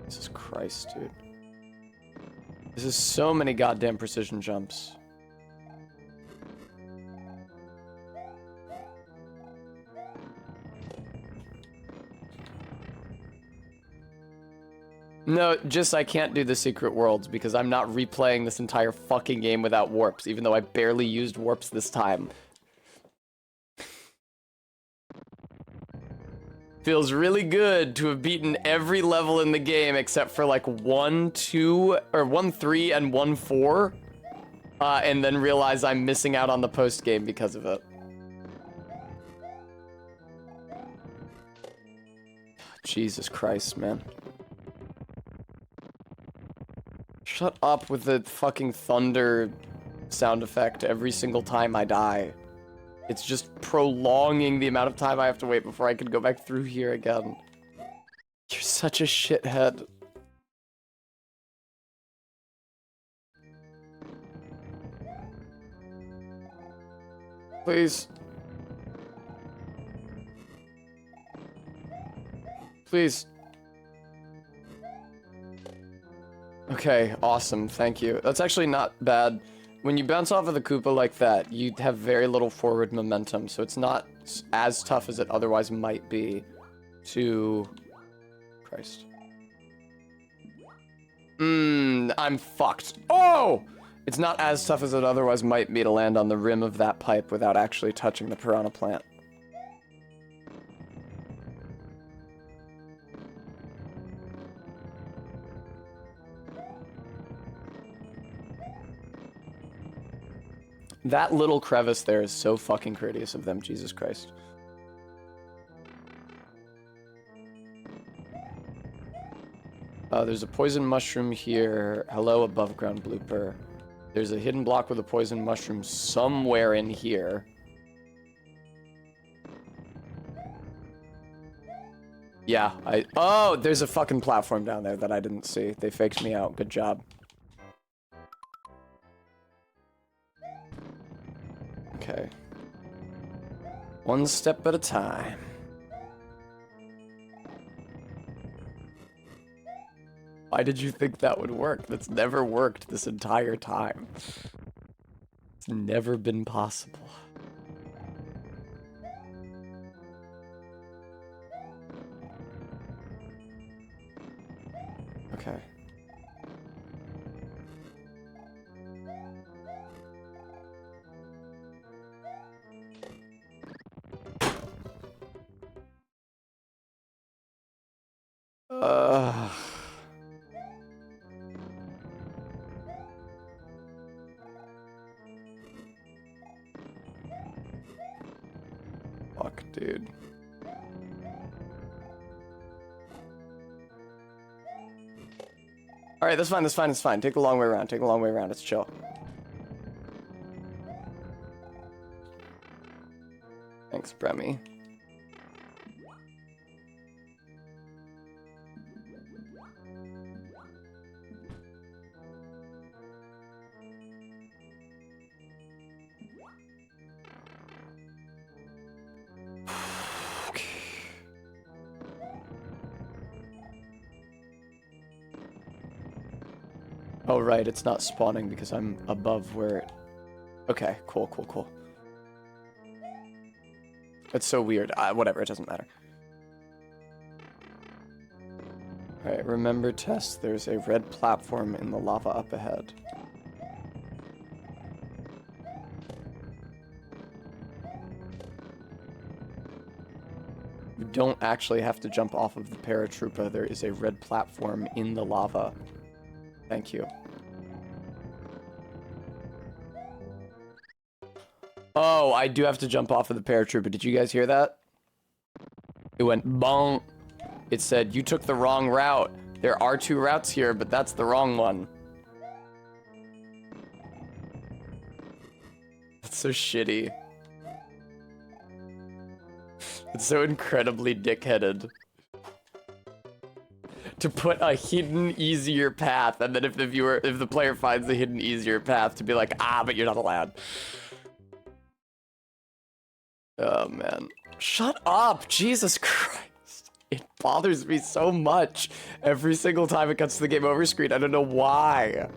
Jesus Christ, dude. This is so many goddamn precision jumps. No, just I can't do the secret worlds because I'm not replaying this entire fucking game without warps, even though I barely used warps this time. Feels really good to have beaten every level in the game except for like 1, 2, or 1, 3, and 1, 4. And then realize I'm missing out on the post game because of it. Jesus Christ, man. Shut up with the fucking thunder sound effect every single time I die. It's just prolonging the amount of time I have to wait before I can go back through here again. You're such a shithead. Please. Please. Okay, awesome, thank you. That's actually not bad. When you bounce off of the Koopa like that, you have very little forward momentum, so it's not as tough as it otherwise might be to... Christ. I'm fucked. Oh! It's not as tough as it otherwise might be to land on the rim of that pipe without actually touching the piranha plant. That little crevice there is so fucking courteous of them, Jesus Christ. There's a poison mushroom here. Hello, above ground blooper. There's a hidden block with a poison mushroom somewhere in here. Yeah, oh, there's a fucking platform down there that I didn't see. They faked me out. Good job. Okay. One step at a time. Why did you think that would work? That's never worked this entire time. It's never been possible. Okay. fuck, dude. Alright, that's fine, that's fine, that's fine. Take the long way around, take the long way around, it's chill. Thanks, Bremy. Oh, right, it's not spawning because I'm above where it... Okay, cool, cool, cool. It's so weird. Whatever, it doesn't matter. Alright, remember Tess, there's a red platform in the lava up ahead. You don't actually have to jump off of the paratroopa. There is a red platform in the lava. Thank you. Oh, I do have to jump off of the paratrooper. Did you guys hear that? It went bonk. It said, you took the wrong route. There are 2 routes here, but that's the wrong one. That's so shitty. It's so incredibly dickheaded. To put a hidden easier path, and then if the player finds the hidden easier path, to be like, ah, but you're not allowed. Oh man. Shut up! Jesus Christ. It bothers me so much every single time it cuts to the game over screen. I don't know why.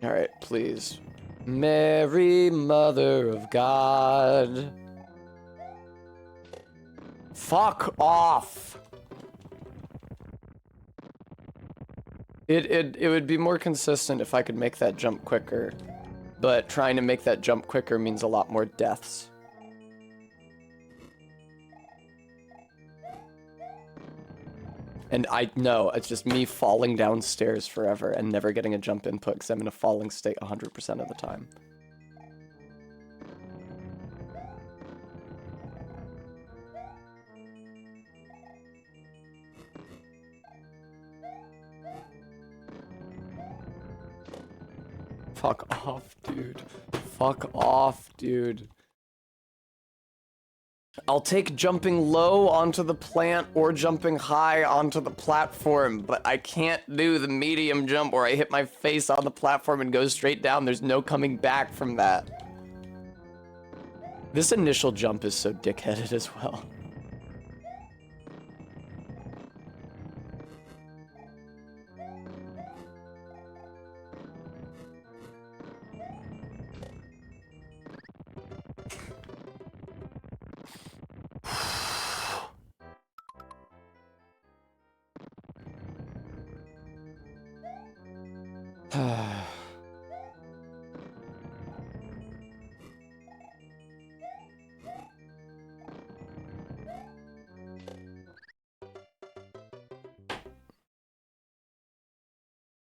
Alright, please. Mary, Mother of God. Fuck off! It would be more consistent if I could make that jump quicker. But trying to make that jump quicker means a lot more deaths. And I know, it's just me falling downstairs forever and never getting a jump input because I'm in a falling state 100% of the time. Fuck off, dude. Fuck off, dude. I'll take jumping low onto the plant or jumping high onto the platform, but I can't do the medium jump where I hit my face on the platform and go straight down. There's no coming back from that. This initial jump is so dickheaded as well.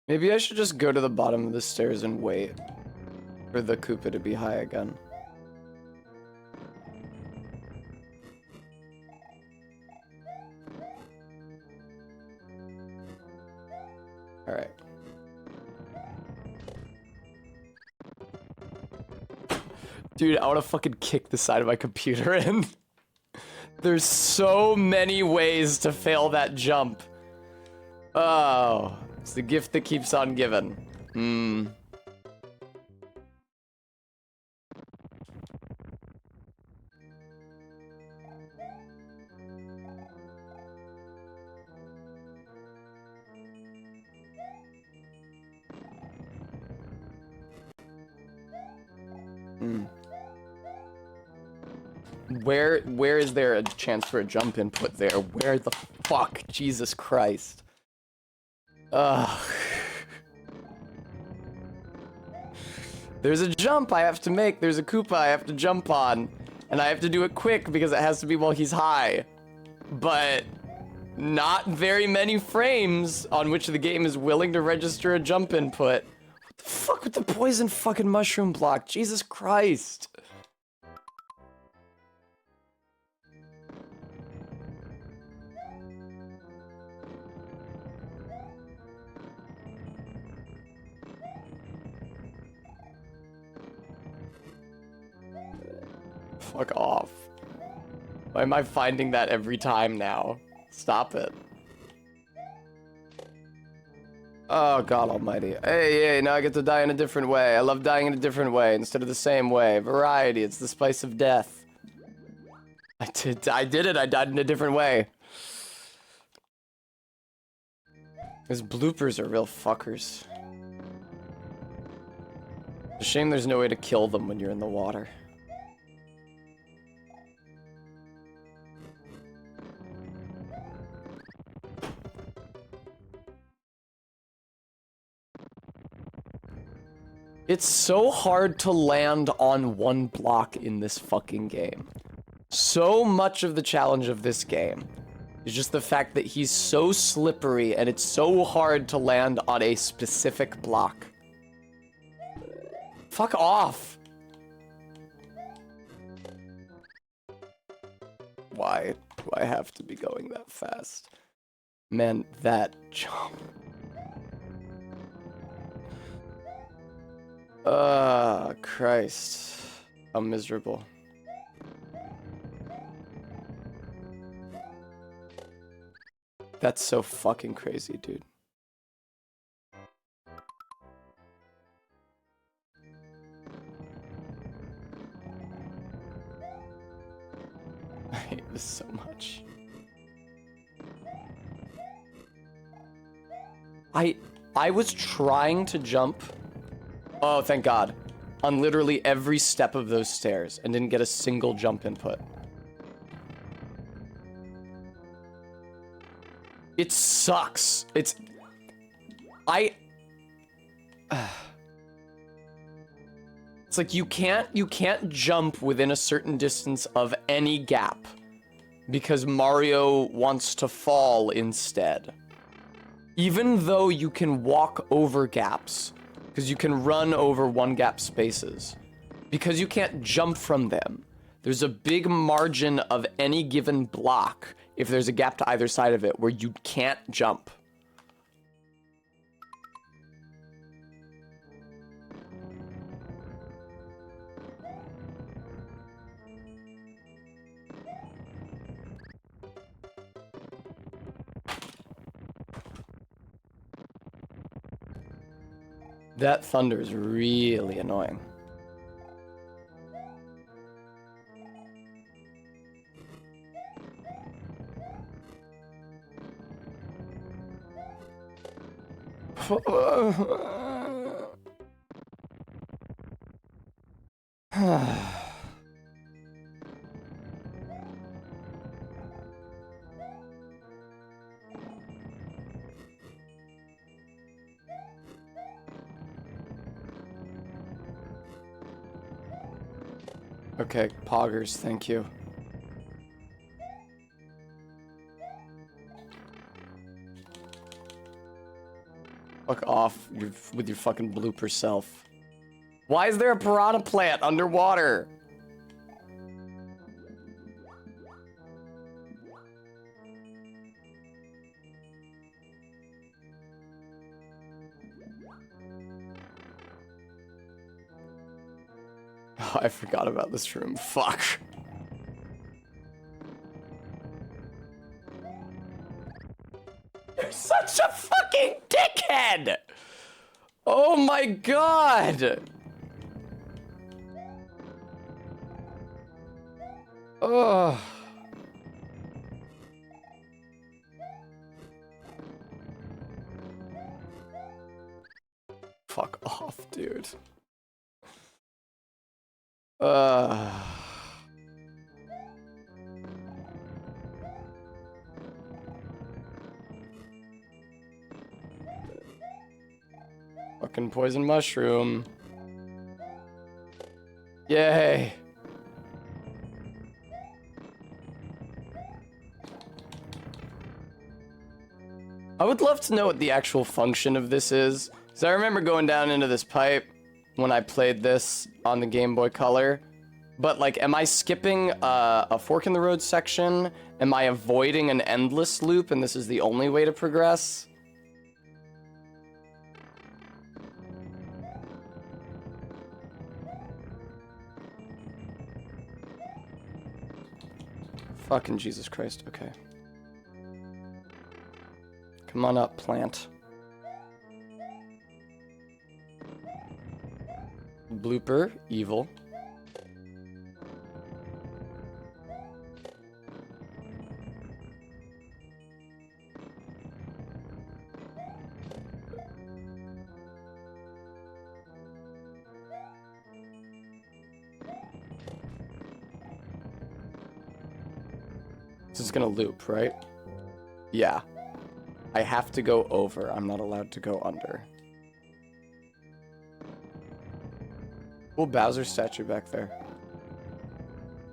Maybe I should just go to the bottom of the stairs and wait for the Koopa to be high again. Alright. Dude, I want to fucking kick the side of my computer in. There's so many ways to fail that jump. Oh, it's the gift that keeps on giving. Hmm. Where is there a chance for a jump input there? Where the fuck? Jesus Christ. Ugh. There's a jump I have to make. There's a Koopa I have to jump on. And I have to do it quick because it has to be while he's high. But not very many frames on which the game is willing to register a jump input. What the fuck with the poison fucking mushroom block? Jesus Christ. Fuck off. Why am I finding that every time now? Stop it. Oh, God almighty. Hey, now I get to die in a different way. I love dying in a different way instead of the same way. Variety, it's the spice of death. I did it. I died in a different way. Those bloopers are real fuckers. It's a shame there's no way to kill them when you're in the water. It's so hard to land on one block in this fucking game. So much of the challenge of this game is just the fact that he's so slippery and it's so hard to land on a specific block. Fuck off! Why do I have to be going that fast? Man, that jump. Christ. I'm miserable. That's so fucking crazy, dude. I hate this so much. I was trying to jump. Oh, thank God. On literally every step of those stairs and didn't get a single jump input. It sucks. It's like you can't jump within a certain distance of any gap because Mario wants to fall instead. Even though you can walk over gaps, because you can run over one gap spaces, because you can't jump from them, there's a big margin of any given block, if there's a gap to either side of it, where you can't jump. That thunder is really annoying. Okay, poggers, thank you. Fuck off with your fucking blooper self. Why is there a piranha plant underwater? Oh, I forgot about this room. Fuck. You're such a fucking dickhead! Oh my god! Oh. Fuck off, dude. Fucking poison mushroom. Yay. I would love to know what the actual function of this is. Because I remember going down into this pipe when I played this on the Game Boy Color. But, like, am I skipping a fork in the road section? Am I avoiding an endless loop and this is the only way to progress? Fucking Jesus Christ. Okay. Come on up, plant. Blooper, evil. This is gonna loop, right? Yeah. I have to go over. I'm not allowed to go under. Cool Bowser statue back there.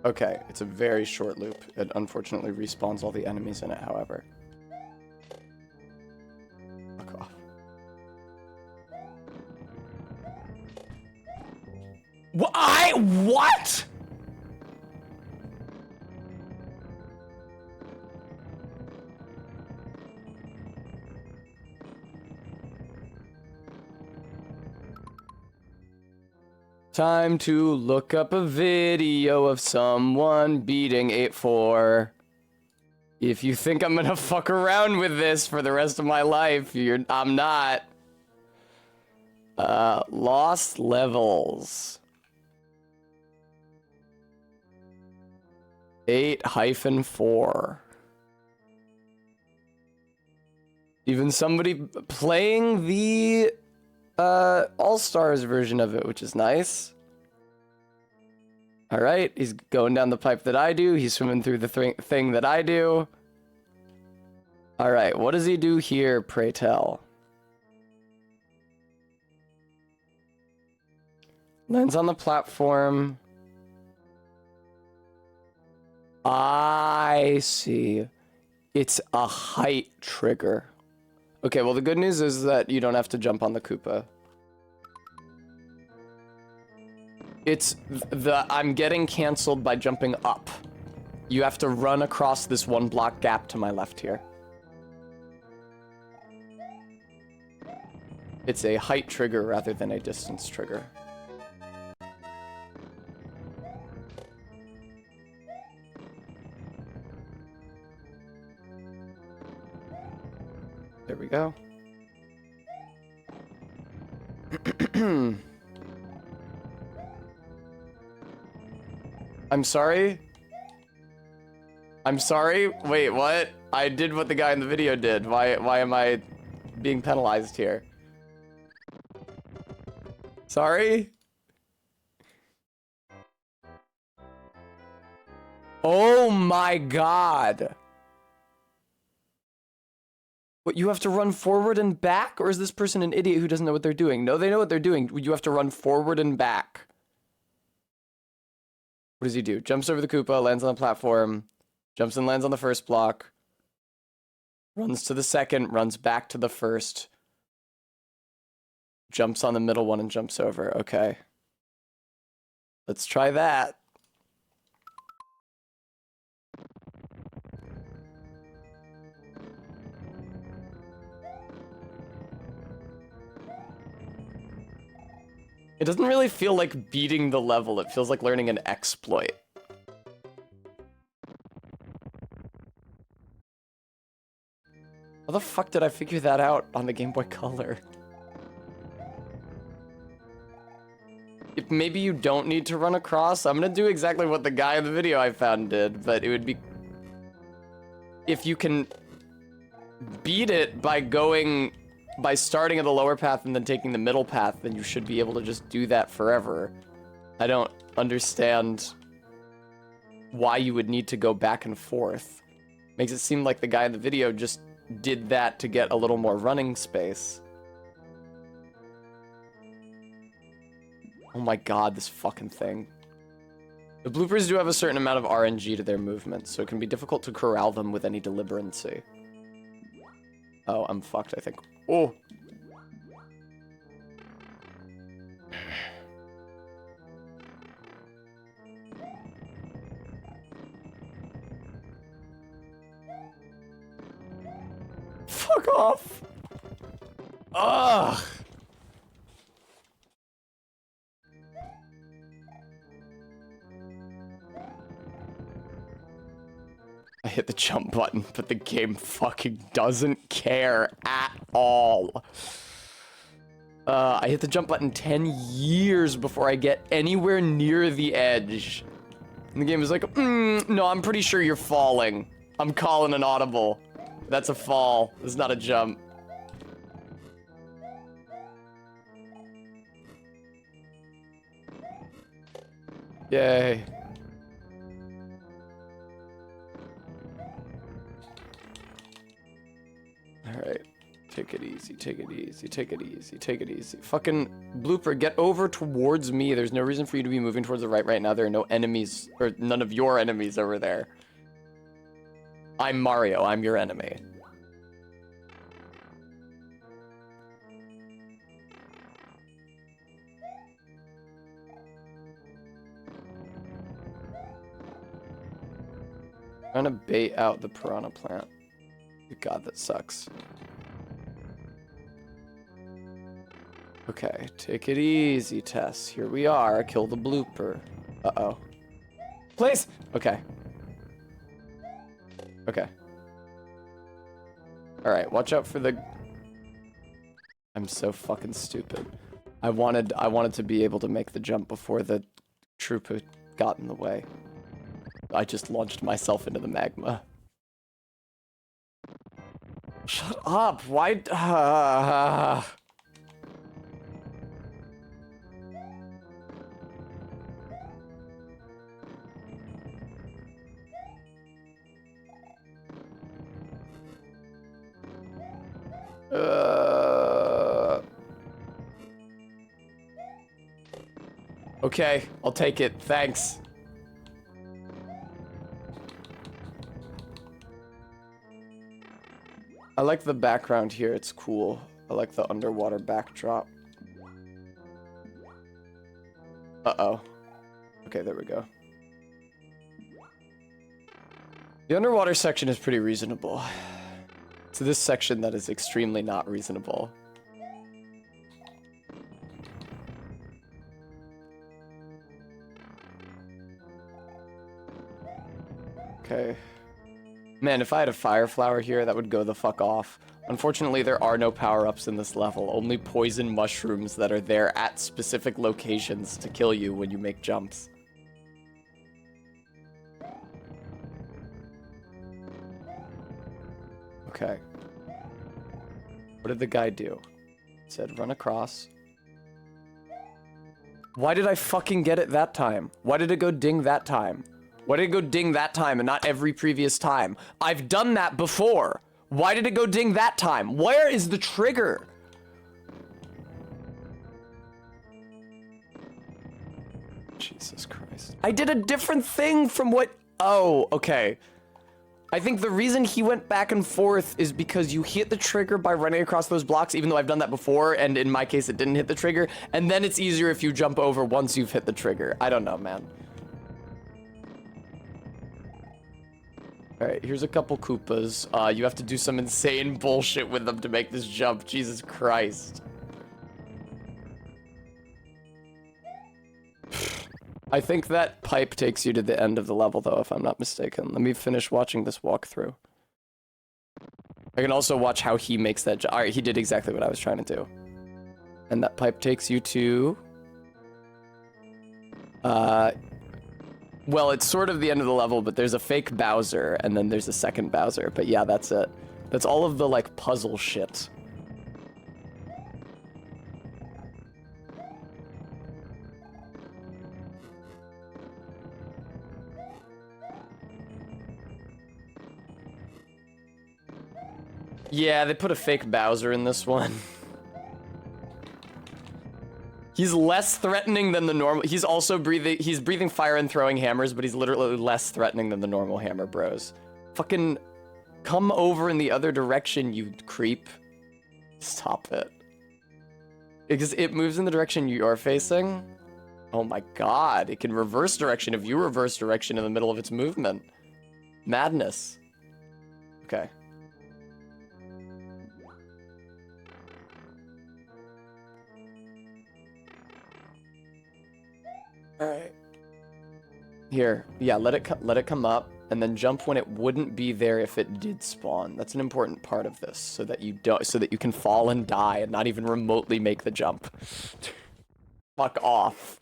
Okay, it's a very short loop. It unfortunately respawns all the enemies in it, however. Fuck off. What? Time to look up a video of someone beating 8-4. If you think I'm gonna fuck around with this for the rest of my life, I'm not. Lost levels. 8-4. Even somebody playing the All-Stars version of it, which is nice. All right, he's going down the pipe that I do. He's swimming through the thing that I do. All right, what does he do here, pray tell? Lands on the platform. I see. It's a height trigger. Okay, well, the good news is that you don't have to jump on the Koopa. It's I'm getting canceled by jumping up. You have to run across this 1 block gap to my left here. It's a height trigger rather than a distance trigger. There we go. I'm sorry? I'm sorry? Wait, what? I did what the guy in the video did. Why am I being penalized here? Sorry? Oh my god. What, you have to run forward and back? Or is this person an idiot who doesn't know what they're doing? No, they know what they're doing. You have to run forward and back. What does he do? Jumps over the Koopa, lands on the platform, jumps and lands on the first block, runs to the second, runs back to the first, jumps on the middle one and jumps over. Okay. Let's try that. It doesn't really feel like beating the level. It feels like learning an exploit. How the fuck did I figure that out on the Game Boy Color? If maybe you don't need to run across. I'm gonna do exactly what the guy in the video I found did, but it would be... If you can beat it by starting at the lower path and then taking the middle path, then you should be able to just do that forever. I don't understand why you would need to go back and forth. Makes it seem like the guy in the video just did that to get a little more running space. Oh my god, this fucking thing. The bloopers do have a certain amount of RNG to their movements, so it can be difficult to corral them with any deliberancy. Oh, I'm fucked, I think. Oh! Fuck off! Ugh! hit the jump button, but the game fucking doesn't care at all. I hit the jump button 10 years before I get anywhere near the edge. And the game is like, no, I'm pretty sure you're falling. I'm calling an audible. That's a fall. It's not a jump. Yay. Alright. Take it easy, take it easy, take it easy, take it easy. Fucking Blooper, get over towards me. There's no reason for you to be moving towards the right now. There are no enemies, or none of your enemies over there. I'm Mario, I'm your enemy. Trying to bait out the piranha plant. God, that sucks. Okay, take it easy, Tess. Here we are. Kill the blooper. Uh-oh. Please! Okay. Okay. Alright, watch out for the... I'm so fucking stupid. I wanted to be able to make the jump before the trooper got in the way. I just launched myself into the magma. Shut up! Why? Okay, I'll take it. Thanks. I like the background here, it's cool. I like the underwater backdrop. Uh-oh. Okay, there we go. The underwater section is pretty reasonable. It's this section that is extremely not reasonable. Okay. Man, if I had a fire flower here, that would go the fuck off. Unfortunately, there are no power-ups in this level, only poison mushrooms that are there at specific locations to kill you when you make jumps. Okay. What did the guy do? He said run across. Why did I fucking get it that time? Why did it go ding that time? Why did it go ding that time and not every previous time? I've done that before. Why did it go ding that time? Where is the trigger? Jesus Christ. I did a different thing from what... Oh, okay. I think the reason he went back and forth is because you hit the trigger by running across those blocks, even though I've done that before, and in my case it didn't hit the trigger, and then it's easier if you jump over once you've hit the trigger. I don't know, man. Alright, here's a couple Koopas. You have to do some insane bullshit with them to make this jump. Jesus Christ. I think that pipe takes you to the end of the level, though, if I'm not mistaken. Let me finish watching this walkthrough. I can also watch how he makes that jump. Alright, he did exactly what I was trying to do. And that pipe takes you to... Well, it's sort of the end of the level, but there's a fake Bowser, and then there's a second Bowser. But yeah, that's it. That's all of the, like, puzzle shit. Yeah, they put a fake Bowser in this one. He's less threatening than the normal. He's also breathing fire and throwing hammers, but he's literally less threatening than the normal Hammer Bros. Fucking come over in the other direction, you creep. Stop it. Because it moves in the direction you're facing. Oh my god, it can reverse direction if you reverse direction in the middle of its movement. Madness. Okay. Alright. Here. Yeah, let it come up. and then jump when it wouldn't be there if it did spawn. That's an important part of this, so that you can fall and die and not even remotely make the jump. Fuck off.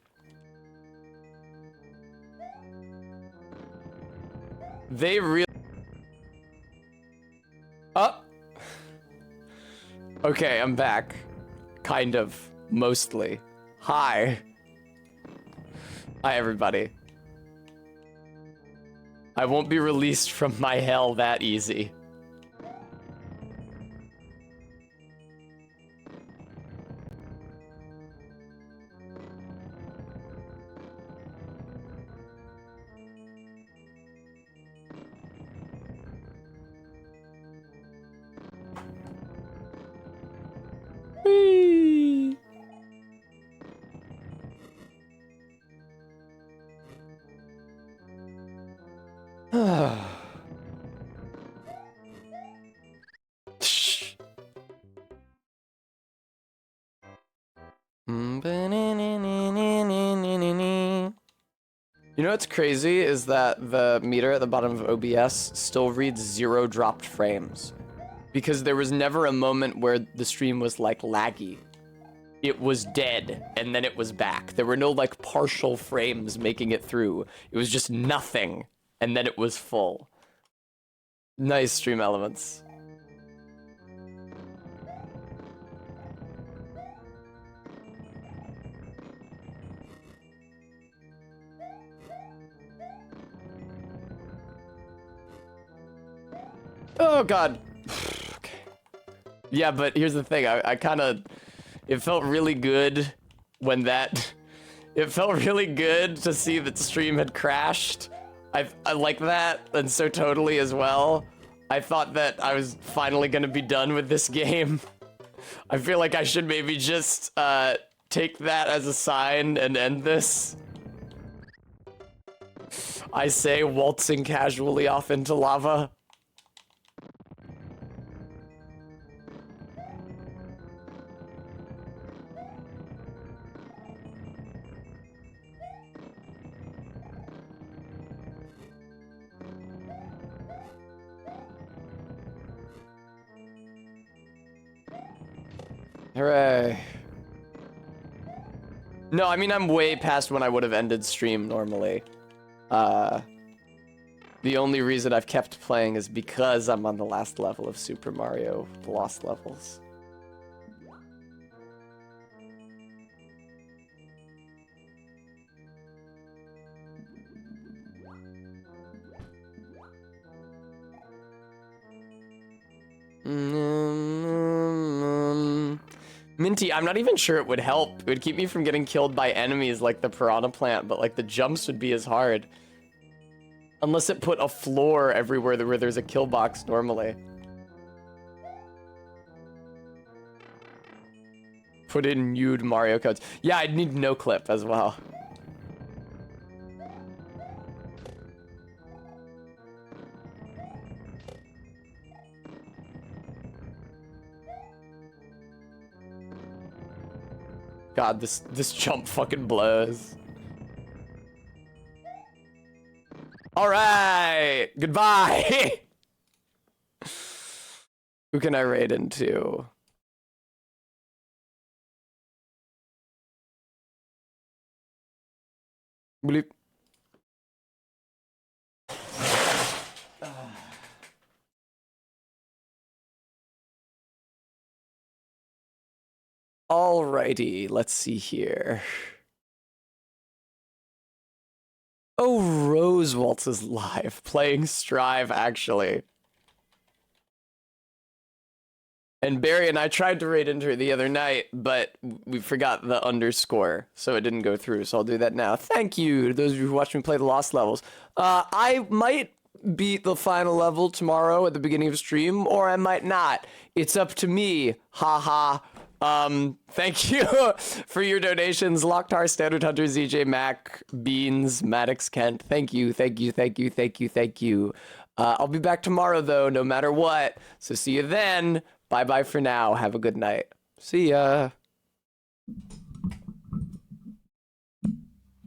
They really... Oh! Okay, I'm back. Kind of. Mostly. Hi. Hi, everybody. I won't be released from my hell that easy. Whee! Shh. You know what's crazy is that the meter at the bottom of OBS still reads 0 dropped frames. Because there was never a moment where the stream was like laggy. It was dead, and then it was back. There were no like partial frames making it through. It was just nothing, and then it was full. Nice stream elements. Oh god. Okay. Yeah, but here's the thing. I kind of... It felt really good when that... It felt really good to see that the stream had crashed. I like that, and so totally as well. I thought that I was finally gonna be done with this game. I feel like I should maybe just take that as a sign and end this. I say, waltzing casually off into lava. Hooray. No, I mean, I'm way past when I would have ended stream normally. The only reason I've kept playing is because I'm on the last level of Super Mario Lost Levels. Minty, I'm not even sure it would help. It would keep me from getting killed by enemies like the piranha plant, but like the jumps would be as hard. Unless it put a floor everywhere where there's a kill box normally. Put in nude Mario codes. Yeah, I'd need no clip as well. God, this jump fucking blows. All right, goodbye. Who can I raid into? Bleep. Alrighty, let's see here. Oh, Rose Waltz is live, playing Strive, actually. And Barry and I tried to raid into her the other night, but we forgot the underscore, so it didn't go through, so I'll do that now. Thank you to those of you who watched me play the Lost Levels. I might beat the final level tomorrow at the beginning of stream, or I might not. It's up to me, haha. Thank you for your donations, Locktar, Standard Hunter, ZJ Mac, Beans, Maddox Kent. Thank you, thank you, thank you, thank you, thank you. I'll be back tomorrow though, no matter what. So see you then. Bye bye for now. Have a good night. See ya.